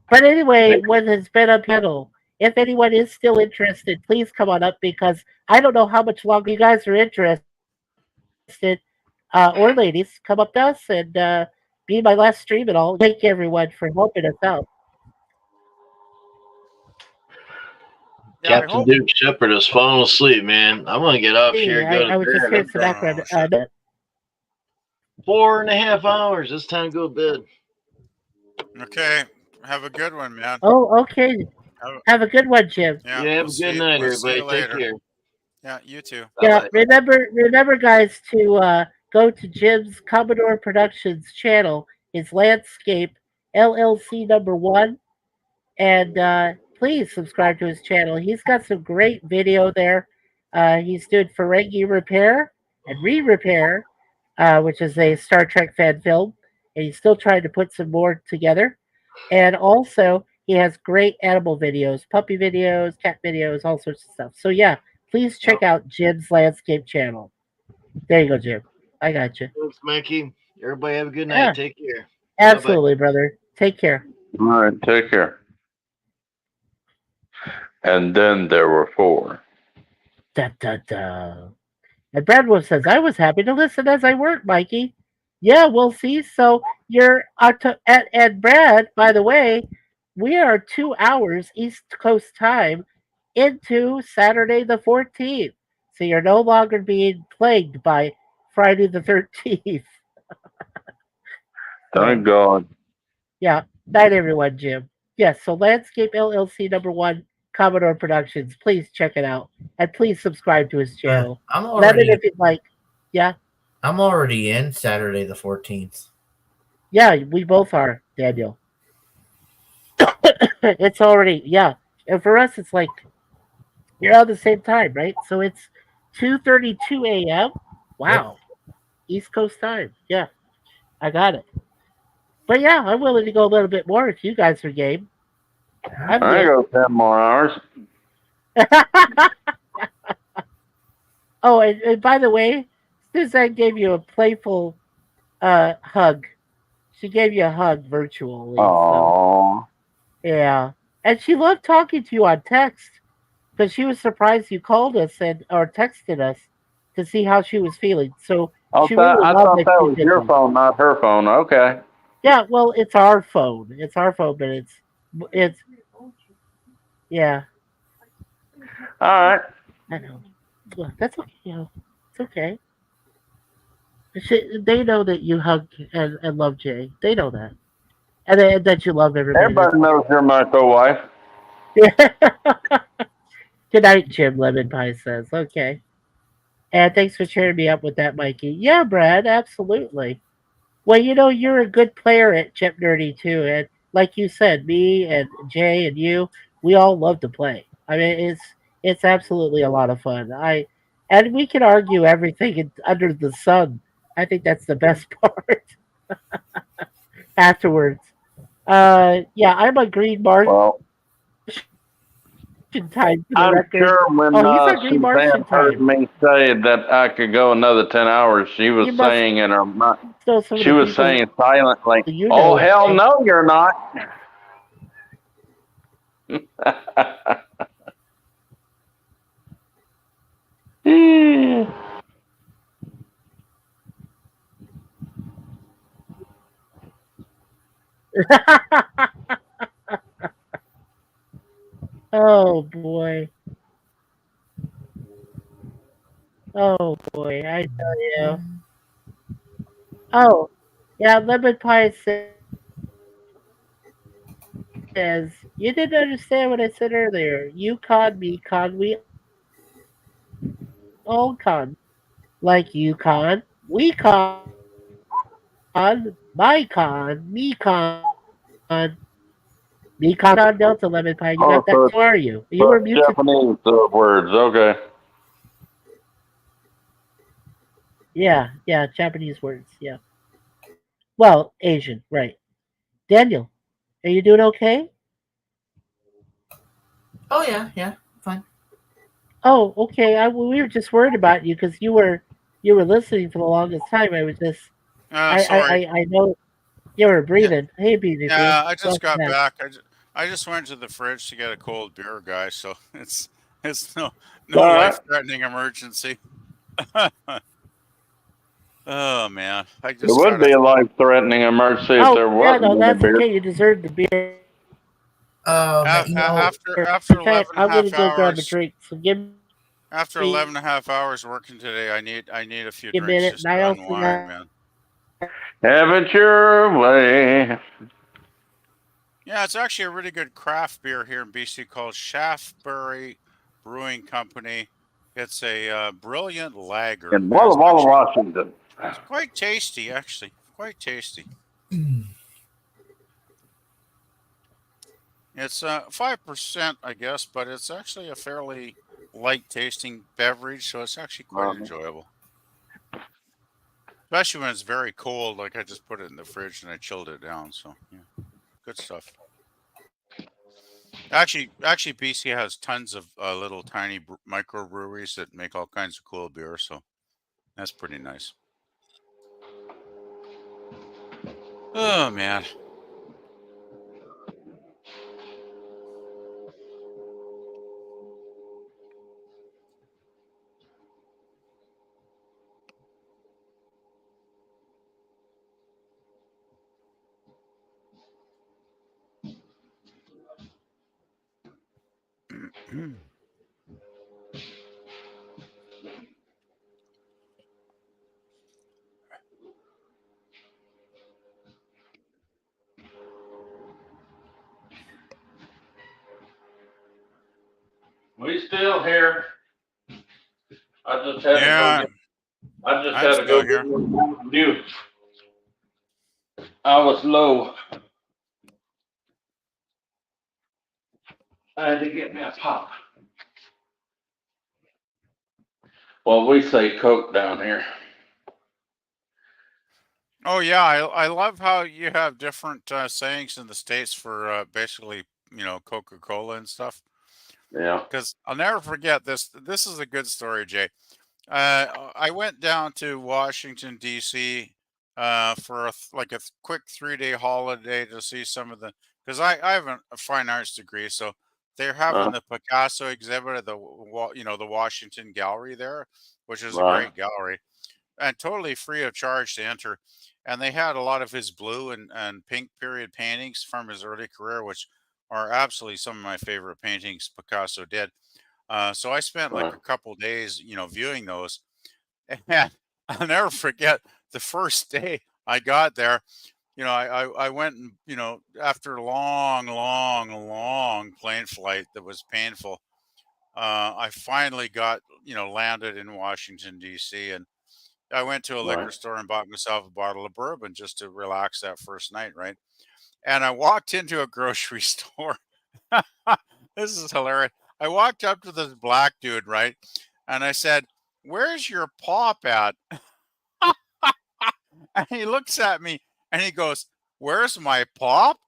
But anyway, what has been a panel? If anyone is still interested, please come on up because I don't know how much longer you guys are interested, or ladies, come up to us and be my last stream and all. Thank everyone for helping us out. Yeah, I Captain hope. Duke Shepard has fallen asleep, man. I'm gonna get up here and go to I was just bed. hearing some background. Oh, shit. 4.5 hours. It's time to go to bed. Okay, have a good one, man. Oh, okay. Have- Have a good one, Jim. Yeah, Yeah, have a good night, we'll see everybody. you Take later. care. Yeah, you too. Yeah, Bye-bye. remember, guys, to go to Jim's Commodore Productions channel. His Landscape LLC #1, and please subscribe to his channel. He's got some great video there. He's doing Ferengi Repair and Re-Repair, which is a Star Trek fan film, and he's still trying to put some more together. And also, he has great animal videos, puppy videos, cat videos, all sorts of stuff. So yeah, please check out Jim's Landscape channel. There you go, Jim. I got you. Thanks, Mikey. Everybody have a good night. Yeah. Take care. Absolutely, brother. Take care. All right, take care. And then there were 4. Da da da. And Brad Wolf says, "I was happy to listen as I worked, Mikey." Yeah, we'll see. So you're and Brad. By the way, we are 2 hours East Coast time into Saturday the 14th. So you're no longer being plagued by Friday the 13th. Thank God. Yeah. Night, everyone, Jim. Yes, so Landscape LLC #1, Commodore Productions. Please check it out. And please subscribe to his channel. I'm Let already, it if you'd like. Yeah. I'm already in Saturday the 14th. Yeah, we both are, Daniel. It's already, yeah. And for us, it's like, you're on the same time, right? So it's 2:32 a.m. Wow. East Coast time. Yeah. I got it. But yeah, I'm willing to go a little bit more if you guys are game. I'm I game. go 10 more hours. Oh, and by the way, Suzanne gave you a playful hug. She gave you a hug virtually. So, Aww. yeah. And she loved talking to you on text because she was surprised you called us or texted us to see how she was feeling. So she really I loved thought that you was did your that. phone, not her phone. Okay. Yeah, well, it's our phone. It's our phone, but it's yeah. All right. I know. Well, that's okay. You know, it's okay. They know that you hug and love Jay. They know that, and that you love everybody. Everybody knows you're my co-wife. Good night, Jim. Lemon Pie says. Okay. And thanks for cheering me up with that, Mikey. Yeah, Brad, absolutely. Well, you're a good player at Chip Nerdy too, and like you said, me and Jay and you, we all love to play. I mean, it's absolutely a lot of fun. And we can argue everything under the sun. I think that's the best part. Afterwards, yeah, I'm a Green Martian Well, type. For the I'm record. sure when Oh, he's a Green Suzanne Martian heard type. me say that I could go another 10 hours, she was You must saying in her mind, know some of she the was people saying silently, you "Oh, know. hell no, you're not." Oh boy. Oh boy, I tell you. Oh, yeah, Lemon Pie says, you didn't understand what I said earlier. You con, me con, we all con. Like you con, we con, my con, me con, me con on Delta Lemon Pie. You got that? so Who are you? You were muted. Japanese words, okay. Yeah, Japanese words, yeah. Well, Asian, right? Daniel, are you doing okay? Oh yeah, fine. Oh, okay. We were just worried about you because you were listening for the longest time. I was just Sorry. I know you were Yeah, breathing. Hey, BDC, yeah. I just welcome got back. back. I just went to the fridge to get a cold beer, guys. So it's no All right. life threatening emergency. Oh man, I It just would gotta. be a life-threatening emergency if Oh, there yeah, no, wasn't any that's beer. okay. You deserve the beer. You know, After In fact, 11 and a I'm gonna half go grab a hours, drink. So give me after 11 and a half hours working today, I need a few a drinks minute, just and I to also unwind, got man. Have it your way. Yeah, it's actually a really good craft beer here in BC called Shaftesbury Brewing Company. It's a brilliant lager, In and Walla Walla, Washington. it's quite tasty, actually, quite tasty. It's 5%, I guess, but it's actually a fairly light tasting beverage, so it's actually quite enjoyable. Especially when it's very cold, like I just put it in the fridge and I chilled it down. So yeah, good stuff. Actually, BC has tons of little tiny microbreweries that make all kinds of cool beer, so that's pretty nice. Oh man. We still here. I just had Yeah, I'm to go still get here. Mountain Dew. I was low. I had to get me a pop. Well, we say Coke down here. Oh yeah, I love how you have different sayings in the States for basically, Coca-Cola and stuff. Yeah. Because I'll never forget this. This is a good story, Jay. I went down to Washington D.C. For like a quick 3-day holiday to see some of the because I have a fine arts degree, so they're having the Picasso exhibit at the Washington Gallery there, which is a Right. great gallery and totally free of charge to enter. And they had a lot of his blue and pink period paintings from his early career, which are absolutely some of my favorite paintings Picasso did. So I spent like Right. a couple days, viewing those. And I'll never forget the first day I got there. I went and, after a long, long, long plane flight that was painful, I finally got, landed in Washington, D.C. And I went to a liquor Right. store and bought myself a bottle of bourbon just to relax that first night, right? And I walked into a grocery store. This is hilarious. I walked up to this black dude, right? And I said, "Where's your pop at?" And he looks at me and he goes, "Where's my pop?"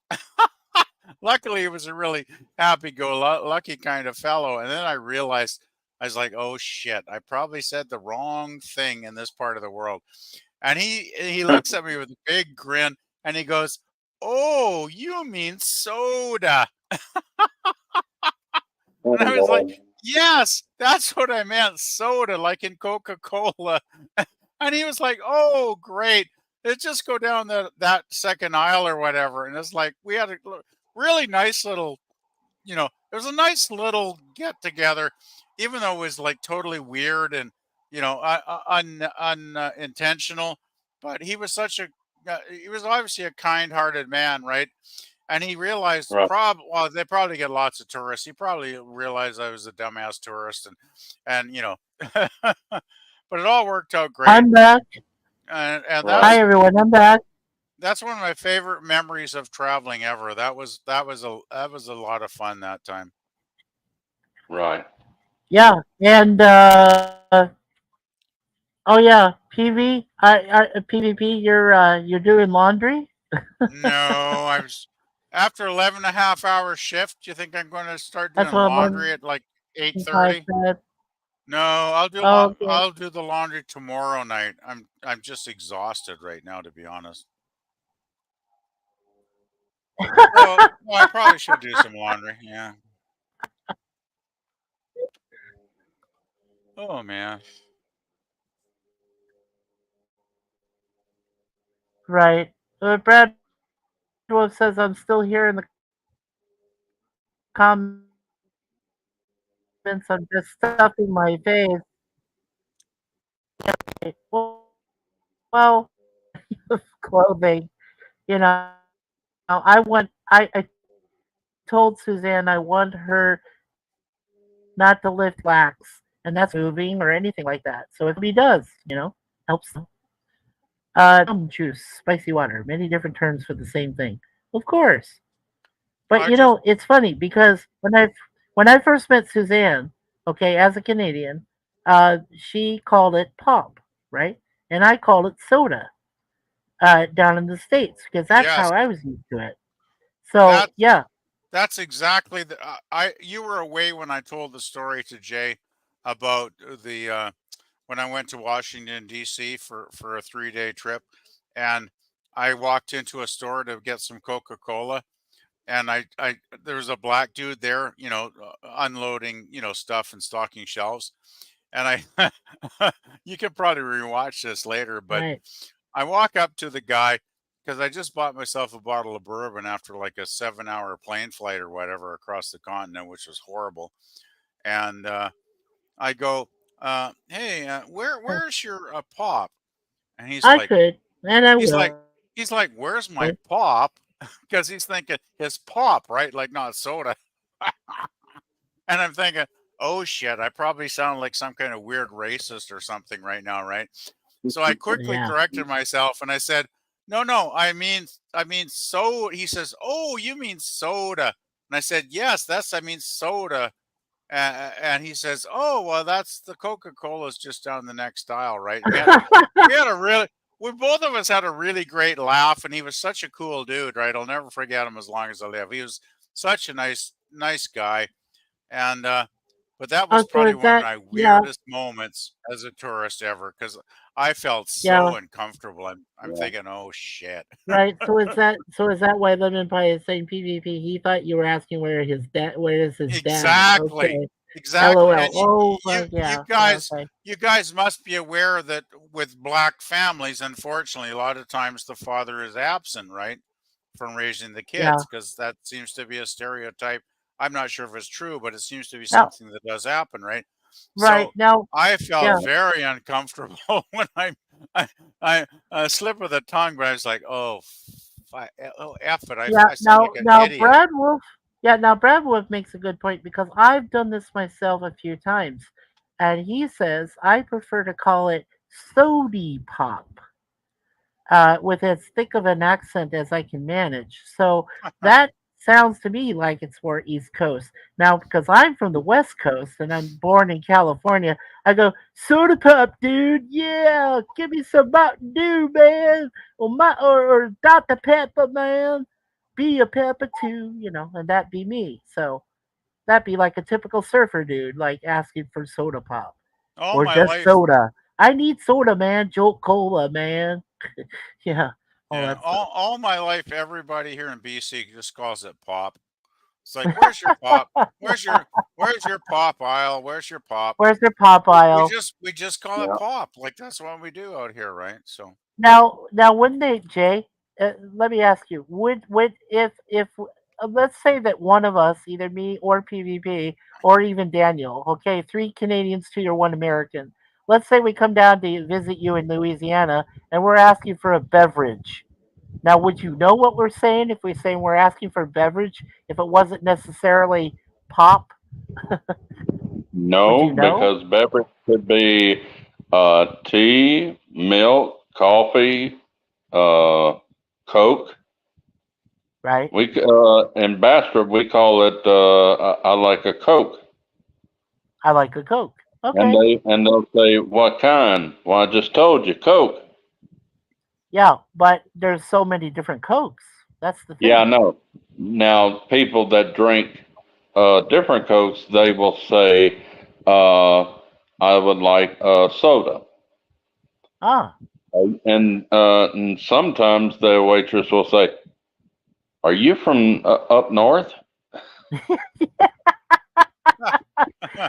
Luckily, he was a really happy-go-lucky kind of fellow. And then I realized, I was like, "Oh shit! I probably said the wrong thing in this part of the world." And he looks at me with a big grin and he goes, "Oh, you mean soda?" And I was like, "Yes, that's what I meant, soda, like in Coca-Cola." And he was like, "Oh, great. Let's just go down that second aisle or whatever." And it's like we had a really nice little, it was a nice little get together, even though it was like totally weird and unintentional. But he was obviously a kind-hearted man, right? And he realized Right. well, they probably get lots of tourists. He probably realized I was a dumbass tourist, and but it all worked out great. I'm back. And Hi everyone, I'm back. that's one of my favorite memories of traveling ever. That was a lot of fun that time. Right. Yeah, and Oh yeah, PvP. You're doing laundry. No, I was after 11.5 hour shift. You think I'm going to start That's doing what laundry at like I 8:30? said. No, I'll do Oh, okay. I'll do the laundry tomorrow night. I'm just exhausted right now, to be honest. Well, I probably should do some laundry. Yeah. Oh man. Right. Brad Wolf says I'm still here in the comments. I'm just stuffing my face. Well, clothing. You know, I told Suzanne I want her not to lift lax, and that's moving or anything like that. So if he does, helps them. Juice, spicy water, many different terms for the same thing. Of course. But I just it's funny because when I first met Suzanne, okay, as a Canadian, she called it pop, right? And I called it soda down in the States because that's yes. how I was used to it. So That yeah, that's exactly the I you were away when I told the story to Jay about the when I went to Washington D.C. for a 3-day trip, and I walked into a store to get some Coca-Cola, and I there was a black dude there, unloading, stuff and stocking shelves, and I you can probably rewatch this later, but right. I walk up to the guy because I just bought myself a bottle of bourbon after like a 7-hour plane flight or whatever across the continent, which was horrible. And I go, "Hey, where's your pop?" And he's I like, could, and I he's like, will. he's like, "Where's my pop?" Because he's thinking his pop, right? Like not soda. And I'm thinking, oh shit, I probably sound like some kind of weird racist or something right now, right? So I quickly Yeah. corrected myself and I said, no, I mean so. He says, oh, you mean soda? And I said, yes, I mean soda. And he says, oh, well, that's the Coca-Cola's just down the next aisle, right? We had a really, we both of us had a really great laugh, and he was such a cool dude, right? I'll never forget him as long as I live. He was such a nice guy. And but that was Oh, so probably is one of that my yeah, weirdest moments as a tourist ever because I felt yeah, so uncomfortable. I'm thinking, oh shit. right. So is that why Lemon Pie is saying PvP? He thought you were asking where is his dad? Exactly. Okay. Exactly. LOL. And Oh, yeah, yeah, okay. you guys must be aware that with black families, unfortunately, a lot of times the father is absent, right? From raising the Yeah. kids, because that seems to be a stereotype. I'm not sure if it's true, but it seems to be Now, something that does happen, right? right So now, I yeah, felt very uncomfortable when I slip of the tongue, but I was like, oh, oh, F it. yeah. I sound like an idiot. Now Brad Wolf makes a good point because I've done this myself a few times, and he says I prefer to call it sody pop. With as thick of an accent as I can manage. So that sounds to me like it's more East Coast. Now, because I'm from the West Coast and I'm born in California, I go, soda pop, dude. Yeah, give me some Mountain Dew, man. Or Dr. Pepper, man. Be a pepper too, and that'd be me. So that'd be like a typical surfer dude, like asking for soda pop All or my just life, soda. I need soda, man. Jolt Cola, man. Yeah, all yeah, that stuff. all my life, everybody here in BC just calls it pop. It's like, where's your pop? Where's your pop aisle? Where's your pop? Where's your pop aisle? We just call it pop. Like that's what we do out here, right? So Now, wouldn't they, Jay? Let me ask you: would if let's say that one of us, either me or PvP or even Daniel, okay, 3 Canadians, 2 or 1 American. Let's say we come down to visit you in Louisiana, and we're asking for a beverage. Now, would you know what we're saying if we say we're asking for a beverage? If it wasn't necessarily pop, would you No, know? because beverage could be tea, milk, coffee, uh, Coke. Right? In Bastrop we call it I like a Coke. I like a Coke. Okay. and they'll say, "What kind?" Well, I just told you, Coke. Yeah, but there's so many different Cokes. That's the thing. Yeah, I know. Now, people that drink different Cokes, they will say, "I would like soda." Ah, And sometimes the waitress will say, "Are you from up north?"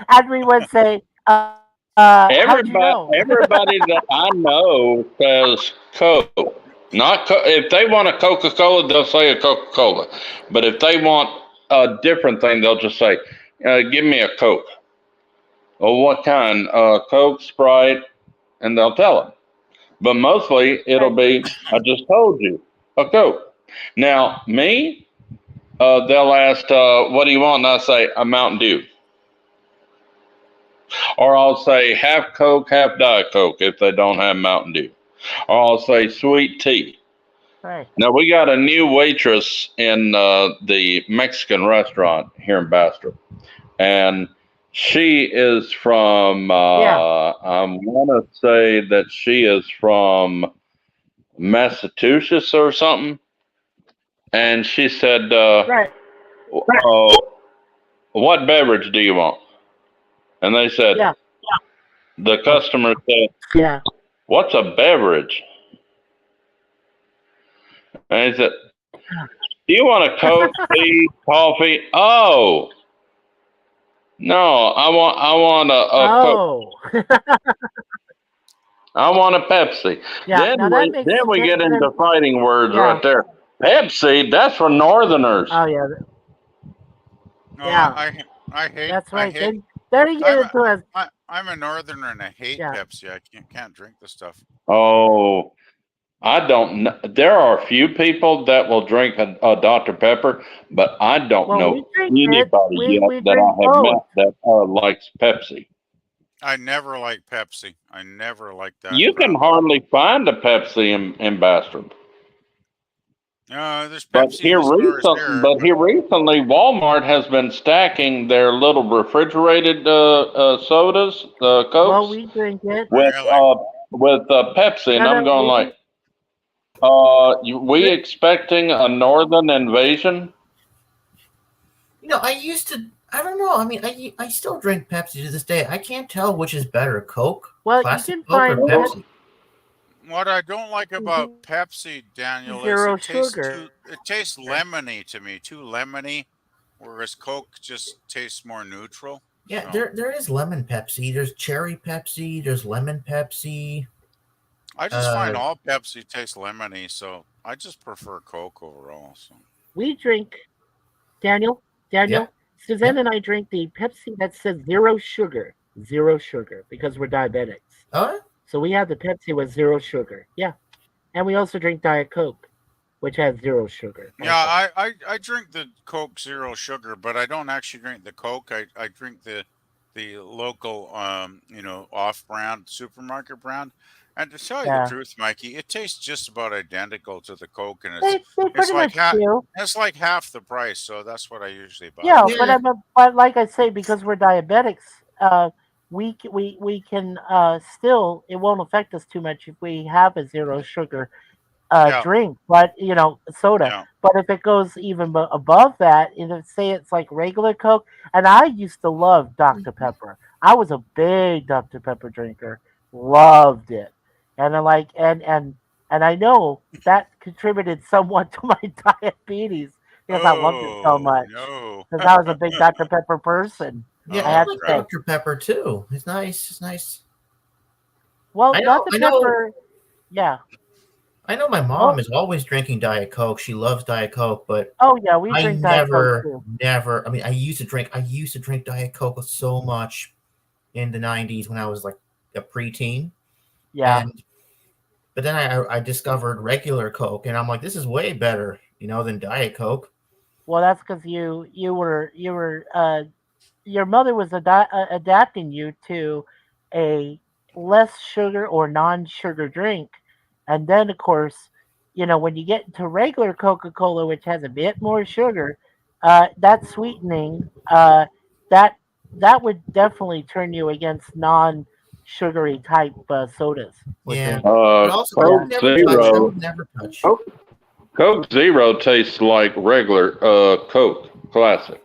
and we would say, how'd you Everybody, know? everybody that I know says Coke. Not if they want a Coca Cola, they'll say a Coca Cola. But if they want a different thing, they'll just say, "Give me a Coke." Well, what kind? Coke, Sprite, and they'll tell them. But mostly it'll be, "I just told you, a Coke." Now, me, they'll ask, "What do you want?" And I say, "A Mountain Dew." Or I'll say half Coke, half Diet Coke if they don't have Mountain Dew. Or I'll say sweet tea. Right. Now we got a new waitress in the Mexican restaurant here in Bastrop, and she is from. I want to say that she is from Massachusetts or something. And she said, Right. "What beverage do you want?" And they said, Yeah. the customer said, Yeah. "What's a beverage?" And he said, "Do you want a Coke, tea, coffee?" "Oh, no, I want a Coke. I want a Pepsi." Yeah, now that makes Then we sense. get into fighting words Yeah. right there. Pepsi, that's for Northerners. Oh yeah. No, Yeah. I hate. That's right. I hate. Then you get into a I'm a northerner and I hate Yeah. Pepsi. I can't drink the stuff. Oh, I don't know. There are a few people that will drink a Dr. Pepper, but I don't Well, know we drink anybody it. yet We that drink I have both. met that likes Pepsi. I never liked Pepsi. I never liked that. You can crap. hardly find a Pepsi in Bastrop. There's Pepsi in the stores here. But here recently, Walmart has been stacking their little refrigerated sodas, Cokes, Well, we drink it. with Pepsi, and No, I'm no, going we- like, we expecting a northern invasion? You know, I used to. I don't know. I mean, I still drink Pepsi to this day. I can't tell which is better, Coke, Well, classic you can Coke, or find Pepsi. What I don't like about Pepsi, Daniel, Zero is it tastes sugar. it tastes lemony to me, too lemony, whereas Coke just tastes more neutral. Yeah, So, there is lemon Pepsi. There's cherry Pepsi. There's lemon Pepsi. I just find all Pepsi tastes lemony, so I just prefer Coke overall. So We drink Daniel, Yeah. Suzanne and I drink the Pepsi that says zero sugar, because we're diabetics. Oh, So we have the Pepsi with zero sugar. Yeah. And we also drink Diet Coke, which has zero sugar. yeah, I drink the Coke Zero Sugar, but I don't actually drink the Coke. I drink the local off-brand supermarket brand. And to tell you Yeah. the truth, Mikey, it tastes just about identical to the Coke, and They pretty much do. it's like half the price. So that's what I usually buy. Yeah, but like I say, because we're diabetics, we can still, it won't affect us too much if we have a zero sugar drink, but soda. Yeah. But if it goes even above that, say it's like regular Coke, and I used to love Dr. Pepper. I was a big Dr. Pepper drinker, loved it, and I know that contributed somewhat to my diabetes because I loved it so much. No. Because I was a big Dr. Pepper person. Yeah, I I had like to say. Dr. Pepper too. It's nice. It's nice. Well, I know- Dr. I know- Pepper, yeah. I know my mom is always drinking Diet Coke. She loves Diet Coke, but Oh yeah, we I drink Diet Coke too. never. I mean, I used to drink Diet Coke so much in the '90s when I was like a preteen. Yeah. But then I discovered regular Coke, and I'm like, this is way better, than Diet Coke. Well, that's because you were your mother was adapting you to a less sugar or non-sugar drink, and then of course, when you get into regular Coca-Cola, which has a bit more sugar, that sweetening that that would definitely turn you against non-sugary type sodas. With Yeah. it. But also, I Coke would never touch. I Zero. would never touch. Coke Zero tastes like regular Coke Classic.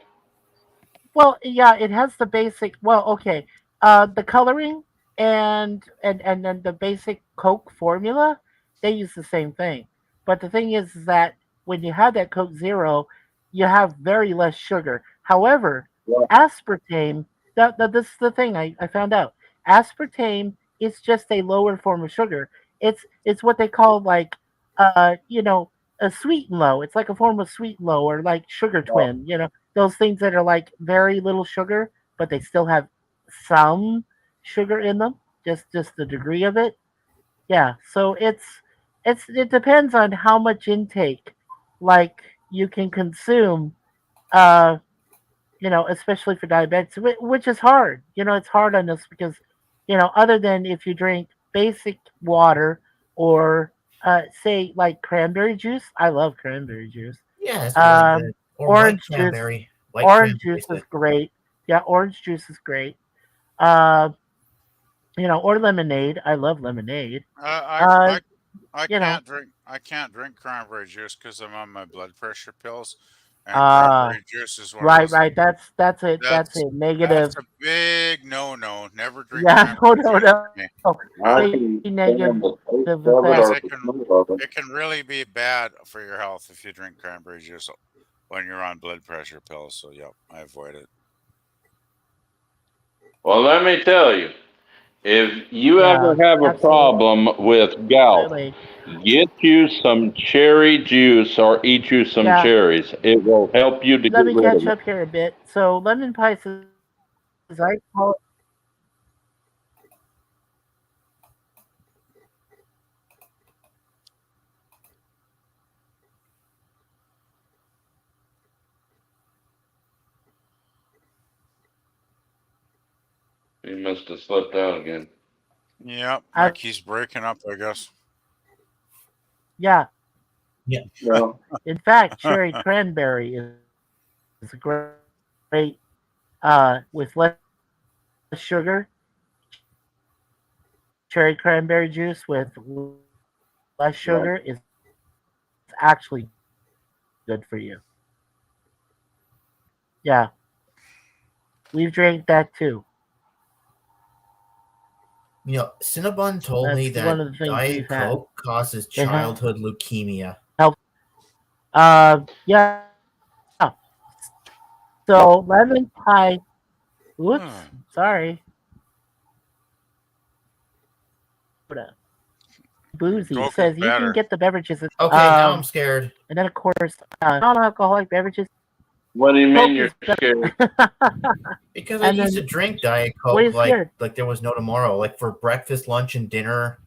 Well, yeah, it has the basic. Well, okay, the coloring and then the basic Coke formula, they use the same thing. But the thing is that when you have that Coke Zero, you have very less sugar. However, Yeah. aspartame. This is the thing I found out. Aspartame is just a lower form of sugar. It's what they call like a sweet and low. It's like a form of sweet and low or like sugar twin. Those things that are like very little sugar, but they still have some sugar in them, just the degree of it. Yeah, so it depends on how much intake like you can consume. Uh, especially for diabetics, which is hard. It's hard on us because, other than if you drink basic water or say like cranberry juice. I love cranberry juice. Yeah, it's really good. Or white Orange juice. cranberry. White Orange cranberry juice is great. Yeah, orange juice is great. Uh, or lemonade. I love lemonade. I You know, I can't drink cranberry juice because I'm on my blood pressure pills, and uh, cranberry juice is one of right, those. right. That's a That's negative. a big no. Never drink Yeah, cranberry no, juice no, for me. no. I Big can negative stand the taste of it Because or effect. the smell of it. it can really be bad for your health if you drink cranberry juice when you're on blood pressure pills. So yep, I avoid it. Well, let me tell you, if you Yeah, ever have a problem with gout, absolutely. get you some cherry juice or eat you some Yeah. cherries. It will help you to Let get me rid catch of it. up here a bit. So lemon pie says I call it. He must have slipped out again. Yep, I, like he's breaking up, I guess. yeah. Yeah. Well, In fact, cherry cranberry is a great with less sugar. Cherry cranberry juice with less right. sugar is actually good for you. Yeah, we've drank that too. Cinnabon told me That's one that of the things Diet we've had. Coke causes It childhood leukemia. helps. Yeah. So lemon pie. Whoops. Sorry. Boozy Coke is says you can better. get the beverages. Okay, now I'm scared. And then of course, non-alcoholic beverages. What do you mean Coke you're is better. scared? Because I And used then to drink Diet what are you Coke like scared? there was no tomorrow, like for breakfast, lunch, and dinner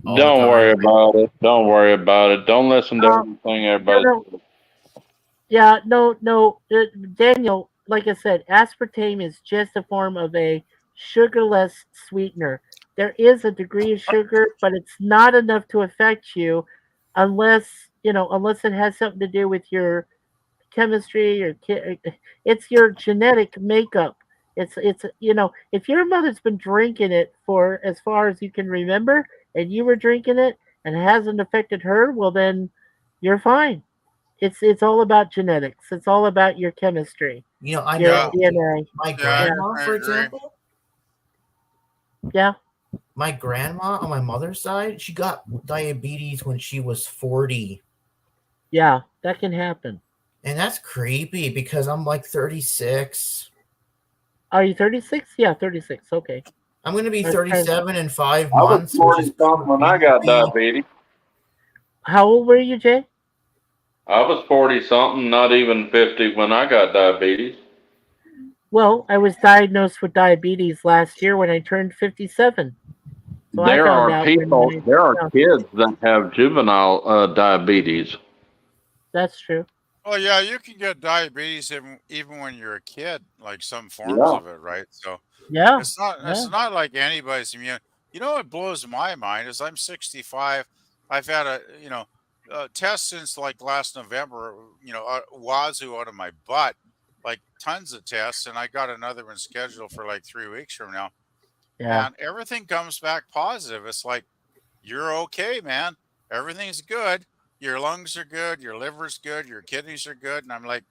all the Don't time. worry about it. Don't worry about it. Don't listen to everything everybody No. says. Yeah, no, Daniel. Like I said, aspartame is just a form of a sugarless sweetener. There is a degree of sugar, but it's not enough to affect you, unless it has something to do with your chemistry or it's your genetic makeup. It's if your mother's been drinking it for as far as you can remember, and you were drinking it and it hasn't affected her, well then you're fine. It's all about genetics. It's all about your chemistry, I your know DNA. my Yeah, grandma, I for agree. example. Yeah. My grandma on my mother's side, she got diabetes when she was 40. Yeah, that can happen. And that's creepy because I'm like 36. Are you 36? Yeah, 36. Okay. I'm going to be That's 37 in 5 I was months, which 40 is something when I got creepy. diabetes. How old were you, Jay? I was 40 something, not even 50 when I got diabetes. Well, I was diagnosed with diabetes last year when I turned 57. So I There found are out people, when there are kids that have juvenile diabetes. That's true. Oh yeah, you can get diabetes even when you're a kid, like some forms Yeah. of it, right? So Yeah. it's not like anybody's immune. You know what blows my mind is I'm 65. I've had a test since like last November. Wazoo out of my butt, like tons of tests, and I got another one scheduled for like 3 weeks from now. Yeah. And everything comes back positive. It's like, you're okay, man. Everything's good. Your lungs are good. Your liver's good. Your kidneys are good. And I'm like,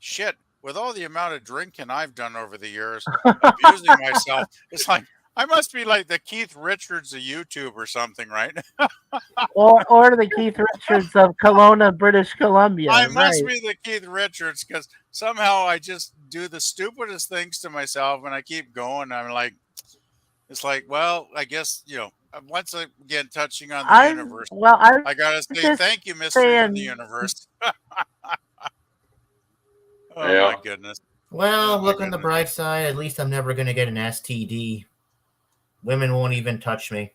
shit, with all the amount of drinking I've done over the years, abusing myself, it's like, I must be like the Keith Richards of YouTube or something, right? Or the Keith Richards of Kelowna, British Columbia. I right. must be the Keith Richards because somehow I just do the stupidest things to myself and I keep going. I'm like, it's like, well, I guess, once again, touching on the universe, I got to say just thank you, Mr. saying- the Universe. Oh, Yeah. my goodness. Well, Oh, my look on the goodness. bright side. At least I'm never going to get an STD. Women won't even touch me.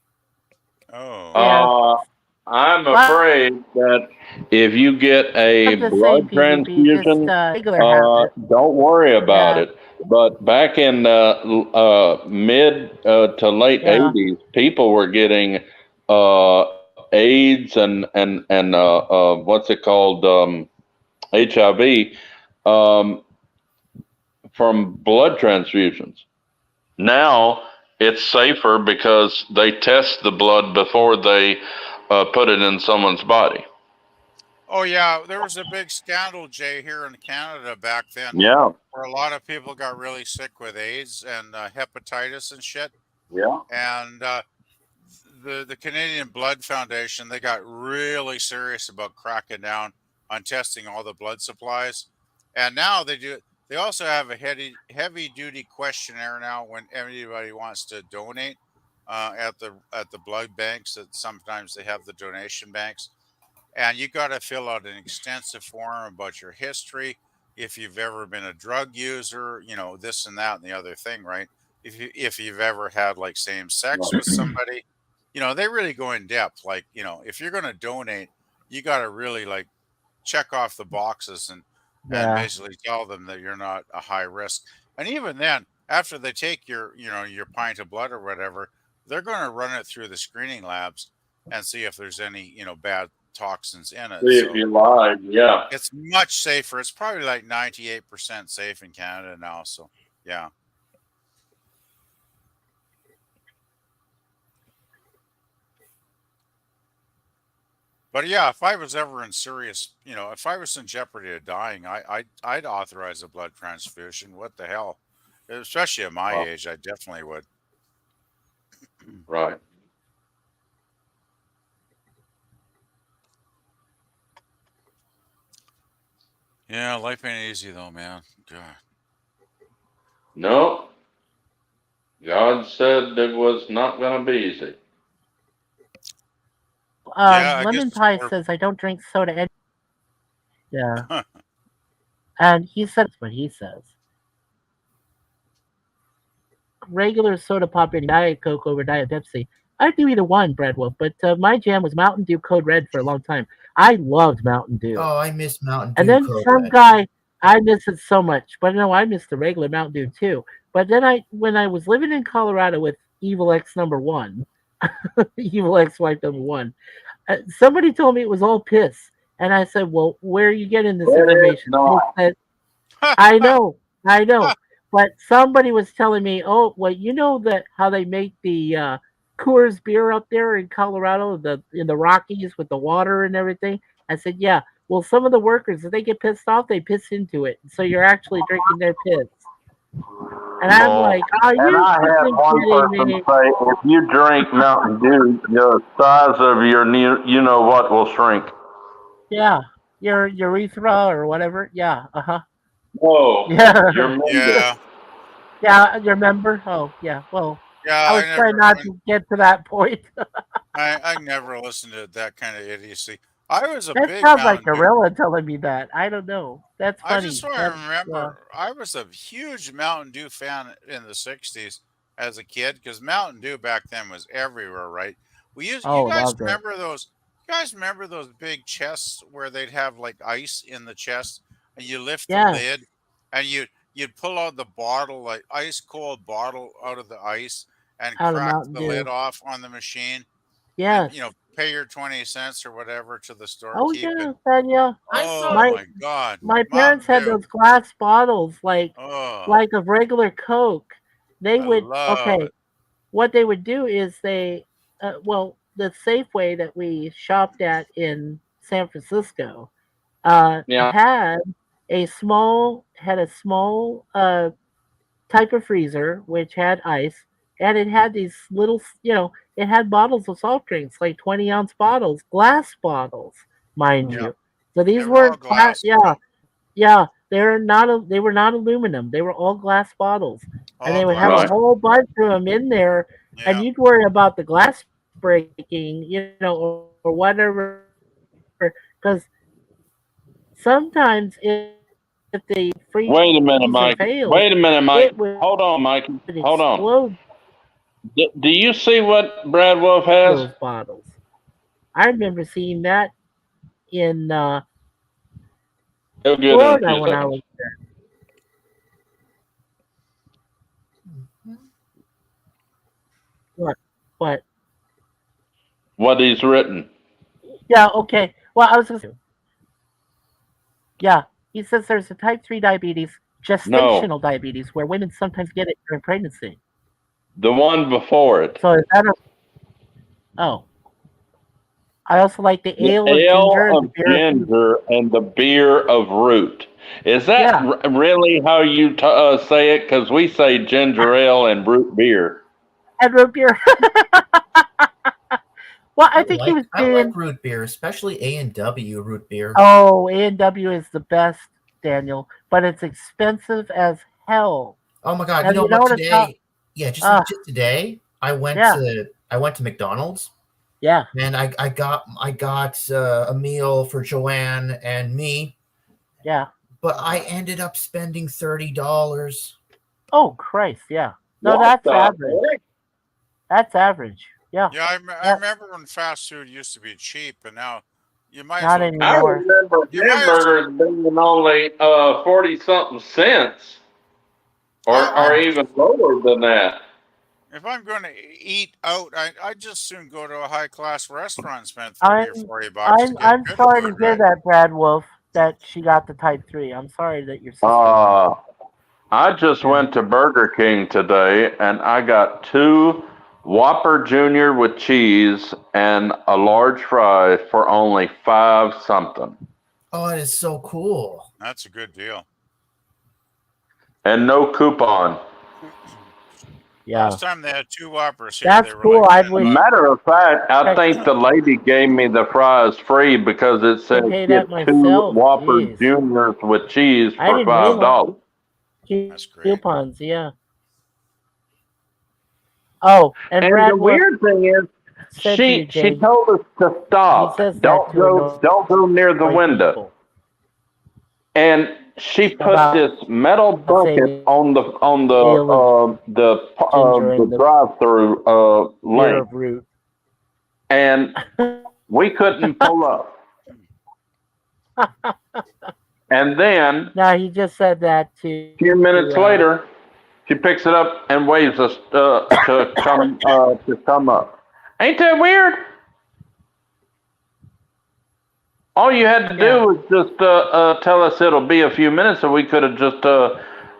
Oh. I'm afraid that if you get a I'm just blood saying, PvP, transfusion, just regular habit. don't worry about Yeah. it. But back in mid to late Yeah. 80s, people were getting AIDS and what's it called, HIV, from blood transfusions. Now it's safer because they test the blood before they put it in someone's body. Oh, yeah. There was a big scandal, Jay, here in Canada back then. Yeah. Where a lot of people got really sick with AIDS and hepatitis and shit. Yeah. And the Canadian Blood Foundation, they got really serious about cracking down on testing all the blood supplies. And now they also have a heavy duty questionnaire now when anybody wants to donate at the blood banks. That sometimes they have the donation banks, and you got to fill out an extensive form about your history, if you've ever been a drug user, this and that and the other thing, right? If you've ever had like same sex with somebody, they really go in depth. Like, if you're going to donate, you got to really like check off the boxes and Yeah. basically tell them that you're not a high risk. And even then, after they take your pint of blood or whatever, they're going to run it through the screening labs and see if there's any, bad toxins in it. See So if you lied. Yeah. it's much safer. It's probably like 98% safe in Canada now. So yeah. But yeah, if I was ever in serious, if I was in jeopardy of dying, I'd authorize a blood transfusion. What the hell? Especially at my Wow. age, I definitely would. Right. Yeah, life ain't easy though, man. God. No. God said it was not going to be easy. Yeah, I Lemon guess Pie we're- says I don't drink soda. Yeah. And he says what he says. Regular soda pop and Diet Coke over Diet Pepsi. I'd do either one, Brad Wolf, but my jam was Mountain Dew Code Red for a long time. I loved Mountain Dew. Oh, I miss Mountain Dew. And then Code some Red. guy, I miss it so much. But no, I miss the regular Mountain Dew too. But then when I was living in Colorado with Evil X number 1, Evil X wife number 1, somebody told me it was all piss. And I said, well, where are you getting this It is information? not. They said, I know. But somebody was telling me, oh, well, you know that how they make the Coors beer up there in Colorado, in the Rockies with the water and everything? I said, yeah. Well, some of the workers, if they get pissed off, they piss into it. So you're actually drinking their piss. And I'm No. like, are And you I had fucking one kidding person me? say, if you drink Mountain Dew, the size of your you know what will shrink. Yeah, your urethra or whatever. Yeah, uh-huh. No. Yeah. Your member. Yeah. Yeah, your member? Oh, yeah. Well, Yeah, I was trying not to get to that point. I never listened to that kind of idiocy. I was a That big sounds like Mountain Dew. Gorilla telling me that. I don't know. That's funny. I just want to That's, remember, I was a huge Mountain Dew fan in the 60s as a kid because Mountain Dew back then was everywhere, right? You guys loved it. remember those? You guys remember those big chests where they'd have like ice in the chest and you lift the Yes. lid and you'd pull out the bottle, like ice cold bottle out of the ice and Out of crack Mountain the Dew. lid off on the machine. Yes. And, pay your 20 cents or whatever to the Oh storekeep. yeah, And Danielle. oh My my God, my Mountain parents had Dew. those glass bottles, Oh, like of regular Coke. They I would love it. what they would do is the Safeway that we shopped at in San Francisco Yeah. had a small type of freezer which had ice, and it had these little, it had bottles of soft drinks, like 20-ounce bottles, glass bottles, mind Yeah. you. So these They were all weren't glass. yeah, they were not aluminum. They were all glass bottals, and All they would have glass. a whole bunch of them in there, and Yeah. you'd worry about the glass breaking, or whatever, because sometimes if the Wait a minute, freezer Mike. fails, Wait a minute, Mike. it would Hold on, Mike. Hold on. explode Do you see what Brad Wolf has? those bottles. I remember seeing that in He'll get it in a Florida few when I seconds. was there. What? What he's written. Yeah, okay. Well, I was just. Yeah, he says there's a type 3 diabetes, gestational diabetes, where women sometimes get it during pregnancy. The one before it. So is that a. Oh. I also like the ale of ginger and the beer of ginger and the beer of root. Is that really how you say it? Because we say ginger ale and root beer. and root beer. Well, I think he was I being. like root beer, especially A&W root beer. Oh, A&W is the best, Daniel, but it's expensive as hell. Oh my God! And You know what? what it's Today, yeah, just today, I went to McDonald's. Yeah. And I got a meal for Joanne and me. Yeah. But I ended up spending $30. Oh Christ! Yeah. No, What that's the average. heck? That's average. Yeah. Yeah, I remember when fast food used to be cheap, and now you might Not as well. I anymore. remember hamburgers being only 40-something cents, or even lower than that. If I'm going to eat out, I'd just soon go to a high class restaurant and spend 30 or 40 bucks. to get I'm good sorry food, to hear right? that, Brad Wolf, that she got the type 3. I'm sorry that your sister. I just went to Burger King today, and I got 2 Whopper Jr. with cheese and a large fry for only 5 something. Oh, that is so cool. That's a good deal. And no coupon. Yeah. Last time they had 2 Whoppers here, That's they were cool. like I wish. Matter of fact, I think the lady gave me the fries free because it said paid get that 2 myself. Whopper Jeez. Juniors with cheese I for didn't $5. realize. Coupons, yeah. Oh, and Brad the Wolf weird thing is, said to you, she James, told us to stop. He says that Don't to don't go near the annoy window. people. And she put About this metal bucket on the ginger and the drive-through beer lane, of root. and we couldn't pull up. And then No, he just said that to. a few minutes later, she picks it up and waves us to come up. Ain't that weird? All you had to do was just tell us it'll be a few minutes, so we could have just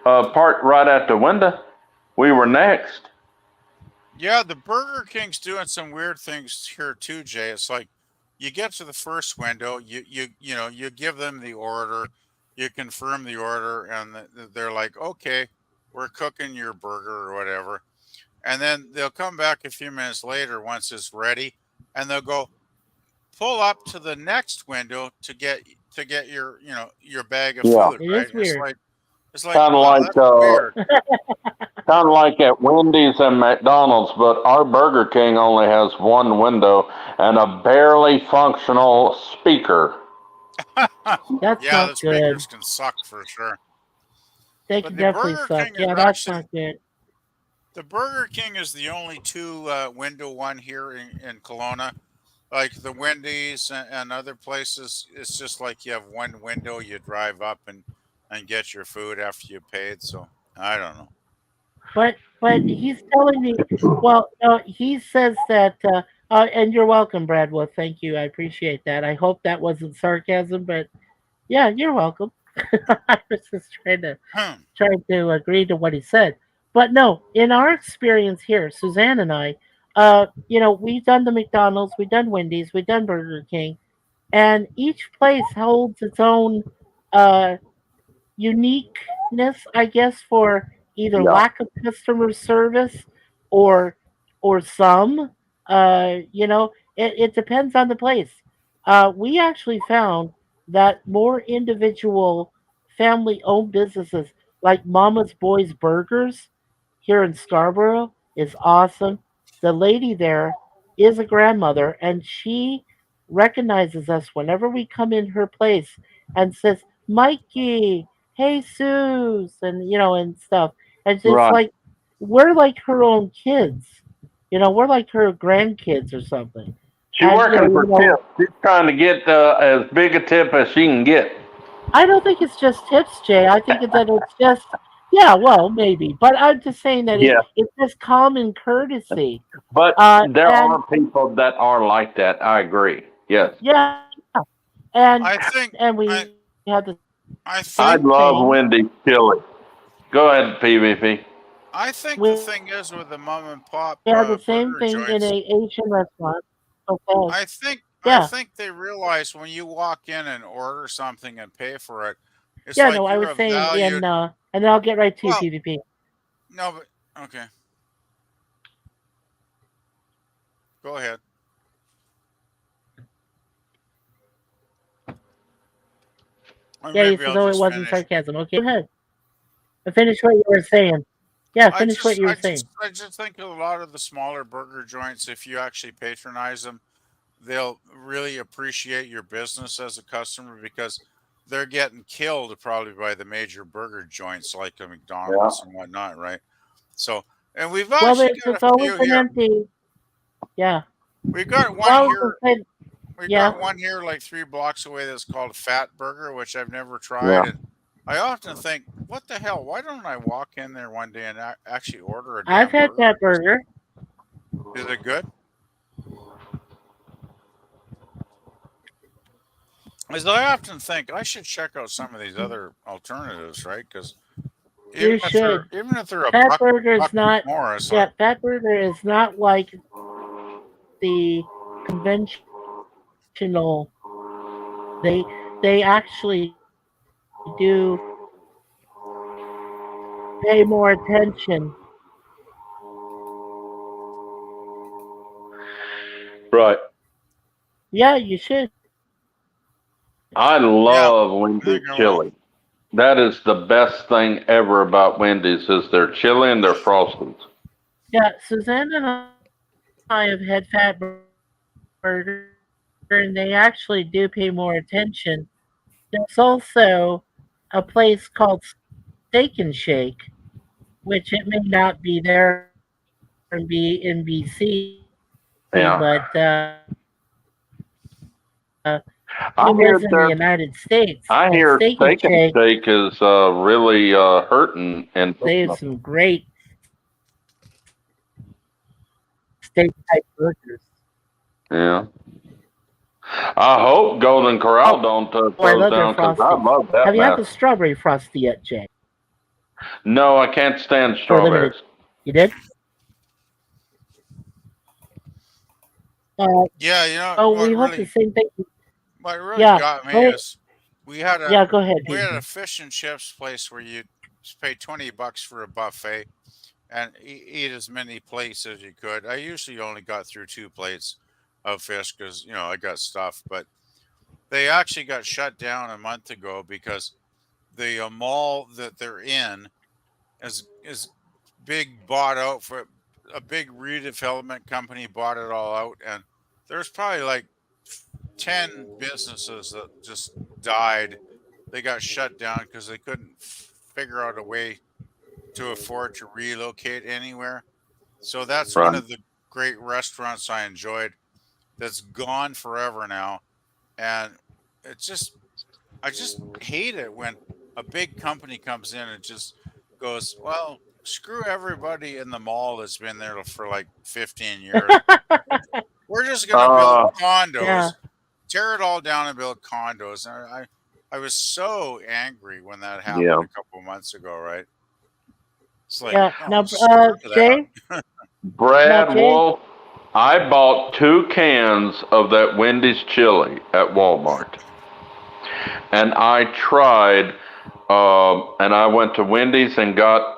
parked right at the window. We were next. Yeah, the Burger King's doing some weird things here too, Jay. It's like you get to the first window, you give them the order, you confirm the order, and they're like, okay, we're cooking your burger or whatever. And then they'll come back a few minutes later once it's ready, and they'll go pull up to the next window to get your your bag of food. It Right? is weird. It's like Kind of wow, like that's weird. kind of like at Wendy's and McDonald's, but our Burger King only has one window and a barely functional speaker. That's Yeah, not the good. speakers can suck for sure. They But can the definitely Burger suck. King Yeah, is that's actually not good. the Burger King is the only 2 window one here in Kelowna. Like the Wendy's and other places, it's just like you have one window, you drive up and get your food after you paid. So I don't know. But he's telling me. Well, he says that And you're welcome, Bradwood. Thank you. I appreciate that. I hope that wasn't sarcasm, but yeah, you're welcome. I was just trying to agree to what he said. But no, in our experience here, Suzanne and I, we've done the McDonald's, we've done Wendy's, we've done Burger King, and each place holds its own uh, uniqueness, I guess, for either Yeah. lack of customer service or some. It depends on the place. We actually found that more individual family-owned businesses like Mama's Boys Burgers here in Scarborough is awesome. The lady there is a grandmother, and she recognizes us whenever we come in her place and says, Mikey, Jesus, and and stuff. And it's Right. like we're like her own kids. We're like her grandkids or something. She's And working for tips. She's trying to get as big a tip as she can get. I don't think it's just tips, Jay. I think that it's just yeah, well, maybe, but I'm just saying that Yeah. it's just common courtesy. But there And are people that are like that. I agree. Yes. yeah, and I think we have the I I think love thing. Wendy's chili. Go ahead, PvP. I think We the thing is with the mom and pop have the same burger thing in joints. a Asian restaurant. Okay. I think Yeah. they realize when you walk in and order something and pay for it, it's Yeah, like no, I you're was a saying valued. and then I'll get right to you, Well, PvP. no, but okay, go ahead. Or Yeah, he maybe says, I'll oh, it just wasn't finish. sarcasm. Okay, go ahead. Finish what you were saying. Yeah, I finish what just, you were I saying. just, I just think a lot of the smaller burger joints, if you actually patronize them, they'll really appreciate your business as a customer because they're getting killed probably by the major burger joints like a Yeah. McDonald's and whatnot, right? So, and we've Well, actually there's got a always few an here. empty. Yeah. We got Well, one I was here. gonna say, We yeah. got one here like 3 blocks away that's called Fat Burger, which I've never tried, Yeah. and I often think, what the hell? Why don't I walk in there one day and actually order a I've damn had burger? that burger. Is it good? As I often think, I should check out some of these other alternatives, right? Because You should. even if they're a Fat buck Burger is not. more, it's Yeah, like Fat Burger is not like the conventional. They actually do pay more attention. Right. Yeah, you should. I yeah, love I Wendy's think I will. chili. That is the best thing ever about Wendy's is their chili and their frostings. Yeah, Suzanne and I have had Fat Burger, and they actually do pay more attention. There's also a place called Steak and Shake, which it may not be there in BC, Yeah. but I he hear lives in the their United States, I and hear Steak and Steak and Shake Shake is really hurting and they have some great steak type burgers. yeah. I hope Golden Corral don't Oh, I close love their down because I frosty. love that Have you had the mess. strawberry frosty yet, Jay? No, I can't stand For limited. strawberries. You did? Yeah, you know Oh, what we hope the really same thing. got Yeah. me Go ahead. is we had Yeah, go ahead, a Pete. fish and chips place where you pay $20 for a buffet and eat as many plates as you could. I usually only got through 2 plates of fish because I got stuff, but they actually got shut down a month ago because the mall that they're in is big bought out for a big redevelopment company bought it all out, and there's probably like 10 businesses that just died. They got shut down because they couldn't figure out a way to afford to relocate anywhere. So that's one Right. of the great restaurants I enjoyed that's gone forever now. And it's just, I just hate it when a big company comes in and just goes, well, screw everybody in the mall that's been there for like 15 years. we're just gonna build condos, yeah. tear it all down and build condos. And I was so angry when that happened Yeah. a couple of months ago, right? It's like, Yeah. oh, Now, screw that. Jay. Brad Now, Jay- Wolf, I bought 2 cans of that Wendy's chili at Walmart. And I tried, and I went to Wendy's and got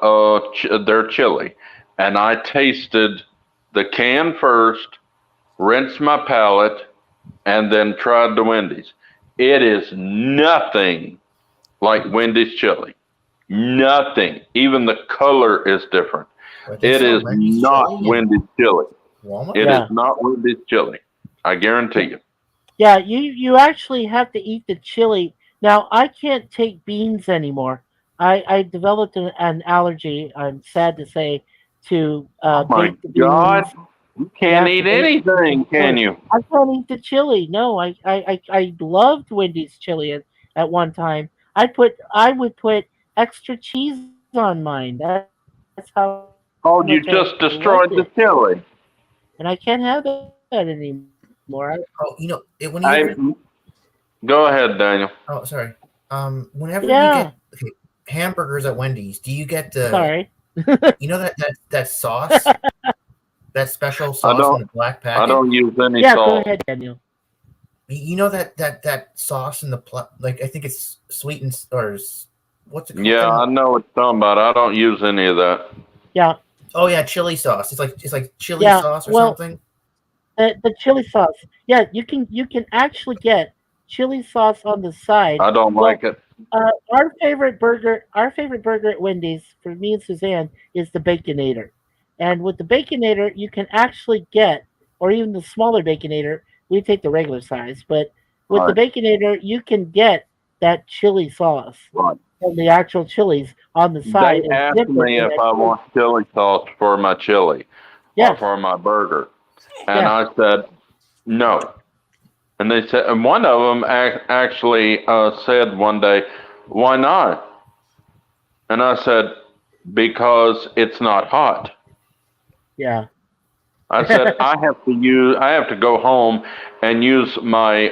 their chili. And I tasted the can first, rinsed my palate, and then tried the Wendy's. It is nothing like Wendy's chili. Nothing. Even the color is different. But they It sell is Wendy's not chili in Wendy's chili. Walmart? It Yeah. is not Wendy's chili. I guarantee you. Yeah, you actually have to eat the chili. Now, I can't take beans anymore. I developed an allergy, I'm sad to say, to Oh my baked beans. God. You can't Yeah, eat baked anything, beans. can you? I can't eat the chili. No, I loved Wendy's chili at one time. I would put extra cheese on mine. That's how Oh, you much I just destroyed liked the it. chili. And I can't have that anymore. Oh, whenever Go ahead, Daniel. oh sorry. Whenever Yeah. you get hamburgers at Wendy's, do you get the Sorry. you know that sauce? That special sauce don't- in the black packet? I don't use any Yeah, go salt. ahead, Daniel. You know that sauce in the like I think it's sweet and or what's it called? Yeah, I know what you're talking about. I don't use any of that. Yeah. Oh yeah, chili sauce. It's like chili Yeah, sauce or well, something. The chili sauce. Yeah, you can actually get chili sauce on the side. I don't like it. Our favorite burger at Wendy's for me and Suzanne is the Baconator. And with the Baconator, you can actually get, or even the smaller Baconator, we take the regular size, but with the Baconator, you can get that chili sauce Right. and the actual chilies on the side. They and asked dip it me in if that I chili. want chili sauce for my chili or Yes. for my burger. And Yeah. I said, no. And they said, and one of them actually said one day, why not? And I said, because it's not hot. Yeah. I said, I have to go home and use my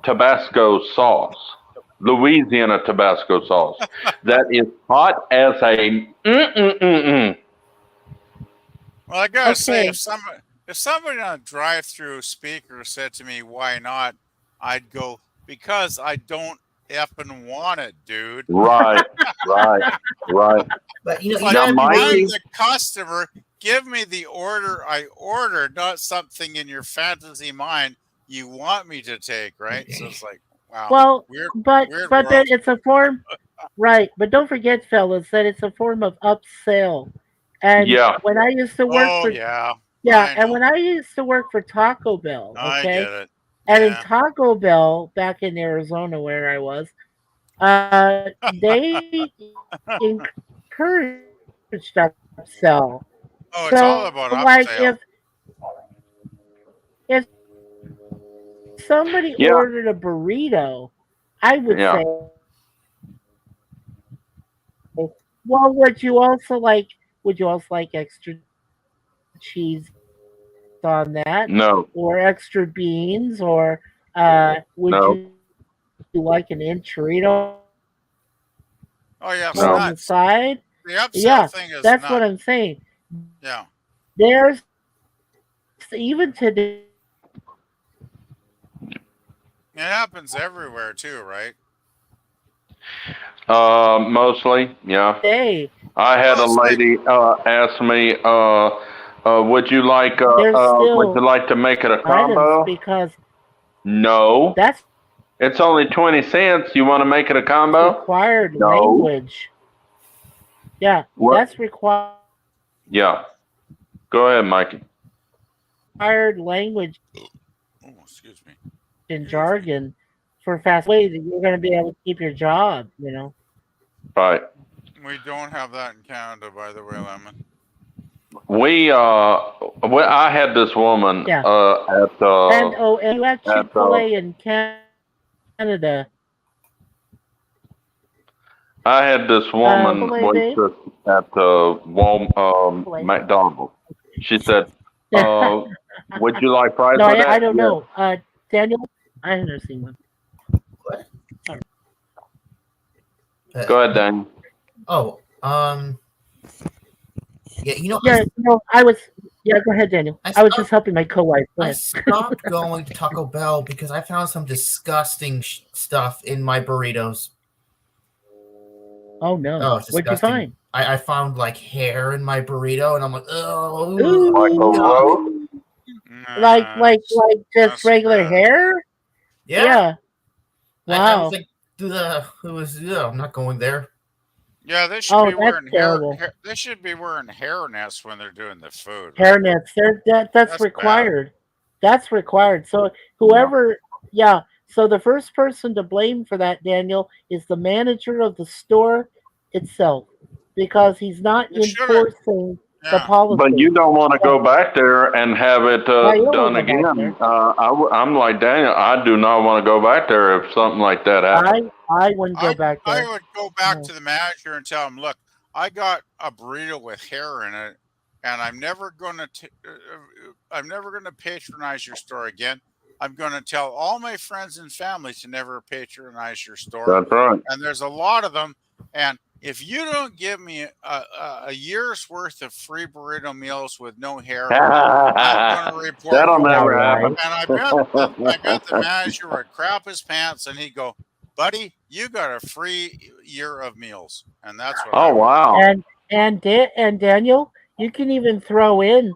Tabasco sauce, Louisiana Tabasco sauce. That is hot as a Well, I gotta say, Okay. if somebody on a drive-through speaker said to me, "Why not?" I'd go, "Because I don't effing want it, dude." Right. But you know, Like, Now, I'm Mikey- the customer. Give me the order I ordered, not something in your fantasy mind you want me to take, right? So it's like, wow. Well, weird, but weird then world. it's a form, right? But don't forget, fellas, that it's a form of upsell. And Yeah. when I used to work Oh for yeah, yeah, I and know. when I used to work for Taco Bell, I okay, get it. and in Yeah. Taco Bell back in Arizona where I was, they encouraged upsell. Oh, it's all about like upsell. if somebody Yeah. ordered a burrito, I would Yeah. say, well, would you also like extra cheese on that, No. or extra beans, or would No. you like an enchilada Oh yeah, it's No. on the nuts. side? The upsell Yeah, thing is that's nuts. what I'm saying. Yeah. There's even today. It happens everywhere too, right? Mostly, yeah. Day. I had a Well, it's lady ask me, would you like There's would you still like to make it a items combo? because No. that's It's only 20 cents. You want to make it a combo? required No. language. Yeah, What? that's required Yeah. Go ahead, Mikey. language Oh, excuse me. and jargon for fast ways that you're going to be able to keep your job. You know. Right. We don't have that in Canada, by the way, Lemon. I had this woman Yeah. at And you have at, Chick-fil-A in Canada. I had this woman Chick-fil-A, babe? waitress at McDonald's. She said, Would you like fries No, with that? I don't Yeah. know. Daniel, I have never seen one. Go ahead, Dan. Oh, yeah, you know, Yeah, no, I was. Yeah, go ahead, Daniel. I was just helping my co-wife. Go I ahead. stopped going to Taco Bell because I found some disgusting stuff in my burritos. Oh no! Oh, it's What'd you disgusting. find? I found like hair in my burrito, and I'm like, oh, Ooh. Like just regular hair? yeah. I Wow. was like, it was. I'm not going there. Yeah, they should Oh, be that's wearing terrible. They should be wearing hair nets when they're doing the food. Hair nets. That's That's required. That's required. So whoever, yeah. So the first person to blame for that, Daniel, is the manager of the store itself, because he's not enforcing the policy. But you don't want to go back there and have it I don't done wanna go back again. there. I'm like Daniel. I do not want to go back there if something like that happens. I wouldn't go back there. I would go back to the manager and tell him, "Look, I got a burrito with hair in it, and I'm never going to patronize your store again. I'm going to tell all my friends and family to never patronize your store. That's right. And there's a lot of them. And if you don't give me a year's worth of free burrito meals with no hair, I'm going to report That'll you." never happen. And I bet the manager would crap his pants, and he'd go, "Buddy, you got a free year of meals," and that's what. Oh wow! And Daniel, you can even throw in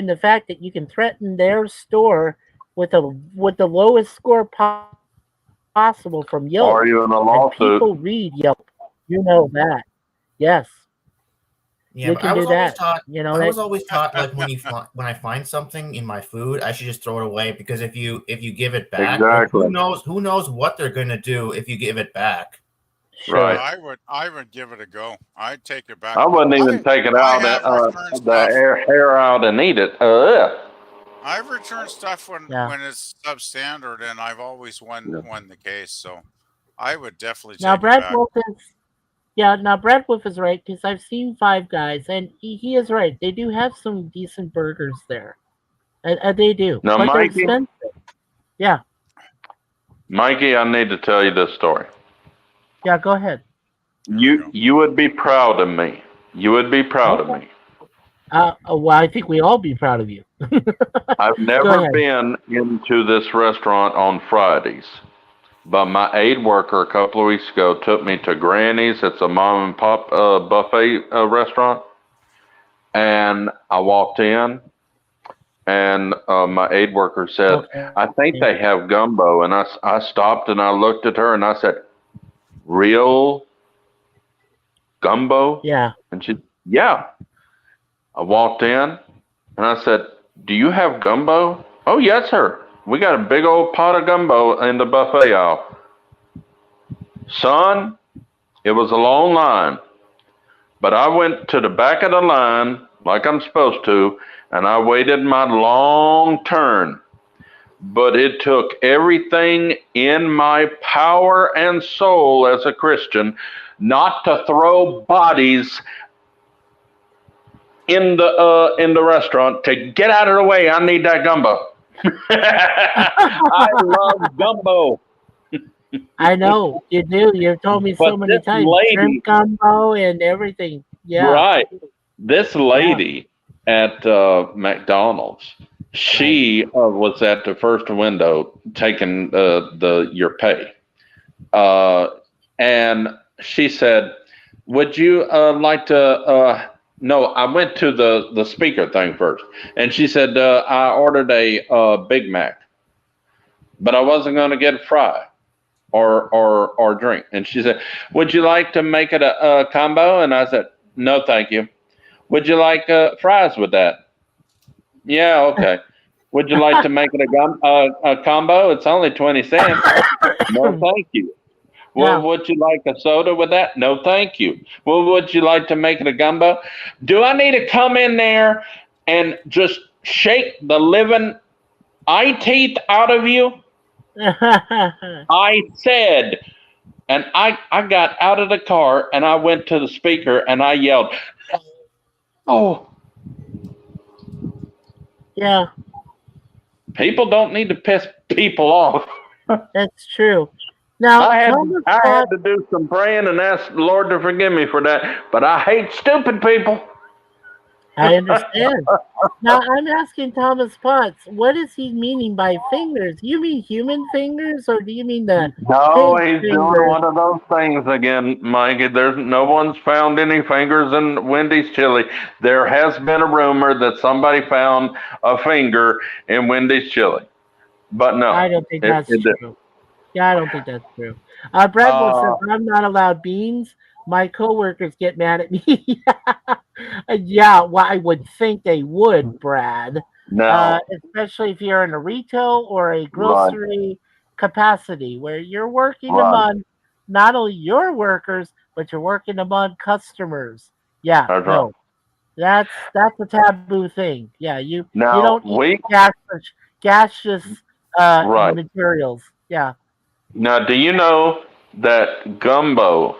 the fact that you can threaten their store with the lowest score possible from Yelp. Or even a And lawsuit. people read Yelp. You know that. Yes. Yeah, You but can I do was always that. taught. You know I that. was always taught like when I find something in my food, I should just throw it away, because if you give it back, Exactly. who knows what they're gonna do if you give it back. Right. I would give it a go. I'd take it back. I wouldn't even take it out, the hair out and eat it. I've returned stuff when it's substandard, and I've always won the case. So I would definitely Now take it Brad back. Wolf is right, because I've seen Five Guys, and he is right. They do have some decent burgers there. They do. Now, but they're Mikey? expensive. Yeah. Mikey, I need to tell you this story. Yeah, go ahead. You would be proud of me. You would be proud of me. Well, I think we all be proud of you. I've Go never ahead. been into this restaurant on Fridays, but my aide worker a couple of weeks ago took me to Granny's. It's a mom and pop buffet restaurant, and I walked in, and my aide worker said, "I think they have gumbo," and I stopped and I looked at her and I said, "Real gumbo?" Yeah. And she, "Yeah." I walked in and I said, "Do you have gumbo?" "Oh, yes, sir. We got a big old pot of gumbo in the buffet aisle." Son, it was a long line, but I went to the back of the line like I'm supposed to, and I waited my long turn. But it took everything in my power and soul as a Christian not to throw bodies in the restaurant to get out of the way. I need that gumbo. I love gumbo. I know you do. You've told me so But many this times. lady- Shrimp gumbo and everything. Yeah. Right. This lady at McDonald's, she was at the first window taking your pay. And she said, "Would you like to no, I went to the speaker thing first." And she said, "I ordered a Big Mac, but I wasn't going to get a fry or drink." And she said, "Would you like to make it a combo?" And I said, "No, thank you." "Would you like fries with that?" "Yeah, okay." "Would you like to make it a combo? It's only 20 cents. "No, thank you." "Well, would you like a soda with that?" "No, thank you." "Well, would you like to make it a gumbo?" Do I need to come in there and just shake the living eye teeth out of you? I said, and I got out of the car and I went to the speaker and I yelled, "Oh, Yeah, People don't need to piss people off. that's true. Now, I Thomas had Potts, to do some praying and ask the Lord to forgive me for that. But I hate stupid people. I understand. Now, I'm asking Thomas Potts, what is he meaning by fingers? You mean human fingers, or do you mean the No, pig he's doing fingers? one of those things again, Mike. There's no one's found any fingers in Wendy's chili. There has been a rumor that somebody found a finger in Wendy's chili, but no, I don't think it, that's it didn't. true. Yeah, I don't think that's true. Bradwell says, I'm not allowed beans. My coworkers get mad at me. Yeah, well, I would think they would, Brad. No, Especially if you're in a retail or a grocery capacity where you're working Right. among not only your workers, but you're working among customers. Yeah, That's no. That's a taboo thing. Yeah, you now don't eat gaseous Right. materials. Yeah. Now, do you know that gumbo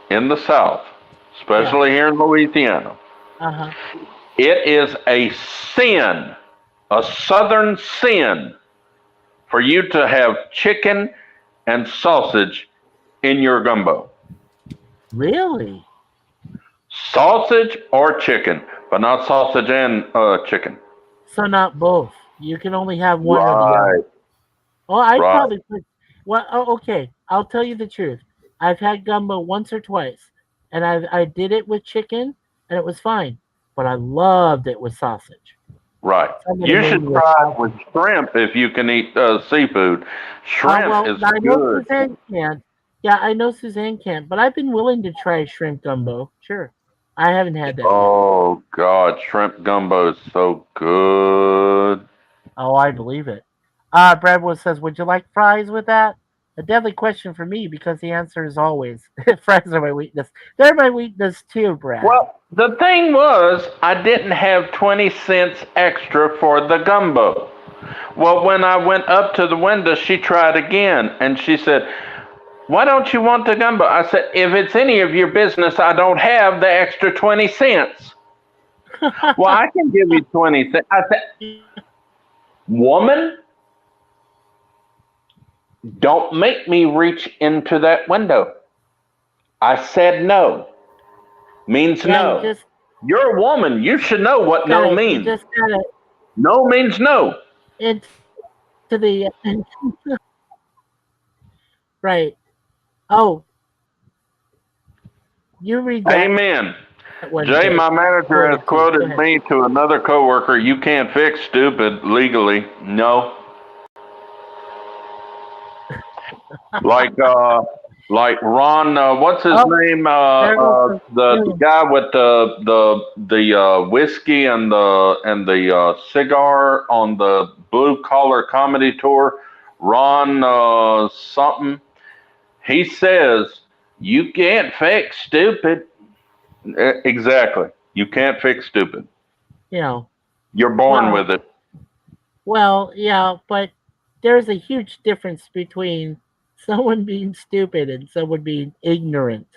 in the South, especially here in Louisiana, Uh-huh. it is a sin, a Southern sin, for you to have chicken and sausage in your gumbo. Really? Sausage or chicken, but not sausage and chicken. So not both. You can only have one or the other. Right. Well, I'd Right. probably put. Well, okay. I'll tell you the truth. I've had gumbo once or twice, and I did it with chicken, and it was fine. But I loved it with sausage. Right. Somebody You made should me try it with shrimp if you can eat seafood. Shrimp well, is I know good. Suzanne can't. Yeah, I know Suzanne can't, but I've been willing to try shrimp gumbo. Sure. I haven't had that yet. Oh God, shrimp gumbo is so good. Oh, I believe it. Bradwood says, would you like fries with that? A deadly question for me because the answer is always fries are my weakness. They're my weakness too, Brad. Well, the thing was, I didn't have 20 cents extra for the gumbo. Well, when I went up to the window, she tried again, and she said, why don't you want the gumbo? I said, if it's any of your business, I don't have the extra 20 cents. Well, I can give you 20 cents. I said, woman, don't make me reach into that window. I said no. Means Yeah, no. you just You're a woman. You should know what no gotta, means. You just gotta No means no. into the right. Oh, you read that. Amen. one, Jay, Jay. my manager has Go quoted ahead. me to another coworker, you can't fix stupid legally. No. Like Ron, what's his name? The guy with the whiskey and the cigar on the blue collar comedy tour, Ron something. He says you can't fix stupid. Exactly, you can't fix stupid. You know. You're born Well, with it. Well, yeah, but there's a huge difference between someone being stupid and someone being ignorant.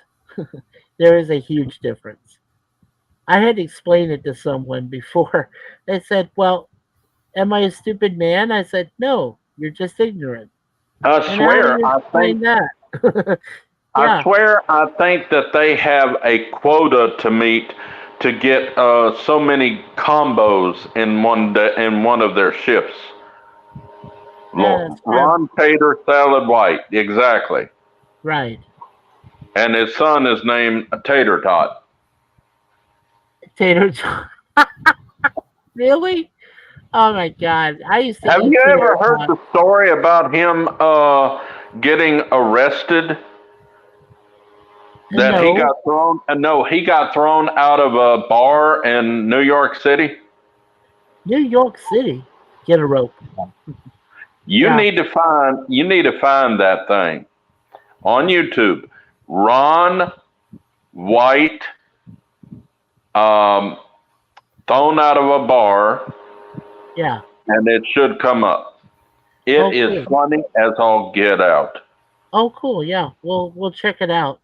There is a huge difference. I had to explain it to someone before. They said, well, am I a stupid man? I said, no, you're just ignorant. I And how do swear, you I explain think that? I Yeah. swear, I think that they have a quota to meet to get so many combos in one day, in one of their shifts. Yeah, that's true. Ron Tater Salad White, exactly. Right. And his son is named Tater Tot. Tater Tot. Really? Oh my God! I used to. Have eat you tater ever heard tot. the story about him getting arrested? That he No. got thrown? No, he got thrown out of a bar in New York City. New York City. Get a rope. You Yeah. need to find that thing on YouTube. Ron White thrown out of a bar, Yeah. and it should come up. It is cool. funny as all get out. Oh, cool. Yeah, we'll check it out.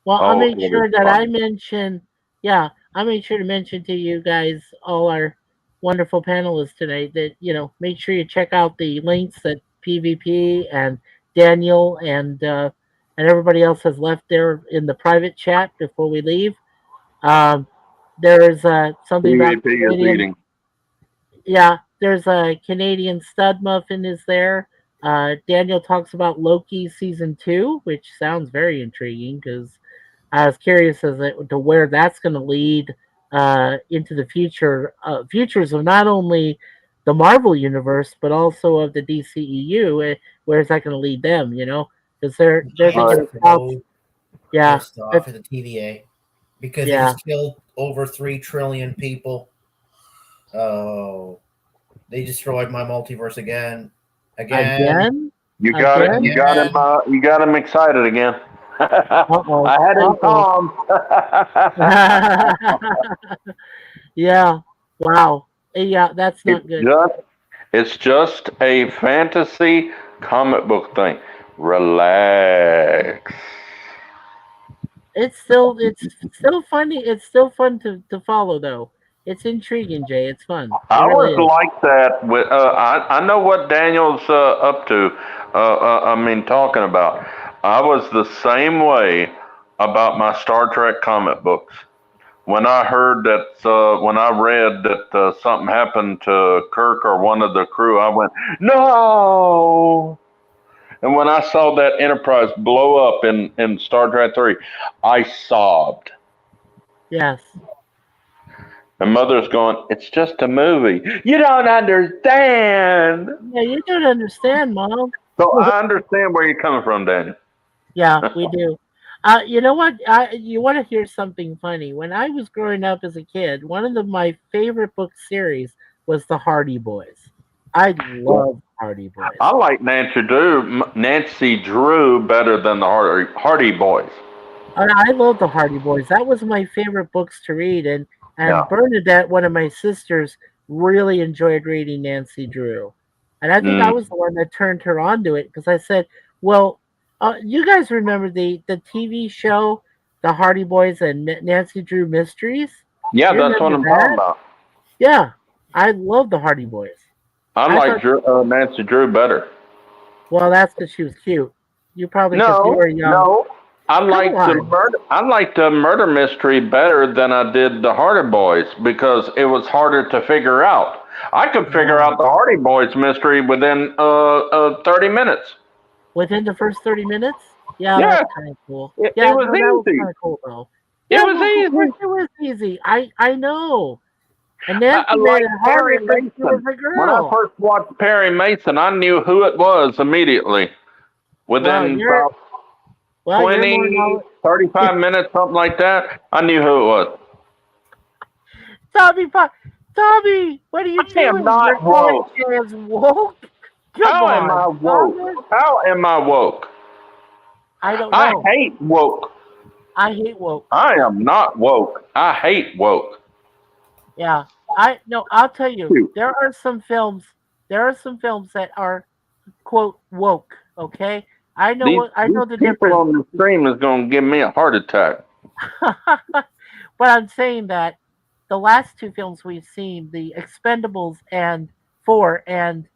Well, Oh, I'll make it sure is that fun. I mention. Yeah, I made sure to mention to you guys all our wonderful panelists tonight. That make sure you check out the links that PvP and Daniel and everybody else has left there in the private chat before we leave. There's something about PvP is Canadian. eating. Yeah, there's a Canadian stud muffin is there. Daniel talks about Loki season 2, which sounds very intriguing because I was curious as to where that's going to lead into the futures of not only the Marvel universe but also of the DCEU. Where is that going to lead them? Because they're thinking about, yeah, pissed off at the TVA because they just killed over 3 trillion people. Oh, they destroyed my multiverse again. You got him excited again. I had him calm. Yeah. Wow. Yeah, that's not good. It's just a fantasy comic book thing. Relax. It's still funny. It's still fun to follow though. It's intriguing, Jay. It's fun. I was like that with I know what Daniel's up to. Talking about. I was the same way about my Star Trek comic books. When I heard that, when I read that something happened to Kirk or one of the crew, I went, no. And when I saw that Enterprise blow up in Star Trek 3, I sobbed. Yes. And Mother's going, it's just a movie. You don't understand. Yeah, you don't understand, Mom. So I understand where you're coming from, Daniel. Yeah, we do. You know what? You want to hear something funny? When I was growing up as a kid, one of my favorite book series was the Hardy Boys. I love Hardy Boys. I like Nancy Drew better than the Hardy Boys. I love the Hardy Boys. That was my favorite books to read, and Bernadette, one of my sisters, really enjoyed reading Nancy Drew, and I think I was the one that turned her on to it because I said, "Well, you guys remember the TV show, The Hardy Boys and Nancy Drew Mysteries?" Yeah, that's what I'm talking about. Yeah, I love the Hardy Boys. I like Nancy Drew better. Well, that's because she was cute. You probably because you were young. No. I liked the murder mystery better than I did the Hardy Boys because it was harder to figure out. I could figure out the Hardy Boys mystery within 30 minutes. Within the first 30 minutes? Yeah, that's kind of cool. It was easy. That was kind of cool, though. It was easy. It was easy. I know. And then I like Perry Mason. When I first watched Perry Mason, I knew who it was immediately. Within about 20, 35 minutes, something like that, I knew who it was. Tommy, what are you doing? I am not woke. Woke? How am I woke? How am I woke? I don't know. I hate woke. I hate woke. I am not woke. I hate woke. Yeah. I'll tell you, there are some films that are quote woke, okay? I know the difference. People on the stream is going to give me a heart attack. But I'm saying that the last 2 films we've seen, The Expendables 4 and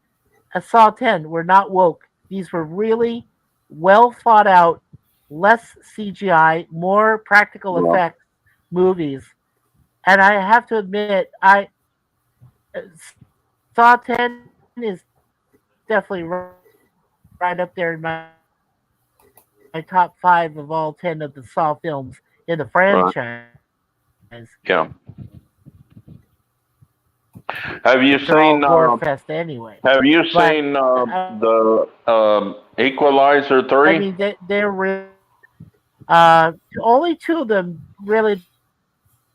Saw 10, were not woke. These were really well thought out, less CGI, more practical effects movies. And I have to admit, Saw 10 is definitely right up there in my top 5 of all 10 of the Saw films in the franchise. Yeah. Have you seen Fest anyway? Have you seen the Equalizer 3? I mean, they're really, only 2 of them really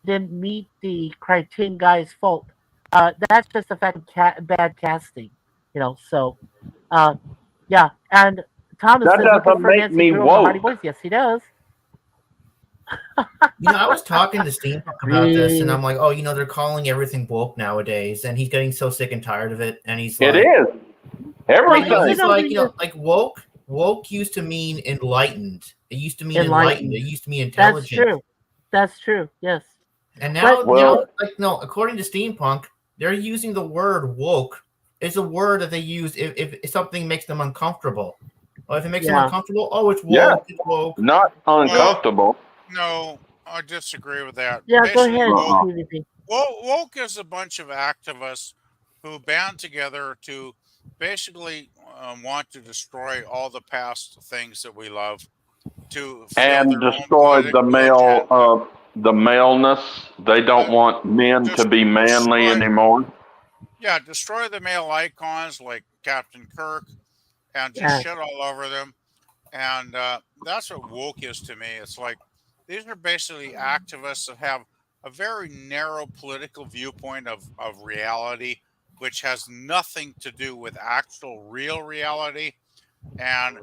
didn't meet the Criterion guys' fault. That's just the fact of bad casting, So, yeah, and Thomas that doesn't make me woke. Yes, he does. I was talking to Steve about this, and I'm like, oh, they're calling everything woke nowadays, and he's getting so sick and tired of it. And he's like, it is everything. He's like woke used to mean enlightened. It used to mean enlightened. It used to mean intelligent. That's true. Yes. And now, according to steampunk, They're using the word woke. It's a word that they use if something makes them uncomfortable. Or if it makes them Yeah. uncomfortable, oh, it's woke. Yeah. It's woke. Not uncomfortable. No, I disagree with that. Yeah, go Basically, ahead, Uh-uh. PvP. woke is a bunch of activists who band together to basically want to destroy all the past things that we love to fulfill And their own destroy the political agenda. the maleness. They don't want men to be manly destroy- anymore. Yeah, destroy the male icons like Captain Kirk and just Yeah. shit all over them. And that's what woke is to me. It's like these are basically activists that have a very narrow political viewpoint of reality, which has nothing to do with actual real reality. And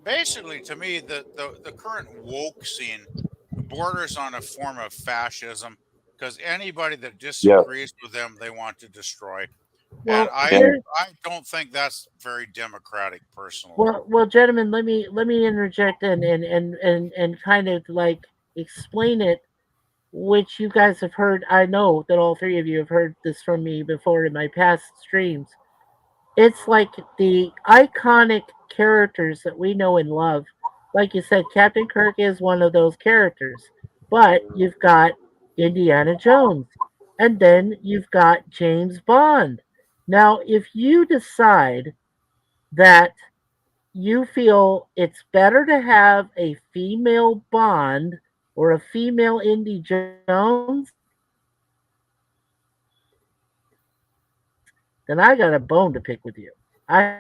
basically, to me, the current woke scene borders on a form of fascism because anybody that disagrees with them, they want to destroy. Well, And I don't think that's very democratic, personally. well, gentlemen, let me interject and kind of like explain it, which you guys have heard. I know that all three of you have heard this from me before in my past streams. It's like the iconic characters that we know and love. Like you said, Captain Kirk is one of those characters. But you've got Indiana Jones. And then you've got James Bond. Now, if you decide that you feel it's better to have a female Bond or a female Indy Jones, then I got a bone to pick with you. I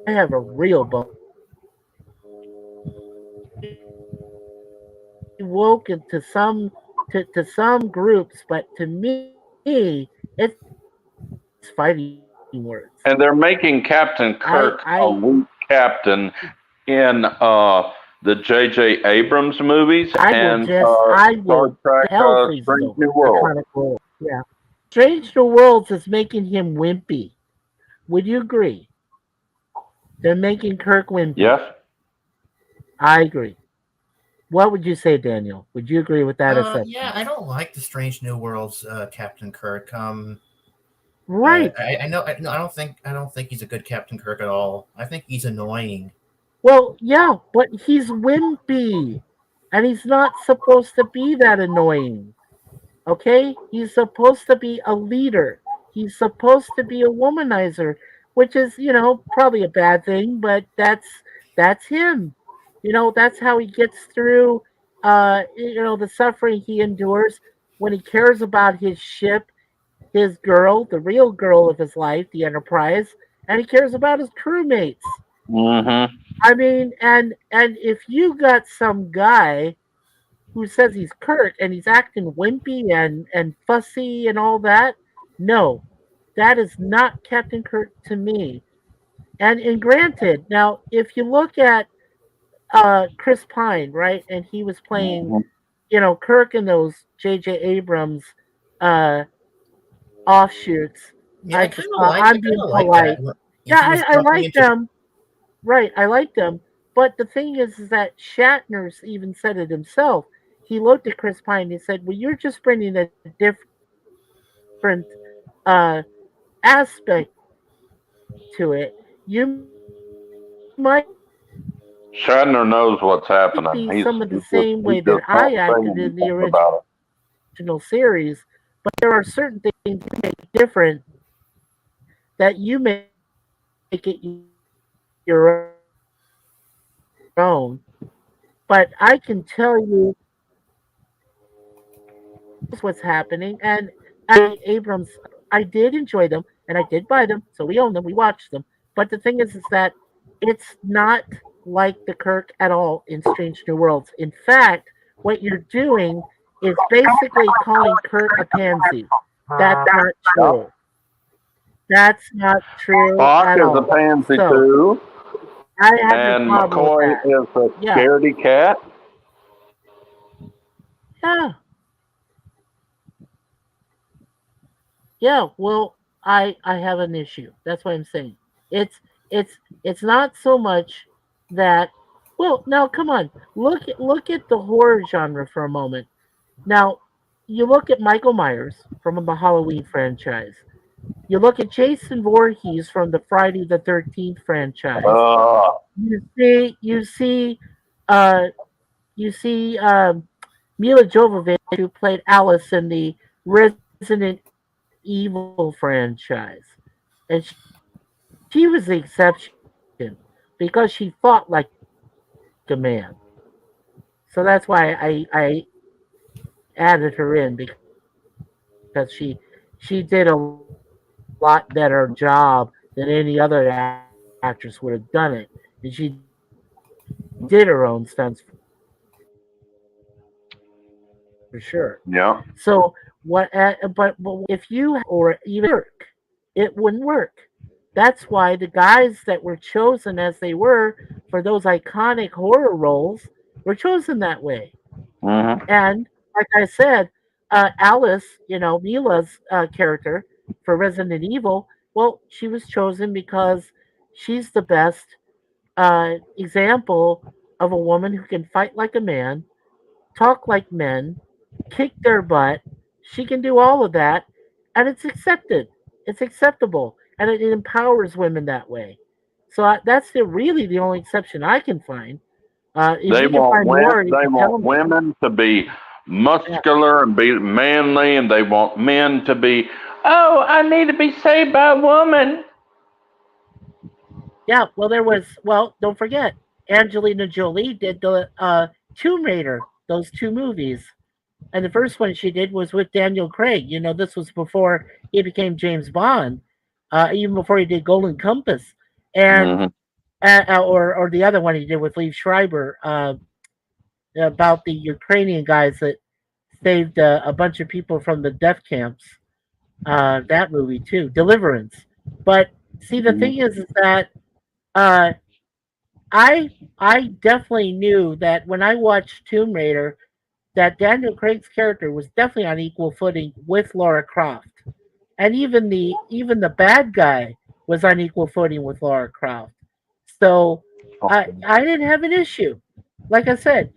have a real bone. Woke to some groups, but to me, it's fighting words. And they're making Captain Kirk a weak captain in the J.J. Abrams movies and Star Trek Strange New World. Yeah. Strange New Worlds is making him wimpy. Would you agree? They're making Kirk wimpy. Yes. I agree. What would you say, Daniel? Would you agree with that assessment? Yeah, I don't like the Strange New Worlds Captain Kirk. Right. I know. I don't think he's a good Captain Kirk at all. I think he's annoying. Well, yeah, but he's wimpy, and he's not supposed to be that annoying. Okay, he's supposed to be a leader. He's supposed to be a womanizer, which is, probably a bad thing, but that's him. That's how he gets through, the suffering he endures when he cares about his ship, his girl, the real girl of his life, the Enterprise, and he cares about his crewmates. Mm-hmm. I mean, and if you got some guy who says he's Kirk and he's acting wimpy and fussy and all that, no, that is not Captain Kirk to me. And granted, now if you look at Chris Pine, right, and he was playing, Kirk in those J.J. Abrams offshoots. Yeah, I'm being polite. Yeah, I like them. Right, I like them. But the thing is that Shatner even said it himself. He looked at Chris Pine and he said, well, you're just bringing a different aspect to it. You might Shatner knows what's happening. be some of the same way that I acted in the original series, but there are certain things you make different that you make it your own. But I can tell you what's happening, and Abrams, I did enjoy them, and I did buy them, so we own them, we watched them. But the thing is that it's not like the Kirk at all in Strange New Worlds. In fact, what you're doing is basically calling Kirk a pansy. That's not true. That's not true Spock at is all. a pansy So, too. I have And no problem McCoy with that. is a scaredy cat. Yeah. Yeah, well, I have an issue. That's what I'm saying. It's not so much that, well, now come on. Look at the horror genre for a moment. Now, you look at Michael Myers from the Halloween franchise. You look at Jason Voorhees from the Friday the 13th franchise. You see, you see, uh, you see Mila Jovovich, who played Alice in the Resident Evil franchise, and she was the exception because she fought like a man. So that's why I added her in because she did a lot better job than any other actress would have done it, and she did her own stunts for sure. Yeah. So what? But if you or even work, it wouldn't work. That's why the guys that were chosen as they were for those iconic horror roles were chosen that way. Mm-hmm. And like I said, Alice, Mila's character for Resident Evil, well, she was chosen because she's the best example of a woman who can fight like a man, talk like men, kick their butt. She can do all of that, and it's accepted. It's acceptable, and it empowers women that way. So that's really the only exception I can find. If They you can want find more, you they can tell want me. women to be Yeah. muscular and be manly, and they want men to be, oh, I need to be saved by a woman. Yeah, don't forget, Angelina Jolie did the Tomb Raider, those two movies. And the first one she did was with Daniel Craig. This was before he became James Bond, even before he did Golden Compass. And Mm-hmm. or the other one he did with Liev Schreiber about the Ukrainian guys that saved a bunch of people from the death camps. That movie too, Deliverance. But see, the thing is that uh, I definitely knew that when I watched Tomb Raider, that Daniel Craig's character was definitely on equal footing with Laura Croft, and even the bad guy was on equal footing with Laura Croft. So I didn't have an issue. Like I said,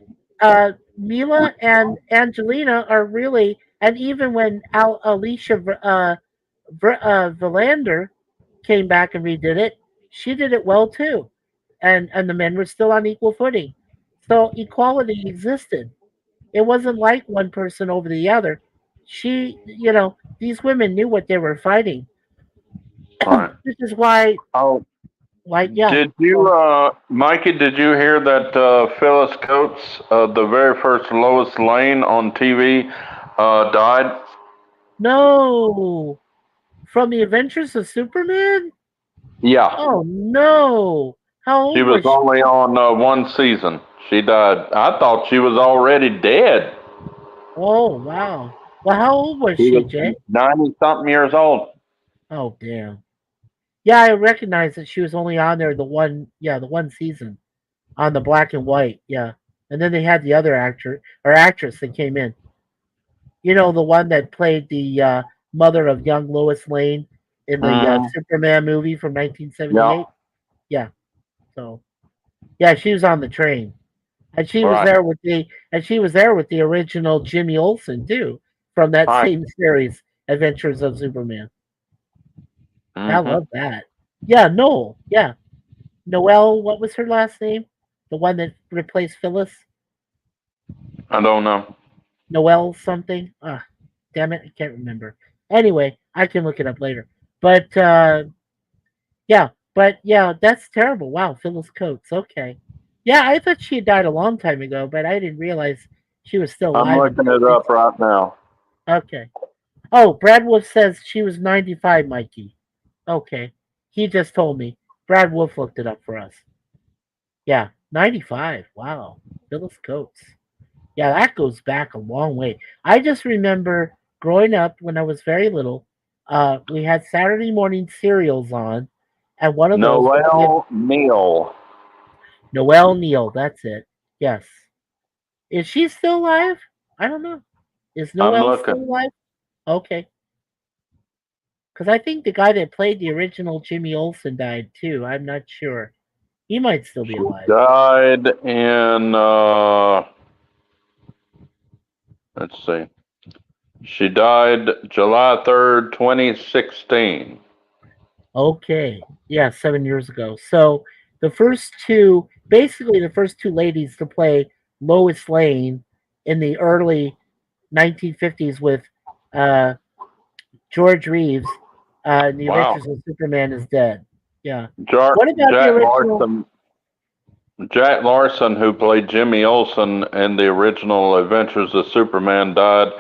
Mila and Angelina are really, and even when Alicia Valander came back and redid it, she did it well too, and the men were still on equal footing. So equality existed. It wasn't like one person over the other. These women knew what they were fighting. Right. This is why, Oh, yeah. did you, Mikey? Did you hear that Phyllis Coates, the very first Lois Lane on TV, died? No, from the Adventures of Superman. Yeah. Oh no! How She old was was she? only on one season. She died. I thought she was already dead. Oh wow! Well, how old was She she, was Jay? 90-something years old. Oh damn! Yeah, I recognize that she was only on there the one season on the black and white. Yeah, and then they had the other actor or actress that came in. The one that played the mother of young Lois Lane in the Mm-hmm. Superman movie from Yeah. 1978. Yeah, so yeah, she was on the train, and she was Right. there with the original Jimmy Olsen too from that Right. same series, Adventures of Superman. I Mm-hmm. love that. Yeah, Noel. Yeah, Noelle. What was her last name? The one that replaced Phyllis. I don't know. Noelle something. Ah, damn it, I can't remember. Anyway, I can look it up later. But yeah, that's terrible. Wow, Phyllis Coates. Okay. Yeah, I thought she had died a long time ago, but I didn't realize she was still I'm alive. looking it up right now. Okay. Oh, Brad Wolf says she was 95, Mikey. Okay. He just told me. Brad Wolf looked it up for us. Yeah, 95. Wow. Phyllis Coates. Yeah, that goes back a long way. I just remember growing up when I was very little, we had Saturday morning serials on, and one of those was Noelle Neal. Noelle Neal. That's it. Yes. Is she still alive? I don't know. Is I'm Noelle still looking. alive? Okay. Because I think the guy that played the original Jimmy Olsen died too. I'm not sure. He might still be She alive. died in, let's see. She died July 3rd, 2016. Okay. Yeah, 7 years ago. So the first two, basically the first two ladies to play Lois Lane in the early 1950s with uh, George Reeves, The Wow. Adventures of Superman is dead. Yeah. Jar- What about the Jack original? Larson. Jack Larson, who played Jimmy Olsen in the original Adventures of Superman, died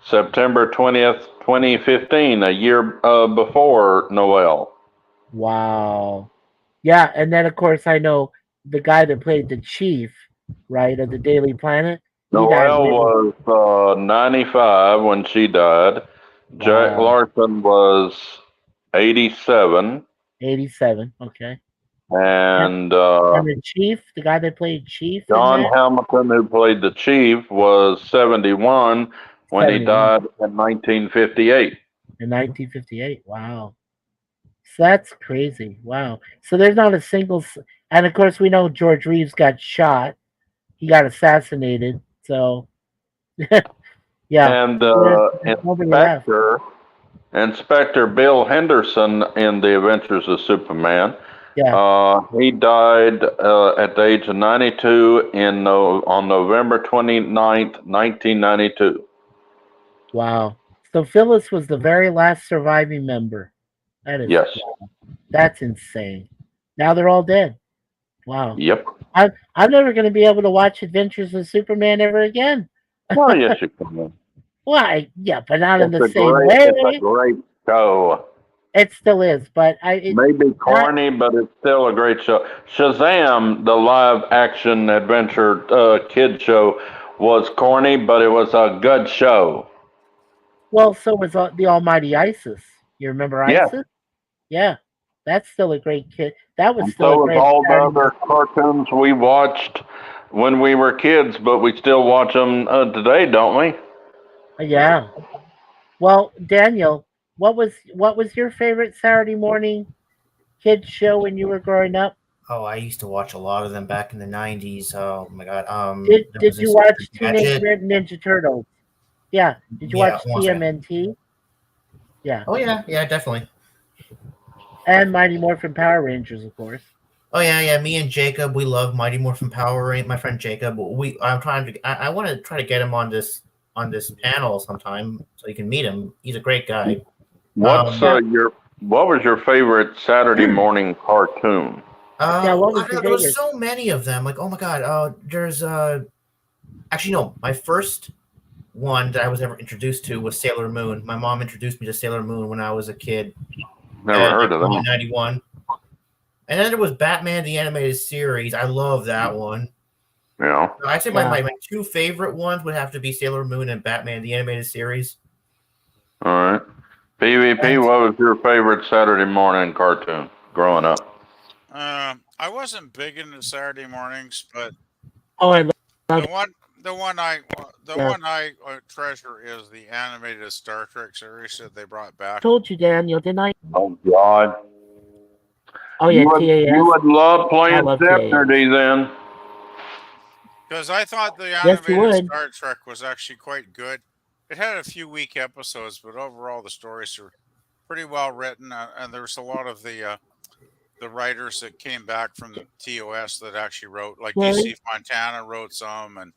September 20th, 2015, a year before Noel. Wow. Yeah, and then of course I know the guy that played the chief, right, of the Daily Planet. He died Noel later. was 95 when she died. Jack Wow. Larson was 87. 87. Okay. And And the chief, the guy that played chief in John that, Hamilton, who played the chief, was 71 when he 71 died in 1958. in 1958. Wow. So that's crazy. Wow. So there's not a single, and of course we know George Reeves got shot. He got assassinated. So yeah, And there's nobody left. Inspector Bill Henderson in The Adventures of Superman. Yeah. He died at the age of 92 on November 29th, 1992. Wow. So Phyllis was the very last surviving member. That is, Yes. that's insane. Now they're all dead. Wow. Yep. I'm never going to be able to watch Adventures of Superman ever again. Oh, yes, you can. Why? Yeah, but not in It's the a same great, way. it's a great show. It still is, but Maybe corny, but it's still a great show. Shazam, the live action adventure kid show, was corny, but it was a good show. Well, so was the Almighty Isis. You remember Yes. Isis? Yeah, that's still a great kid. That was And still so a was great all the Saturday other cartoons we watched when we were kids, but we still watch them today, don't we? Yeah. Well, Daniel, what was your favorite Saturday morning kids show when you were growing up? Oh, I used to watch a lot of them back in the '90s. Oh my god. Did there was you Inspector watch Teenage Gadget. Mutant Ninja Turtles? Yeah. Did you Yeah, watch once, yeah. TMNT? Yeah. Oh yeah, definitely. And Mighty Morphin Power Rangers, of course. Oh yeah. Me and Jacob, we love Mighty Morphin Power Rangers. My friend Jacob, I want to try to get him on this panel sometime so you can meet him. He's a great guy. What was your favorite Saturday morning cartoon? What was your there were favorite? so many of them. Like, oh my god, there's actually no. My first one that I was ever introduced to was Sailor Moon. My mom introduced me to Sailor Moon when I was a kid. Never heard of them. 1991. And then there was Batman the Animated Series. I love that one. Yeah. I'd say my two favorite ones would have to be Sailor Moon and Batman the Animated Series. All right. PvP, what was your favorite Saturday morning cartoon growing up? I wasn't big into Saturday mornings, but Oh, I love the one I treasure is the animated Star Trek series that they brought I back. told you, Daniel, didn't I? Oh, God. Oh, yeah, You would love playing love Jeopardy then. Because I thought the Yes, you animated would. Star Trek was actually quite good. It had a few weak episodes, but overall the stories were pretty well written, and there was a lot of the writers that came back from the TOS that actually wrote, like Jerry? DC Fontana wrote some, and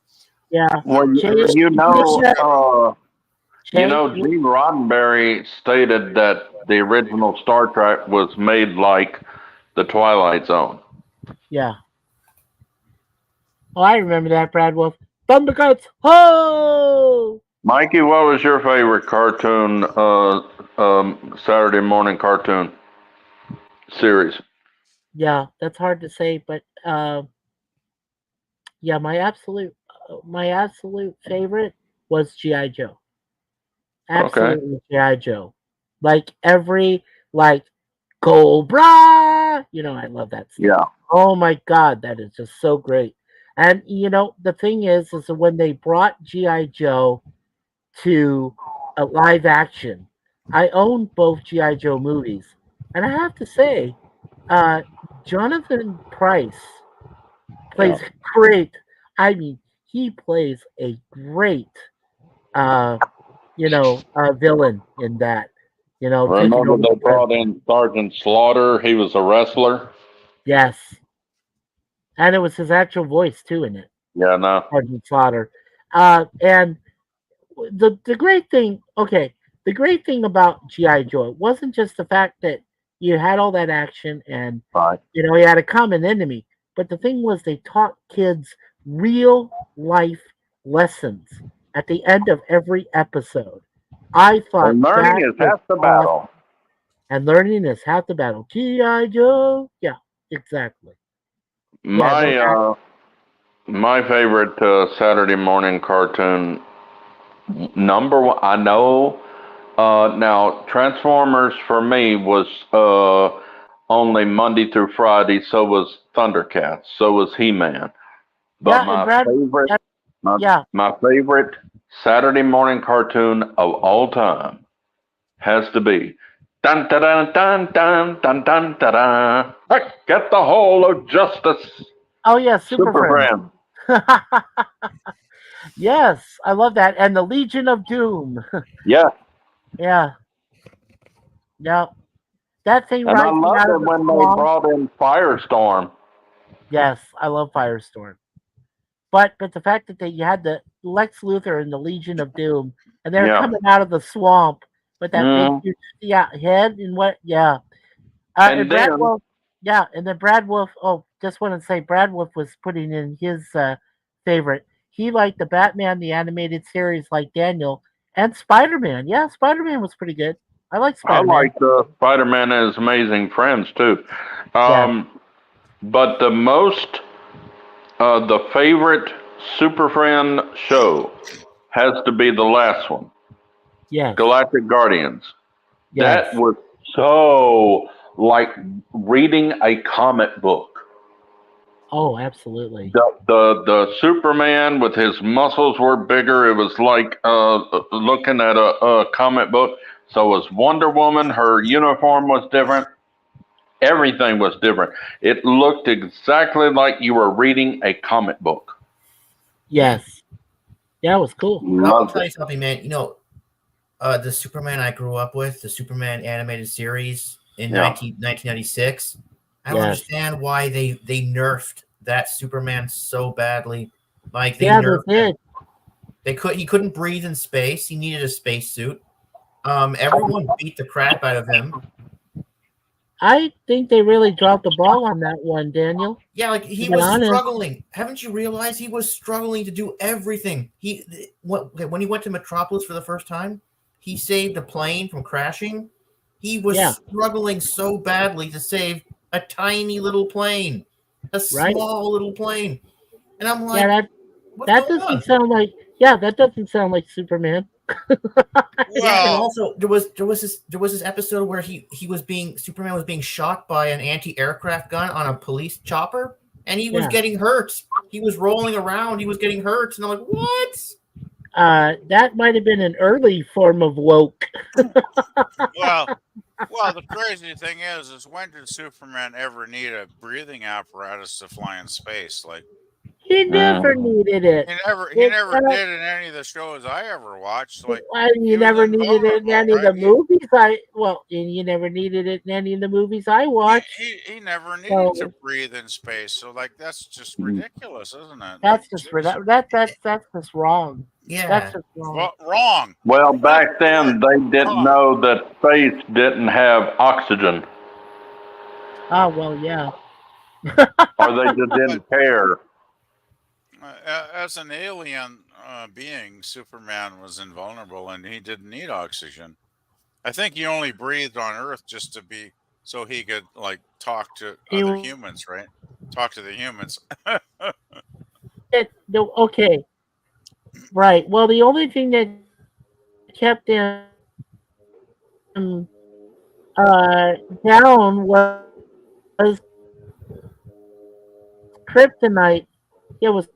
Yeah. Well, Jay- Gene Jay- Roddenberry stated that the original Star Trek was made like the Twilight Zone. Yeah. Oh, I remember that, Brad Wolf. Thundercats! Ho! Mikey, what was your favorite cartoon, Saturday morning cartoon series? Yeah, that's hard to say, but yeah, my absolute favorite was G.I. Joe. Absolutely G.I. Joe. Like Cobra! You know, I love that stuff. Yeah. Oh my God, that is just so great. And you know, the thing is that when they brought G.I. Joe to a live action, I own both G.I. Joe movies. And I have to say, Jonathan Pryce plays great. I mean, he plays a great villain in that. Taking Remember over they the brought in Sergeant Slaughter. He was a wrestler. Yes, and it was his actual voice too in it, Yeah, no. Sergeant Slaughter. And the great thing, the great thing about GI Joe wasn't just the fact that you had all that action and Right. you had a common enemy, but the thing was they taught kids real life lessons at the end of every episode. I thought And learning that is half the was battle. and learning is half the battle. GI Joe, yeah, exactly. My my favorite Saturday morning cartoon, number one. I know. Now Transformers for me was only Monday through Friday. So was Thundercats. So was He-Man. But Yeah, and my Brad, favorite, yeah, my favorite Saturday morning cartoon of all time has to be dun dun dun dun dun dun dun dun dun. Get the Hall of Justice. oh yeah, Super Friends. Yes, I love that, and the Legion of Doom. Yeah. Yeah, yeah, that thing And I rising loved out it of the when they swamp. brought in Firestorm. Yes, I love Firestorm. But the fact that you had the Lex Luthor and the Legion of Doom, and they're Yeah. coming out of the swamp with that Mhm. big huge head and what? Yeah. And And Brad then- Wolf. Yeah, and then Brad Wolf. Oh, just want to say Brad Wolf was putting in his favorite. He liked the Batman the animated series, like Daniel, and Spider-Man. Yeah, Spider-Man was pretty good. I like I Spider-Man. like Spider-Man and his Amazing Friends too. But the favorite Super Friend show has to be the last one. Yes. Galactic Guardians. Yes. That was so like reading a comic book. Oh, absolutely. The Superman with his muscles were bigger. It was like looking at a comic book. So was Wonder Woman. Her uniform was different. Everything was different. It looked exactly like you were reading a comic book. Yes. Yeah, it was cool. I will Loved tell you it. something, man. The Superman I grew up with, the Superman animated series in Yeah. 1996. I don't Yes. understand why they nerfed that Superman so badly. Like they Yeah, they nerfed him. did. He couldn't breathe in space. He needed a spacesuit. Everyone beat the crap out of him. I think they really dropped the ball on that one, Daniel. Yeah, like he To be was honest. struggling. Haven't you realized he was struggling to do everything? When he went to Metropolis for the first time, he saved a plane from crashing. He was Yeah. struggling so badly to save a tiny little plane, a Right. small little plane. And I'm like, Yeah, what's that going doesn't on? sound like. Yeah, that doesn't sound like Superman. Yeah, and Well, also there was this episode where Superman was being shot by an anti-aircraft gun on a police chopper, and he was Yeah. getting hurt. He was rolling around, he was getting hurt, and I'm like, what? That might have been an early form of woke. well, the crazy thing is when did Superman ever need a breathing apparatus to fly in space? Like He never needed it. he never It's, did in any of the shows I ever watched. Like You he was never needed it in invulnerable, any of the right? movies and you never needed it in any of the movies I watched. He never needed So- to breathe in space. So like that's just ridiculous, isn't it? That's Like, just seriously. that's just wrong. Yeah. That's just wrong. Well, wrong. Well, back then they didn't know that space didn't have oxygen, Oh well, yeah. or they just didn't care. As an alien being, Superman was invulnerable and he didn't need oxygen. I think he only breathed on Earth just to be so he could like talk to He other w- humans, right? Talk to the humans. Okay. Right. Well, the only thing that kept him down was kryptonite. It was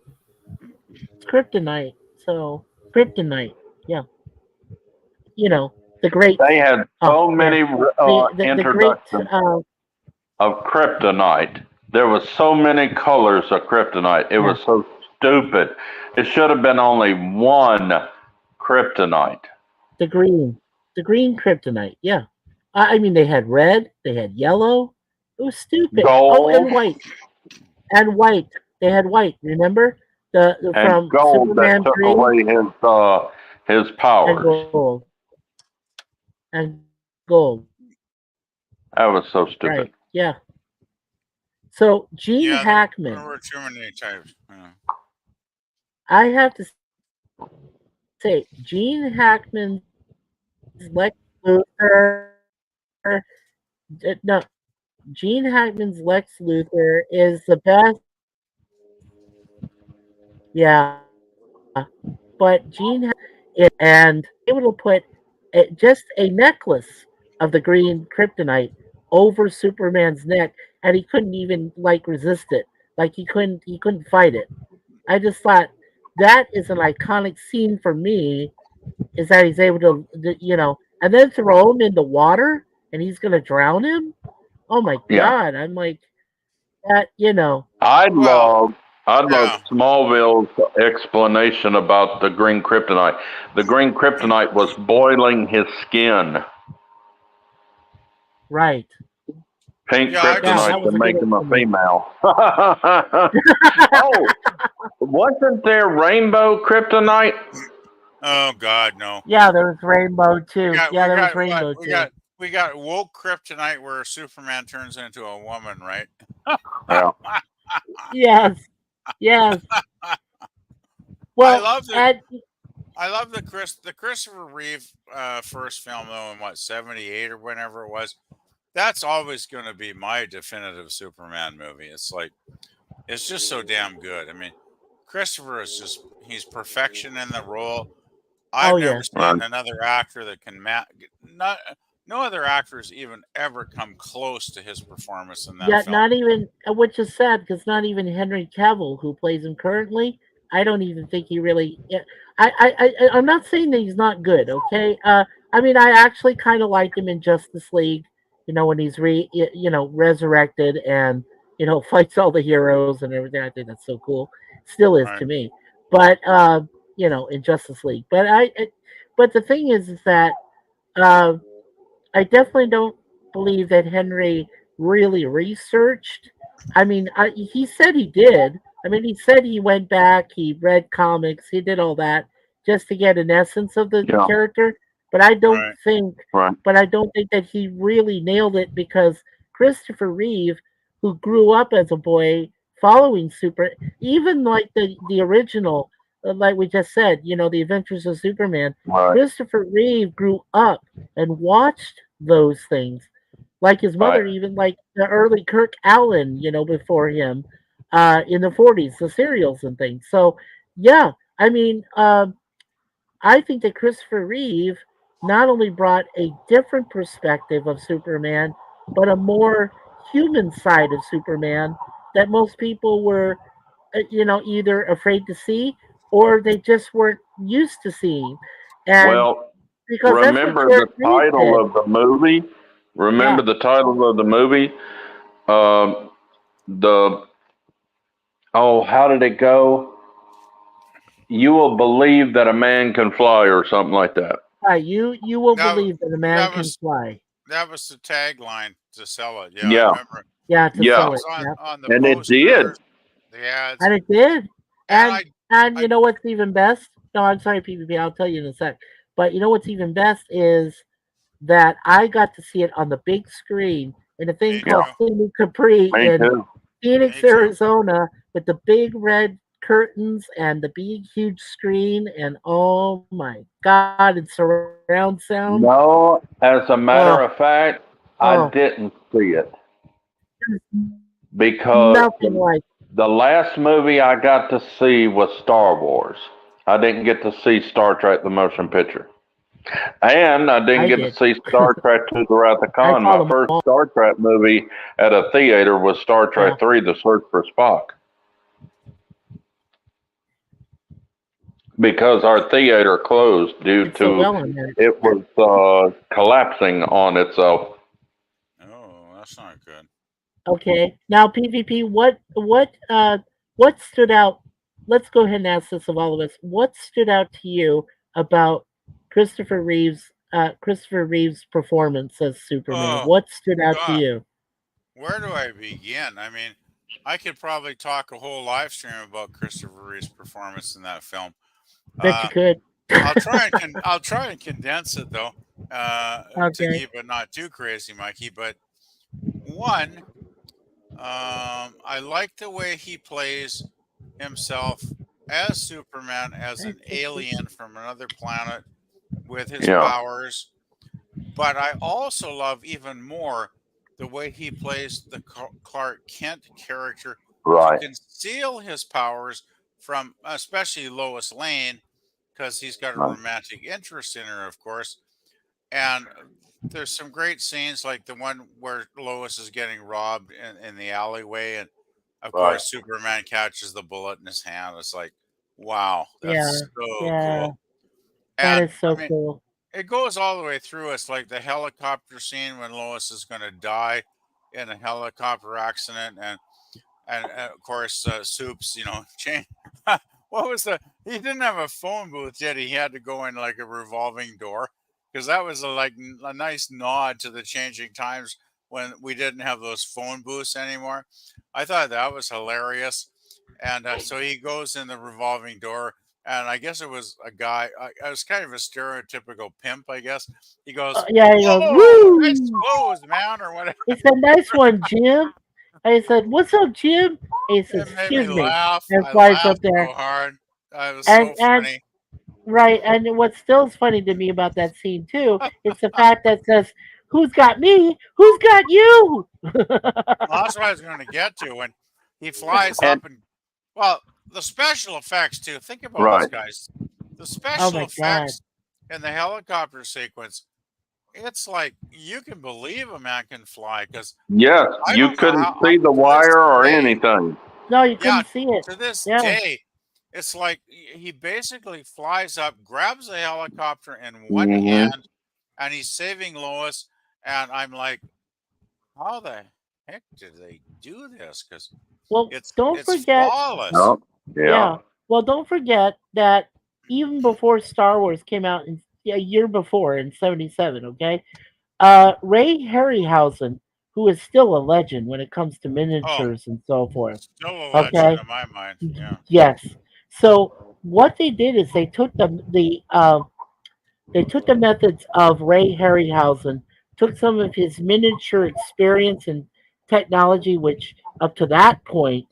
kryptonite. So kryptonite. Yeah. The great. They had so many the great. introductions of kryptonite. There was so many colors of kryptonite. It was so stupid. It should have been only one kryptonite. The green kryptonite. Yeah. I mean, they had red, they had yellow. It was stupid. Oh, Gold and white. They had white. Remember and from gold that Superman took 3 away his and powers. gold and gold. That was so stupid. Right. Yeah. So Gene Yeah, Hackman. there were too many types. Yeah. I have to say, Gene Hackman's Lex Luthor. No, Gene Hackman's Lex Luthor is the best. Yeah, but and able to put just a necklace of the green kryptonite over Superman's neck, and he couldn't even like resist it. Like he couldn't fight it. I just thought that is an iconic scene for me. Is that he's able to, and then throw him in the water and he's gonna drown him? Oh my Yeah. god! I'm like that. I Well, love yeah. Smallville's explanation about the green kryptonite. The green kryptonite was boiling his skin. Right. Pink Yeah, I that kryptonite was to a make good him a explanation. female. Oh, wasn't there rainbow kryptonite? Oh God, no. Yeah, there was rainbow too. We Yeah, there was got what? rainbow too. We got woke kryptonite where Superman turns into a woman, right? Yeah. Yes, yes. I Well, love the and I love the Christopher Reeve first film though in what 78 or whenever it was. That's always going to be my definitive Superman movie. It's like it's just so damn good. I mean, Christopher is he's perfection in the role. I've never yes, seen Right. another actor that can no other actors even ever come close to his performance in that yeah, film. not even, which is sad because not even Henry Cavill, who plays him currently, I don't even think he really. I'm not saying that he's not good. Okay, I mean, I actually kind of liked him in Justice League. When he's resurrected and fights all the heroes and everything. I think that's so cool. Still is Right. to me. But in Justice League. But but the thing is that I definitely don't believe that Henry really researched. I mean, he said he did. I mean, he said he went back, he read comics, he did all that just to get an essence of the Yeah. character. But I don't Right. think, Right. that he really nailed it because Christopher Reeve, who grew up as a boy following even like the original, like we just said, the Adventures of Superman. Right. Christopher Reeve grew up and watched those things, like his mother, Right. even like the early Kirk Allen, before him, in the 40s, the serials and things. So, yeah, I mean, I think that Christopher Reeve not only brought a different perspective of Superman, but a more human side of Superman that most people were, either afraid to see or they just weren't used to seeing. And Well, because that's what remember George the Reeves did. title of the movie? Remember Yeah. the title of the movie? How did it go? You will believe that a man can fly, or something like that. Right, you will That- believe that a man that can was- fly. That was the tagline to sell it. Yeah, Yeah. I remember. Yeah, to Yeah. sell It it. was on, Yeah. on the And it did. posters, the ads. And it did. And And I- you know what's even best? No, I'm sorry, PvP. I'll tell you in a sec. But you know what's even best is that I got to see it on the big screen in a thing Me called too. Cine Capri Me in too. Phoenix, Me too. Arizona, with the big red curtains and the big huge screen, and oh my god, it's surround sound. No, as a matter Oh. of fact, Oh. I didn't see it because Nothing like the last movie I got to see was Star Wars. I didn't get to see Star Trek: The Motion Picture, and I didn't I get did. to see Star Trek: To the Wrath of Khan. saw My them first all. Star Trek movie at a theater was Star Trek Yeah. 3: The Search for Spock. Because our theater closed due It's so to well on there. it was collapsing on itself. Oh, that's not good. Okay. Now PvP, what stood out? Let's go ahead and ask this of all of us. What stood out to you about Christopher Reeve's performance as Superman. Oh, What stood out to God. you? Where do I begin? I mean, I could probably talk a whole live stream about Christopher Reeve's performance in that film. Bet you could. I'll try and condense it though, to Okay. keep it not too crazy, Mikey. But one, I like the way he plays himself as Superman, as an alien from another planet with his Yeah. powers. But I also love even more the way he plays the Clark Kent character Right. to conceal his powers from, especially Lois Lane, because he's got a Right. romantic interest in her, of course. And there's some great scenes like the one where Lois is getting robbed in the alleyway, and of Right. course Superman catches the bullet in his hand. It's like, wow, that's Yeah. so Yeah. cool. That And is so I mean, cool. it goes all the way through. It's like the helicopter scene when Lois is going to die in a helicopter accident, and of course Soups, change. What was he didn't have a phone booth yet. He had to go in like a revolving door, because that was a nice nod to the changing times when we didn't have those phone booths anymore. I thought that was hilarious. And so he goes in the revolving door, and I guess it was a guy. It was kind of a stereotypical pimp, I guess. He goes, Yeah, he goes, "Whoa, nice woo! clothes, man," or whatever. He said, nice one, Jim. I said, what's up, Jim? And he says, It made me excuse me. laugh. And I flies up laughed there. so hard. It was And so funny. right, and what still is funny to me about that scene too is the fact that says, "Who's got me? Who's got you?" Well, that's what I was going to get to when he flies And- up and the special effects too. Think about Right. this, guys. The special my effects in the helicopter sequence. It's like you can believe a man can fly, because Yes, I you don't know couldn't how- see the to this wire or day- anything. No, you Yeah, couldn't see it. to this Yeah. day, it's like he basically flies up, grabs the helicopter in one Mhm. hand, and he's saving Lois. And I'm like, how the heck did they do this? Because Well, it's don't forget. flawless. No. Yeah. Well, don't forget that even before Star Wars came out a year before in '77, okay, Ray Harryhausen, who is still a legend when it comes to miniatures and so forth. Still a legend Okay. in my mind. Yeah. Yes. So what they did is they took the methods of Ray Harryhausen, took some of his miniature experience and technology, which up to that point,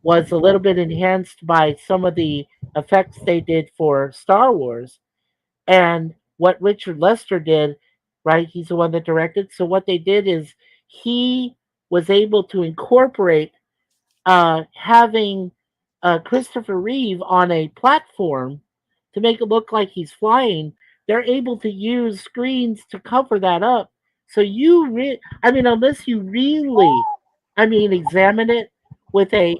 was a little bit enhanced by some of the effects they did for Star Wars. And what Richard Lester did, right? He's the one that directed. So what they did is he was able to incorporate having Christopher Reeve on a platform to make it look like he's flying. They're able to use screens to cover that up. So unless you really, examine it with a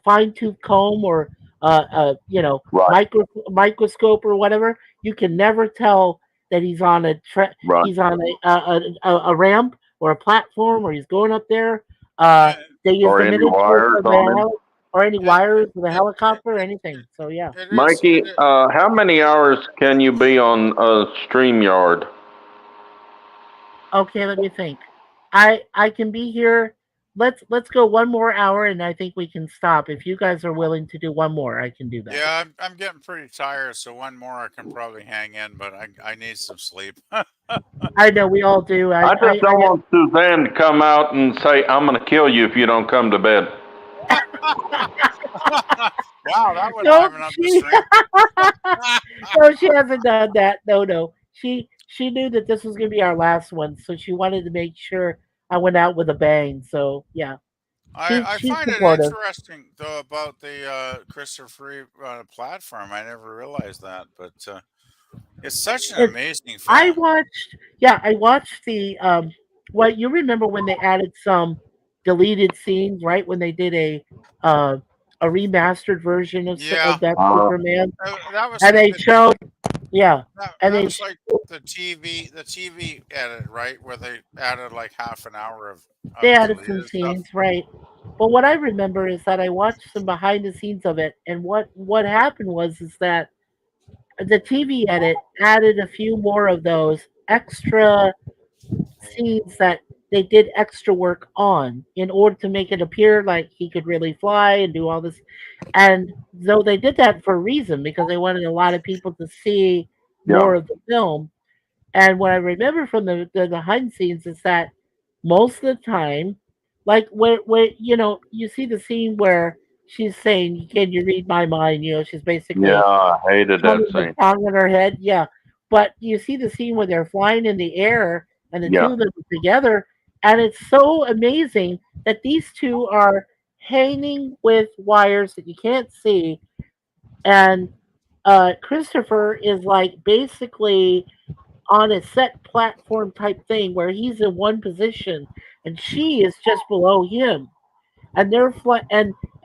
fine-tooth comb or Right. microscope or whatever, you can never tell that he's on Right. he's on a ramp or a platform, or he's going up there. They use Or the any miniatures wires of the on him. or any wires of the helicopter or anything. So yeah. It is- Mikey, it- how many hours can you be on StreamYard? Okay, let me think. I can be here. Let's go one more hour, and I think we can stop. If you guys are willing to do one more, I can do that. yeah, I'm getting pretty tired, so one more I can probably hang in, but I need some sleep. I know we all do. I just don't want Suzanne to come out and say, "I'm going to kill you if you don't come to bed." Wow, that would No, liven up the stream. No, she hasn't done that. No. She knew that this was going to be our last one, so she wanted to make sure I went out with a bang. So yeah. I she's find supportive. it interesting though about the Christopher Reeve platform. I never realized that, but it's such an amazing film. I watched the what you remember when they added some deleted scenes, right? When they did a remastered version of that Superman, That was and they the- showed, yeah, That, and that they was like the TV edit, right? Where they added like half an hour of they added some deleted stuff. scenes, right? But what I remember is that I watched some behind the scenes of it, and what happened was that the TV edit added a few more of those extra scenes that they did extra work on in order to make it appear like he could really fly and do all this. And though they did that for a reason, because they wanted a lot of people to see more Yeah. of the film. And what I remember from the behind scenes is that most of the time, like where you see the scene where she's saying, "Can you read my mind?" She's Yeah, basically I hated that humming the scene. song in her head. Yeah, but you see the scene where they're flying in the air and the two Yeah. of them are together, and it's so amazing that these two are hanging with wires that you can't see, and Christopher is like basically on a set platform type thing where he's in one position and she is just below him, and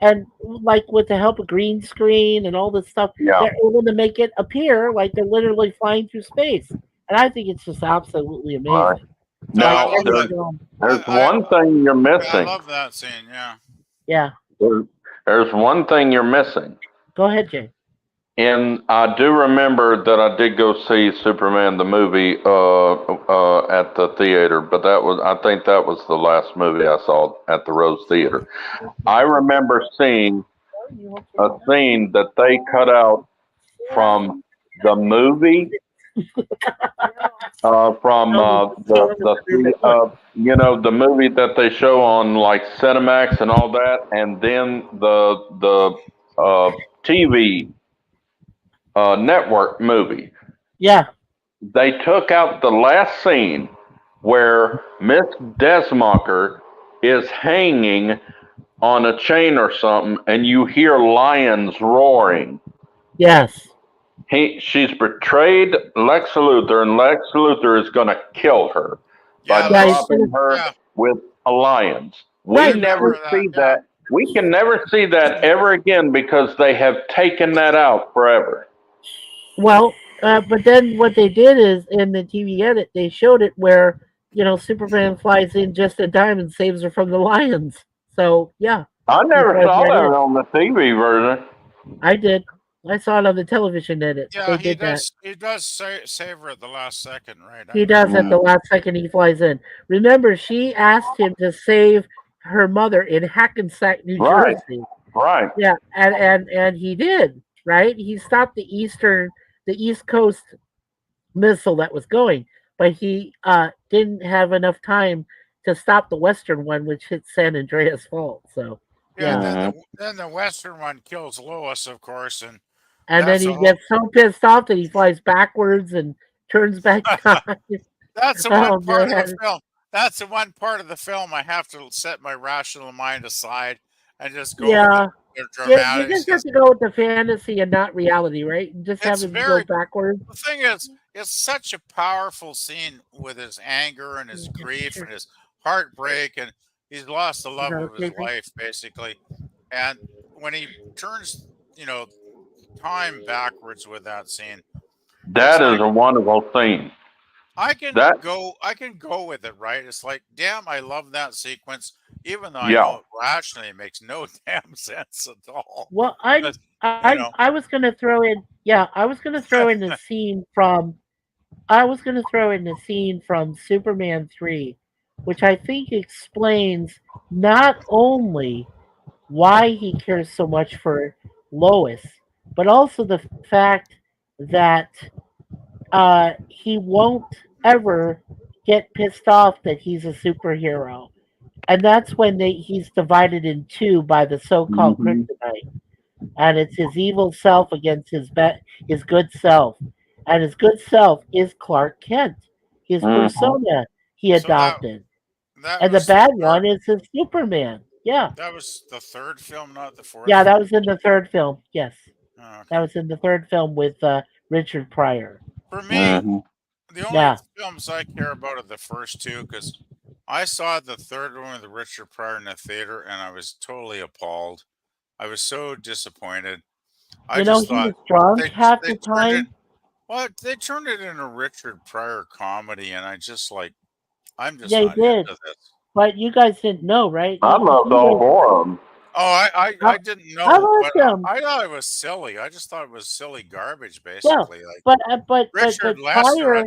and like with the help of green screen and all this stuff, Yeah. they're able to make it appear like they're literally flying through space, and I think it's just absolutely Right. amazing. Yeah, I Like Now, love any that. film. there's I one thing you're I missing. love that scene. Yeah. Yeah, There's one thing you're missing. go ahead, Jay. And I do remember that I did go see Superman the movie at the theater, but I think that was the last movie I saw at the Rose Theater. I remember seeing a scene that they cut out from the movie, from the movie that they show on like Cinemax and all that, and then the TV network movie. Yeah, They took out the last scene where Miss Desmacher is hanging on a chain or something, and you hear lions roaring. yes, She's betrayed Lex Luthor, and Lex Luthor is going to kill her by Yeah, yeah. that's dropping her yeah. with lions. We Right. never Remember that. see Yeah. that. We can never see that ever again because they have taken that out forever. Well, but then what they did is in the TV edit, they showed it where Superman flies in just in time and saves her from the lions. So yeah, I never flies saw right that in. on the TV version. I did. I saw it on the television edit. Yeah, They he did that. does. He does save her at the last second, right? I He does remember at the last second he flies in. Remember, she asked him to save her mother in Hackensack, New Right. Jersey. Right. Yeah, and he did, right? He stopped the East Coast missile that was going, but he didn't have enough time to stop the Western one, which hit San Andreas Fault. So Yeah, yeah, then the Western one kills Lois, of course, and and then that's he a whole, gets so pissed off that he flies backwards and turns back time. that's the Oh one part of the man, film. That's the one part of the film I have to set my rational mind aside and just go with yeah. the You dramatics. just have to go with the fantasy and not reality, right? You just have It's him go very. backwards. The thing is, it's such a powerful scene with his anger and his grief and his heartbreak, and he's lost the love of his life basically. And when he turns, time backwards with that scene, That it's is like a wonderful scene. I can That go with it, right? It's like, damn, I love that sequence, even though I yeah. know rationally it makes no damn sense at all. Well, But, I was gonna throw in, yeah, I was gonna throw in the scene from Superman 3, which I think explains not only why he cares so much for Lois, but also the fact that he won't ever get pissed off that he's a superhero. And that's when he's divided in two by the so-called Mhm. kryptonite, and it's his evil self against his good self, and his good self is Clark Kent, his Mhm. persona he so that adopted, that and the was the bad third. one is his Superman. Yeah, That was the third film, not the fourth yeah, that film. was in the third film. Yes, Oh, that okay. was in the third film with Richard Pryor. For me, Mhm. the only Yeah, films I care about are the first two because I saw the third one with Richard Pryor in the theater and I was totally appalled. I was so disappointed. I just he was thought drunk half they the turned it time. they turned it into Richard Pryor comedy and I'm just They not did, into this. but you guys didn't know, right? I loved all four of them. Oh, I didn't know, I like but him. I thought it was silly. I just thought it was silly garbage, Yeah, basically. Like but Richard Lester, Pryor.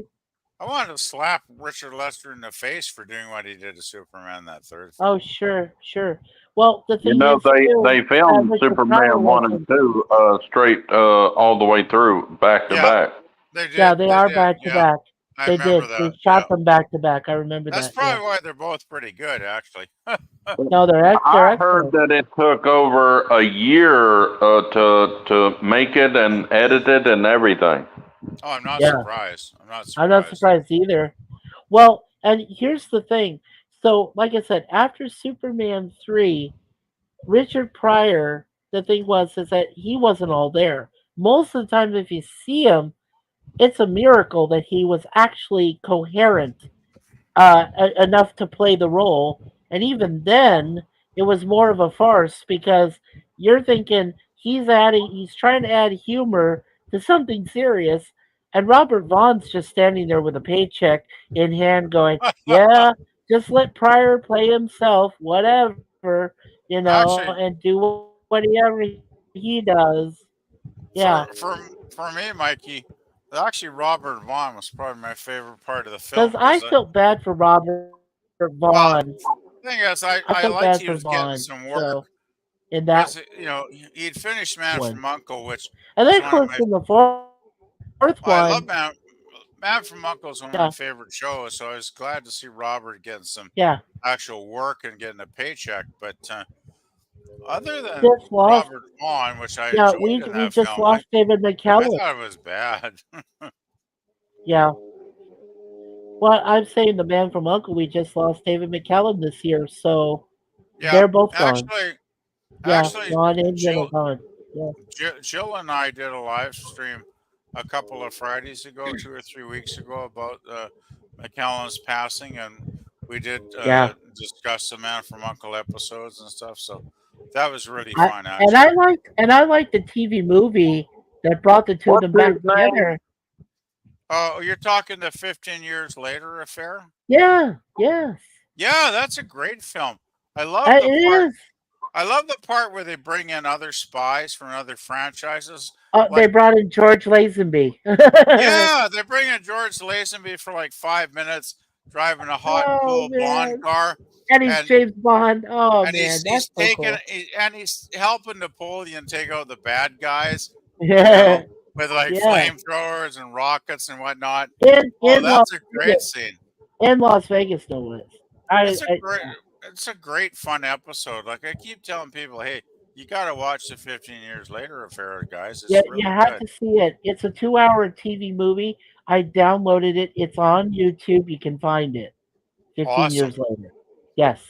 I wanted to slap Richard Lester in the face for doing what he did to Superman in that third Oh, film. sure. Well, the You thing know, is, too, they filmed Richard Pryor Superman 1 and wasn't. 2 straight all the way through, back to Yeah, back. they did. Yeah, they are back to Yeah, back. I They remember did. that. They shot Yeah, them back to back. I remember that's that. Yeah. probably why they're both pretty good, actually. No, they're I heard excellent. that it took over a year to make it and edit it and everything. Oh, I'm not Yeah. surprised. I'm not I'm not surprised. surprised either. Well, and here's the thing. So, like I said, after Superman 3, Richard Pryor, the thing is that he wasn't all there. Most of the time, if you see him, it's a miracle that he was actually coherent enough to play the role. And even then, it was more of a farce because you're thinking he's trying to add humor to something serious. And Robert Vaughn's just standing there with a paycheck in hand going, yeah, just let Pryor play himself, whatever, Actually, and do whatever he does. Yeah. for me, Mikey, actually Robert Vaughn was probably my favorite part of the Because film. I felt bad for Robert Well, Vaughn. the thing is, I felt liked bad he for was getting Vaughn. some work. So, in that Because, you know, he'd finished Man one. from Uncle, which And is then, of one of course, my. in the fourth I love one, Man from Uncle is one of yeah, my favorite shows, so I was glad to see Robert getting some yeah, actual work and getting a paycheck. But other than just lost. Robert Vaughn, which I Yeah, enjoyed in we that just film, lost David I McKellen. thought it was bad. Yeah. Well, I'm saying the man from Uncle, we just lost David McKellen this year, so Yeah, they're both gone. Yeah, actually, Vaughn and Jen are Jill, gone. Yeah. Jill and I did a live stream a couple of Fridays ago, 2 or 3 weeks ago, about McKellen's passing, and we did Yeah. discuss the Man from Uncle episodes and stuff. So that was really I, fun, and actually. I liked the TV movie that brought the two of What's them back his name? together. Oh, you're talking the 15 Years Later affair? Yeah, yes. Yeah, that's a great film. I love It the part. is. I love the part where they bring in other spies from other franchises. They Like, brought in George Lazenby. yeah, they bring in George Lazenby for like 5 minutes, driving a hot, Oh, cool blonde man. car, And he's and James Bond. Oh, and man, he's that's so taking cool. and he's helping Napoleon take out the bad guys, Yeah, with like yeah. flamethrowers and rockets and whatnot. In Oh, Las that's a great Vegas. scene. In Las Vegas, no less. It's a great fun episode. Like I keep telling people, hey, you got to watch the 15 Years Later affair, guys. It's Yeah, really you have good. to see it. It's a 2-hour TV movie. I downloaded it. It's on YouTube. You can find it. 15 years Awesome. later. Yes.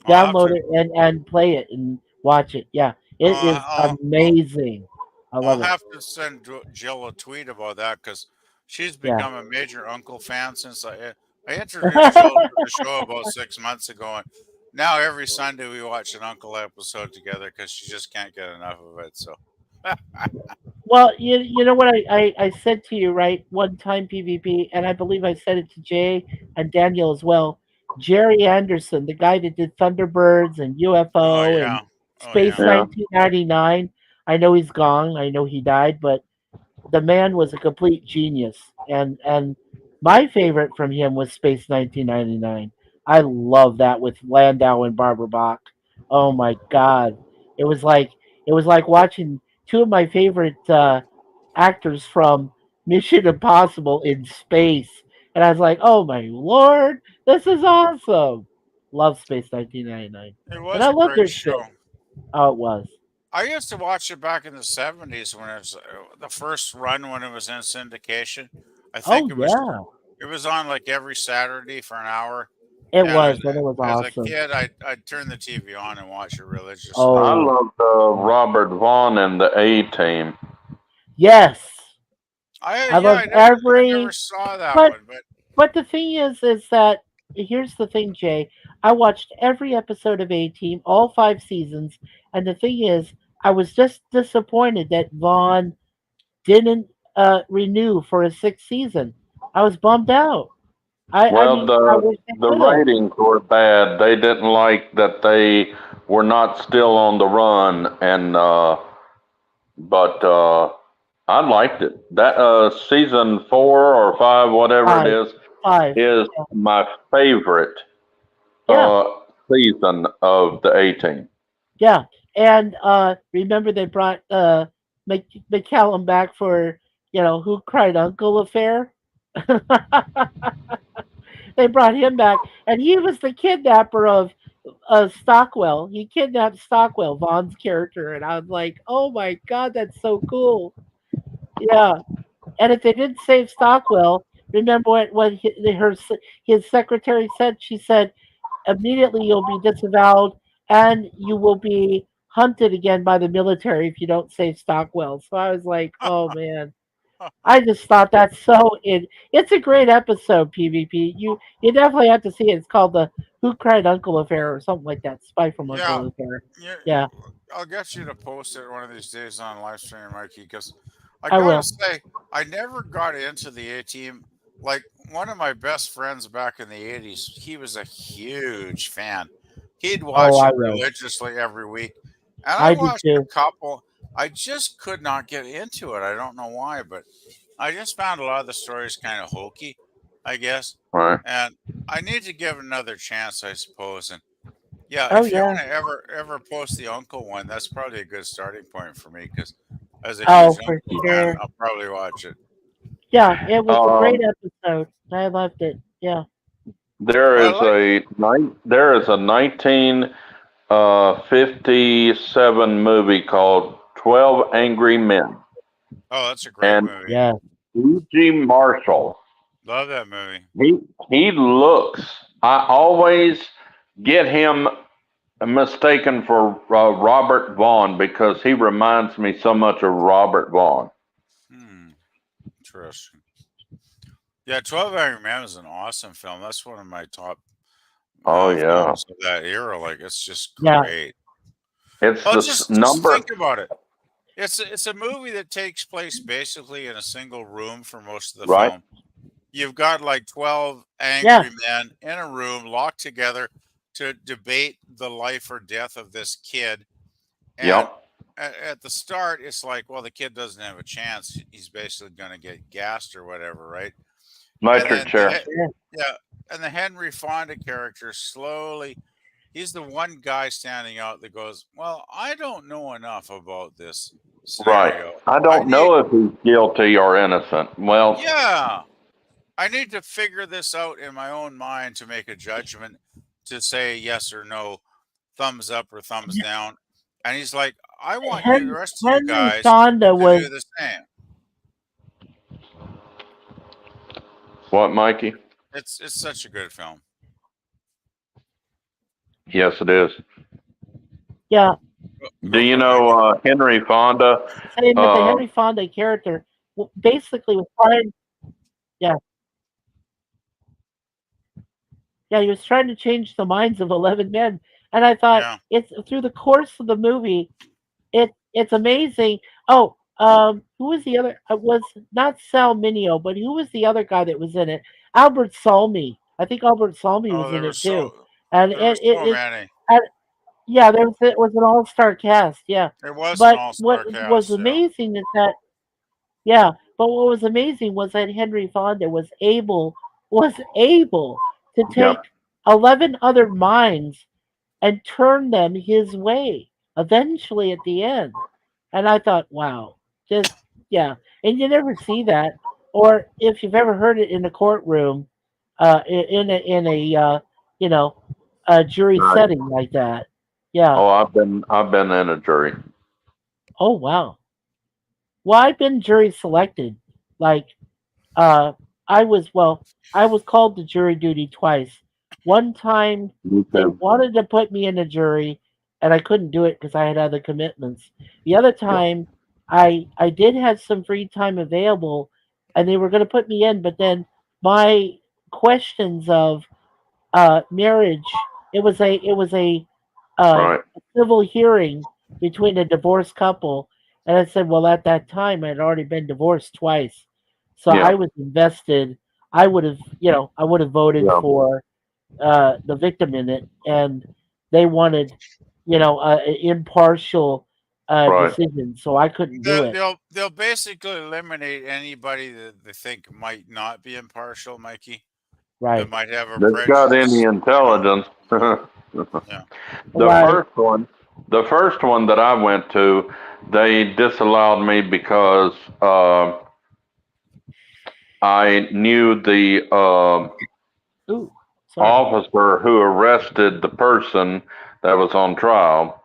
I'll have Download to. it and play it and watch it. Yeah. It is I'll amazing. I I'll love it. have to send Jill a tweet about that because she's Yeah. become a major Uncle fan since I introduced Jill to the show about 6 months ago, and now every Sunday we watch an Uncle episode together because she just can't get enough of it. So Well, you know what I said to you, right? One time, PvP, and I believe I said it to Jay and Daniel as well. Jerry Anderson, the guy that did Thunderbirds and UFO oh and yeah, oh Space yeah. Yeah. 1999. I know he's gone. I know he died, but the man was a complete genius. And my favorite from him was Space 1999. I love that with Landau and Barbara Bach. Oh my God, it was like watching two of my favorite actors from Mission Impossible in space, and I was like, oh my Lord, this is awesome. Love Space 1999, It and was I a love their great shit. show. Oh, it was. I used to watch it back in the 70s when it was the first run when it was in syndication. I Oh think yeah, it was on like every Saturday for an hour. it And was, and it was as a awesome. kid, I'd turn the TV on and watch it religiously. I Oh loved Robert Vaughn and the A Team. yes, I I loved I never every. saw that But one, but but the thing is that here's the thing, Jay. I watched every episode of A Team, all 5 seasons, and the thing is, I was just disappointed that Vaughn didn't renew for a 6th season. I was bummed out. I Well, mean, I wish they the could have. ratings were bad. They didn't like that they we're not still on the run, and but I liked it. That season 4 or 5, whatever it is 5. my favorite Yeah. season of the A-Team. Yeah, and remember they brought McCallum back for Who Cried Uncle affair. They brought him back, and he was the kidnapper of Stockwell. He kidnapped Stockwell, Vaughn's character, and I was like, "Oh my god, that's so cool!" Yeah, and if they didn't save Stockwell, remember what his secretary said? She said, "Immediately you'll be disavowed, and you will be hunted again by the military if you don't save Stockwell." So I was like, "Oh man." I just thought that's it's a great episode, PvP. You definitely have to see it. It's called the Who Cried Uncle affair or something like that. Spy from Yeah. Uncle affair. Yeah, Yeah. I'll get you to post it one of these days on live stream, Mikey, because I I will. gotta say, I never got into the A-Team. Like, one of my best friends back in the 80s, he was a huge fan. He'd watch I it will. religiously every week. And I I do watched too. a couple. I just could not get into it. I don't know why, but I just found a lot of the stories kind of hokey, I guess. Right. And I need to give it another chance, I suppose. And yeah, Oh, if you yeah. want to ever post the uncle one, that's probably a good starting point for me, because as a Oh, huge for uncle fan, sure. I'll probably watch it. Yeah, it was a great Um, episode. I loved it. Yeah. There I is like a 1957 movie called 12 Angry Men, Oh, that's a great and movie. Yeah. E.G. Marshall. Love that movie. He looks. I always get him mistaken for Robert Vaughn because he reminds me so much of Robert Vaughn. Interesting. Yeah, 12 Angry Men is an awesome film. That's one of my top Oh yeah, films of that era. Like, it's just Yeah. great. it's Well, the just number. think about it. It's a movie that takes place basically in a single room for most of the Right. film. You've got like 12 Yeah. angry men in a room locked together to debate the life or death of this kid. And Yep. at the start, it's like, well, the kid doesn't have a chance. He's basically going to get gassed or whatever, right? Nitric chair. Yeah, and the Henry Fonda character slowly, he's the one guy standing out that goes, well, I don't know enough about this Right. scenario. I don't know if he's guilty or innocent. Well, Yeah, I need to figure this out in my own mind to make a judgment to say yes or no, thumbs up or thumbs down. And he's like, I want you, the rest of you Henry guys, Fonda to was do the same. what, Mikey? It's such a good film. Yes, it is. yeah. Do you know Henry Fonda? Saying that the Uh, Henry Fonda character basically was trying. Yeah. Yeah, he was trying to change the minds of 11 men. And I thought Yeah. it's through the course of the movie, it's amazing. Oh, who was the other? It was not Sal Mineo, but who was the other guy that was in it? Albert Salmi. I think Albert Salmi was Oh, in there it was too. so And there were so many. yeah, it was an all-star cast. Yeah. It was But an all-star what cast. was Yeah. amazing is that yeah, but what was amazing was that Henry Fonda was able to take Yep. 11 other minds and turn them his way eventually at the end. And I thought, wow, just yeah. And you never see that, or if you've ever heard it in a courtroom, in a a jury Right. setting like that. Yeah. Oh, I've been in a jury. Oh wow. Well, I've been jury selected. Like, I was called to jury duty twice. One time Me they too. wanted to put me in a jury, and I couldn't do it because I had other commitments. The other time, I did have some free time available, and they were going to put me in, but then my questions of marriage. It was a Right. civil hearing between a divorced couple, and I said, well, at that time, I had already been divorced twice, so Yeah. I was invested. I would have voted Yeah. for the victim in it, and they wanted impartial Right. decision, so I couldn't do it. They'll basically eliminate anybody that they think might not be impartial, Mikey. Right. That might have a That's got any prejudice. intelligence. Yeah. The first one that I went to, they disallowed me because I knew the Ooh, sorry. officer who arrested the person that was on trial.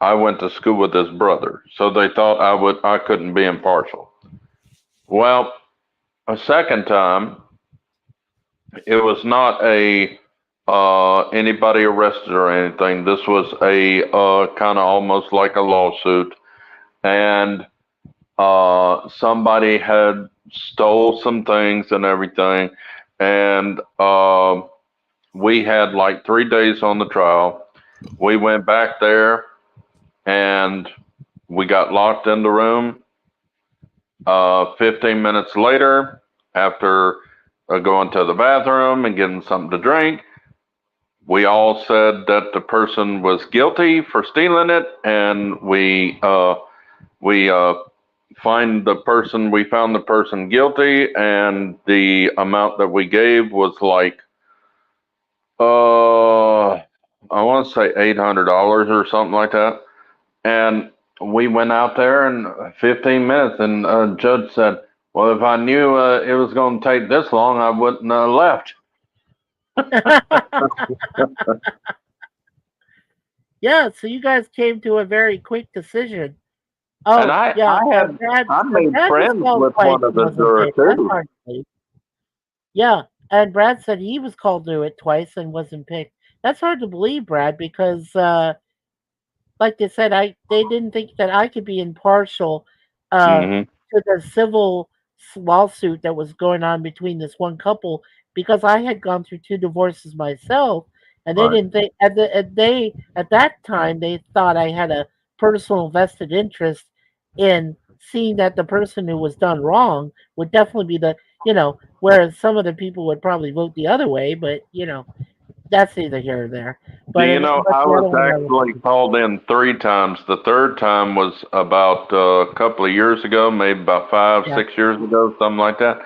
I went to school with his brother, so they thought I couldn't be impartial. Well, a second time, it was not anybody arrested or anything. This was a kind of almost like a lawsuit, and somebody had stole some things and everything, and we had like 3 days on the trial. We went back there, and we got locked in the room. 15 minutes later, after going to the bathroom and getting something to drink, we all said that the person was guilty for stealing it, and we found the person guilty, and the amount that we gave was like I want to say $800 or something like that. And we went out there in 15 minutes, and a judge said, well, if I knew it was going to take this long, I wouldn't have left. Yeah, so you guys came to a very quick decision. Oh, And I made Brad was friends called with twice one of and the wasn't jurors picked. That's too. hard to believe. Yeah, and Brad said he was called to it twice and wasn't picked. That's hard to believe, Brad, because like they said, they didn't think that I could be impartial to the civil lawsuit that was going on between this one couple, because I had gone through 2 divorces myself, and they Right. didn't think at that time they thought I had a personal vested interest in seeing that the person who was done wrong would definitely be whereas some of the people would probably vote the other way, but that's neither here or there. But Do you know, but I the other was one I actually called in 3 times. The third time was about a couple of years ago, maybe about 5, Yeah. 6 years ago, something like that.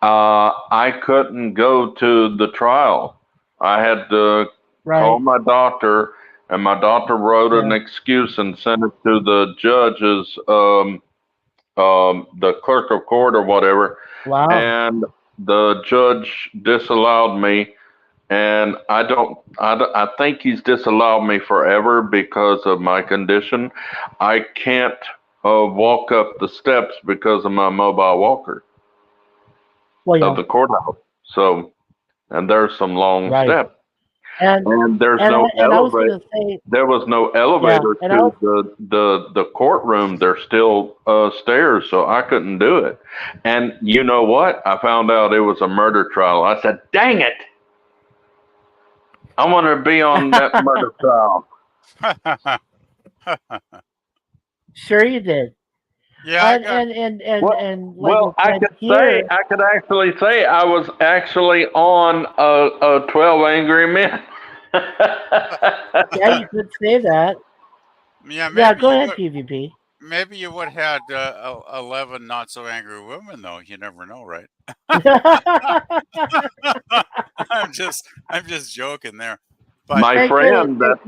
I couldn't go to the trial. I had to call my doctor, and my doctor wrote an excuse and sent it to the judge's, the clerk of court or whatever. Wow. And the judge disallowed me. And I think he's disallowed me forever because of my condition. I can't walk up the steps because of my mobile walker of the courthouse. So, and there's some long steps. And there's no elevator. There was no elevator to the courtroom. There's still stairs, so I couldn't do it. And you know what? I found out it was a murder trial. I said, dang it. I want to be on that murder trial. Sure you did. Yeah. I could actually say I was actually on a 12 Angry Men. Yeah, you could say that. Yeah, go ahead, PvP. Maybe you would have had 11 not so angry women, though. You never know, right? I'm just joking there. But my friend that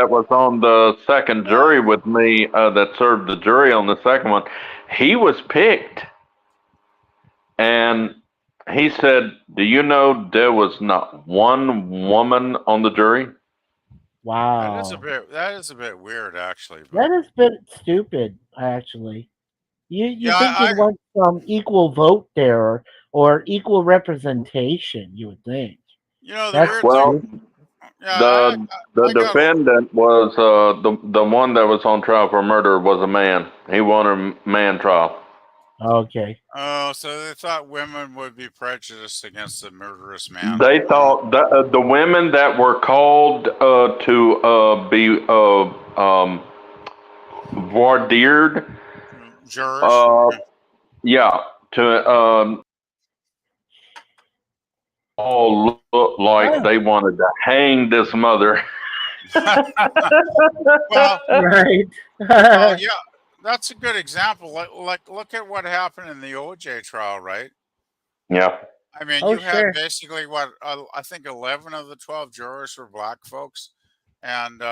was on the second jury with me, that served the jury on the second one, he was picked, and he said, "Do you know there was not one woman on the jury?" Wow, that is a bit weird, actually. That is a bit stupid, actually. You think you'd want some equal vote there or equal representation? You would think. The defendant was the one that was on trial for murder was a man. He won a man trial. Okay. Oh, so they thought women would be prejudiced against the murderous man. They thought that the women that were called to be voir dired, jurors. Yeah, to all looked like they wanted to hang this mother. Well, Right. well, yeah, that's a good example. Like, look at what happened in the OJ trial, right? Yeah. I mean, Oh, you had sure. basically what I think 11 of the 12 jurors were black folks, and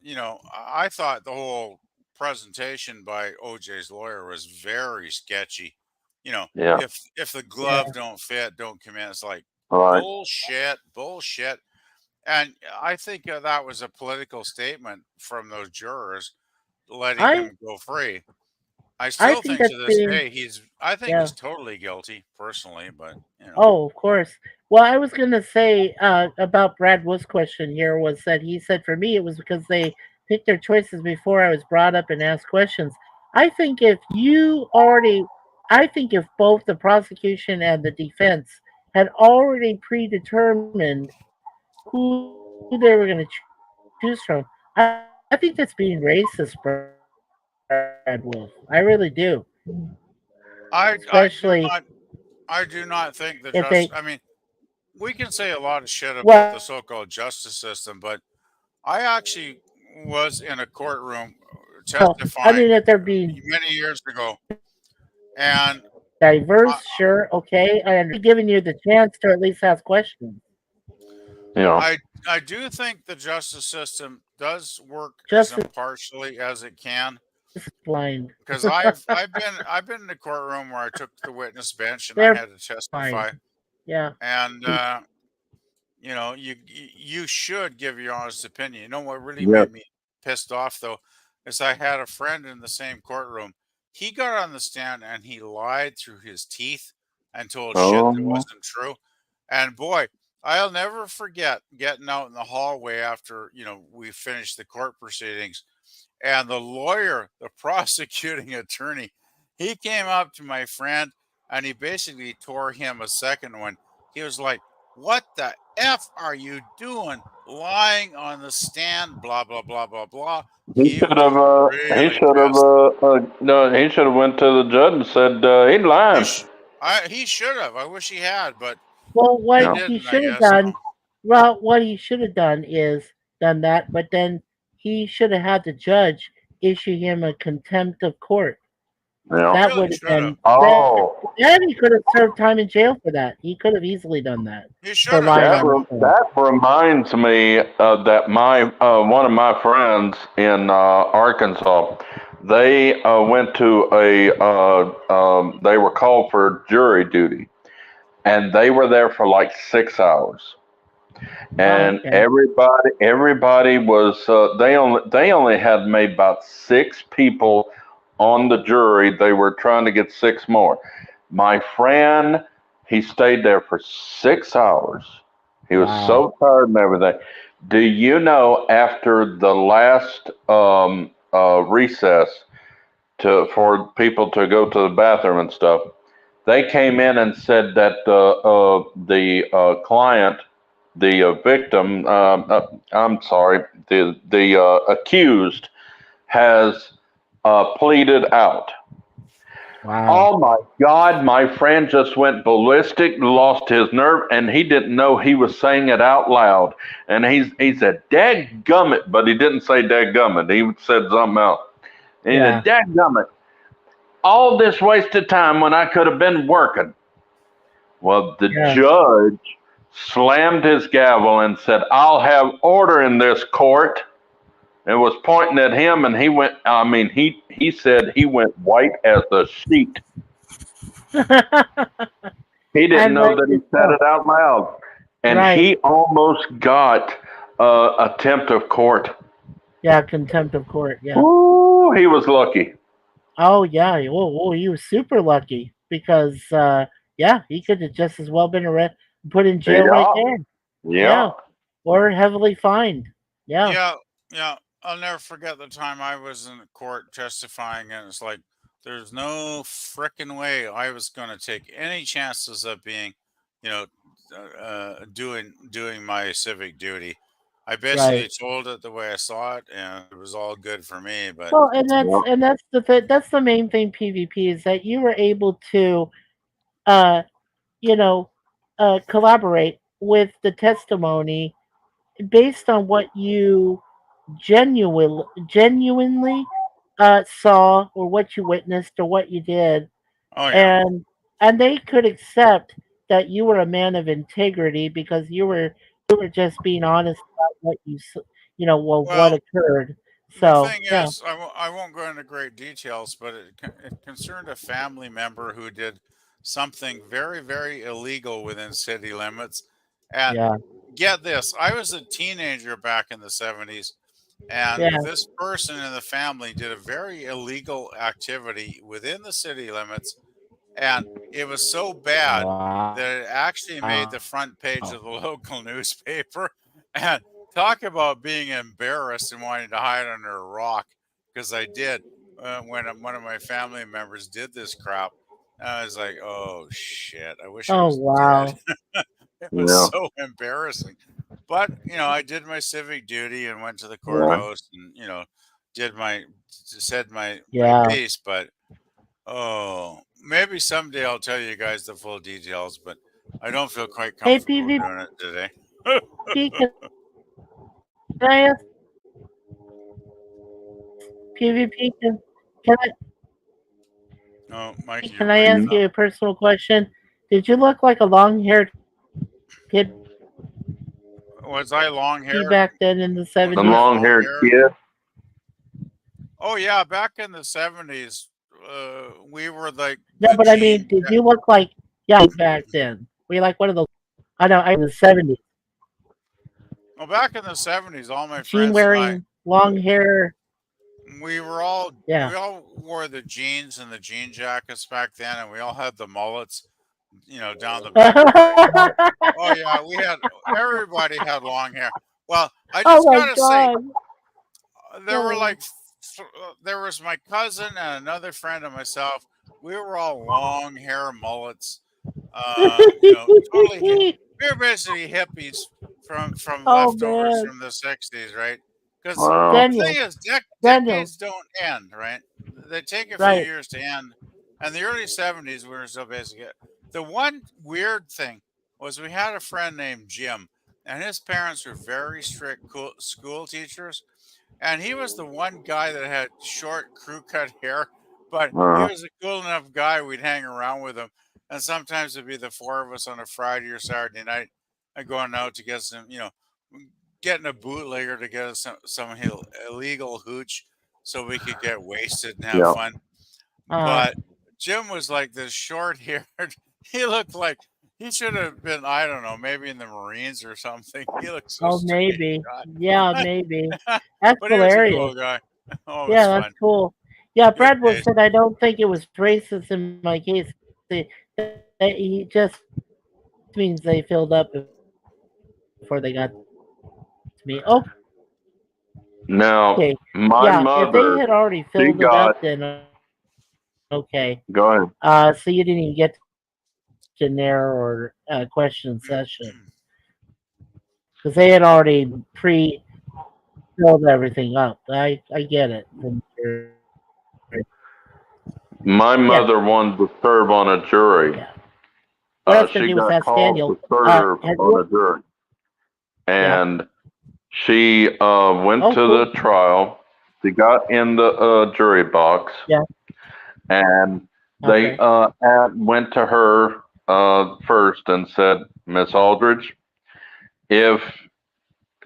you know, I thought the whole presentation by OJ's lawyer was very sketchy. You know, Yeah. if the Yeah. glove don't fit, don't come in. It's like Right. bullshit. And I think that was a political statement from those jurors letting I him go free. I I still think think to that's this being day I think yeah. he's totally guilty personally, but you know. Oh, of course. Well, I was gonna say about Brad Wood's question here was that he said for me it was because they picked their choices before I was brought up and asked questions. I think if both the prosecution and the defense had already predetermined who they were going to choose from, I think that's being racist, Brad Wolf. I really do. I Especially do not think the if they I mean, we can say a lot of shit about well, the so-called justice system, but I actually was in a courtroom I testifying mean if they're being many years ago, and diverse, sure, okay. I'm giving you the chance to at least ask questions. Yeah. I do think the justice system does work as Justice impartially as it can. is blind. Because I've been in the courtroom where I took the witness bench and I They're had to testify, blind. Yeah. and you know, you should give your honest opinion. You know what really Yeah. made me pissed off though is I had a friend in the same courtroom. He got on the stand and he lied through his teeth and told shit that Oh. wasn't true. And boy, I'll never forget getting out in the hallway after, you know, we finished the court proceedings, and the lawyer, the prosecuting attorney, he came up to my friend and he basically tore him a second one. He was like, "What the F are you doing lying on the stand? Blah, blah, blah, blah, blah." He He should was have. He really should have. pissed. No, he should have went to the judge and said he's He, lying. he should have. I wish he had, but Well, he what Yeah. he didn't, I should have guess. done, well, what he should have done is done that, but then he should have had the judge issue him a contempt of court. Yeah. That Really would have should have. been Oh. then he could have served time in jail for that. He could have easily done that He for should have. lying That on the stand. that reminds me that my one of my friends in Arkansas, they went to they were called for jury duty, and they were there for like 6 hours, and Okay. everybody was they only had made about 6 people on the jury. They were trying to get 6 more. My friend, he stayed there for 6 hours. He was Wow. so tired and everything. Do you know after the last recess for people to go to the bathroom and stuff, they came in and said that the client, the victim, I'm sorry, the accused has pleaded out. Wow. Oh my God, my friend just went ballistic, lost his nerve, and he didn't know he was saying it out loud. And he said, "Dadgummit," but he didn't say "dadgummit." He said something else. And he Yeah. said, "Dadgummit, all this wasted time when I could have been working." Well, the Yeah. judge slammed his gavel and said, "I'll have order in this court," and was pointing at him, and he went, I mean, he said he went white as a sheet. He didn't And know that he said it out loud. And Right. he almost got contempt of court. Yeah, contempt of court. Yeah. Ooh, he was lucky. Oh yeah. Oh, he was super lucky because yeah, he could have just as well been put in jail right there. Yeah. Or heavily fined. Yeah. Yeah. I'll never forget the time I was in court testifying, and it's like there's no frickin' way I was going to take any chances of being, you know, doing my civic duty. I basically Right. told it the way I saw it, and it was all good for me. But Well, and that's the main thing PvP is that you were able to, you know, collaborate with the testimony based on what you genuinely saw, or what you witnessed, or what you did, Oh yeah. and they could accept that you were a man of integrity because you were just being honest about what well, what Well, occurred. the So thing yeah, is, I won't go into great details, but it concerned a family member who did something very, very illegal within city limits. And yeah, get this, I was a teenager back in the 70s, and yeah. this person in the family did a very illegal activity within the city limits. And it was so bad that it actually made the front page of the local newspaper. And talk about being embarrassed and wanting to hide under a rock, because I did when one of my family members did this crap. I was like, oh shit, I wish I Oh was dead. wow. It was Yeah. so embarrassing. But, I did my civic duty and went to the Yeah. courthouse and, said my Yeah. piece. But, oh, maybe someday I'll tell you guys the full details, but I don't feel quite Hey, comfortable doing it today. PvP, can I ask PvP? Can I No, Mikey, you're can I breaking ask up. you a personal question? Did you look like a long-haired kid Was I long haired? back then in the Was The I 70s? long long-haired haired? kid. Oh, yeah. Back in the 70s, we were like No, the but I mean, Gene. did you look like back then? Were you like one of those? I know, in the 70s. Well, back in the 70s, all my Jean friends and I, wearing long hair. we all Yeah. wore the jeans and the jean jackets back then, and we all had the mullets, down the back of our head. Oh yeah, everybody had long hair. Well, I Oh just my gotta say, god. there were Oh. like there was my cousin and another friend and myself. We were all long hair mullets. Totally. We were basically hippies from Oh leftovers man. from the 60s, right? Because Wow. the Daniel. thing is, Daniel. decades don't end, right? They take a few Right. years to end. And the early 70s, we were still basically. The one weird thing was we had a friend named Jim, and his parents were very strict school teachers. And he was the one guy that had short crew cut hair, but he was a cool enough guy. We'd hang around with him. And sometimes it'd be the four of us on a Friday or Saturday night and going out to get some, getting a bootlegger to get us some illegal hooch so we could get wasted and have Yeah. fun. Uh, But Jim was like this short haired. He looked like he should have been, I don't know, maybe in the Marines or something. He looked so oh, strange. maybe. God. Yeah, maybe. That's But he was a hilarious. cool guy. Oh, it Yeah, was that's fun. cool. Yeah, Good Brad days. said I don't think it was racist in my case. He just means they filled up before they got to me. Oh, Now, okay. my Yeah, if mother, they had already she filled it got. up, then okay. Go ahead. So you didn't even get to there or question session because they had already filled everything up. I get it. My mother wanted to serve on a jury. Yeah. What I was gonna She do was got ask called Daniel, to serve has on your- a jury. Yeah. And she went Oh, to cool. the trial. She got in the jury box. Yeah. And they went to her first and said, Miss Aldridge,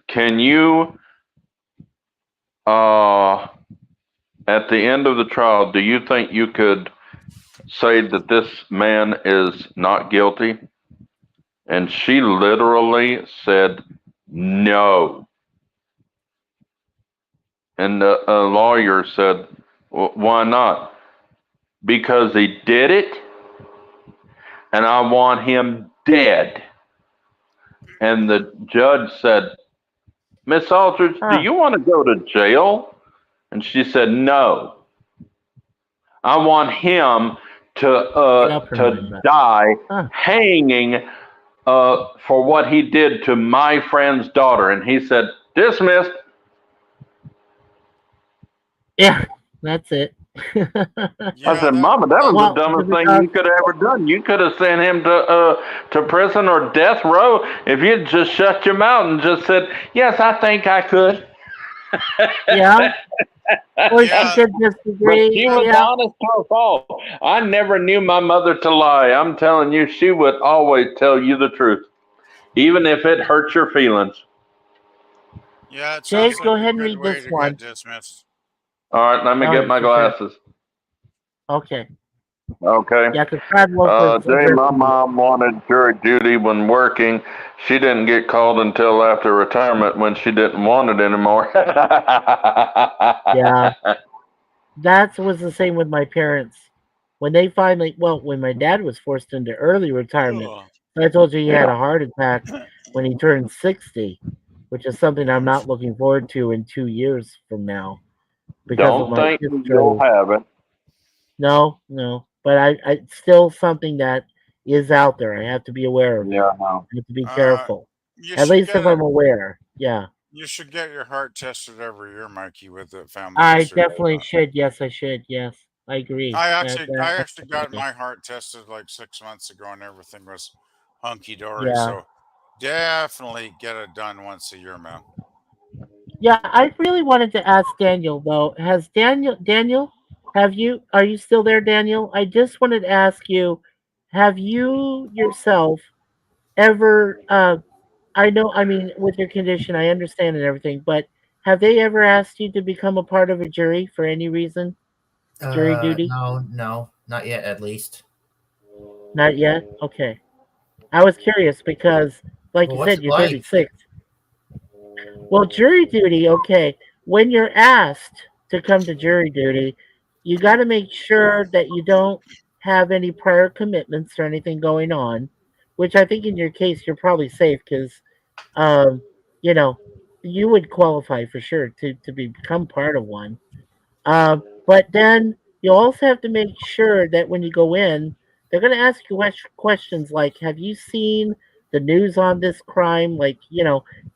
can you, at the end of the trial, do you think you could say that this man is not guilty? And she literally said, no. And the lawyer said, why not? Because he did it, and I want him dead. And the judge said, Miss Aldridge, do you want to go to jail? And she said, no. I want him to die hanging for what he did to my friend's daughter. And he said, dismissed. Yeah, that's it. I said, Mama, that was Well, the dumbest thing because- you could have ever done. You could have sent him to prison or death row if you'd just shut your mouth and just said, yes, I think I could. Yeah. Or Yeah. she could disagree. But she was Yeah. honest to her fault. I never knew my mother to lie. I'm telling you, she would always tell you the truth, even if it hurt your feelings. Yeah, it Jake, sounds go like ahead a and good read way this to one. get dismissed. All right, let me All get right, my for sure. glasses. Okay. Okay. Yeah, because Brad was Jay, my mom wanted jury duty when working. She didn't get called until after retirement when she didn't want it anymore. Yeah. That was the same with my parents. When they finally, well, when my dad was forced into early retirement, Ugh. I told you he had a heart attack when he turned 60, which is something I'm not looking forward to in 2 years from now because of Don't my think history. you'll have it. No, but I it's still something that is out there. I have to be aware of. Yeah, no. I have to be Uh, careful. You At should least get if I'm aware. Yeah. you should get your heart tested every year, Mikey, with the family I history. definitely should. Yes, I should. Yes. I agree. I That- actually got my heart tested like 6 months ago, and everything was hunky dory. Yeah. So definitely get it done once a year, man. Yeah, I really wanted to ask Daniel though. Has Daniel, are you still there, Daniel? I just wanted to ask you, have you yourself ever I know, I mean, with your condition, I understand and everything, but have they ever asked you to become a part of a jury for any reason? Jury duty? No, not yet. At least. Not yet? Okay. I was curious because, like Well, you what's said, it you're like? 36. Well, jury duty, okay. When you're asked to come to jury duty, you got to make sure that you don't have any prior commitments or anything going on, which I think in your case, you're probably safe because, you know, you would qualify for sure to become part of one. But then you also have to make sure that when you go in, they're going to ask you questions like, have you seen the news on this crime? Like,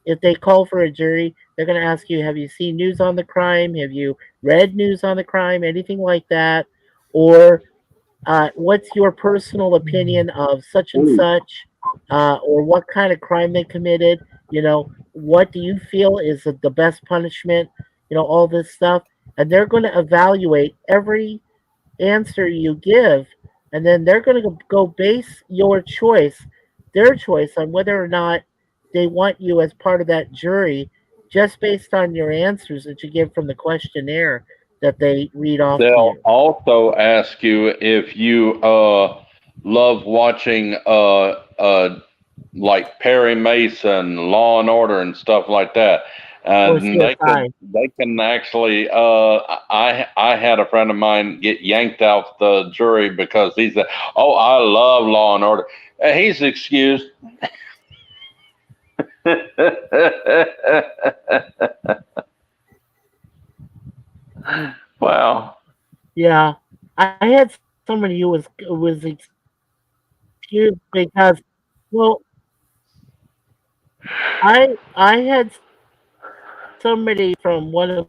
if they call for a jury, they're going to ask you, have you seen news on the crime? Have you read news on the crime? Anything like that? Or what's your personal opinion of such and such? Or what kind of crime they committed? What do you feel is the best punishment? All this stuff. And they're going to evaluate every answer you give, and then they're going to go base their choice on whether or not they want you as part of that jury, just based on your answers that you give from the questionnaire that they read off to They'll you. also ask you if you love watching like Perry Mason, Law and Order, and stuff like that. And CSI. they can actually. I had a friend of mine get yanked off the jury because he said, "Oh, I love Law and Order." He's excused. Wow. Yeah, I had somebody who was excused because, well, I had somebody from one of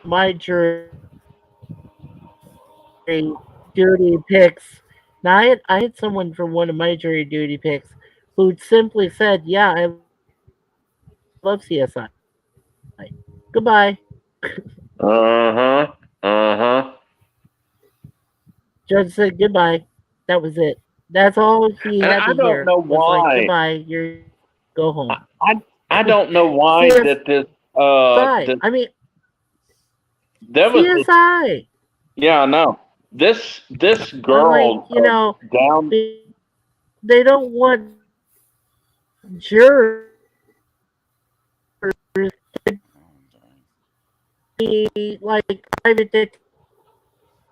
my jury duty picks. Now I had someone from one of my jury duty picks who simply said, "Yeah, I love CSI." Goodbye. Judge said goodbye. That was it. That's all he And had I to don't hear. know Was like, why. goodbye. You go home. I don't know why CSI. that this I mean, there was this, CSI. yeah, I know. This girl down. They don't want jurors to be like private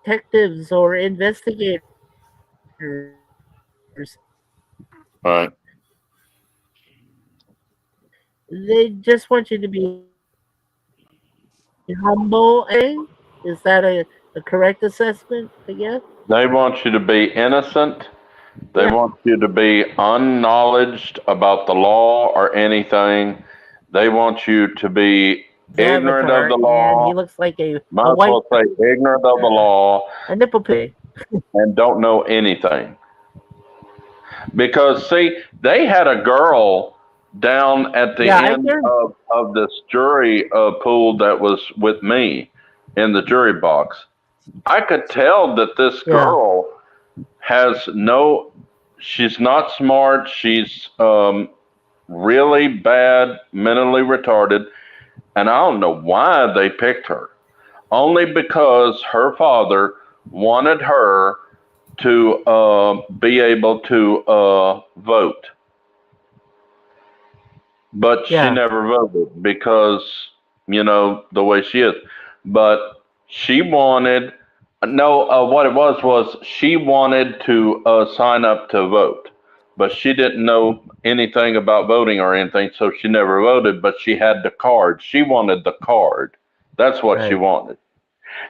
detectives or investigators. Right. They just want you to be humble. Is that a correct assessment, I guess? They want you to be innocent. They want you to be unknowledged about the law or anything. They want you to be the Ignorant avatar, of the and law. he looks like a Might as white well say ignorant of the law a nipple pig. and don't know anything. Because see, they had a girl down at the Yeah, I end hear. of this jury pool that was with me in the jury box. I could tell that this Yeah. girl has no, she's not smart. She's really bad, mentally retarded. And I don't know why they picked her. Only because her father wanted her to be able to vote. But she Yeah. never voted because, you know, the way she is. But she wanted, no, what it was she wanted to sign up to vote. But she didn't know anything about voting or anything, so she never voted, but she had the card. She wanted the card. That's what she Right. wanted.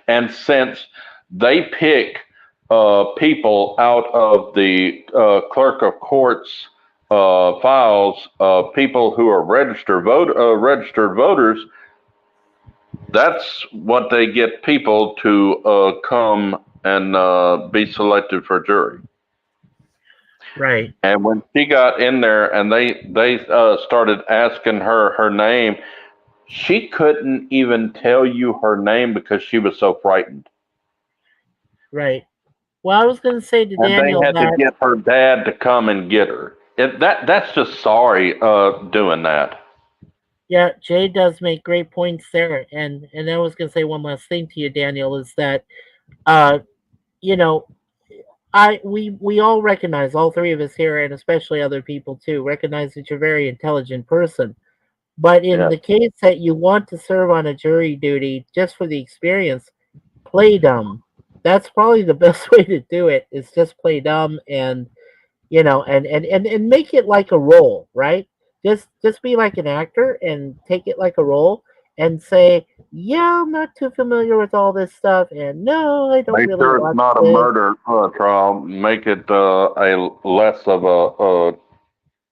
And since they pick people out of the clerk of court's files, people who are registered voters, that's what they get people to come and be selected for jury. Right. And when she got in there and they started asking her name, she couldn't even tell you her name because she was so frightened. Right. Well, I was going to say to And Daniel they had that to get her dad to come and get her. That's just sorry doing that. yeah, Jay does make great points there, and I was going to say one last thing to you, Daniel, is that you know, we all recognize, all three of us here, and especially other people too, recognize that you're a very intelligent person. But in Yeah. the case that you want to serve on a jury duty just for the experience, play dumb. That's probably the best way to do it. Is just play dumb and and make it like a role, right? Just be like an actor and take it like a role and say, yeah, I'm not too familiar with all this stuff, and no, I don't Make really sure it's watch not a this. murder trial. Make it a less of a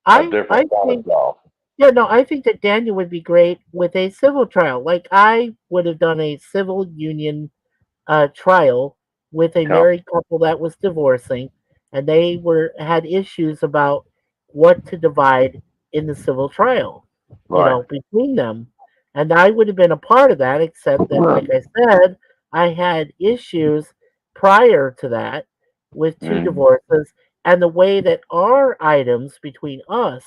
I different kind of think trial. yeah, no, I think that Daniel would be great with a civil trial. Like I would have done a civil union trial with a Yeah. married couple that was divorcing, and they had issues about what to divide in the civil trial, Right. between them. And I would have been a part of that, except that, like I said, I had issues prior to that with two Mhm. divorces, and the way that our items between us,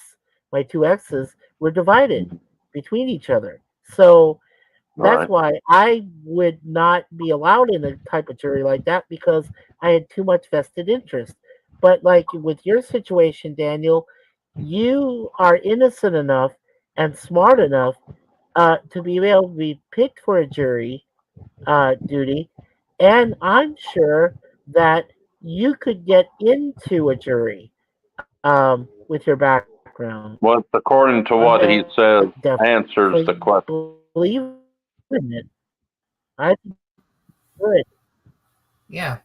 my two exes, were divided between each other. So that's Right. why I would not be allowed in a type of jury like that because I had too much vested interest. But like with your situation, Daniel, you are innocent enough and smart enough to be able to be picked for a jury duty, and I'm sure that you could get into a jury with your background. Well, it's according to what he says answers the Definitely question. believe in it. I think good. Yeah.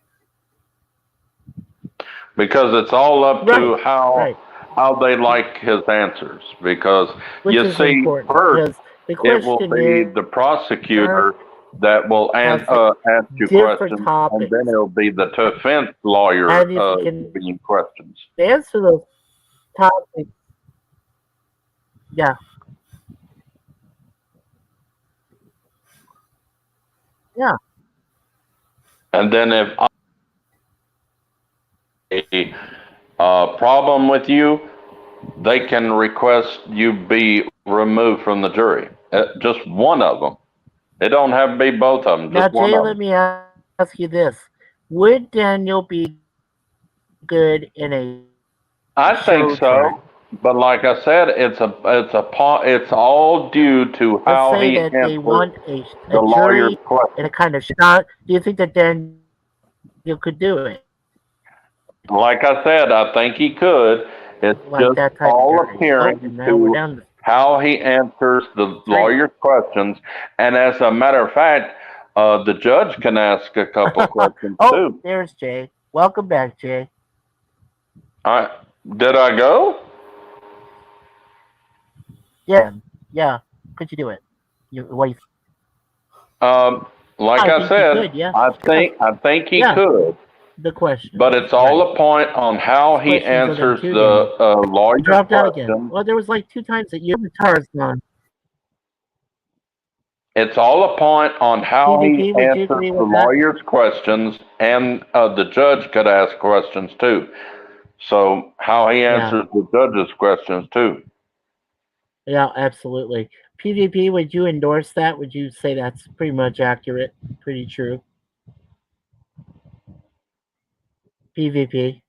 Because it's all up to Right, how right. they like his answers. Because Which you is see, important first because the it will question be is the prosecutor that will ask you different questions, and topics. then it'll be the defense lawyer And if you can giving questions. answer those topics, yeah, yeah, And then if a problem with you, they can request you be removed from the jury. Just one of them. It don't have to be both of them. Now, Just one Jay, of let them. me ask you this: would Daniel be good in a I think show so, trial? but like I said, it's all due to Let's how say he that they answers want the a lawyer's jury question. in a kind of shot. Do you think that Daniel could do it? Like I said, I think he could. It's Like just that type of all jury. Oh, appearing and now we're to down to how he answers the lawyer's questions. And as a matter of fact, the judge can ask a couple questions oh, too. there's Jay. Welcome back, Jay. Did I go? Yeah, yeah. Could you do it? What do you Like I think he said, could, yeah. I think he Yeah. could, The question. but it's all a point on how he Questions of them answers too, the He lawyer's dropped out again. question. Well, there was like 2 times that your guitar is gone. It's all a point on how PvP, he would you answers agree the with that? lawyer's questions, and the judge could ask questions too. So how he answers the judge's questions too. Yeah, absolutely. PvP, would you endorse that? Would you say that's pretty much accurate? Pretty true? PvP?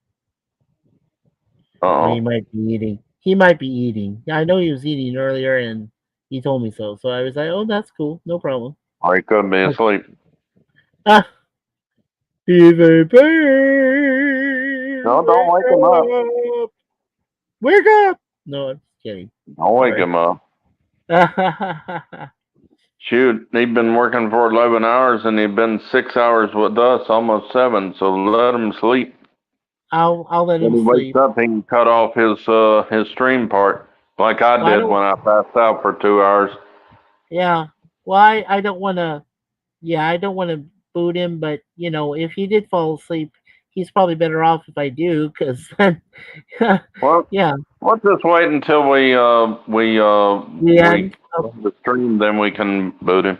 Or he might be eating. He might be eating. Yeah, I know he was eating earlier, and he told me so. So I was like, oh, that's cool. No problem. Or he could be asleep. Ah. PvP! No, don't wake him up. Wake up! No, I'm just kidding. Don't wake him up. Shoot, he'd been working for 11 hours, and he'd been 6 hours with us, almost 7. So let him sleep. I'll let When him he sleep. wakes up, he can cut off his stream part, like I Well, did when I passed out for 2 hours. Yeah. Well, I don't want to. Yeah, I don't want to boot him, but you know, if he did fall asleep, he's probably better off if I do, because then, Well, yeah. Let's just wait until we end the stream, then we can boot him.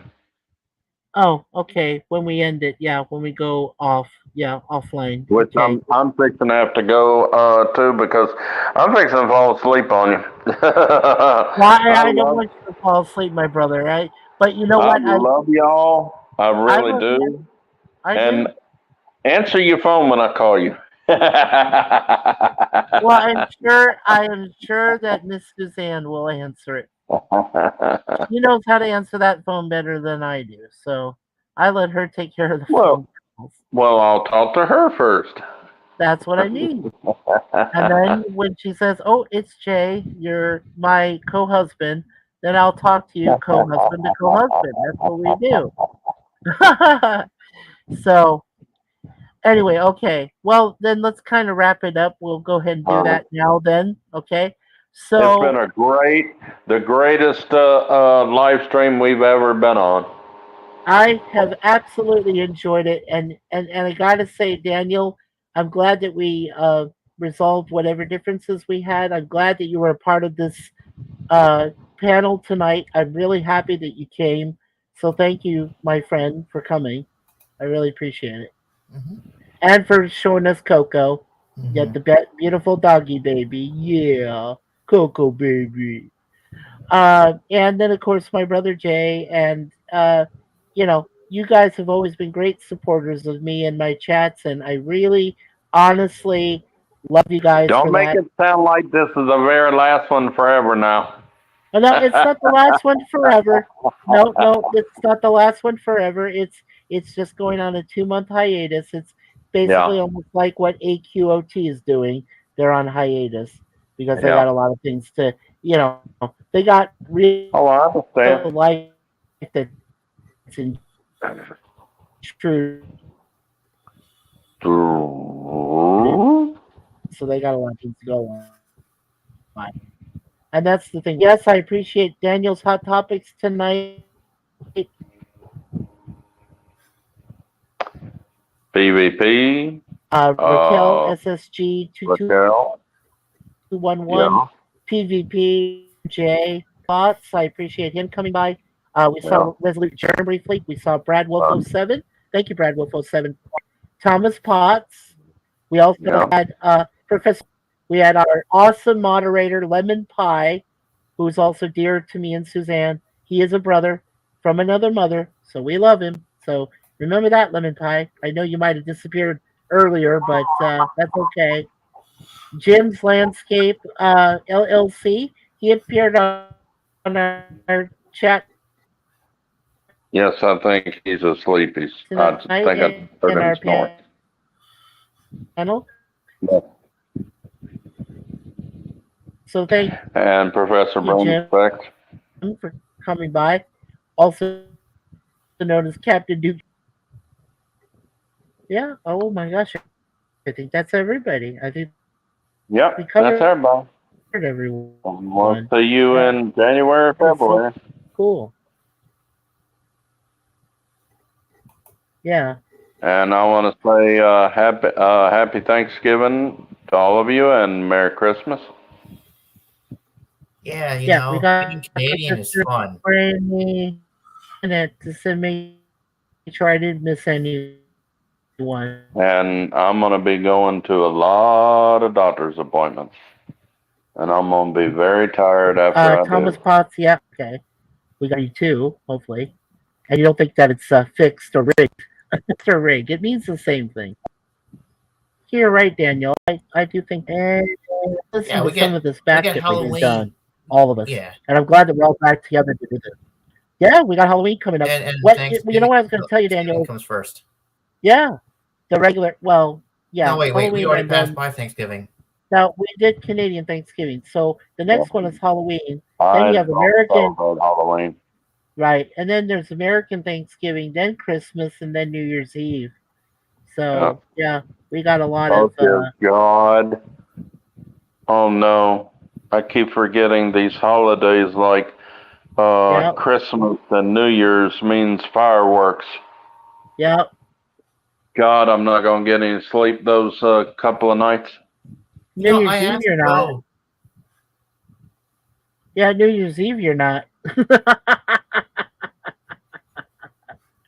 Oh, okay. When we end it, yeah. When we go off, yeah, offline. Which Okay. I'm fixing to have to go too, because I'm fixing to fall asleep on you. Well, I don't want you to fall asleep, my brother, right? But you know what? I love y'all. I really love do. you. I And do. answer your phone when I call you. Well, I am sure that Miss Suzanne will answer it. She knows how to answer that phone better than I do, so I let her take care of the phone. Well, I'll talk to her first. That's what I mean. And then when she says, "Oh, it's Jay, you're my co-husband," then I'll talk to you, co-husband to co-husband. That's what we do. So, anyway, okay. Well, then let's kind of wrap it up. We'll go ahead and do that now. Then, okay. So It's been the greatest live stream we've ever been on. I have absolutely enjoyed it, and I gotta say, Daniel, I'm glad that we resolved whatever differences we had. I'm glad that you were a part of this panel tonight. I'm really happy that you came. So thank you, my friend, for coming. I really appreciate it, and for showing us Coco. Get the beautiful doggy baby, yeah, Coco baby. And then of course my brother Jay, and you know, you guys have always been great supporters of me and my chats, and I really, honestly love you guys. Don't for make that. it sound like this is the very last one forever now. Oh, no, it's not the last one forever. No, it's not the last one forever. It's just going on a 2-month hiatus. It's basically almost like what AQOT is doing. They're on hiatus because they got a lot of things to, you know, they got real I understand. life that's in true. So they got a lot of things to go on. And that's the thing. Yes, I appreciate Daniel's hot topics tonight. PvP. Raquel SSG 2211. PvP J Bots. I appreciate him coming by. We saw Resolute Germ briefly. We saw Brad Wolf 07. Thank you, Brad Wolf 07. Thomas Potts. We also had Professor. We had our awesome moderator, Lemon Pie, who's also dear to me and Suzanne. He is a brother from another mother, so we love him. So remember that, Lemon Pie. I know you might have disappeared earlier, but that's okay. Jim's Landscape LLC. He appeared on our chat. Yes, I think he's asleep. I think I heard him snoring. Panel. Yeah. So thank and Professor Jim Bromspect for coming by, also known as Captain Duke. Yeah. Oh my gosh, I think that's everybody. I think. Yep, we covered that's everybody. Everyone. We'll see you in January or February. Cool. Yeah. And I want to say happy Thanksgiving to all of you and Merry Christmas. Yeah, you Yeah, we know, got being Canadian is Sister fun. Brandy in it to send me sure I didn't miss anyone. And I'm going to be going to a lot of doctor's appointments. And I'm going to be very tired after I Thomas do. Potts, yeah, okay. We got you too, hopefully. And you don't think that it's fixed or rigged. Fixed or rigged. It means the same thing. You're right, Daniel. I do think. And listen Yeah, to we some get of this we back get dipping we've Halloween. done. All of us. Yeah, And I'm glad that we're all back together to do this. Yeah, we got Halloween coming up. and What Thanksgiving. you know what I was going to tell you, Daniel? Thanksgiving comes first. Yeah, the regular. Well, yeah. No, wait. We Halloween already and passed then by Thanksgiving. now we did Canadian Thanksgiving. So the next one is Halloween. Then I you have don't American, celebrate Halloween. right? And then there's American Thanksgiving, then Christmas, and then New Year's Eve. So yeah, we got a lot Oh, of. dear God. Oh, no. I keep forgetting these holidays like Yep. Christmas and New Year's means fireworks. Yep. God, I'm not going to get any sleep those couple of nights. New No, Year's I Eve, have you're to not. go. Yeah, New Year's Eve, you're not.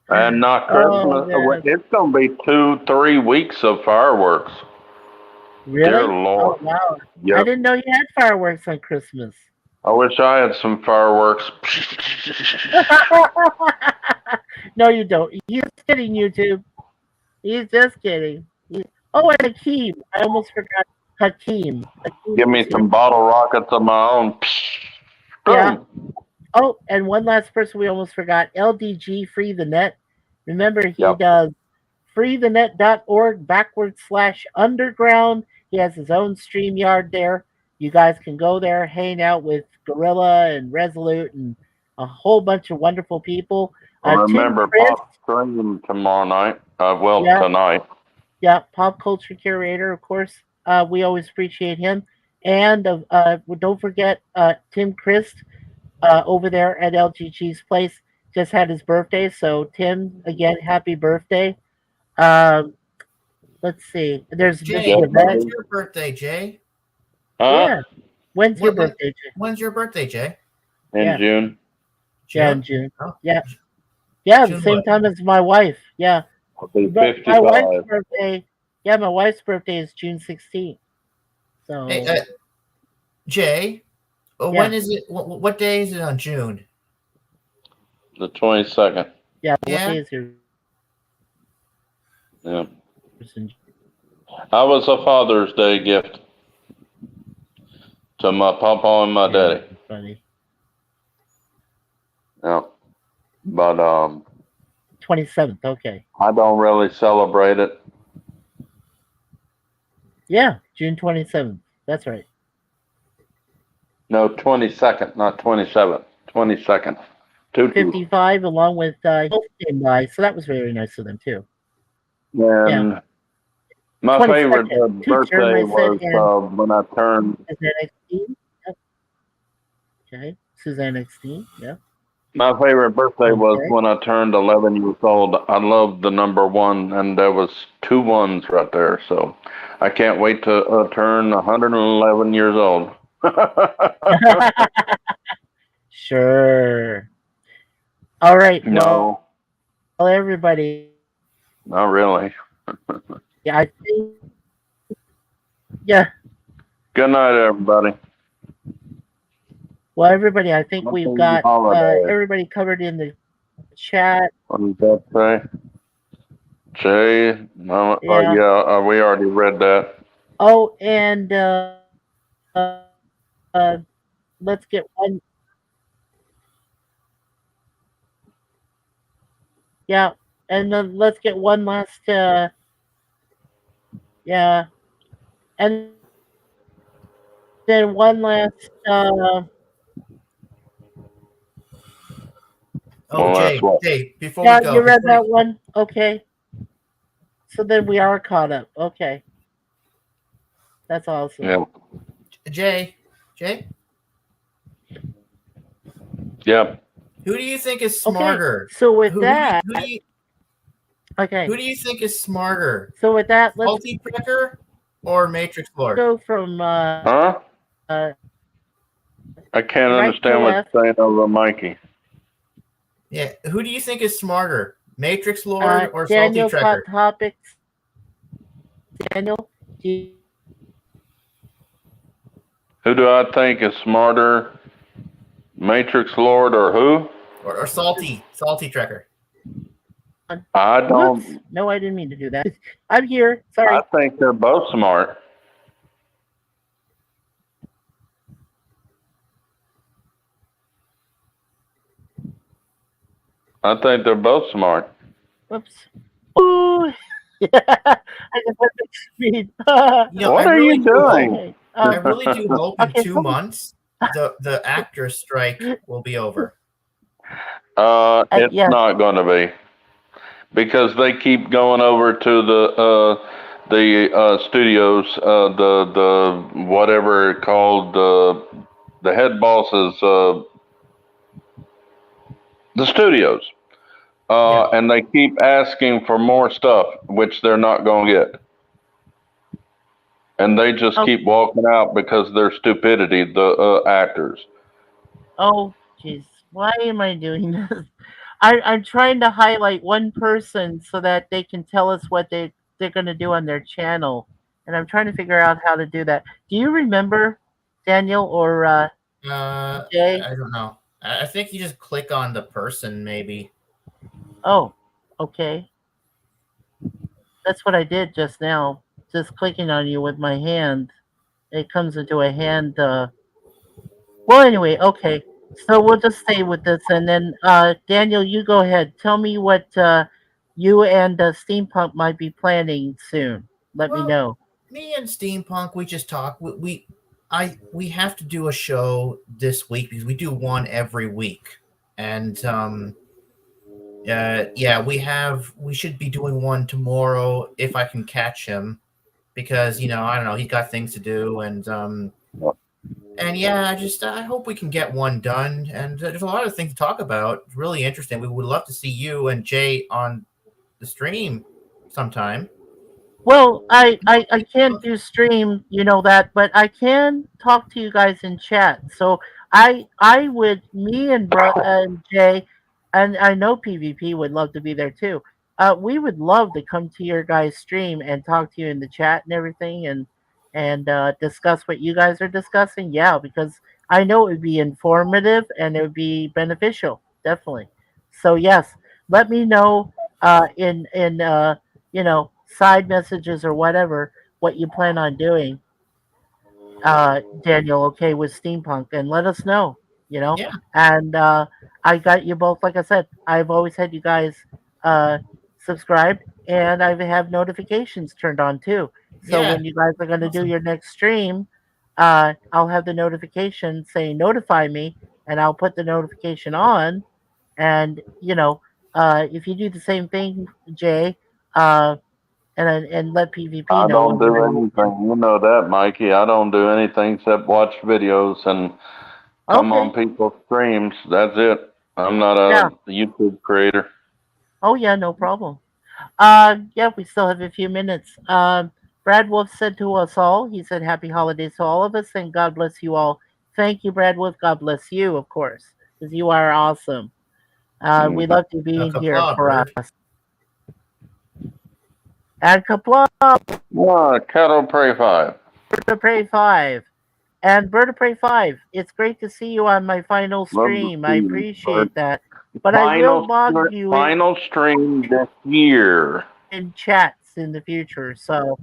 And not Oh, Christmas. man. It's going to be 2-3 weeks of fireworks. Really? Dear Oh, Lord. wow. I Yep. didn't know you had fireworks on Christmas. I wish I had some fireworks. No, you don't. He's kidding, YouTube. He's just kidding. Oh, and Hakeem. I almost forgot Hakeem. Give me some bottle rockets of my own. Yeah. Boom. Oh, and one last person we almost forgot. LDG Free the Net. Remember, he Yep. does freethenet.org/underground. He has his own StreamYard there. You guys can go there, hang out with Gorilla and Resolute and a whole bunch of wonderful people. Remember Tim Chris, Pop Stream tomorrow night. Yeah. Tonight. yeah, pop culture curator, of course. We always appreciate him. And don't forget Tim Christ over there at LGG's place just had his birthday. So Tim, again, happy birthday. Let's see. There's Jay, Miss when's Yvette. your birthday, Jay? Yeah. When's your When- birthday, Jay? When's your birthday, Jay? In Yeah. June. Yeah, in June. Oh. Yeah. Yeah, the June same what? time as my wife. Yeah. I'll be But 55. my wife's birthday. Yeah, my wife's birthday is June 16th. So Hey, Jay, when is it? What day is it on June? The 22nd. yeah, Yeah. what day is your Yeah. I was a Father's Day gift to my papa and my daddy. Funny. Yeah. But 27th, okay. I don't really celebrate it. Yeah, June 27th. That's right. No, 22nd, not 27th. 22nd. 55 along with both came by, so that was very nice of them too. And my 22nd. favorite birthday Jeremiah was said, when I turned. Suzanne Exteen. Yep. Okay. Suzanne Exteen, yeah. My favorite birthday was Okay. when I turned 11 years old. I loved the number 1, and there was 2 ones right there. So I can't wait to turn 111 years old. Sure. All right. No, Well, everybody. not really. Yeah, I think. Yeah. Good night, everybody. Well, everybody, I think we've Happy got holidays. everybody covered in the chat. What does that say? Jay? No, Yeah. we already read that. Oh, and let's get one. Yeah, and then let's get one last. Yeah, and then one last. Oh, Well, Jay, that's what- Jay, before Yeah, we go, you read before that one. Okay. So then we are caught up. Okay. That's awesome. Yeah. Jay, Yep. who do you think is Okay. smarter? So with Who that, do you, Okay. Who do you think is smarter, So with that, let's Salty Trekker or Matrix Lord? go from Huh? I can't right to understand what left. you're saying over Mikey. Yeah, who do you think is smarter, Matrix Lord or Salty Daniel's hot Trekker? topics. Daniel, do you, Who do I think is smarter, Matrix Lord or who? Or Salty Trekker? I don't. whoops. No, I didn't mean to do that. I'm here. Sorry. I think they're both smart. I think they're both smart. Whoops. Ooh. I just went to speed. What are you doing? Okay. I really do hope in Okay, 2 so- months the actors strike will be over. It's yes. not going to be, because they keep going over to the studios, the whatever it called, the head bosses, the studios, and they keep asking for more stuff, which they're not going to get. And they just keep walking out because of their stupidity, the actors. Oh, jeez. Why am I doing this? I'm trying to highlight one person so that they can tell us what they're going to do on their channel. And I'm trying to figure out how to do that. Do you remember, Daniel or Jay? I don't know. I think you just click on the person, maybe. Oh, okay. That's what I did just now. Just clicking on you with my hand. It comes into a hand. Well, anyway, okay. So we'll just stay with this, and then Daniel, you go ahead. Tell me what you and Steampunk might be planning soon. Let me know. Me and Steampunk, we just talk. We have to do a show this week because we do one every week, and we should be doing one tomorrow if I can catch him, because I don't know, he's got things to do, and I hope we can get one done. And there's a lot of things to talk about. It's really interesting. We would love to see you and Jay on the stream sometime. Well, I can't do stream, you know that, but I can talk to you guys in chat. So I would, me and Jay, and I know PvP would love to be there too. We would love to come to your guys' stream and talk to you in the chat and everything, and discuss what you guys are discussing. Yeah, because I know it would be informative and it would be beneficial, definitely. So yes, let me know in side messages or whatever what you plan on doing, Daniel. Okay, with Steampunk, and let us know. Yeah. And I got you both. Like I said, I've always had you guys subscribed, and I have notifications turned on too. So when you guys are going to do your next stream, I'll have the notification saying notify me, and I'll put the notification on. And if you do the same thing, Jay, and let PvP I know. don't do anything. You know that, Mikey. I don't do anything except watch videos and come on people's streams. That's it. I'm not a YouTube creator. Oh yeah, no problem. We still have a few minutes. Brad Wolf said to us all, he said happy holidays to all of us and God bless you all. Thank you, Brad Wolf. God bless you, of course, because you are awesome. We love you being here for us. And Kapla. Cattle Prey 5. Bird of Prey 5. And Bird of Prey 5, it's great to see you on my final stream. I appreciate that. But I will log you final stream this year in chats in the future. So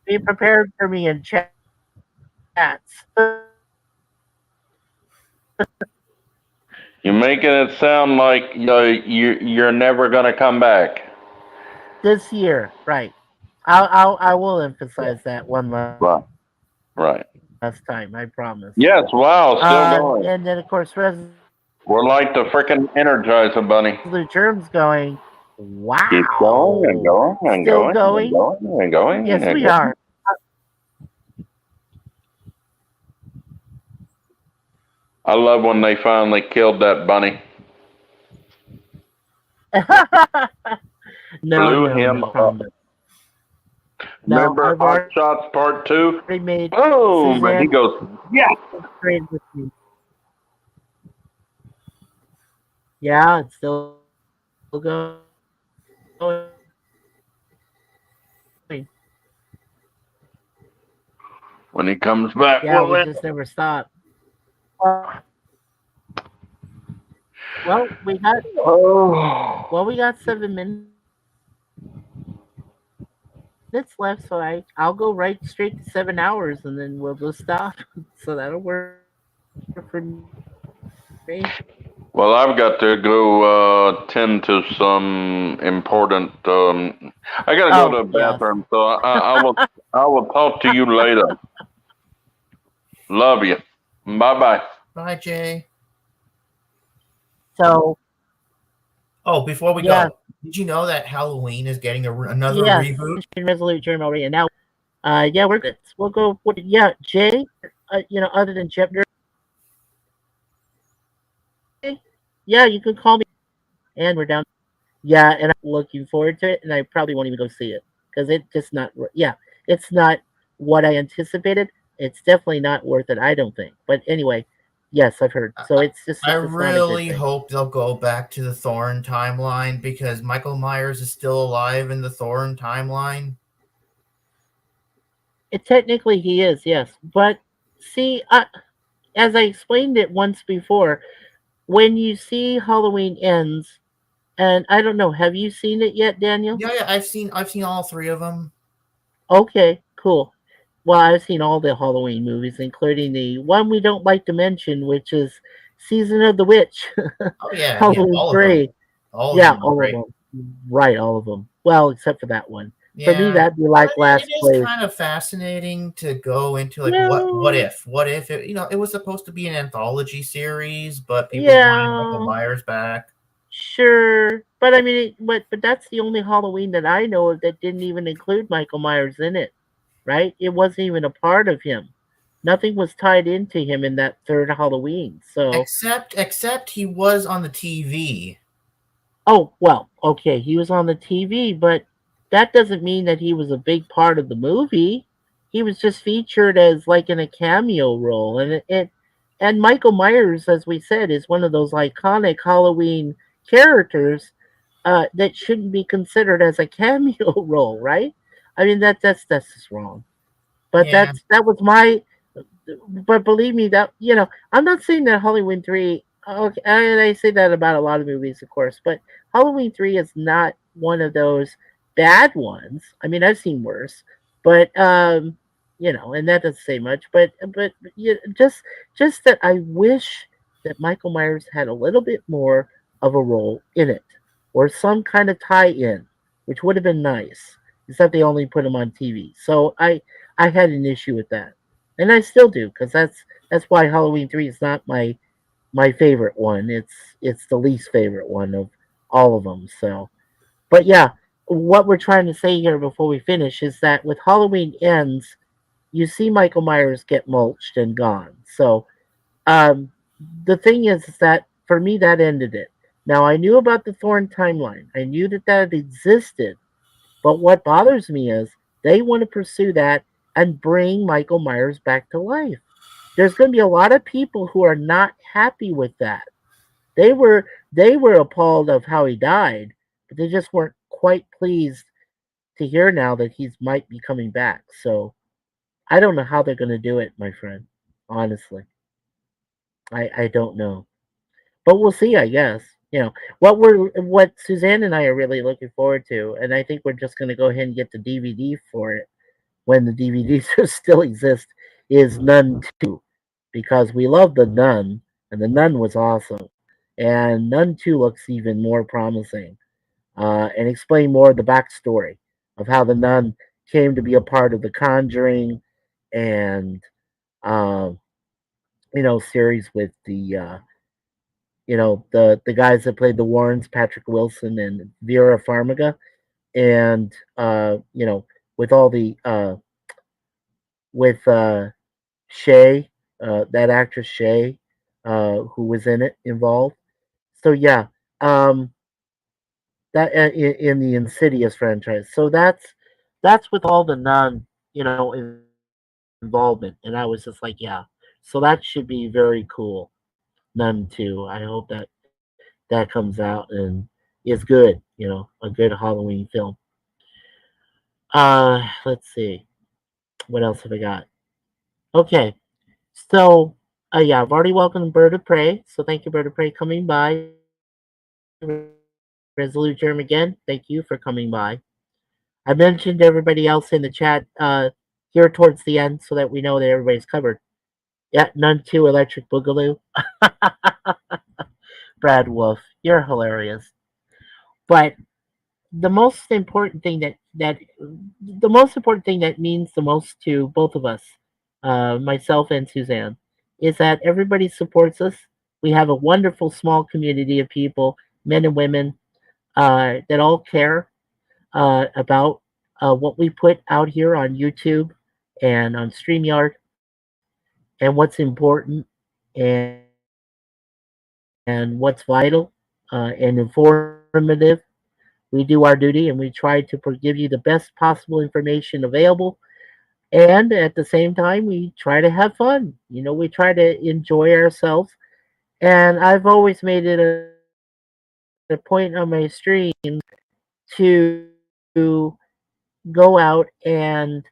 be prepared for me in chats. You're making it sound like you're never going to come back. This year, right. I will emphasize that one last time, I promise. Yes, wow, still going. And then, of course, we're like the freaking Energizer Bunny. The germs going, wow. Keep going and going and Still going and going and going. Yes, and we going. are. I love when they finally killed that bunny. blew him no up. comment. No, Remember I've Hot already Shots Part 2? made Boom! And he Suzanne goes, yes! trade with me. Yeah, it's still going. When he comes back, Yeah, will we it? just never stop. Well, Oh. we got 7 minutes left, so I'll go right straight to 7 hours, and then we'll just stop. So that'll work for me. Well, I've got to go tend to some important. I got to go to the Yes. bathroom, so I will talk to you later. Love you. Bye bye. Bye, Jay. So Oh, before we Yeah. go, did you know that Halloween is getting another yes, reboot? Mission Resolute Germ already, and now, yeah, we'll go. Yeah, Jay. Other than Jeff, yeah, you can call me, and we're down. Yeah, and I'm looking forward to it, and I probably won't even go see it because it's just not. Yeah, it's not what I anticipated. It's definitely not worth it. I don't think. But anyway, yes, I've heard. So it's just. I It's just not a good really thing. hope they'll go back to the Thorn timeline because Michael Myers is still alive in the Thorn timeline. Technically, he is, yes. But see, as I explained it once before, when you see Halloween Ends, and I don't know, have you seen it yet, Daniel? Yeah, I've seen all three of them. Okay, cool. Well, I've seen all the Halloween movies, including the one we don't like to mention, which is Season of the Witch. Oh yeah, Halloween all 3. of them. All Yeah, of them. all Great. of them. Right, all of them. Well, except for that one. For me, Yeah. that'd be like But last it is place. kind of fascinating to go into like Yeah. what if it, it was supposed to be an anthology series, but people Yeah. wanted Michael Myers back. Sure, but I mean, but that's the only Halloween that I know of that didn't even include Michael Myers in it, right? It wasn't even a part of him. Nothing was tied into him in that third Halloween. So, Except he was on the TV. oh well, okay, he was on the TV, but that doesn't mean that he was a big part of the movie. He was just featured as like in a cameo role, and Michael Myers, as we said, is one of those iconic Halloween characters that shouldn't be considered as a cameo role, right? I mean that's just wrong. But Yeah. that was my. But believe me, that I'm not saying that Halloween 3. Okay, and I say that about a lot of movies, of course, but Halloween 3 is not one of those bad ones. I mean, I've seen worse, but and that doesn't say much. But just that I wish that Michael Myers had a little bit more of a role in it, or some kind of tie-in, which would have been nice. Except they only put him on TV, so I had an issue with that, and I still do because that's why Halloween 3 is not my favorite one. It's the least favorite one of all of them. So, but yeah, what we're trying to say here before we finish is that with Halloween Ends, you see Michael Myers get mulched and gone. So, the thing is that for me that ended it. Now I knew about the Thorn timeline. I knew that existed, but what bothers me is they want to pursue that and bring Michael Myers back to life. There's going to be a lot of people who are not happy with that. They were appalled of how he died, but they just weren't quite pleased to hear now that he might be coming back. So I don't know how they're going to do it, my friend. Honestly, I don't know, but we'll see. I guess what Suzanne and I are really looking forward to, and I think we're just going to go ahead and get the DVD for it when the DVDs still exist. Is Nun 2, because we love the Nun, and the Nun was awesome, and Nun 2 looks even more promising, and explain more of the backstory of how the Nun came to be a part of the Conjuring, and um, series with the the guys that played the Warrens, Patrick Wilson and Vera Farmiga, and with all the with Shay, that actress Shay, who was in it involved. So yeah, that in the Insidious franchise. So that's with all the non, involvement, and I was just like, yeah. So that should be very cool. Nun 2. I hope that comes out and is good. A good Halloween film. Let's see. What else have I got? Okay. So, yeah, I've already welcomed Bird of Prey. So thank you, Bird of Prey, coming by. Resolute Germ again. Thank you for coming by. I mentioned everybody else in the chat here towards the end so that we know that everybody's covered. Yeah, Nun 2 Electric Boogaloo. Brad Wolf, you're hilarious. But the most important thing that means the most to both of us, myself and Suzanne, is that everybody supports us. We have a wonderful small community of people, men and women, that all care about what we put out here on YouTube and on StreamYard and what's important and what's vital and informative. We do our duty and we try to give you the best possible information available. And at the same time, we try to have fun. We try to enjoy ourselves. And I've always made it a point on my stream to go out and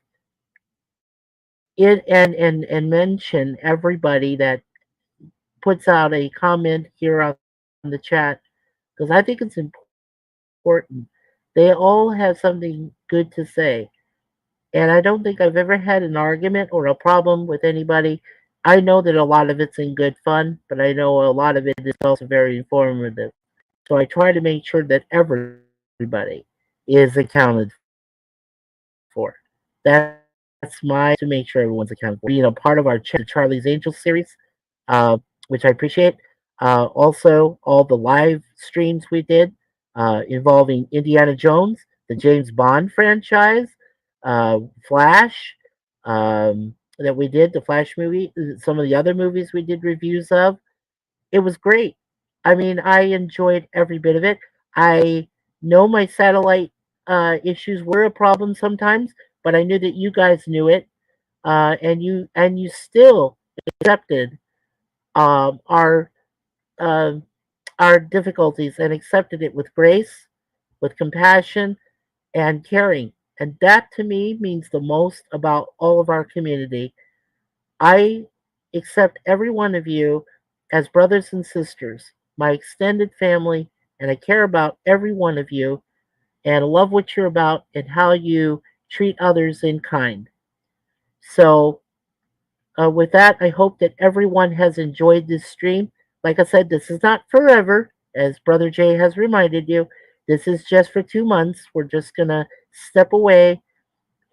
mention everybody that puts out a comment here on the chat because I think it's important. They all have something good to say. And I don't think I've ever had an argument or a problem with anybody. I know that a lot of it's in good fun, but I know a lot of it is also very informative. So I try to make sure that everybody is accounted for. That's my to make sure everyone's accounted for. Being a part of our Charlie's Angels series, which I appreciate. Also, all the live streams we did involving Indiana Jones, the James Bond franchise, Flash, that we did, the Flash movie, some of the other movies we did reviews of. It was great. I mean, I enjoyed every bit of it. I know my satellite issues were a problem sometimes, but I knew that you guys knew it, and you still accepted um, our uh, our difficulties and accepted it with grace, with compassion, and caring. And that to me means the most about all of our community. I accept every one of you as brothers and sisters, my extended family, and I care about every one of you and love what you're about and how you treat others in kind. So, with that, I hope that everyone has enjoyed this stream. Like I said, this is not forever, as Brother Jay has reminded you. This is just for 2 months. We're just going to step away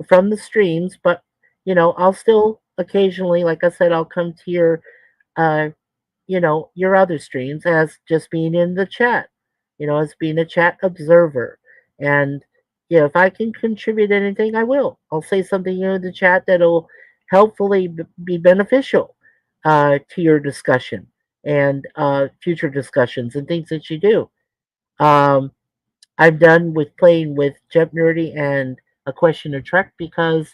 from the streams, but I'll still occasionally, like I said, I'll come to uh, your other streams as just being in the chat, as being a chat observer. And if I can contribute anything, I will. I'll say something in the chat that'll helpfully be beneficial to your discussion and future discussions and things that you do. Um, I'm done with playing with Jump Nerdy and A Question of Trek because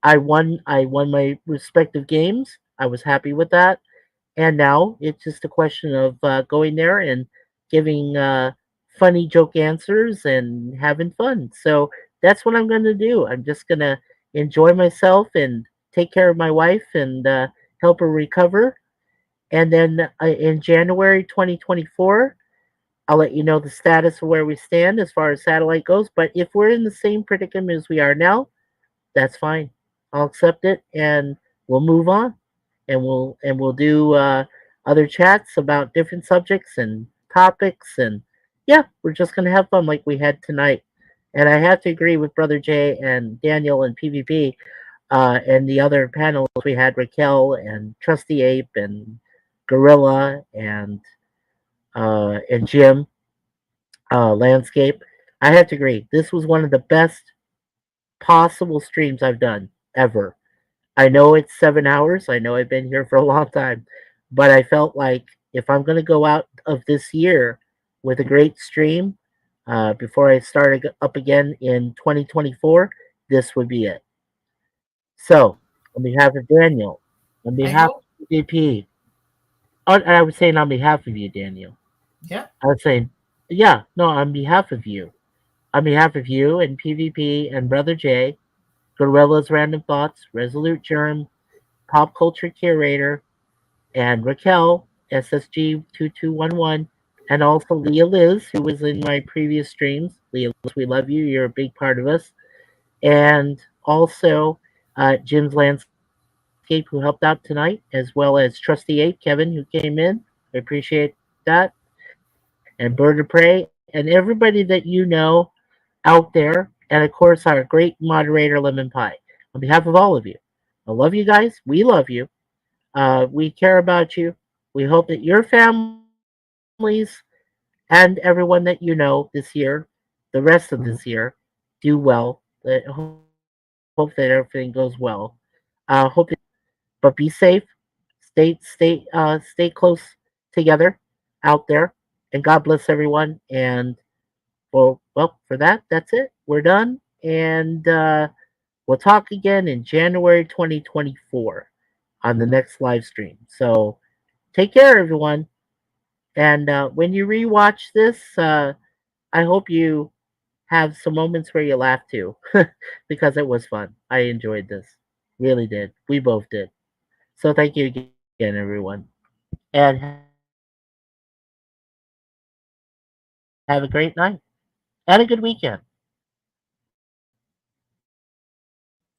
I won my respective games. I was happy with that. And now it's just a question of going there and giving funny joke answers and having fun. So that's what I'm going to do. I'm just going to enjoy myself and take care of my wife and help her recover. And then in January 2024, I'll let you know the status of where we stand as far as satellite goes. But if we're in the same predicament as we are now, that's fine. I'll accept it and we'll move on. And we'll do other chats about different subjects and topics. And yeah, we're just gonna have fun like we had tonight. And I have to agree with Brother Jay and Daniel and PvP and the other panels we had, Raquel and Trusty Ape and Gorilla and Jim Landscape. I have to agree. This was one of the best possible streams I've done ever. I know it's 7 hours. I know I've been here for a long time, but I felt like if I'm going to go out of this year with a great stream, before I started up again in 2024, this would be it. So, on behalf of Daniel, on behalf of PvP, I was saying on behalf of you, Daniel. Yeah. I was saying, yeah, no, on behalf of you. On behalf of you and PvP and Brother J, Gorilla's Random Thoughts, Resolute Germ, Pop Culture Curator, and Raquel, SSG2211, and also Leah Liz, who was in my previous streams. Leah Liz, we love you. You're a big part of us. And also Jim's Landscape, who helped out tonight, as well as Trusty Ape, Kevin, who came in. I appreciate that. And Bird of Prey, and everybody that you know out there, and of course our great moderator Lemon Pie. On behalf of all of you, I love you guys. We love you. We care about you. We hope that your families and everyone that you know this year, the rest of this year, do well. Hope that everything goes well. But be safe. Stay close together out there. And God bless everyone. And well, for that, that's it. We're done, and we'll talk again in January 2024 on the next live stream. So take care, everyone. And when you rewatch this, I hope you have some moments where you laugh too, because it was fun. I enjoyed this, really did. We both did. So thank you again, everyone, and have a great night and a good weekend.